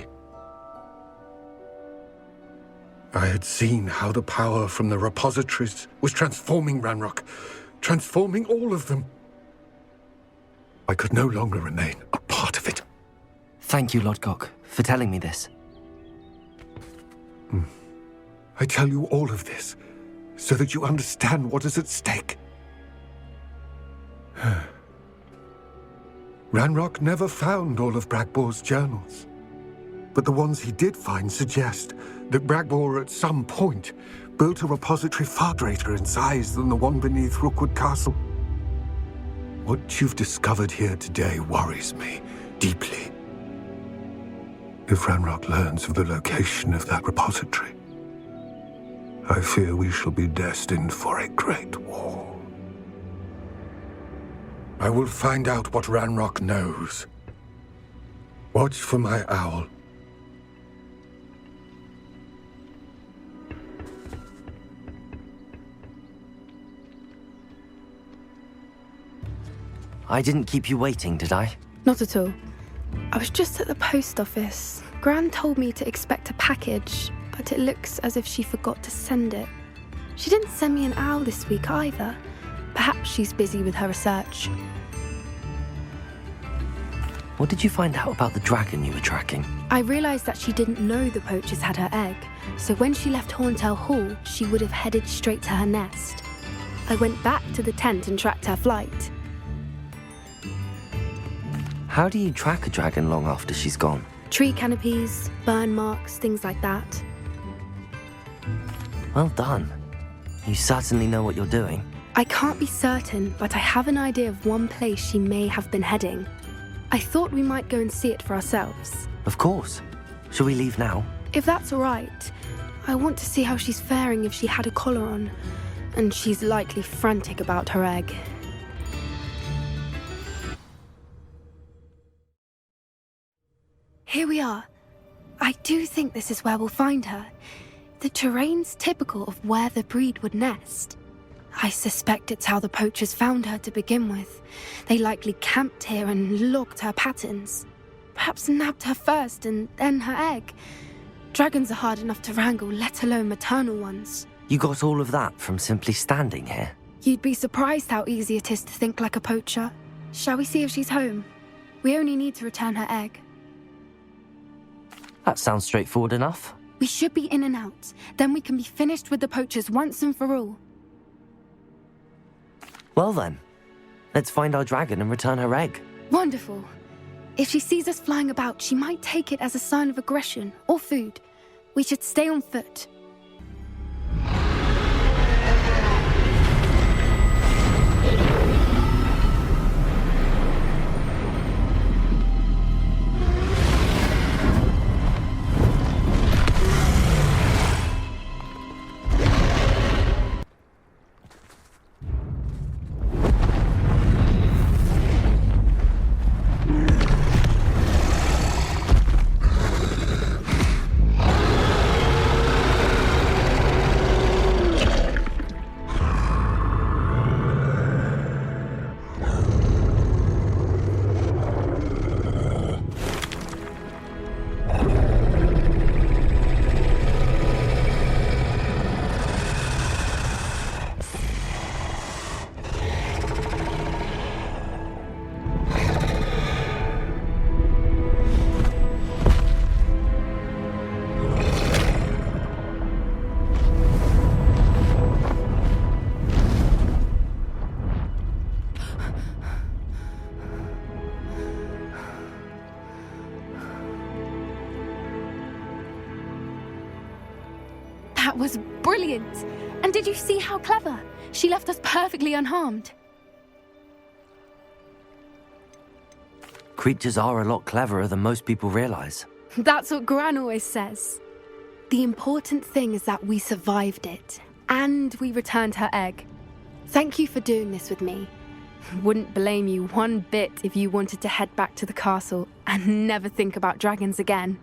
I had seen how the power from the repositories was transforming Ranrock, transforming all of them. I could no longer remain a part of it. Thank you, Lodgok, for telling me this. I tell you all of this so that you understand what is at stake. Ranrock never found all of Bragbor's journals, but the ones he did find suggest that Bragbor at some point built a repository far greater in size than the one beneath Rookwood Castle. What you've discovered here today worries me deeply. If Ranrock learns of the location of that repository, I fear we shall be destined for a great war. I will find out what Ranrock knows. Watch for my owl. I didn't keep you waiting, did I? Not at all. I was just at the post office. Gran told me to expect a package, but it looks as if she forgot to send it. She didn't send me an owl this week either. Perhaps she's busy with her research. What did you find out about the dragon you were tracking? I realised that she didn't know the poachers had her egg, so when she left Horntail Hall, she would have headed straight to her nest. I went back to the tent and tracked her flight. How do you track a dragon long after she's gone? Tree canopies, burn marks, things like that. Well done. You certainly know what you're doing. I can't be certain, but I have an idea of one place she may have been heading. I thought we might go and see it for ourselves. Of course. Shall we leave now? If that's all right. I want to see how she's faring if she had a collar on. And she's likely frantic about her egg. Here we are. I do think this is where we'll find her. The terrain's typical of where the breed would nest. I suspect it's how the poachers found her to begin with. They likely camped here and logged her patterns. Perhaps nabbed her first and then her egg. Dragons are hard enough to wrangle, let alone maternal ones. You got all of that from simply standing here? You'd be surprised how easy it is to think like a poacher. Shall we see if she's home? We only need to return her egg. That sounds straightforward enough. We should be in and out. Then we can be finished with the poachers once and for all. Well then, let's find our dragon and return her egg. Wonderful. If she sees us flying about, she might take it as a sign of aggression or food. We should stay on foot. That was brilliant. And did you see how clever? She left us perfectly unharmed. Creatures are a lot cleverer than most people realize. That's what Gran always says. The important thing is that we survived it, and we returned her egg. Thank you for doing this with me. Wouldn't blame you one bit if you wanted to head back to the castle and never think about dragons again.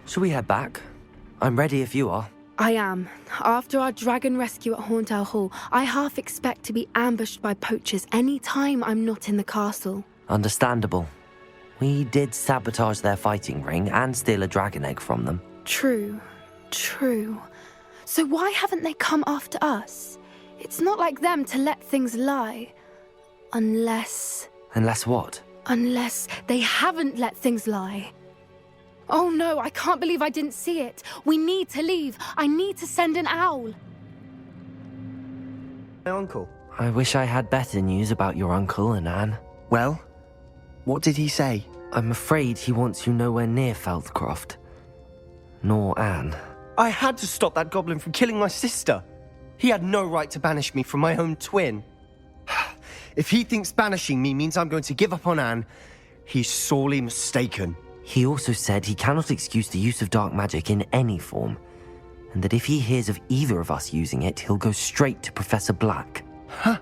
Shall we head back? I'm ready if you are. I am. After our dragon rescue at Hauntow Hall, I half expect to be ambushed by poachers any time I'm not in the castle. Understandable. We did sabotage their fighting ring and steal a dragon egg from them. True. So why haven't they come after us? It's not like them to let things lie. Unless what? Unless they haven't let things lie. Oh no, I can't believe I didn't see it. We need to leave. I need to send an owl. My uncle. I wish I had better news about your uncle and Anne. Well, what did he say? I'm afraid he wants you nowhere near Feldcroft. Nor Anne. I had to stop that goblin from killing my sister. He had no right to banish me from my own twin. If he thinks banishing me means I'm going to give up on Anne, he's sorely mistaken. He also said he cannot excuse the use of dark magic in any form, and that if he hears of either of us using it, he'll go straight to Professor Black. Huh?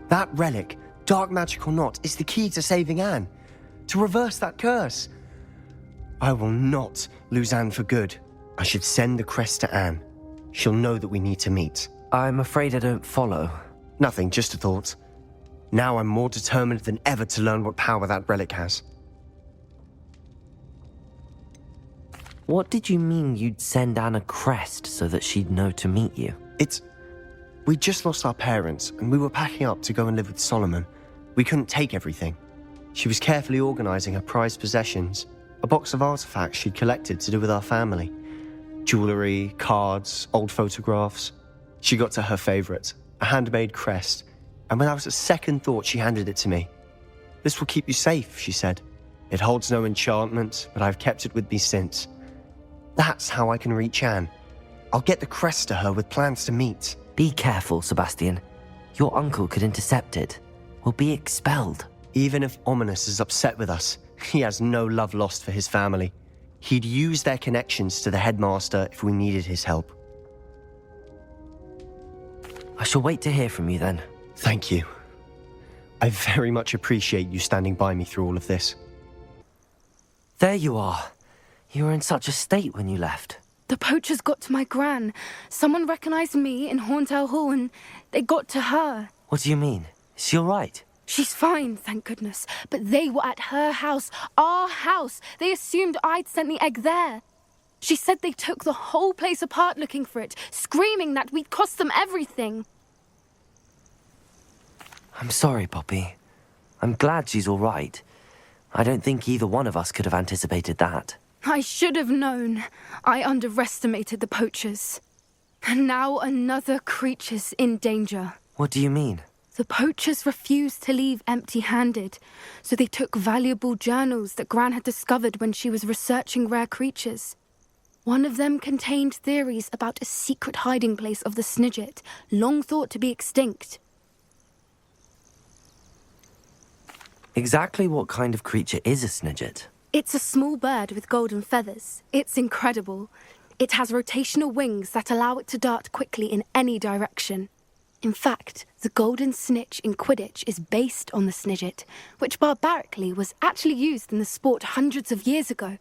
That relic, dark magic or not, is the key to saving Anne. To reverse that curse. I will not lose Anne for good. I should send the crest to Anne. She'll know that we need to meet. I'm afraid I don't follow. Nothing, just a thought. Now I'm more determined than ever to learn what power that relic has. What did you mean you'd send Anne a crest so that she'd know to meet you? We just lost our parents, and we were packing up to go and live with Solomon. We couldn't take everything. She was carefully organizing her prized possessions, a box of artifacts she'd collected to do with our family. Jewelry, cards, old photographs. She got to her favorite, a handmade crest, and without a second thought, she handed it to me. This will keep you safe, she said. It holds no enchantment, but I've kept it with me since. That's how I can reach Anne. I'll get the crest to her with plans to meet. Be careful, Sebastian. Your uncle could intercept it. We'll be expelled. Even if Ominous is upset with us, he has no love lost for his family. He'd use their connections to the headmaster if we needed his help. I shall wait to hear from you then. Thank you. I very much appreciate you standing by me through all of this. There you are. You were in such a state when you left. The poachers got to my gran. Someone recognized me in Hauntow Hall and they got to her. What do you mean? Is she all right? She's fine, thank goodness. But they were at her house, our house. They assumed I'd sent the egg there. She said they took the whole place apart looking for it, screaming that we'd cost them everything. I'm sorry, Poppy. I'm glad she's all right. I don't think either one of us could have anticipated that. I should have known. I underestimated the poachers. And now another creature's in danger. What do you mean? The poachers refused to leave empty-handed, so they took valuable journals that Gran had discovered when she was researching rare creatures. One of them contained theories about a secret hiding place of the Snidget, long thought to be extinct. Exactly what kind of creature is a Snidget? It's a small bird with golden feathers. It's incredible. It has rotational wings that allow it to dart quickly in any direction. In fact, the golden snitch in Quidditch is based on the Snidget, which barbarically was actually used in the sport hundreds of years ago.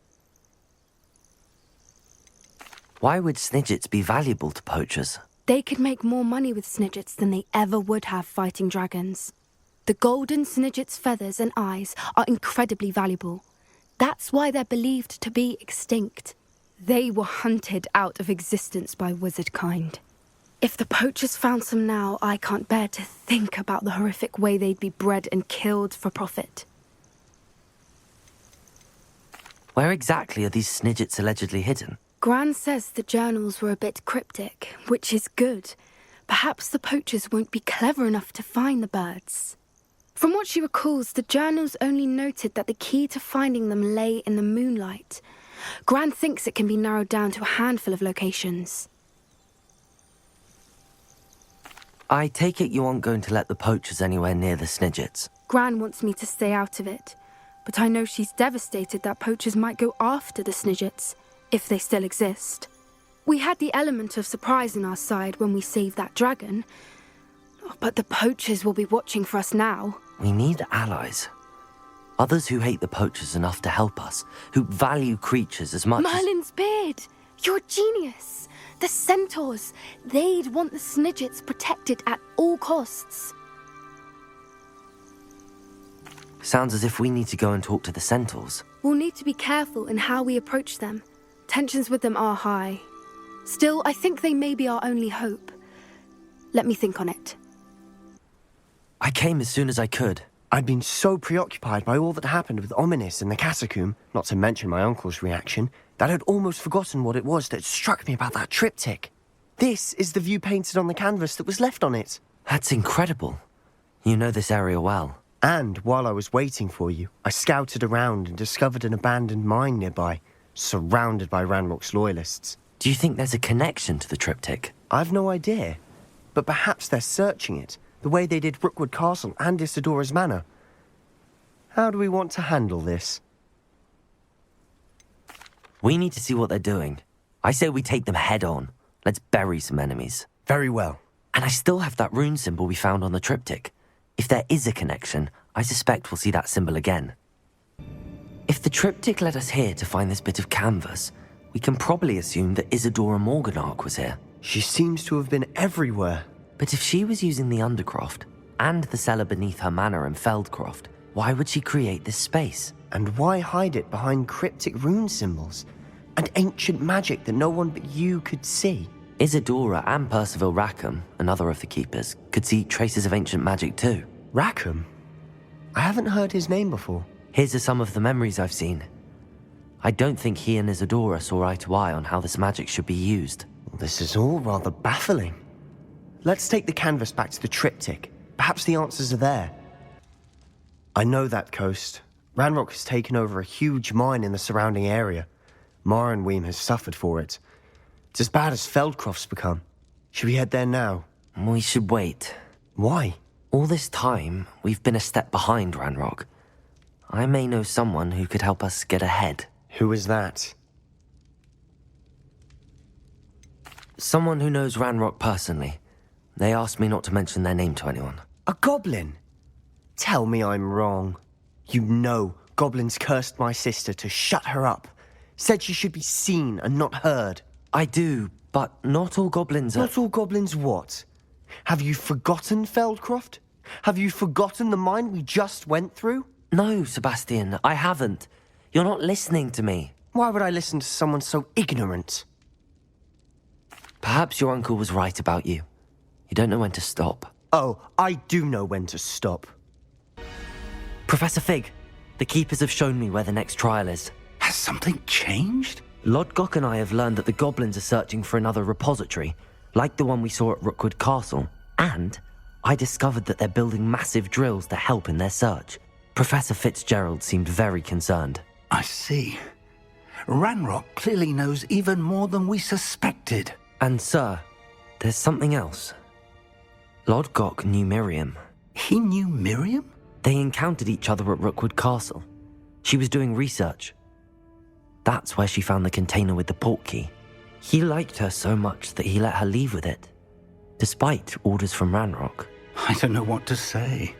Why would Snidgets be valuable to poachers? They could make more money with Snidgets than they ever would have fighting dragons. The golden Snidget's feathers and eyes are incredibly valuable. That's why they're believed to be extinct. They were hunted out of existence by wizard kind. If the poachers found some now, I can't bear to think about the horrific way they'd be bred and killed for profit. Where exactly are these Snidgets allegedly hidden? Gran says the journals were a bit cryptic, which is good. Perhaps the poachers won't be clever enough to find the birds. From what she recalls, the journals only noted that the key to finding them lay in the moonlight, Gran thinks it can be narrowed down to a handful of locations. I take it you aren't going to let the poachers anywhere near the Snidgets. Gran wants me to stay out of it, but I know she's devastated that poachers might go after the Snidgets, if they still exist. We had the element of surprise on our side when we saved that dragon, but the poachers will be watching for us now. We need allies. Others who hate the poachers enough to help us, who value creatures as much Merlin's beard! You're a genius! The centaurs! They'd want the Snidgets protected at all costs. Sounds as if we need to go and talk to the centaurs. We'll need to be careful in how we approach them. Tensions with them are high. Still, I think they may be our only hope. Let me think on it. I came as soon as I could. I'd been so preoccupied by all that happened with Ominis and the catacomb, not to mention my uncle's reaction, that I'd almost forgotten what it was that struck me about that triptych. This is the view painted on the canvas that was left on it. That's incredible. You know this area well. And while I was waiting for you, I scouted around and discovered an abandoned mine nearby, surrounded by Ranrock's loyalists. Do you think there's a connection to the triptych? I've no idea, but perhaps they're searching it, the way they did Rookwood Castle and Isidora's Manor. How do we want to handle this? We need to see what they're doing. I say we take them head on. Let's bury some enemies. Very well. And I still have that rune symbol we found on the triptych. If there is a connection, I suspect we'll see that symbol again. If the triptych led us here to find this bit of canvas, we can probably assume that Isadora Morganark was here. She seems to have been everywhere. But if she was using the Undercroft, and the cellar beneath her manor in Feldcroft, why would she create this space? And why hide it behind cryptic rune symbols and ancient magic that no one but you could see? Isadora and Percival Rackham, another of the keepers, could see traces of ancient magic too. Rackham? I haven't heard his name before. Here's are some of the memories I've seen. I don't think he and Isadora saw eye to eye on how this magic should be used. This is all rather baffling. Let's take the canvas back to the triptych. Perhaps the answers are there. I know that coast. Ranrock has taken over a huge mine in the surrounding area. Marenweem has suffered for it. It's as bad as Feldcroft's become. Should we head there now? We should wait. Why? All this time, we've been a step behind Ranrock. I may know someone who could help us get ahead. Who is that? Someone who knows Ranrock personally. They asked me not to mention their name to anyone. A goblin? Tell me I'm wrong. You know goblins cursed my sister to shut her up. Said she should be seen and not heard. I do, but not all goblins are... Not all goblins what? Have you forgotten Feldcroft? Have you forgotten the mine we just went through? No, Sebastian, I haven't. You're not listening to me. Why would I listen to someone so ignorant? Perhaps your uncle was right about you. You don't know when to stop. Oh, I do know when to stop. Professor Fig, the keepers have shown me where the next trial is. Has something changed? Lodgok and I have learned that the goblins are searching for another repository, like the one we saw at Rookwood Castle. And I discovered that they're building massive drills to help in their search. Professor Fitzgerald seemed very concerned. I see. Ranrock clearly knows even more than we suspected. And sir, there's something else. Lodgok knew Miriam. He knew Miriam? They encountered each other at Rookwood Castle. She was doing research. That's where she found the container with the port key. He liked her so much that he let her leave with it, despite orders from Ranrock. I don't know what to say.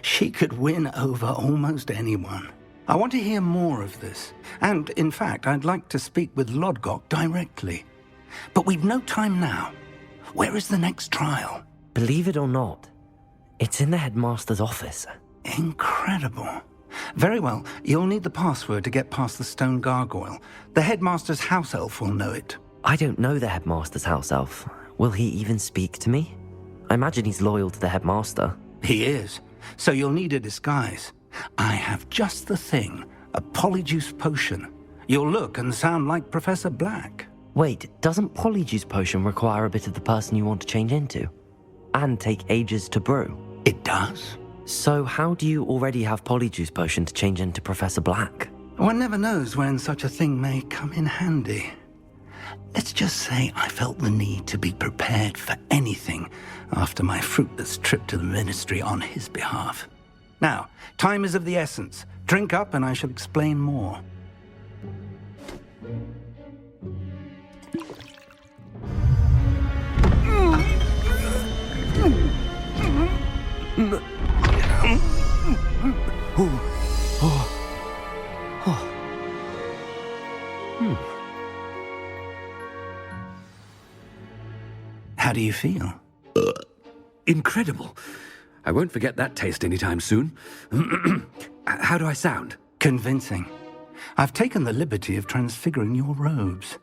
She could win over almost anyone. I want to hear more of this. And, in fact, I'd like to speak with Lodgok directly. But we've no time now. Where is the next trial? Believe it or not, it's in the headmaster's office. Incredible. Very well, you'll need the password to get past the stone gargoyle. The headmaster's house elf will know it. I don't know the headmaster's house elf. Will he even speak to me? I imagine he's loyal to the headmaster. He is, so you'll need a disguise. I have just the thing, a polyjuice potion. You'll look and sound like Professor Black. Wait, doesn't polyjuice potion require a bit of the person you want to change into? And take ages to brew? It does. So how do you already have polyjuice potion to change into Professor Black? One never knows when such a thing may come in handy. Let's just say I felt the need to be prepared for anything after my fruitless trip to the Ministry on his behalf. Now, time is of the essence. Drink up and I shall explain more. How do you feel? Incredible. I won't forget that taste anytime soon. How do I sound? Convincing. I've taken the liberty of transfiguring your robes.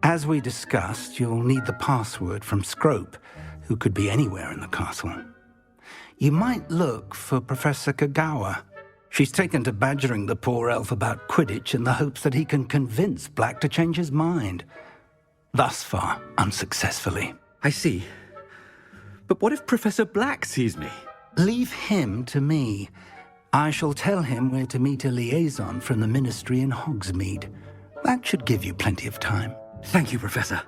As we discussed, you'll need the password from Scrope, who could be anywhere in the castle. You might look for Professor Kagawa. She's taken to badgering the poor elf about Quidditch in the hopes that he can convince Black to change his mind. Thus far, unsuccessfully. I see. But what if Professor Black sees me? Leave him to me. I shall tell him where to meet a liaison from the Ministry in Hogsmeade. That should give you plenty of time. Thank you, Professor.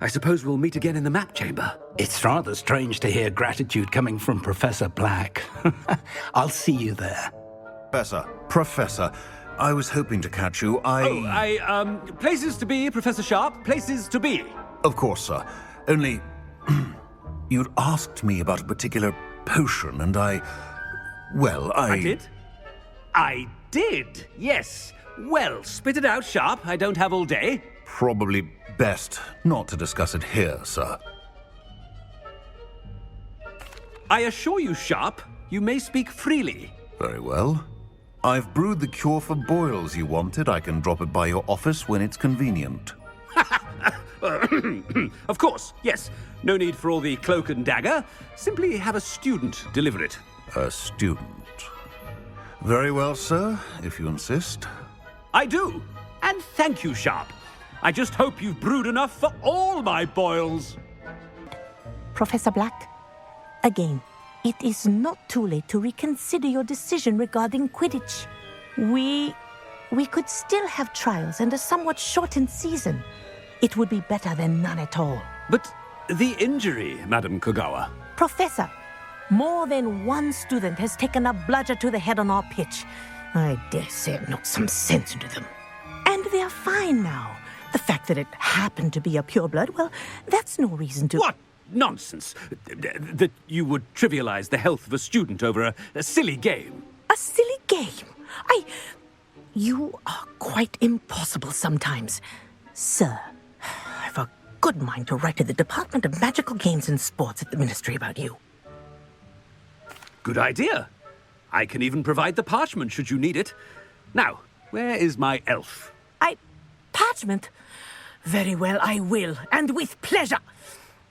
I suppose we'll meet again in the map chamber. It's rather strange to hear gratitude coming from Professor Black. I'll see you there. Professor, I was hoping to catch you. Places to be, Professor Sharp. Places to be. Of course, sir. Only, you'd asked me about a particular potion, and I did? I did, yes. Well, spit it out, Sharp. I don't have all day. Probably best not to discuss it here, sir. I assure you, Sharp, you may speak freely. Very well. I've brewed the cure for boils you wanted. I can drop it by your office when it's convenient. Of course, yes. No need for all the cloak and dagger. Simply have a student deliver it. A student? Very well, sir, if you insist. I do. And thank you, Sharp. I just hope you've brewed enough for all my boils. Professor Black, again, it is not too late to reconsider your decision regarding Quidditch. We could still have trials and a somewhat shortened season. It would be better than none at all. But the injury, Madam Kagawa. Professor, more than one student has taken a bludger to the head on our pitch. I dare say it knocked some sense into them. And they're fine now. The fact that it happened to be a pureblood, well, that's no reason to... What nonsense! That you would trivialize the health of a student over a silly game. A silly game? You are quite impossible sometimes. Sir, I've a good mind to write to the Department of Magical Games and Sports at the Ministry about you. Good idea. I can even provide the parchment should you need it. Now, where is my elf? Parchment? Very well, I will, and with pleasure.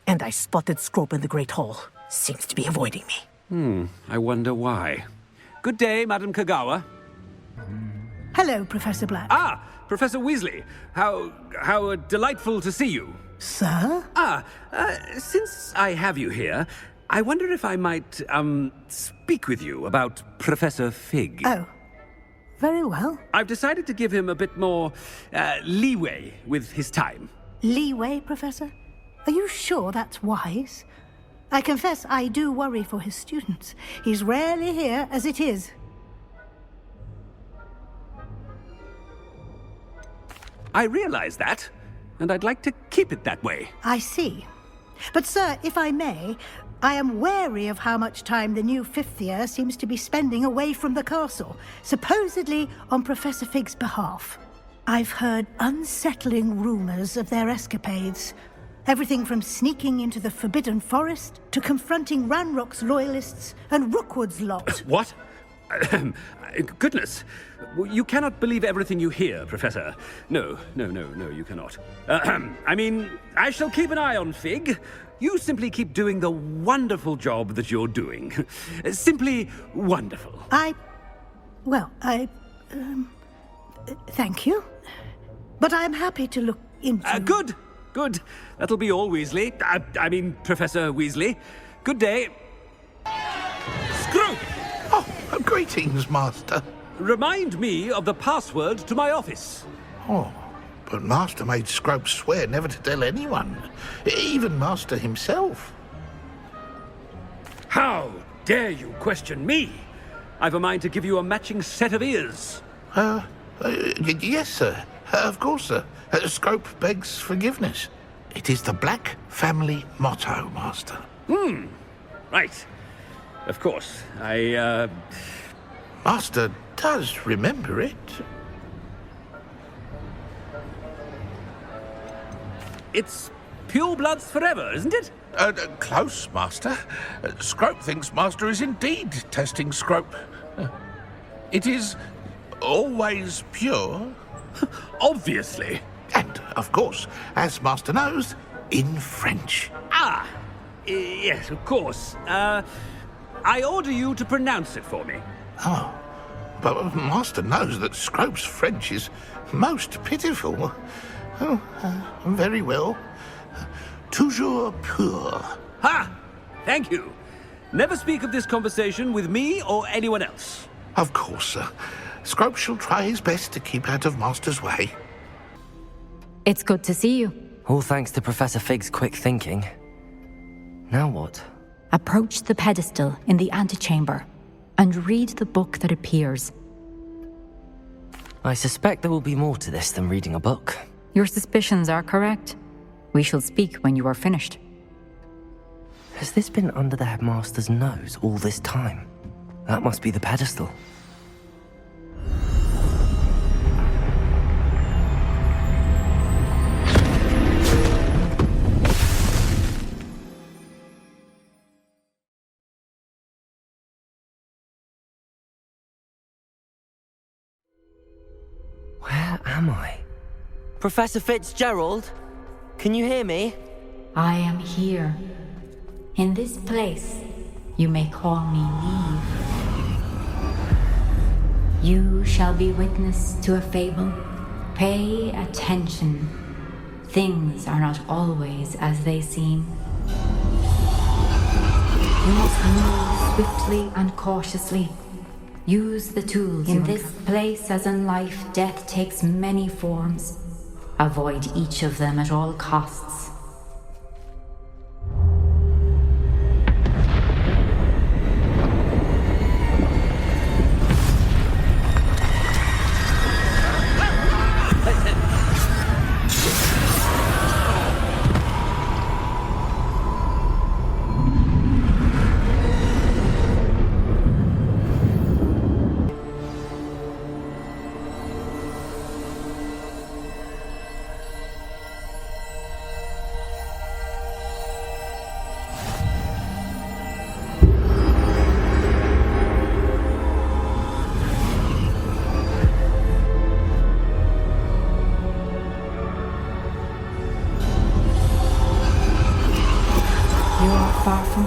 And I spotted Scrope in the Great Hall. Seems to be avoiding me. I wonder why. Good day, Madam Kagawa. Hello, Professor Black. Ah, Professor Weasley. How delightful to see you. Sir? Since I have you here, I wonder if I might, speak with you about Professor Fig. Oh, very well. I've decided to give him a bit more, leeway with his time. Leeway, Professor? Are you sure that's wise? I confess I do worry for his students. He's rarely here as it is. I realize that, and I'd like to keep it that way. I see. But, sir, if I may, I am wary of how much time the new fifth year seems to be spending away from the castle, supposedly on Professor Fig's behalf. I've heard unsettling rumors of their escapades. Everything from sneaking into the Forbidden Forest to confronting Ranrock's loyalists and Rookwood's lot. What? Goodness. You cannot believe everything you hear, Professor. No, you cannot. I mean, I shall keep an eye on Fig. You simply keep doing the wonderful job that you're doing. Simply wonderful. Thank you. But I'm happy to look into... Good. That'll be all, Weasley. I mean, Professor Weasley. Good day. Screw! Oh, greetings, Master. remind me of the password to my office. Oh, but Master made Scrope swear never to tell anyone, even Master himself. How dare you question me? I've a mind to give you a matching set of ears. Yes, sir. Of course, sir. Scrope begs forgiveness. It is the Black family motto, Master. Right. Of course. Master does remember it. It's pure bloods forever, isn't it? Close, Master. Scrope thinks Master is indeed testing Scrope. It is always pure. Obviously. And, of course, as Master knows, in French. Yes, of course. I order you to pronounce it for me. Oh, but Master knows that Scrope's French is most pitiful. Oh, very well. Toujours pur. Ha! Thank you. Never speak of this conversation with me or anyone else. Of course, sir. Scrope shall try his best to keep out of Master's way. It's good to see you. All thanks to Professor Fig's quick thinking. Now what? Approach the pedestal in the antechamber and read the book that appears. I suspect there will be more to this than reading a book. Your suspicions are correct. We shall speak when you are finished. Has this been under the headmaster's nose all this time? That must be the pedestal. Where am I? Professor Fitzgerald? Can you hear me? I am here. In this place, you may call me Neve. You shall be witness to a fable. Pay attention. Things are not always as they seem. You must move swiftly and cautiously. Use the tools. In this place, as in life, death takes many forms. Avoid each of them at all costs.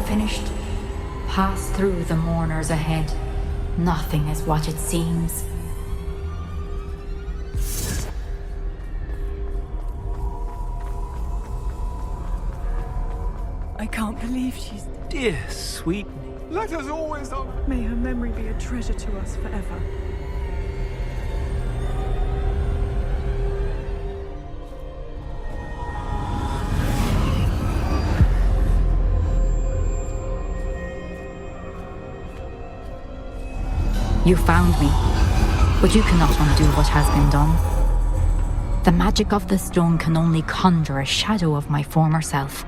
Finished. Pass through the mourners ahead. Nothing is what it seems. I can't believe she's... Dear sweet... Let us always on. May her memory be a treasure to us forever. You found me, but you cannot undo what has been done. The magic of the stone can only conjure a shadow of my former self.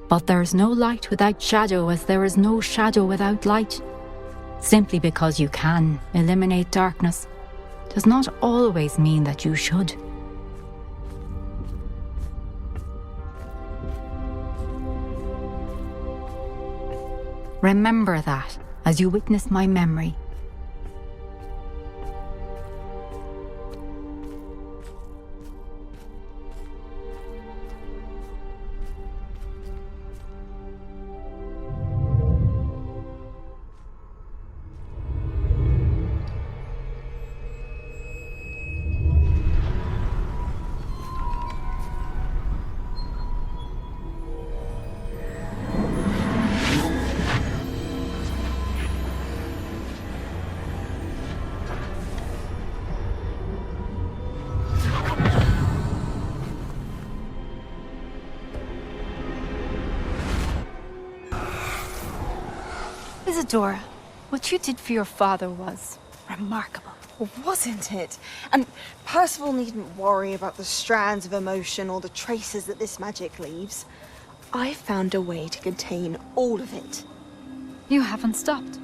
But there is no light without shadow, as there is no shadow without light. Simply because you can eliminate darkness does not always mean that you should. Remember that as you witness my memory. Isadora, what you did for your father was remarkable. Wasn't it? And Percival needn't worry about the strands of emotion or the traces that this magic leaves. I found a way to contain all of it. You haven't stopped.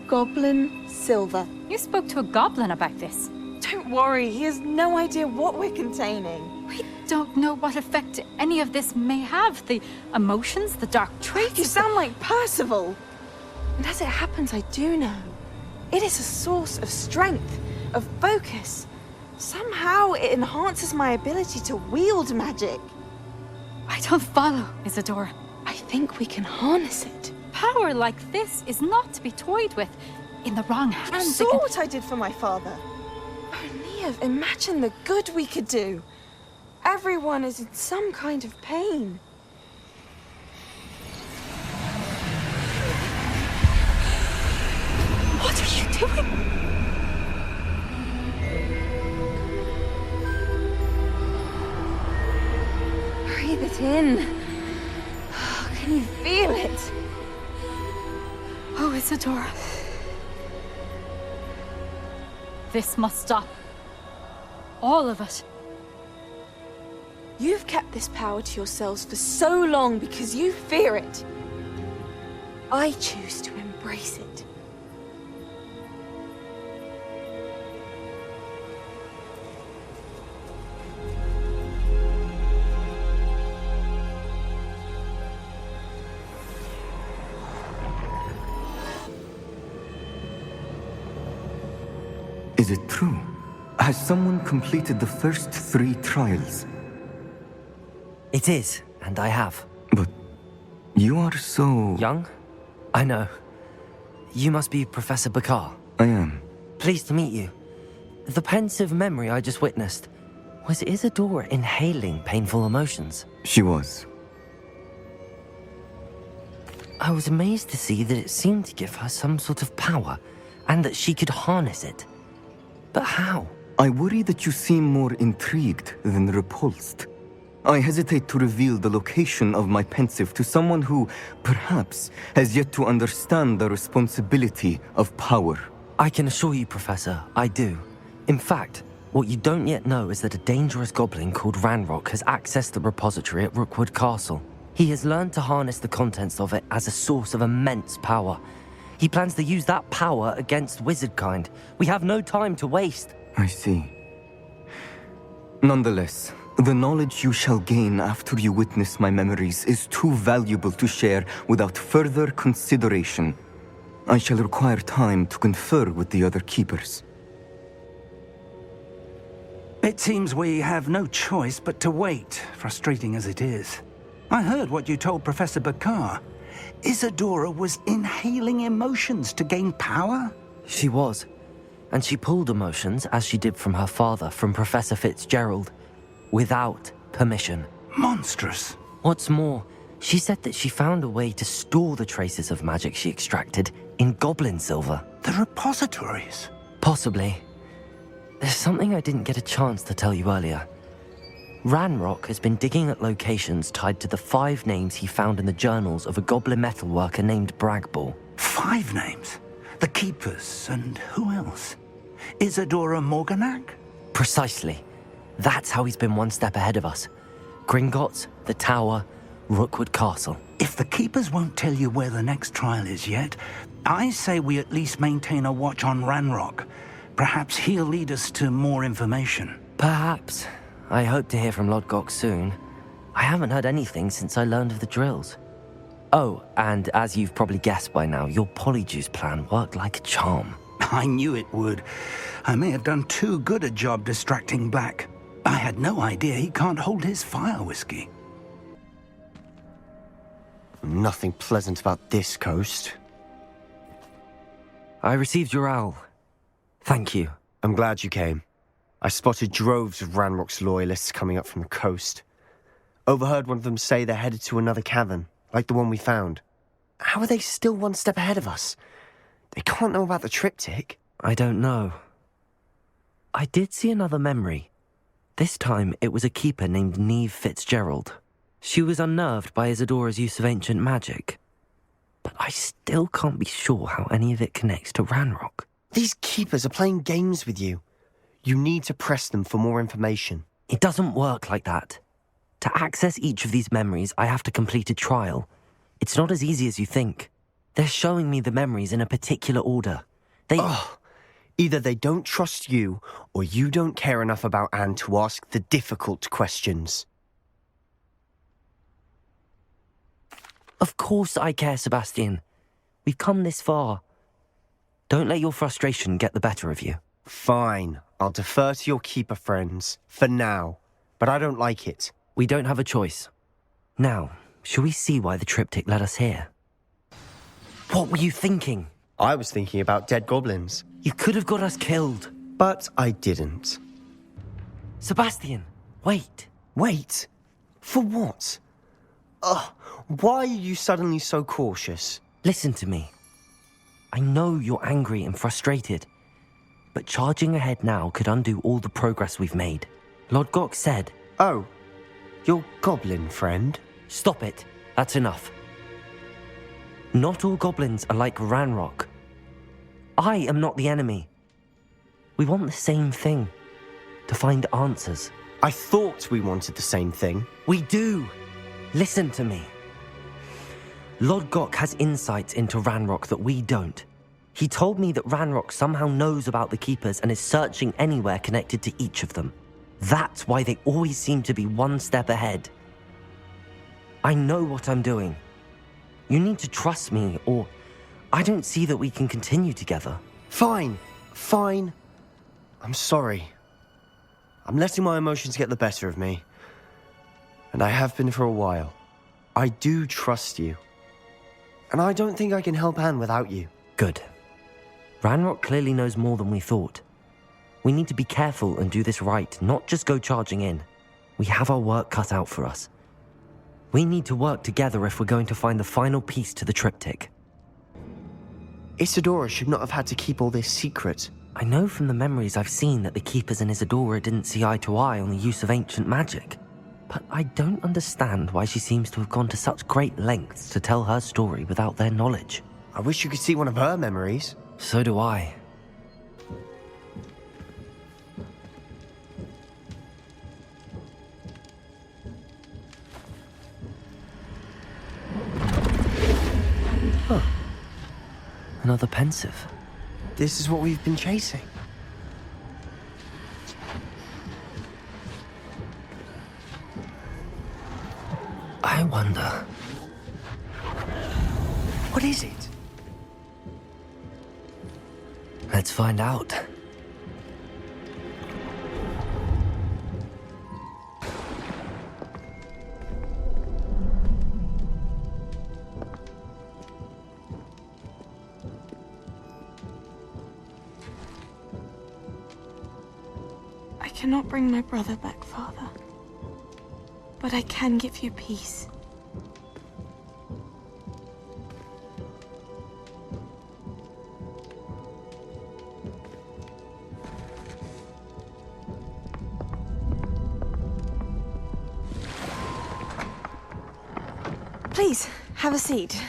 Goblin Silver. You spoke to a goblin about this. Don't worry, he has no idea what we're containing. We don't know what effect any of this may have. The emotions, the dark traits. You sound like Percival. And as it happens, I do know. It is a source of strength, of focus. Somehow it enhances my ability to wield magic. I don't follow, Isadora. I think we can harness it. Power like this is not to be toyed with. In the wrong You hands, saw what I did for my father. Oh, Neve, imagine the good we could do. Everyone is in some kind of pain. What are you doing? Breathe it in. Can you feel it? Oh, Isadora. This must stop. All of it. You've kept this power to yourselves for so long because you fear it. I choose to embrace it. Is it true? Has someone completed the first 3 trials? It is, and I have. But you are so... Young? I know. You must be Professor Bakar. I am. Pleased to meet you. The pensive memory I just witnessed, was Isadora inhaling painful emotions? She was. I was amazed to see that it seemed to give her some sort of power, and that she could harness it. But how? I worry that you seem more intrigued than repulsed. I hesitate to reveal the location of my pensive to someone who, perhaps, has yet to understand the responsibility of power. I can assure you, Professor, I do. In fact, what you don't yet know is that a dangerous goblin called Ranrock has accessed the repository at Rookwood Castle. He has learned to harness the contents of it as a source of immense power. He plans to use that power against wizardkind. We have no time to waste. I see. Nonetheless, the knowledge you shall gain after you witness my memories is too valuable to share without further consideration. I shall require time to confer with the other keepers. It seems we have no choice but to wait, frustrating as it is. I heard what you told Professor Bakar. Isadora was inhaling emotions to gain power? She was. And she pulled emotions, as she did from her father, from Professor Fitzgerald, without permission. Monstrous. What's more, she said that she found a way to store the traces of magic she extracted in goblin silver. The repositories? Possibly. There's something I didn't get a chance to tell you earlier. Ranrock has been digging at locations tied to the 5 names he found in the journals of a goblin metalworker named Bragball. 5 names? The Keepers, and who else? Isadora Morganac? Precisely. That's how he's been one step ahead of us. Gringotts, the Tower, Rookwood Castle. If the Keepers won't tell you where the next trial is yet, I say we at least maintain a watch on Ranrock. Perhaps he'll lead us to more information. Perhaps. I hope to hear from Lodgok soon. I haven't heard anything since I learned of the drills. Oh, and as you've probably guessed by now, your Polyjuice plan worked like a charm. I knew it would. I may have done too good a job distracting Black. I had no idea he can't hold his fire whiskey. Nothing pleasant about this coast. I received your owl. Thank you. I'm glad you came. I spotted droves of Ranrock's loyalists coming up from the coast. Overheard one of them say they're headed to another cavern, like the one we found. How are they still one step ahead of us? They can't know about the triptych. I don't know. I did see another memory. This time it was a keeper named Neve Fitzgerald. She was unnerved by Isadora's use of ancient magic. but I still can't be sure how any of it connects to Ranrock. These keepers are playing games with you. You need to press them for more information. It doesn't work like that. To access each of these memories, I have to complete a trial. It's not as easy as you think. They're showing me the memories in a particular order. Either they don't trust you, or you don't care enough about Anne to ask the difficult questions. Of course I care, Sebastian. We've come this far. Don't let your frustration get the better of you. Fine. I'll defer to your keeper friends, for now. But I don't like it. We don't have a choice. Now, shall we see why the triptych led us here? What were you thinking? I was thinking about dead goblins. You could have got us killed. But I didn't. Sebastian, wait. Wait? For what? Why are you suddenly so cautious? Listen to me. I know you're angry and frustrated, but charging ahead now could undo all the progress we've made. Lord Gok said... Oh, your goblin friend? Stop it. That's enough. Not all goblins are like Ranrock. I am not the enemy. We want the same thing. To find answers. I thought we wanted the same thing. We do. Listen to me. Lord Gok has insights into Ranrock that we don't. He told me that Ranrock somehow knows about the Keepers and is searching anywhere connected to each of them. That's why they always seem to be one step ahead. I know what I'm doing. You need to trust me, or I don't see that we can continue together. Fine. I'm sorry. I'm letting my emotions get the better of me. And I have been for a while. I do trust you. And I don't think I can help Anne without you. Good. Ranrock clearly knows more than we thought. We need to be careful and do this right, not just go charging in. We have our work cut out for us. We need to work together if we're going to find the final piece to the triptych. Isadora should not have had to keep all this secret. I know from the memories I've seen that the Keepers and Isadora didn't see eye to eye on the use of ancient magic. But I don't understand why she seems to have gone to such great lengths to tell her story without their knowledge. I wish you could see one of her memories. So do I. Huh. Another pensive. This is what we've been chasing. I wonder... What is it? Let's find out. I cannot bring my brother back, Father. But I can give you peace. Please, have a seat.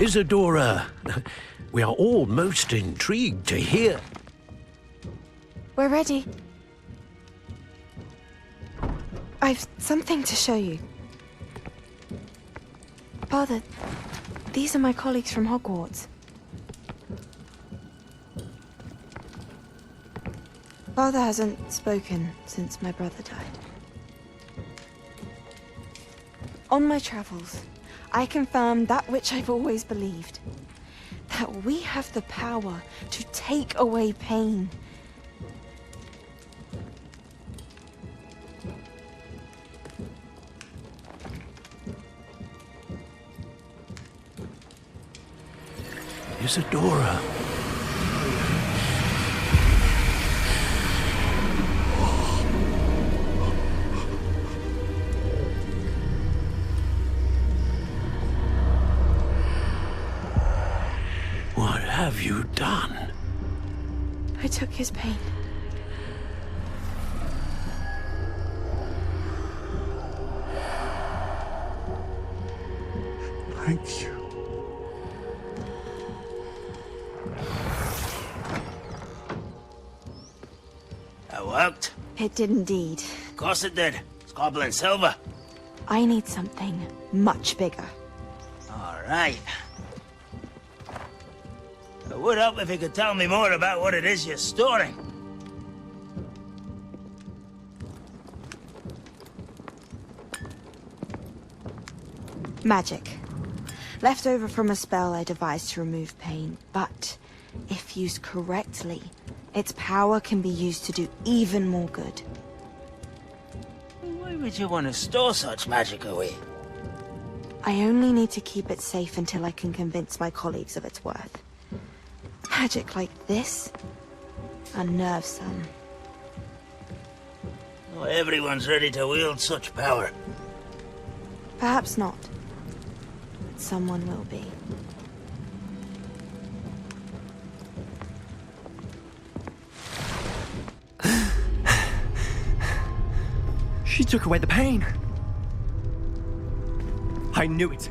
Isadora, we are all most intrigued to hear. We're ready. I've something to show you. Father, these are my colleagues from Hogwarts. Father hasn't spoken since my brother died. On my travels, I confirmed that which I've always believed. That we have the power to take away pain. Isadora. What have you done? I took his pain. Thank you. That worked. It did indeed. Of course it did. It's goblin silver. I need something much bigger. All right. It would help if you could tell me more about what it is you're storing. Magic. Left over from a spell I devised to remove pain, but if used correctly, its power can be used to do even more good. Why would you want to store such magic away? I only need to keep it safe until I can convince my colleagues of its worth. Magic like this unnerves some. Not everyone's ready to wield such power. Perhaps not. But someone will be. She took away the pain. I knew it.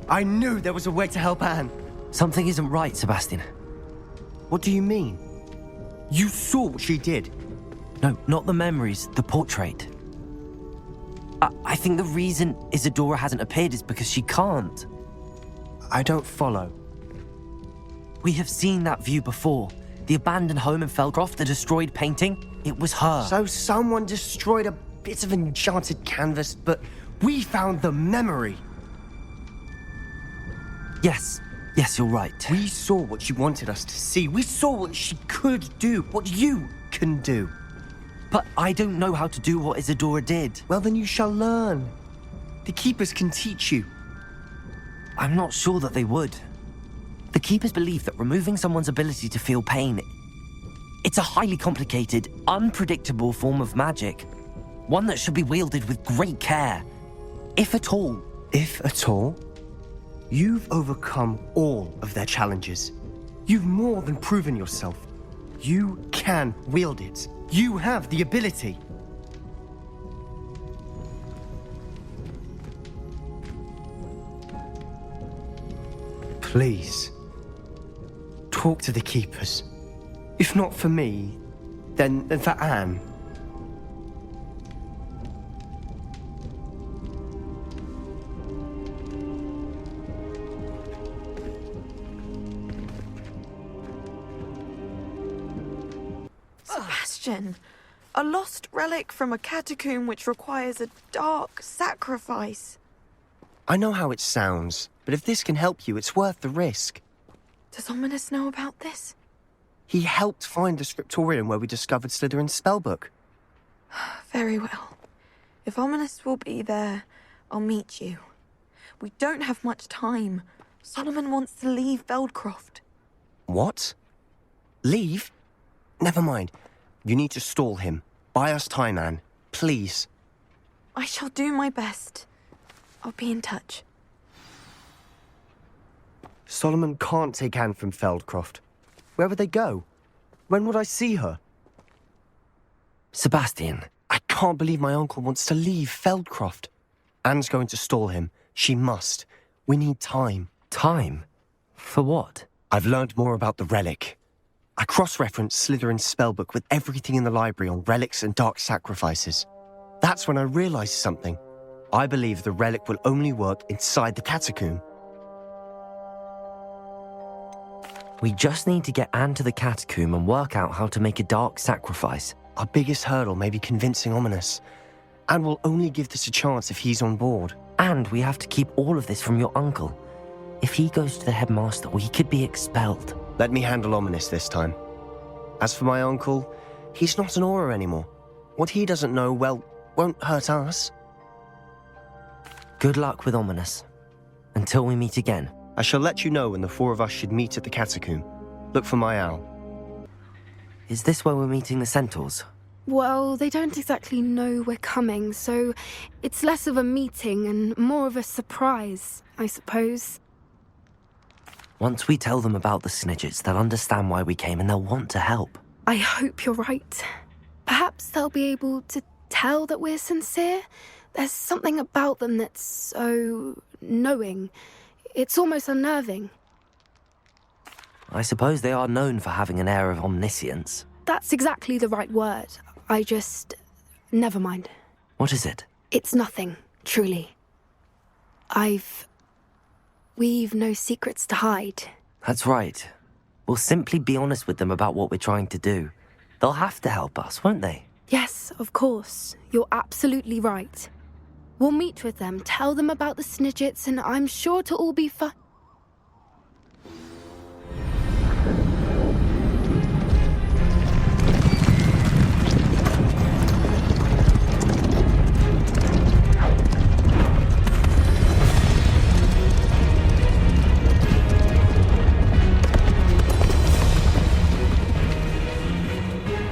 I knew there was a way to help Anne. Something isn't right, Sebastian. What do you mean? You saw what she did. No, not the memories, the portrait. I think the reason Isadora hasn't appeared is because she can't. I don't follow. We have seen that view before. The abandoned home in Feldcroft, the destroyed painting, it was her. So someone destroyed a bit of enchanted canvas, but we found the memory. Yes, you're right. We saw what she wanted us to see. We saw what she could do, what you can do. But I don't know how to do what Isadora did. Well, then you shall learn. The Keepers can teach you. I'm not sure that they would. The Keepers believe that removing someone's ability to feel pain, it's a highly complicated, unpredictable form of magic. One that should be wielded with great care. If at all. If at all? You've overcome all of their challenges. You've more than proven yourself. You can wield it. You have the ability. Please, talk to the Keepers. If not for me, then for Anne. Sebastian, a lost relic from a catacomb which requires a dark sacrifice. I know how it sounds, but if this can help you, it's worth the risk. Does Ominous know about this? He helped find the scriptorium where we discovered Slytherin's spellbook. Very well. If Ominous will be there, I'll meet you. We don't have much time. Solomon wants to leave Feldcroft. What? Leave? Never mind. You need to stall him. Buy us time, Anne. Please. I shall do my best. I'll be in touch. Solomon can't take Anne from Feldcroft. Where would they go? When would I see her? Sebastian. I can't believe my uncle wants to leave Feldcroft. Anne's going to stall him. She must. We need time. Time? For what? I've learned more about the relic. I cross-referenced Slytherin's spellbook with everything in the library on relics and dark sacrifices. That's when I realized something. I believe the relic will only work inside the catacomb. We just need to get Anne to the catacomb and work out how to make a dark sacrifice. Our biggest hurdle may be convincing Ominous. Anne will only give this a chance if he's on board. And we have to keep all of this from your uncle. If he goes to the headmaster, we could be expelled. Let me handle Ominous this time. As for my uncle, he's not an Auror anymore. What he doesn't know, well, won't hurt us. Good luck with Ominous. Until we meet again. I shall let you know when the four of us should meet at the catacomb. Look for my owl. Is this where we're meeting the centaurs? Well, they don't exactly know we're coming, so it's less of a meeting and more of a surprise, I suppose. Once we tell them about the Snidgets, they'll understand why we came and they'll want to help. I hope you're right. Perhaps they'll be able to tell that we're sincere, There's something about them that's so knowing. It's almost unnerving. I suppose they are known for having an air of omniscience. That's exactly the right word. Never mind. What is it? It's nothing, truly. We've no secrets to hide. That's right. We'll simply be honest with them about what we're trying to do. They'll have to help us, won't they? Yes, of course. You're absolutely right. We'll meet with them, tell them about the Snidgets, and I'm sure to all be fine.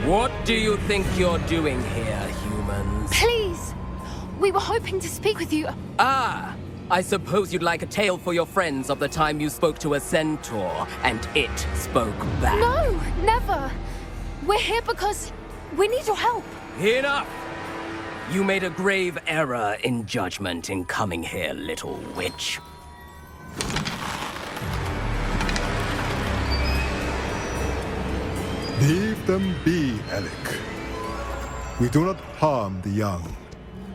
What do you think you're doing here, humans? Please! We were hoping to speak with you. Ah! I suppose you'd like a tale for your friends of the time you spoke to a centaur, and it spoke back. No, never! We're here because we need your help. Enough! You made a grave error in judgment in coming here, little witch. Leave them be, Alec. We do not harm the young.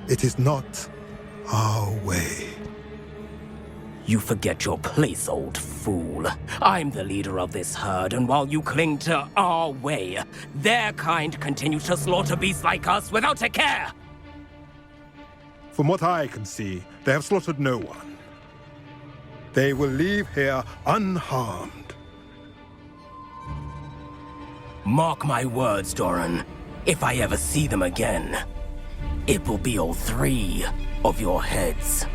It is not our way. You forget your place, old fool. I'm the leader of this herd, and while you cling to our way, their kind continue to slaughter beasts like us without a care! From what I can see, they have slaughtered no one. They will leave here unharmed. Mark my words, Doran. If I ever see them again, it will be all 3 of your heads.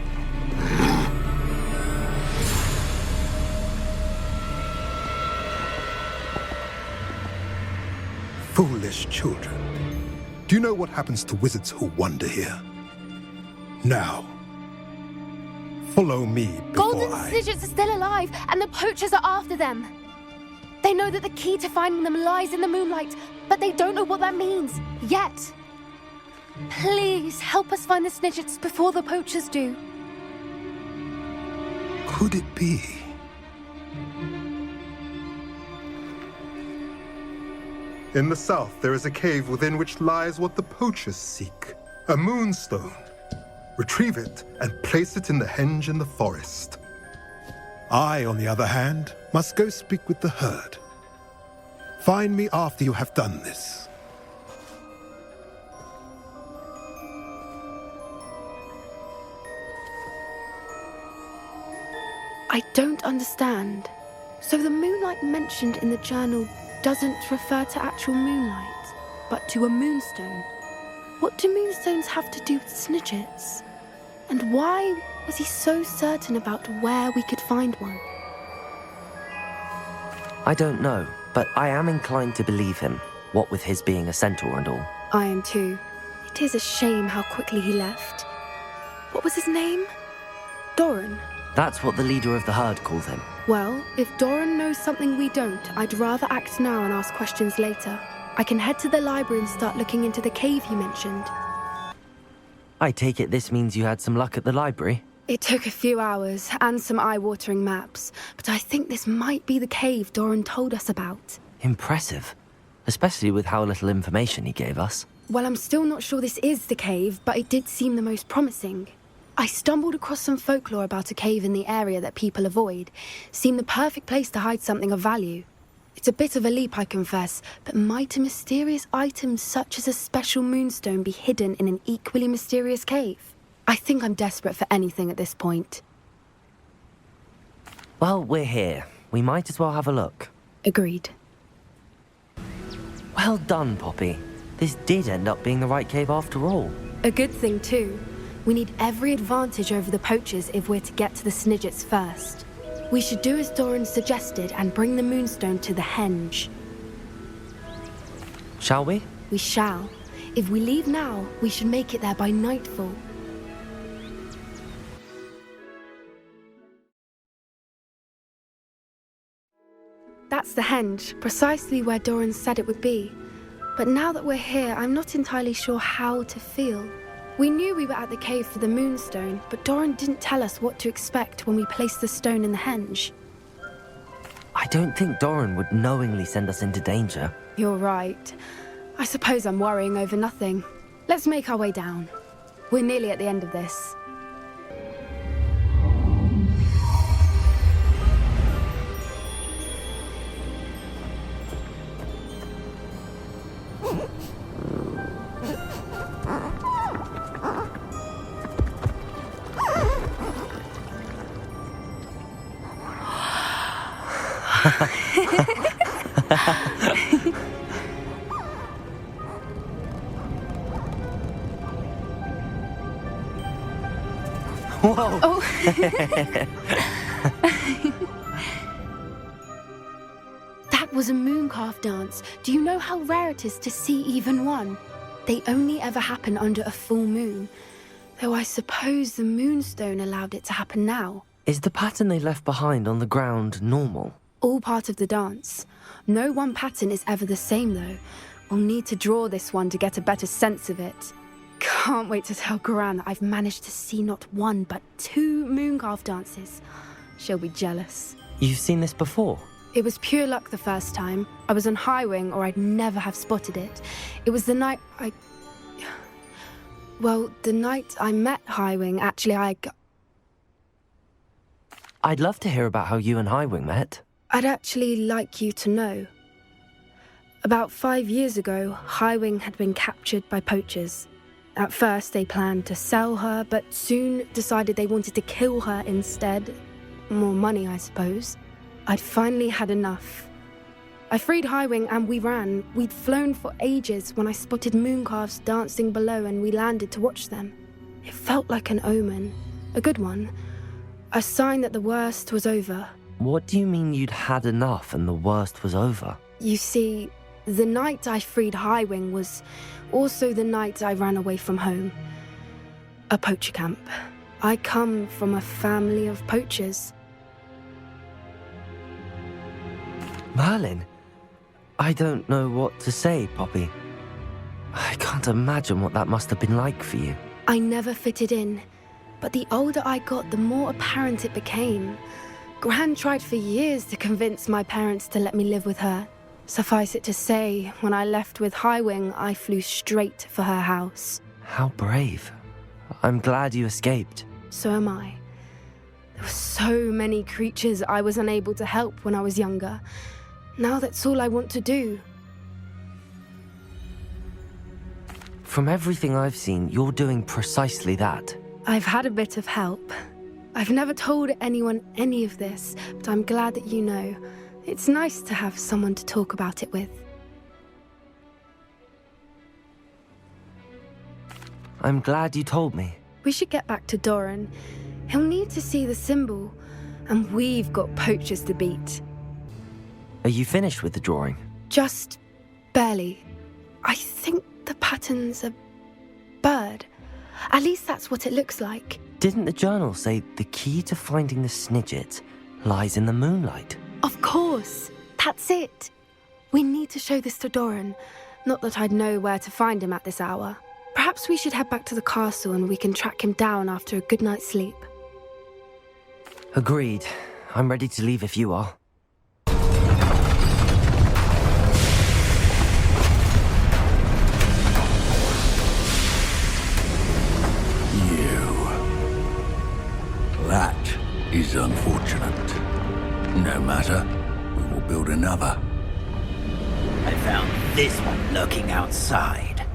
Foolish children. Do you know what happens to wizards who wander here? Now, follow me before Golden Snidgets are still alive, and the poachers are after them. They know that the key to finding them lies in the moonlight, but they don't know what that means, yet. Please, help us find the Snidgets before the poachers do. Could it be? In the south, there is a cave within which lies what the poachers seek. A moonstone. Retrieve it and place it in the henge in the forest. I, on the other hand, must go speak with the herd. Find me after you have done this. I don't understand. So the moonlight mentioned in the journal doesn't refer to actual moonlight, but to a moonstone. What do moonstones have to do with Snidgets? And why was he so certain about where we could find one? I don't know, but I am inclined to believe him, what with his being a centaur and all. I am too. It is a shame how quickly he left. What was his name? Doran? That's what the leader of the herd calls him. Well, if Doran knows something we don't, I'd rather act now and ask questions later. I can head to the library and start looking into the cave you mentioned. I take it this means you had some luck at the library? It took a few hours and some eye-watering maps, but I think this might be the cave Doran told us about. Impressive. Especially with how little information he gave us. Well, I'm still not sure this is the cave, but it did seem the most promising. I stumbled across some folklore about a cave in the area that people avoid. Seemed the perfect place to hide something of value. It's a bit of a leap, I confess, but might a mysterious item such as a special moonstone be hidden in an equally mysterious cave? I think I'm desperate for anything at this point. Well, we're here. We might as well have a look. Agreed. Well done, Poppy. This did end up being the right cave after all. A good thing, too. We need every advantage over the poachers if we're to get to the Snidgets first. We should do as Doran suggested and bring the moonstone to the henge. Shall we? We shall. If we leave now, we should make it there by nightfall. That's the henge, precisely where Doran said it would be. But now that we're here, I'm not entirely sure how to feel. We knew we were at the cave for the Moonstone, but Doran didn't tell us what to expect when we placed the stone in the henge. I don't think Doran would knowingly send us into danger. You're right. I suppose I'm worrying over nothing. Let's make our way down. We're nearly at the end of this. Whoa! Oh. That was a mooncalf dance. Do you know how rare it is to see even one? They only ever happen under a full moon. Though I suppose the Moonstone allowed it to happen now. Is the pattern they left behind on the ground normal? All part of the dance. No one pattern is ever the same, though. We'll need to draw this one to get a better sense of it. Can't wait to tell Gran that I've managed to see not one, but 2 mooncalf dances. She'll be jealous. You've seen this before? It was pure luck the first time. I was on Highwing, or I'd never have spotted it. It was the night the night I met Highwing, actually, I'd love to hear about how you and Highwing met. I'd actually like you to know. About 5 years ago, Highwing had been captured by poachers. At first, they planned to sell her, but soon decided they wanted to kill her instead. More money, I suppose. I'd finally had enough. I freed Highwing and we ran. We'd flown for ages when I spotted mooncalves dancing below and we landed to watch them. It felt like an omen. A good one. A sign that the worst was over. What do you mean you'd had enough and the worst was over? You see, the night I freed Highwing was also the night I ran away from home. A poacher camp. I come from a family of poachers. Merlin? I don't know what to say, Poppy. I can't imagine what that must have been like for you. I never fitted in, but the older I got, the more apparent it became. Gran tried for years to convince my parents to let me live with her. Suffice it to say, when I left with Highwing, I flew straight for her house. How brave. I'm glad you escaped. So am I. There were so many creatures I was unable to help when I was younger. Now that's all I want to do. From everything I've seen, you're doing precisely that. I've had a bit of help. I've never told anyone any of this, but I'm glad that you know. It's nice to have someone to talk about it with. I'm glad you told me. We should get back to Doran. He'll need to see the symbol, and we've got poachers to beat. Are you finished with the drawing? Just barely. I think the pattern's a bird. At least that's what it looks like. Didn't the journal say the key to finding the Snidget lies in the moonlight? Of course. That's it. We need to show this to Doran. Not that I'd know where to find him at this hour. Perhaps we should head back to the castle and we can track him down after a good night's sleep. Agreed. I'm ready to leave if you are. That is unfortunate. No matter, we will build another. I found this one lurking outside.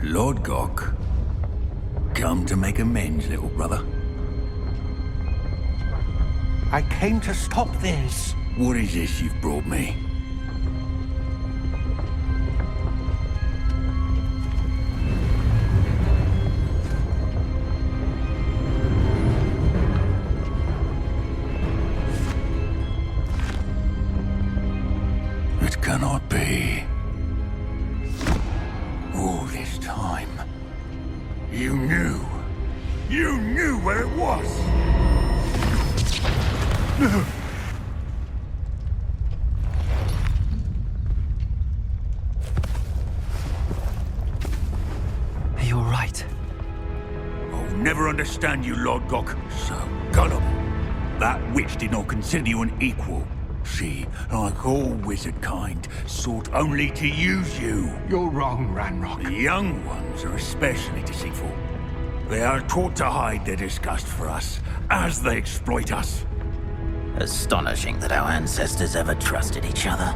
Lord Gok, come to make amends, little brother. I came to stop this. What is this you've brought me? It cannot be. All this time, you knew where it was. No. Are you all right? understand you, Lodgok. So gullible. That witch did not consider you an equal. She, like all wizard kind, sought only to use you. You're wrong, Ranrock. The young ones are especially deceitful. They are taught to hide their disgust for us, as they exploit us. Astonishing that our ancestors ever trusted each other.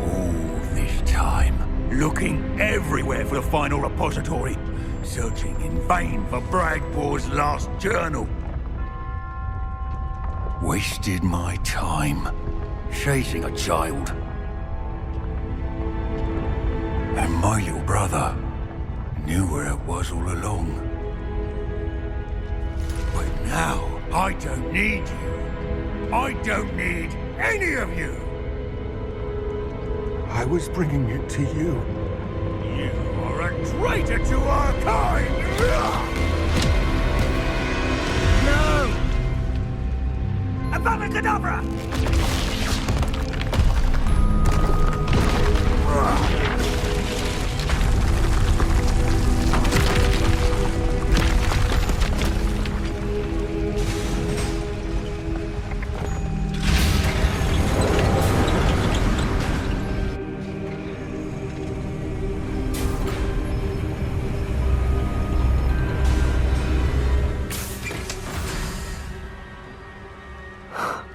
All this time, looking everywhere for the final repository, searching in vain for Bragbor's last journal. Wasted my time, chasing a child. And my little brother knew where it was all along. But now, I don't need you. I don't need any of you. I was bringing it to you. You are a traitor to our kind! No! Avada Kedavra!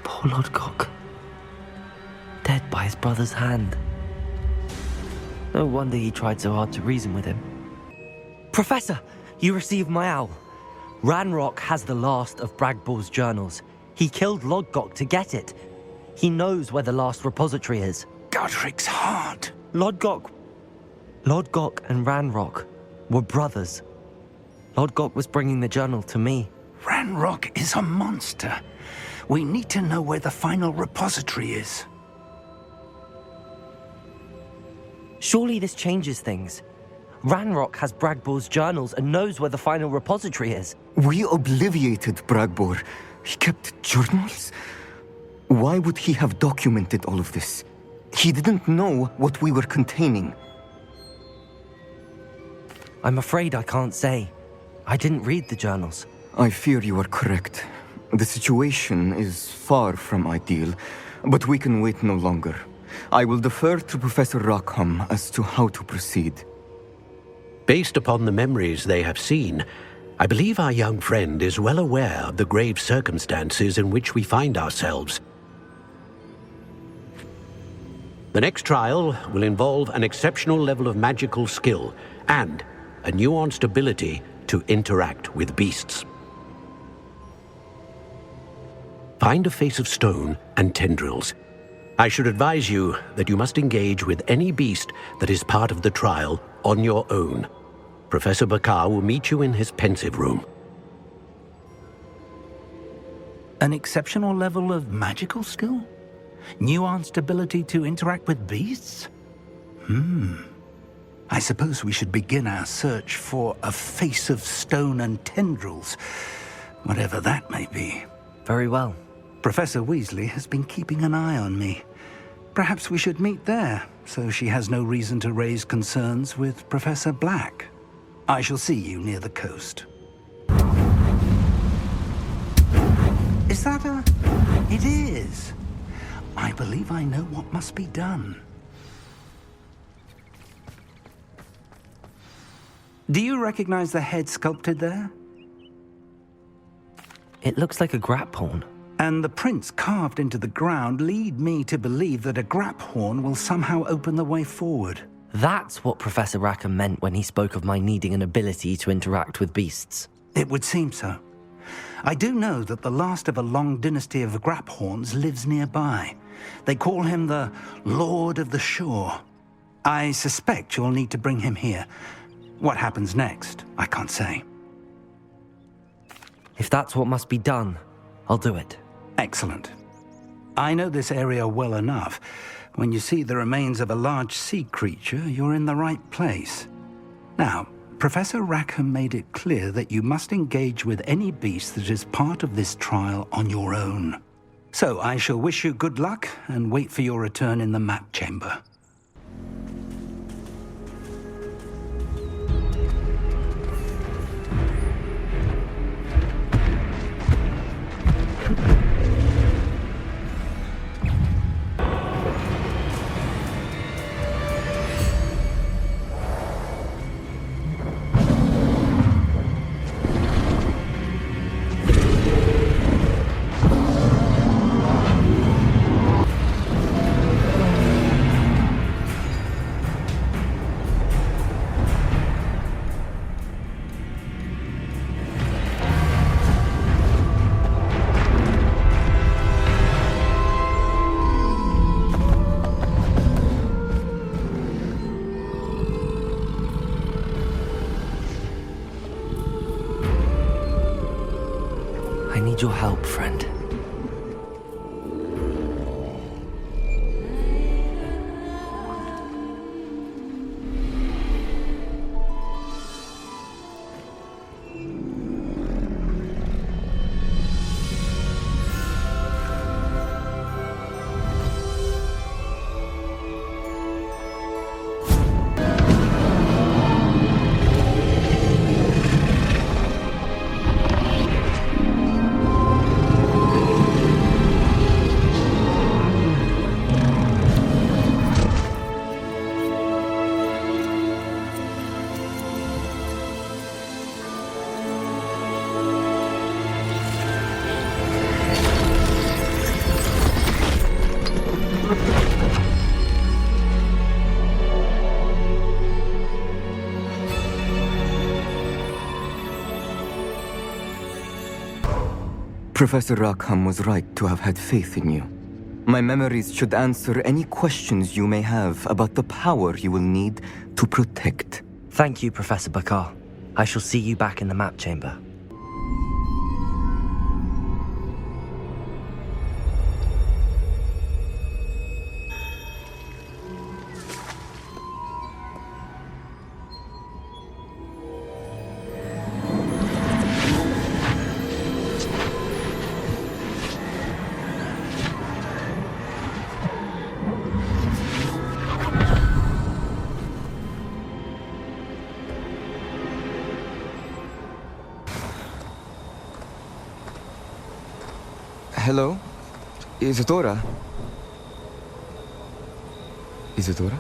Poor Lodgok. Dead by his brother's hand. No wonder he tried so hard to reason with him. Professor, you received my owl. Ranrock has the last of Bragbor's journals. He killed Lodgok to get it. He knows where the last repository is. Godric's heart. Lodgok and Ranrock were brothers. Lodgok was bringing the journal to me. Ranrock is a monster. We need to know where the final repository is. Surely this changes things. Ranrock has Bragbor's journals and knows where the final repository is. We obliviated Bragbor. He kept journals? Why would he have documented all of this? He didn't know what we were containing. I'm afraid I can't say. I didn't read the journals. I fear you are correct. The situation is far from ideal, but we can wait no longer. I will defer to Professor Rackham as to how to proceed. Based upon the memories they have seen, I believe our young friend is well aware of the grave circumstances in which we find ourselves. The next trial will involve an exceptional level of magical skill and a nuanced ability to interact with beasts. Find a face of stone and tendrils. I should advise you that you must engage with any beast that is part of the trial on your own. Professor Bakar will meet you in his pensive room. An exceptional level of magical skill? Nuanced ability to interact with beasts? I suppose we should begin our search for a face of stone and tendrils, whatever that may be. Very well. Professor Weasley has been keeping an eye on me. Perhaps we should meet there, so she has no reason to raise concerns with Professor Black. I shall see you near the coast. Is that a... It is. I believe I know what must be done. Do you recognize the head sculpted there? It looks like a grap horn. And the prints carved into the ground lead me to believe that a grap horn will somehow open the way forward. That's what Professor Rackham meant when he spoke of my needing an ability to interact with beasts. It would seem so. I do know that the last of a long dynasty of grap horns lives nearby. They call him the Lord of the Shore. I suspect you'll need to bring him here. What happens next, I can't say. If that's what must be done, I'll do it. Excellent. I know this area well enough. When you see the remains of a large sea creature, you're in the right place. Now, Professor Rackham made it clear that you must engage with any beast that is part of this trial on your own. So I shall wish you good luck and wait for your return in the map chamber. need your help, friend. Professor Rackham was right to have had faith in you. My memories should answer any questions you may have about the power you will need to protect. Thank you, Professor Bakar. I shall see you back in the map chamber. Hello? Isadora? Isadora?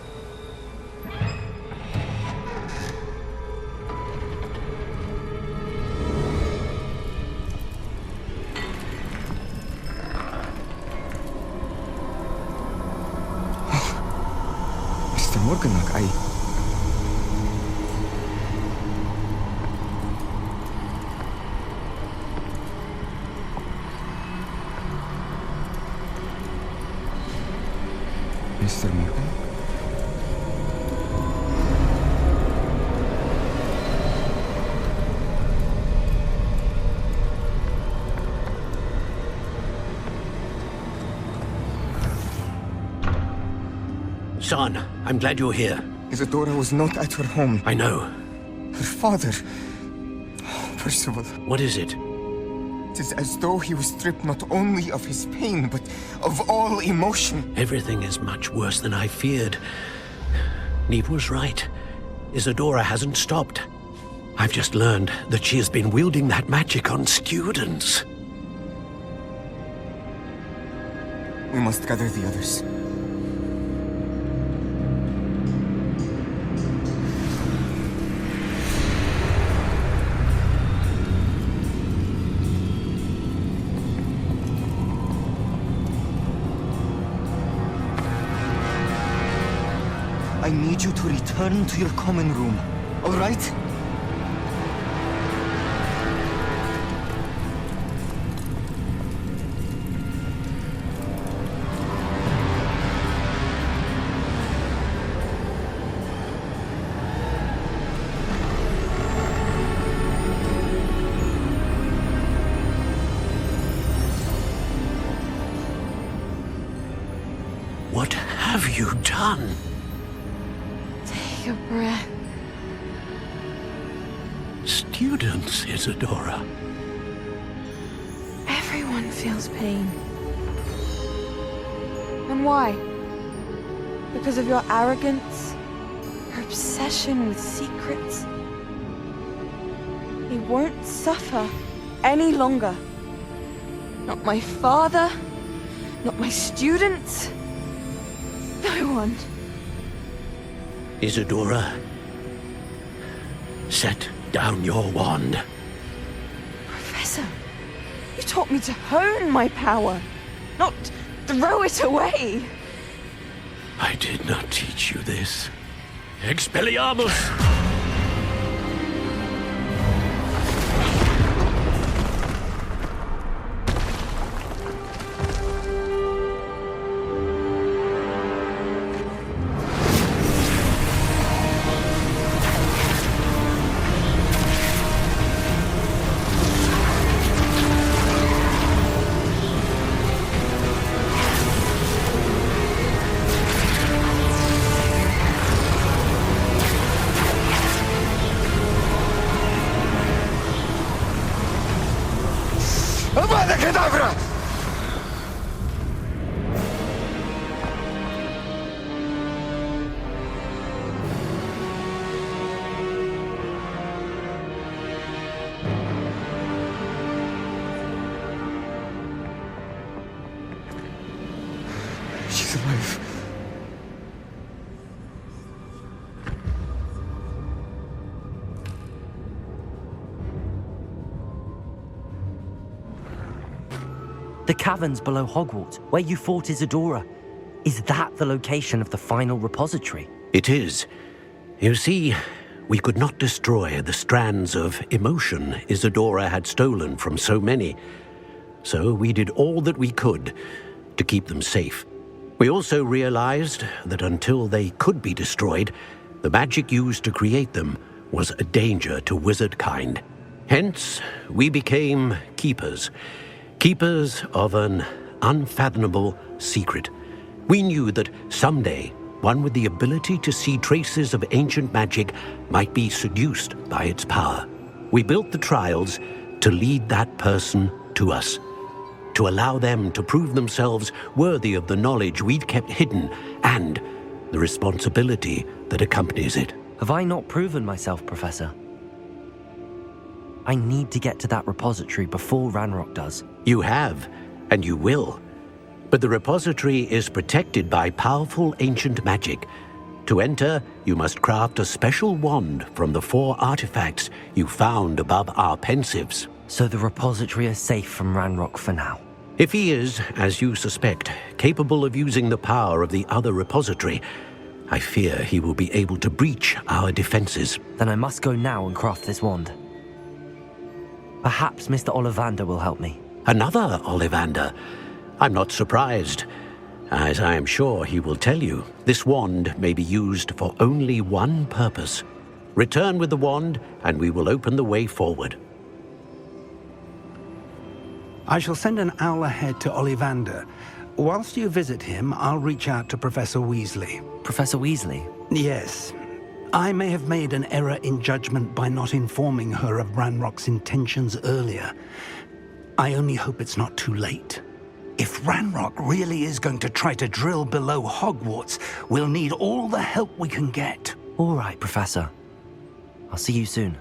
Mr. Morganach, Mr. Morgan? Son, I'm glad you're here. Isadora was not at her home. I know. Her father... Percival. What is it? It is as though he was stripped not only of his pain, but of all emotion. Everything is much worse than I feared. Neve was right. Isadora hasn't stopped. I've just learned that she has been wielding that magic on students. We must gather the others. I need you to return to your common room, all right? What have you done? Take a breath. Students, Isadora. Everyone feels pain. And why? Because of your arrogance? Your obsession with secrets? He won't suffer any longer. Not my father, not my students, no one. Isadora, set down your wand. Professor, you taught me to hone my power, not throw it away. I did not teach you this. Expelliarmus! She's alive. The caverns below Hogwarts, where you fought Isadora. Is that the location of the final repository? It is. You see, we could not destroy the strands of emotion Isadora had stolen from so many. So we did all that we could to keep them safe. We also realized that until they could be destroyed, the magic used to create them was a danger to wizard kind. Hence, we became keepers. Keepers of an unfathomable secret. We knew that someday, one with the ability to see traces of ancient magic might be seduced by its power. We built the trials to lead that person to us, to allow them to prove themselves worthy of the knowledge we'd kept hidden and the responsibility that accompanies it. Have I not proven myself, Professor? I need to get to that repository before Ranrock does. You have, and you will. But the repository is protected by powerful ancient magic. To enter, you must craft a special wand from the 4 artifacts you found above our pensives. So the repository is safe from Ranrock for now? If he is, as you suspect, capable of using the power of the other repository, I fear he will be able to breach our defenses. Then I must go now and craft this wand. Perhaps Mr. Ollivander will help me. Another Ollivander? I'm not surprised. As I am sure he will tell you, this wand may be used for only one purpose. Return with the wand, and we will open the way forward. I shall send an owl ahead to Ollivander. Whilst you visit him, I'll reach out to Professor Weasley. Professor Weasley? Yes. I may have made an error in judgment by not informing her of Ranrock's intentions earlier. I only hope it's not too late. If Ranrock really is going to try to drill below Hogwarts, we'll need all the help we can get. All right, Professor. I'll see you soon.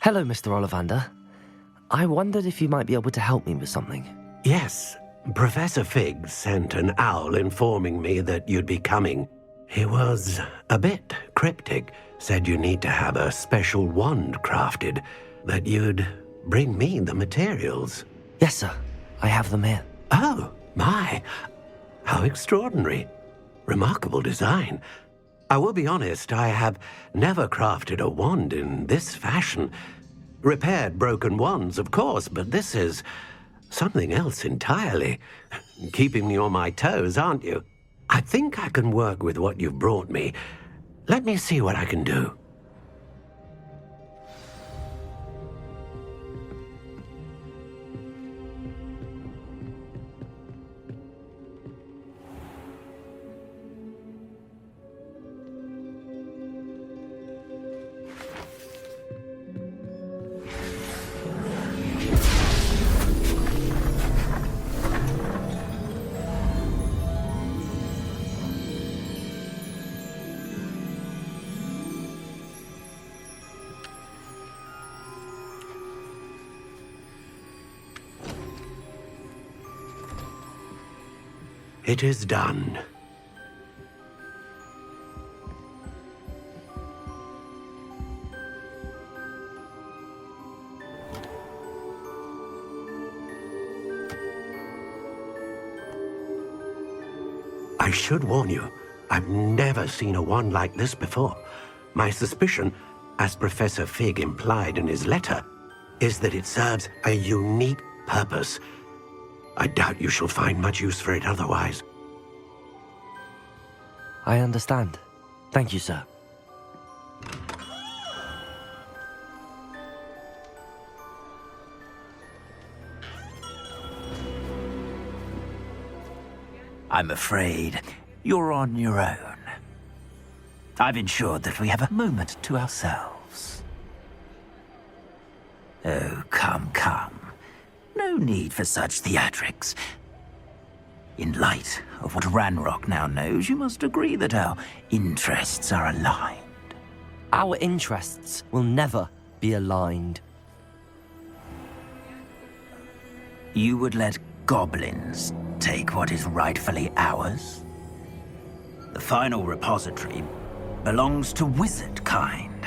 Hello, Mr. Ollivander. I wondered if you might be able to help me with something. Yes, Professor Fig sent an owl informing me that you'd be coming. He was a bit cryptic, said you need to have a special wand crafted, that you'd bring me the materials. Yes, sir. I have them here. Oh, my. How extraordinary. Remarkable design. I will be honest, I have never crafted a wand in this fashion. Repaired broken wands, of course, but this is something else entirely. Keeping me on my toes, aren't you? I think I can work with what you've brought me. Let me see what I can do. It is done. I should warn you, I've never seen a wand like this before. My suspicion, as Professor Fig implied in his letter, is that it serves a unique purpose. I doubt you shall find much use for it otherwise. I understand. Thank you, sir. I'm afraid you're on your own. I've ensured that we have a moment to ourselves. Oh, come, come. No need for such theatrics. In light of what Ranrock now knows, you must agree that our interests are aligned. Our interests will never be aligned. You would let goblins not take what is rightfully ours? The final repository belongs to wizard kind.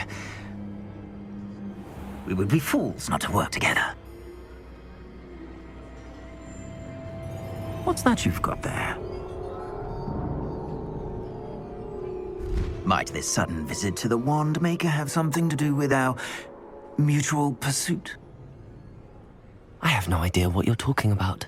We would be fools not to work together. What's that you've got there? Might this sudden visit to the Wand Maker have something to do with our mutual pursuit? I have no idea what you're talking about.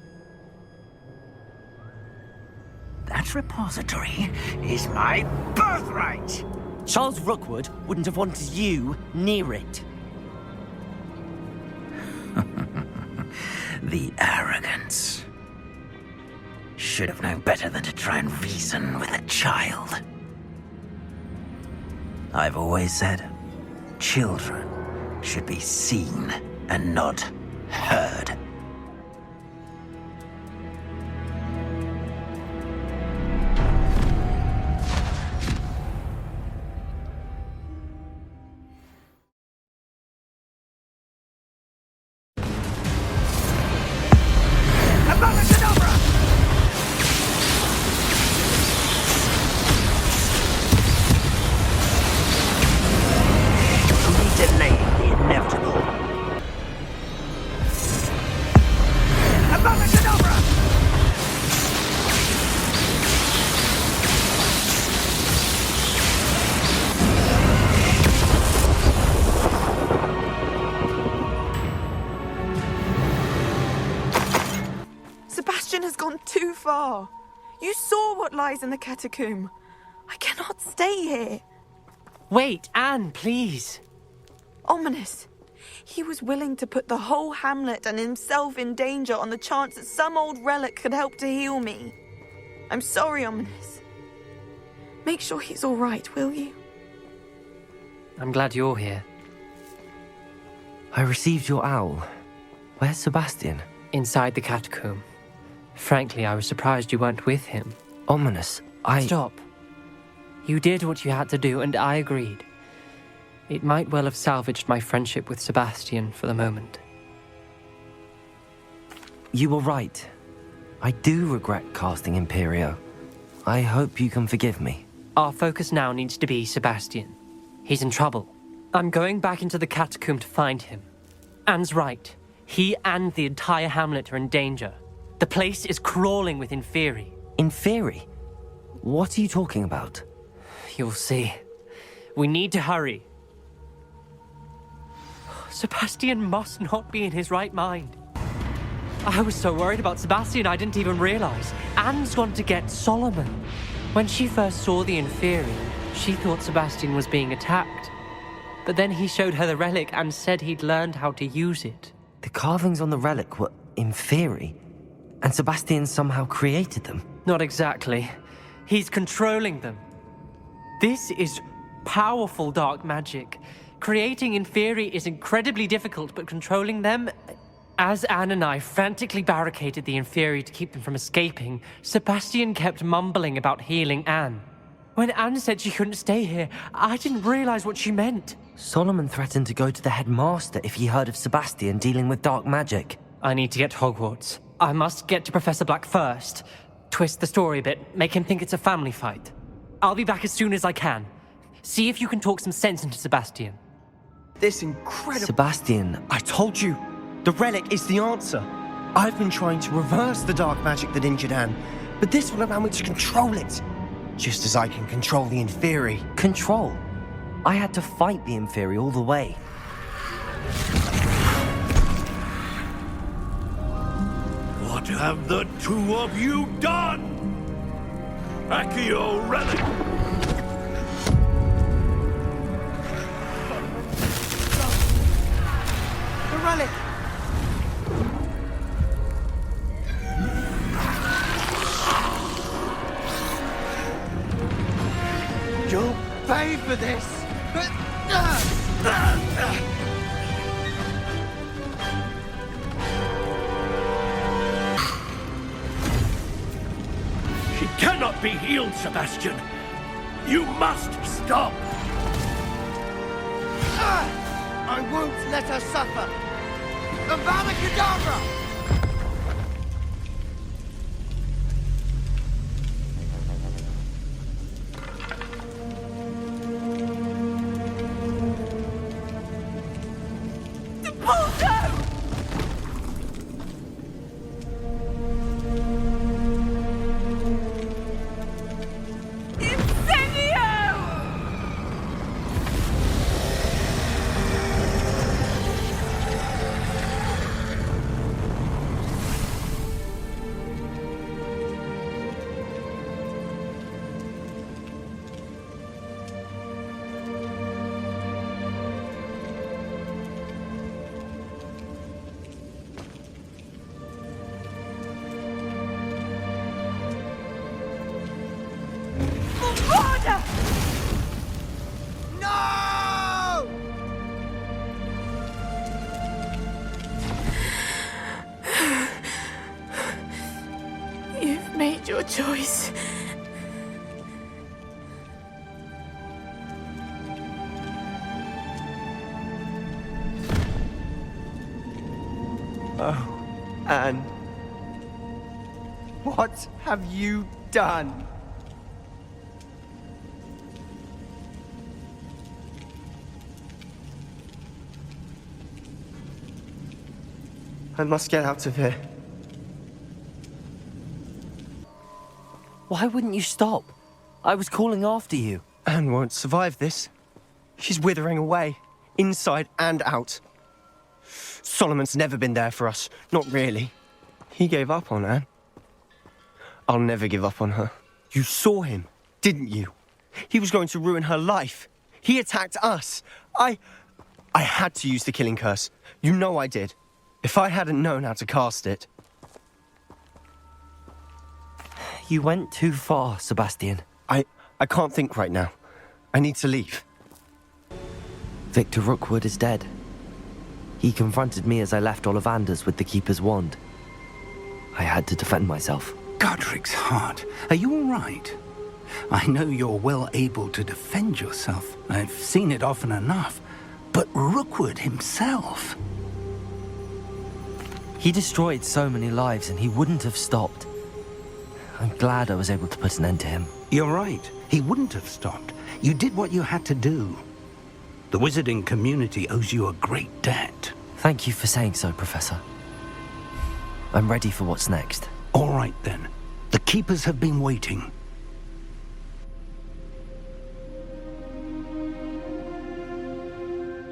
That repository is my birthright! Charles Rookwood wouldn't have wanted you near it. The arrogance. Should have known better than to try and reason with a child. I've always said, children should be seen and not heard. Sebastian has gone too far. You saw what lies in the catacomb. I cannot stay here. Wait, Anne, please. Ominous. He was willing to put the whole hamlet and himself in danger on the chance that some old relic could help to heal me. I'm sorry, Ominous. Make sure he's all right, will you? I'm glad you're here. I received your owl. Where's Sebastian? Inside the catacomb. Frankly, I was surprised you weren't with him. Ominous, Stop. You did what you had to do, and I agreed. It might well have salvaged my friendship with Sebastian for the moment. You were right. I do regret casting Imperio. I hope you can forgive me. Our focus now needs to be Sebastian. He's in trouble. I'm going back into the catacomb to find him. Anne's right. He and the entire hamlet are in danger. The place is crawling with Inferi. Inferi? What are you talking about? You'll see. We need to hurry. Sebastian must not be in his right mind. I was so worried about Sebastian I didn't even realize. Anne's gone to get Solomon. When she first saw the Inferi, she thought Sebastian was being attacked. But then he showed her the relic and said he'd learned how to use it. The carvings on the relic were Inferi, and Sebastian somehow created them. Not exactly. He's controlling them. This is powerful dark magic. Creating Inferi is incredibly difficult, but controlling them... As Anne and I frantically barricaded the Inferi to keep them from escaping, Sebastian kept mumbling about healing Anne. When Anne said she couldn't stay here, I didn't realize what she meant. Solomon threatened to go to the headmaster if he heard of Sebastian dealing with dark magic. I need to get to Hogwarts. I must get to Professor Black first. Twist the story a bit, make him think it's a family fight. I'll be back as soon as I can. See if you can talk some sense into Sebastian. This incredible... Sebastian, I told you! The relic is the answer. I've been trying to reverse the dark magic that injured Anne, but this will allow me to control it. Just as I can control the Inferi. Control? I had to fight the Inferi all the way. What have the two of you done? Accio relic! The relic! You'll pay for this! She cannot be healed, Sebastian! You must stop! I won't let her suffer! Avada Kedavra! made your choice. Oh, Anne. What have you done? I must get out of here. Why wouldn't you stop? I was calling after you. Anne won't survive this. She's withering away, inside and out. Solomon's never been there for us. Not really. He gave up on Anne. I'll never give up on her. You saw him, didn't you? He was going to ruin her life. He attacked us. I had to use the killing curse. You know I did. If I hadn't known how to cast it... You went too far, Sebastian. I can't think right now. I need to leave. Victor Rookwood is dead. He confronted me as I left Ollivander's with the Keeper's wand. I had to defend myself. Godric's heart, are you all right? I know you're well able to defend yourself. I've seen it often enough. But Rookwood himself... He destroyed so many lives and he wouldn't have stopped. I'm glad I was able to put an end to him. You're right. He wouldn't have stopped. You did what you had to do. The wizarding community owes you a great debt. Thank you for saying so, Professor. I'm ready for what's next. All right, then. The Keepers have been waiting.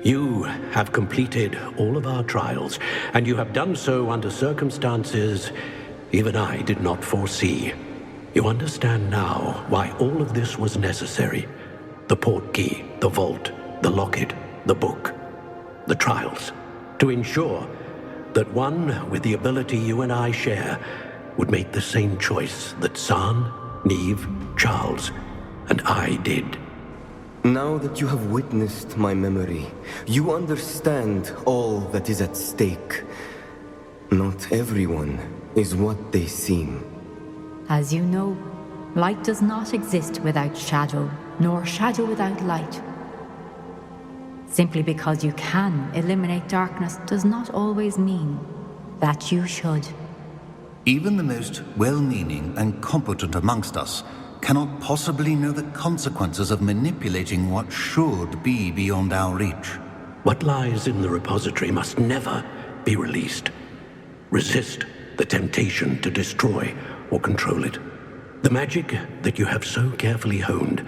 You have completed all of our trials, and you have done so under circumstances even I did not foresee. You understand now why all of this was necessary. The portkey, the vault, the locket, the book, the trials, to ensure that one with the ability you and I share would make the same choice that San, Neve, Charles, and I did. Now that you have witnessed my memory, you understand all that is at stake. Not everyone is what they seem. As you know, light does not exist without shadow, nor shadow without light. Simply because you can eliminate darkness does not always mean that you should. Even the most well-meaning and competent amongst us cannot possibly know the consequences of manipulating what should be beyond our reach. What lies in the repository must never be released. Resist the temptation to destroy or control it. The magic that you have so carefully honed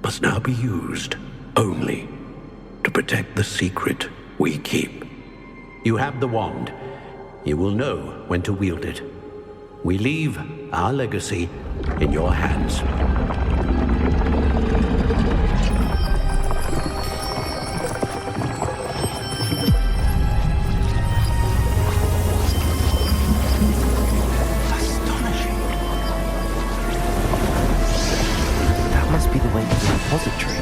must now be used only to protect the secret we keep. You have the wand. You will know when to wield it. We leave our legacy in your hands. That must be the way to the repository.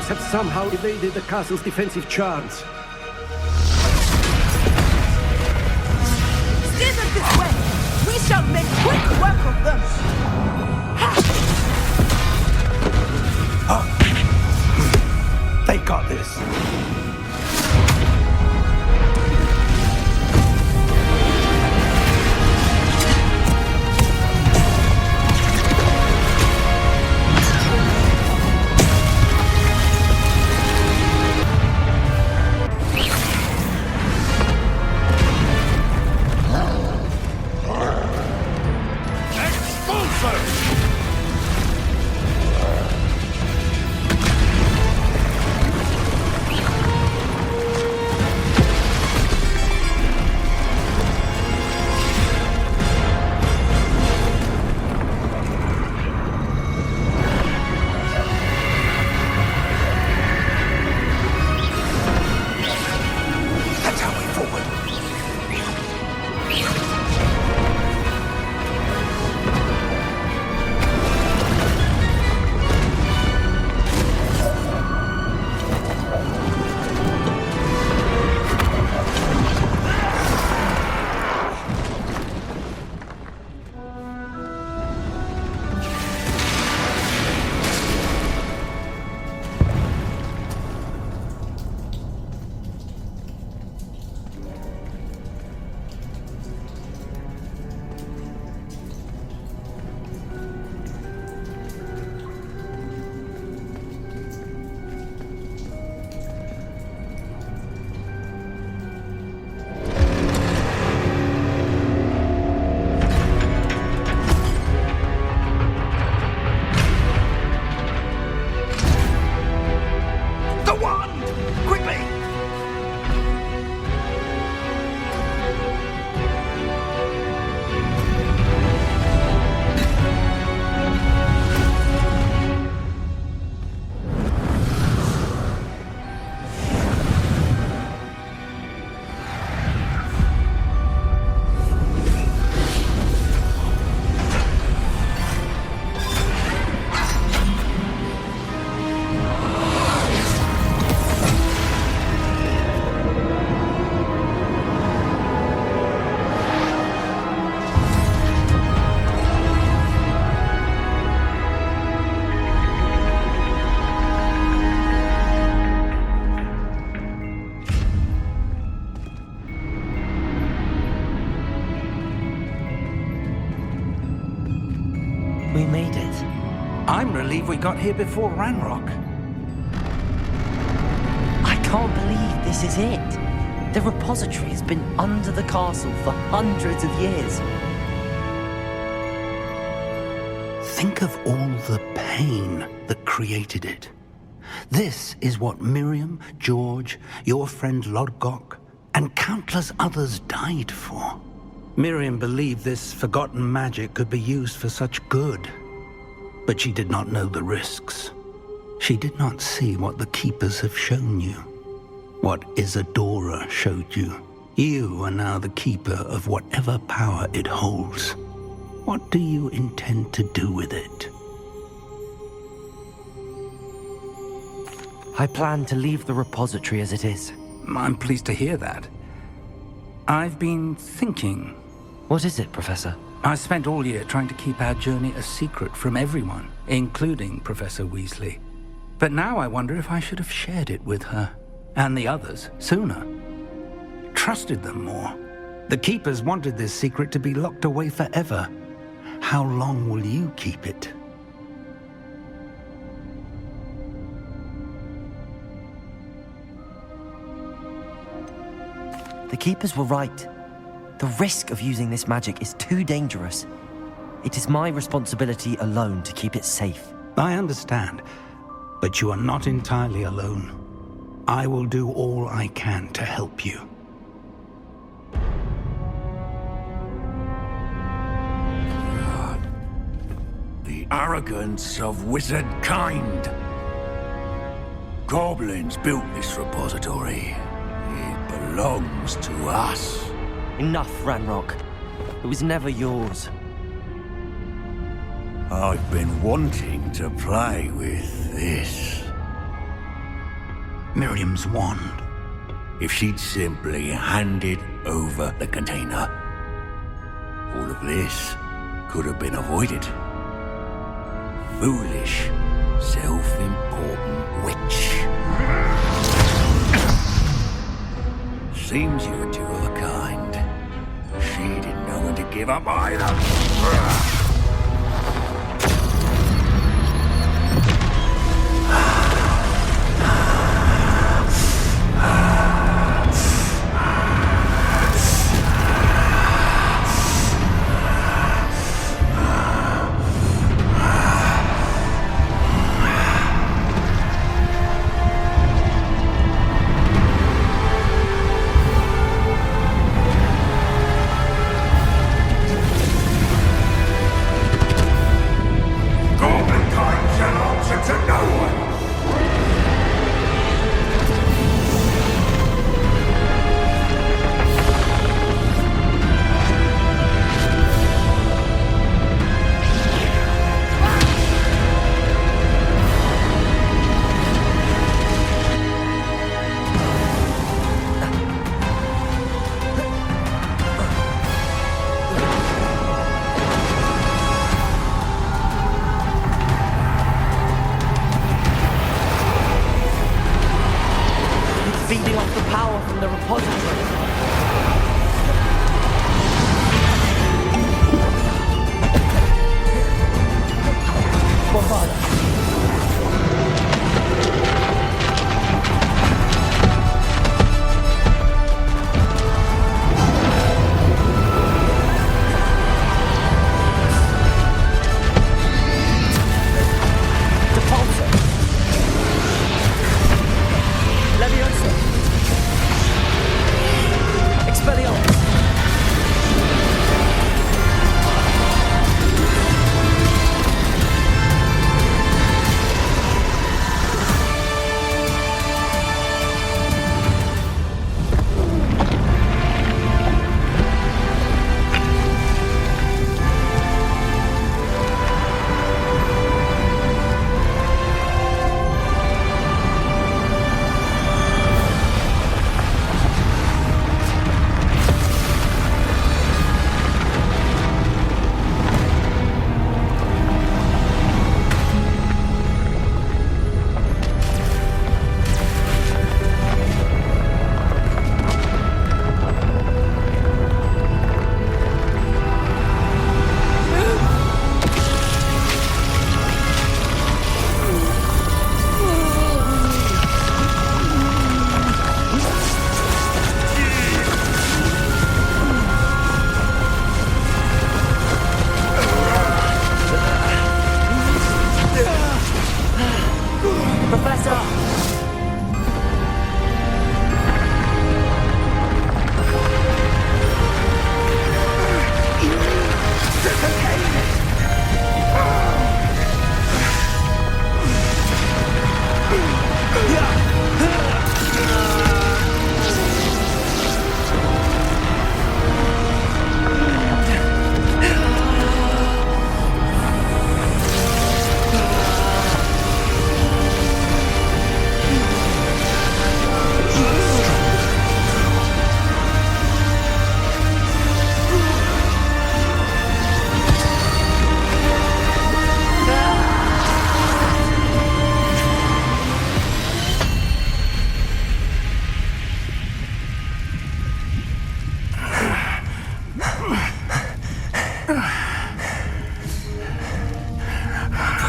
Have somehow evaded the castle's defensive charms. Steer them this way! We shall make quick work of them! They got this. made it. I'm relieved we got here before Ranrock. I can't believe this is it. The repository has been under the castle for hundreds of years. Think of all the pain that created it. This is what Miriam, George, your friend Lodgok, and countless others died for. Miriam believed this forgotten magic could be used for such good, but she did not know the risks. She did not see what the Keepers have shown you, what Isadora showed you. You are now the Keeper of whatever power it holds. What do you intend to do with it? I plan to leave the repository as it is. I'm pleased to hear that. I've been thinking. What is it, Professor? I spent all year trying to keep our journey a secret from everyone, including Professor Weasley. But now I wonder if I should have shared it with her, and the others, sooner. Trusted them more. The Keepers wanted this secret to be locked away forever. How long will you keep it? The Keepers were right. The risk of using this magic is too dangerous. It is my responsibility alone to keep it safe. I understand, but you are not entirely alone. I will do all I can to help you. The arrogance of wizard kind. Goblins built this repository. It belongs to us. Enough, Ranrock. It was never yours. I've been wanting to play with this. Miriam's wand. If she'd simply handed over the container, all of this could have been avoided. Foolish, self-important witch. Seems you were two of a kind. She didn't know when to give up either.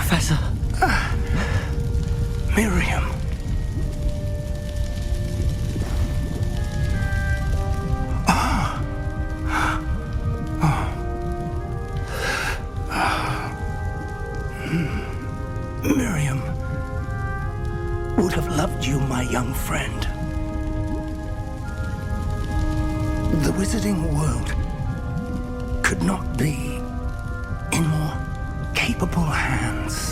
Professor. Miriam. Miriam would have loved you, my young friend. The wizarding world could not be in more capable hands.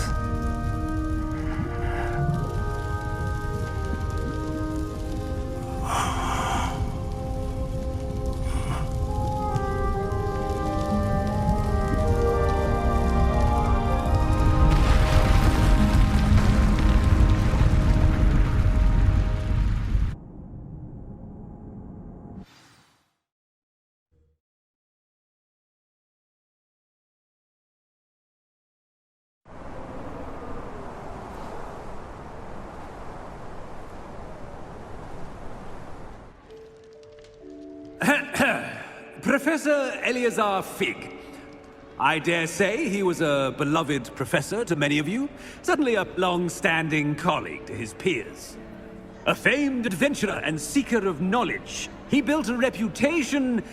Professor Eleazar Fig. I dare say he was a beloved professor to many of you, certainly a long-standing colleague to his peers. A famed adventurer and seeker of knowledge, he built a reputation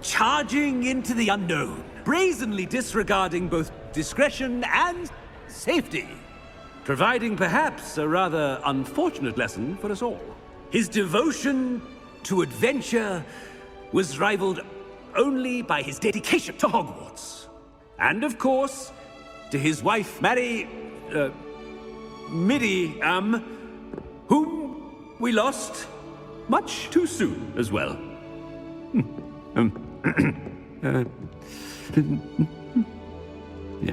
charging into the unknown, brazenly disregarding both discretion and safety, providing perhaps a rather unfortunate lesson for us all. His devotion to adventure was rivaled only by his dedication to Hogwarts. And of course, to his wife, Midi, whom we lost much too soon as well. Yeah.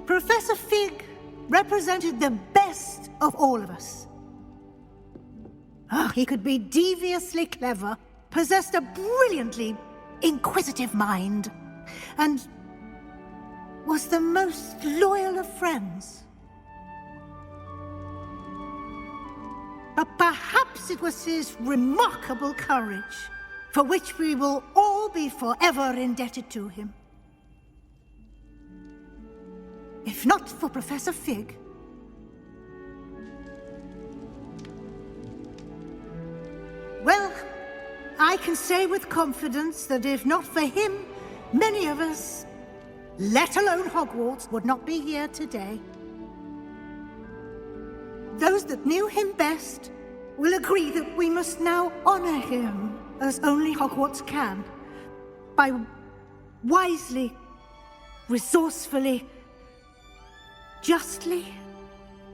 Professor Fig represented the best of all of us. He could be deviously clever, possessed a brilliantly inquisitive mind, and was the most loyal of friends. But perhaps it was his remarkable courage, for which we will all be forever indebted to him. If not for Professor Fig, well, I can say with confidence that if not for him, many of us, let alone Hogwarts, would not be here today. Those that knew him best will agree that we must now honor him as only Hogwarts can, by wisely, resourcefully, justly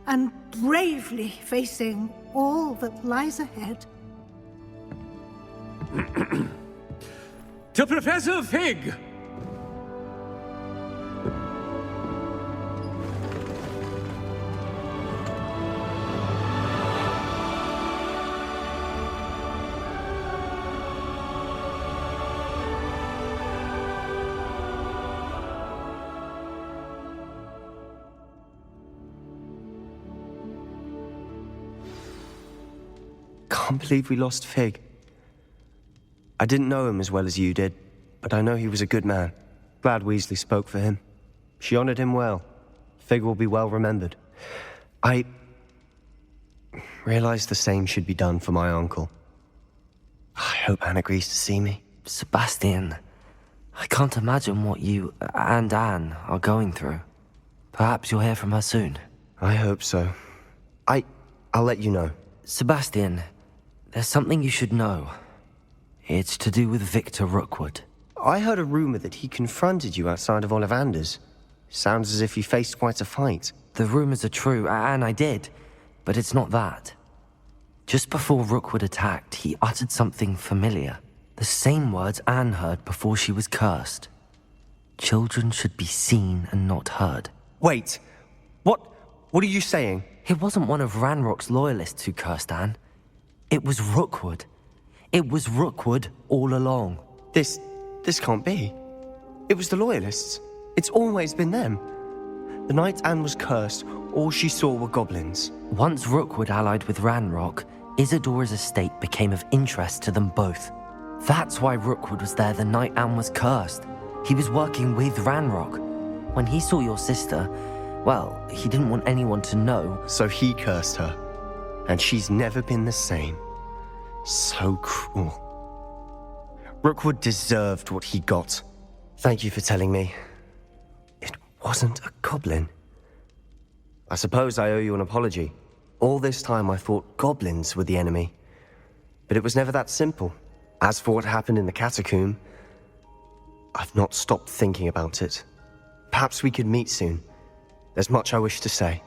and bravely facing all that lies ahead. To Professor Fig! Can't believe we lost Fig. I didn't know him as well as you did, but I know he was a good man. Glad Weasley spoke for him. She honored him well. Fig will be well remembered. I realized the same should be done for my uncle. I hope Anne agrees to see me. Sebastian, I can't imagine what you and Anne are going through. Perhaps you'll hear from her soon. I hope so. I'll let you know. Sebastian, there's something you should know. It's to do with Victor Rookwood. I heard a rumor that he confronted you outside of Ollivander's. Sounds as if you faced quite a fight. The rumors are true, and I did, but it's not that. Just before Rookwood attacked, he uttered something familiar. The same words Anne heard before she was cursed. Children should be seen and not heard. Wait, what are you saying? It wasn't one of Ranrock's loyalists who cursed Anne. It was Rookwood. It was Rookwood all along. This can't be. It was the Loyalists. It's always been them. The night Anne was cursed, all she saw were goblins. Once Rookwood allied with Ranrock, Isadora's estate became of interest to them both. That's why Rookwood was there the night Anne was cursed. He was working with Ranrock. When he saw your sister, well, he didn't want anyone to know. So he cursed her. And she's never been the same. So cruel. Rookwood deserved what he got. Thank you for telling me. It wasn't a goblin. I suppose I owe you an apology. All this time I thought goblins were the enemy. But it was never that simple. As for what happened in the catacomb, I've not stopped thinking about it. Perhaps we could meet soon. There's much I wish to say.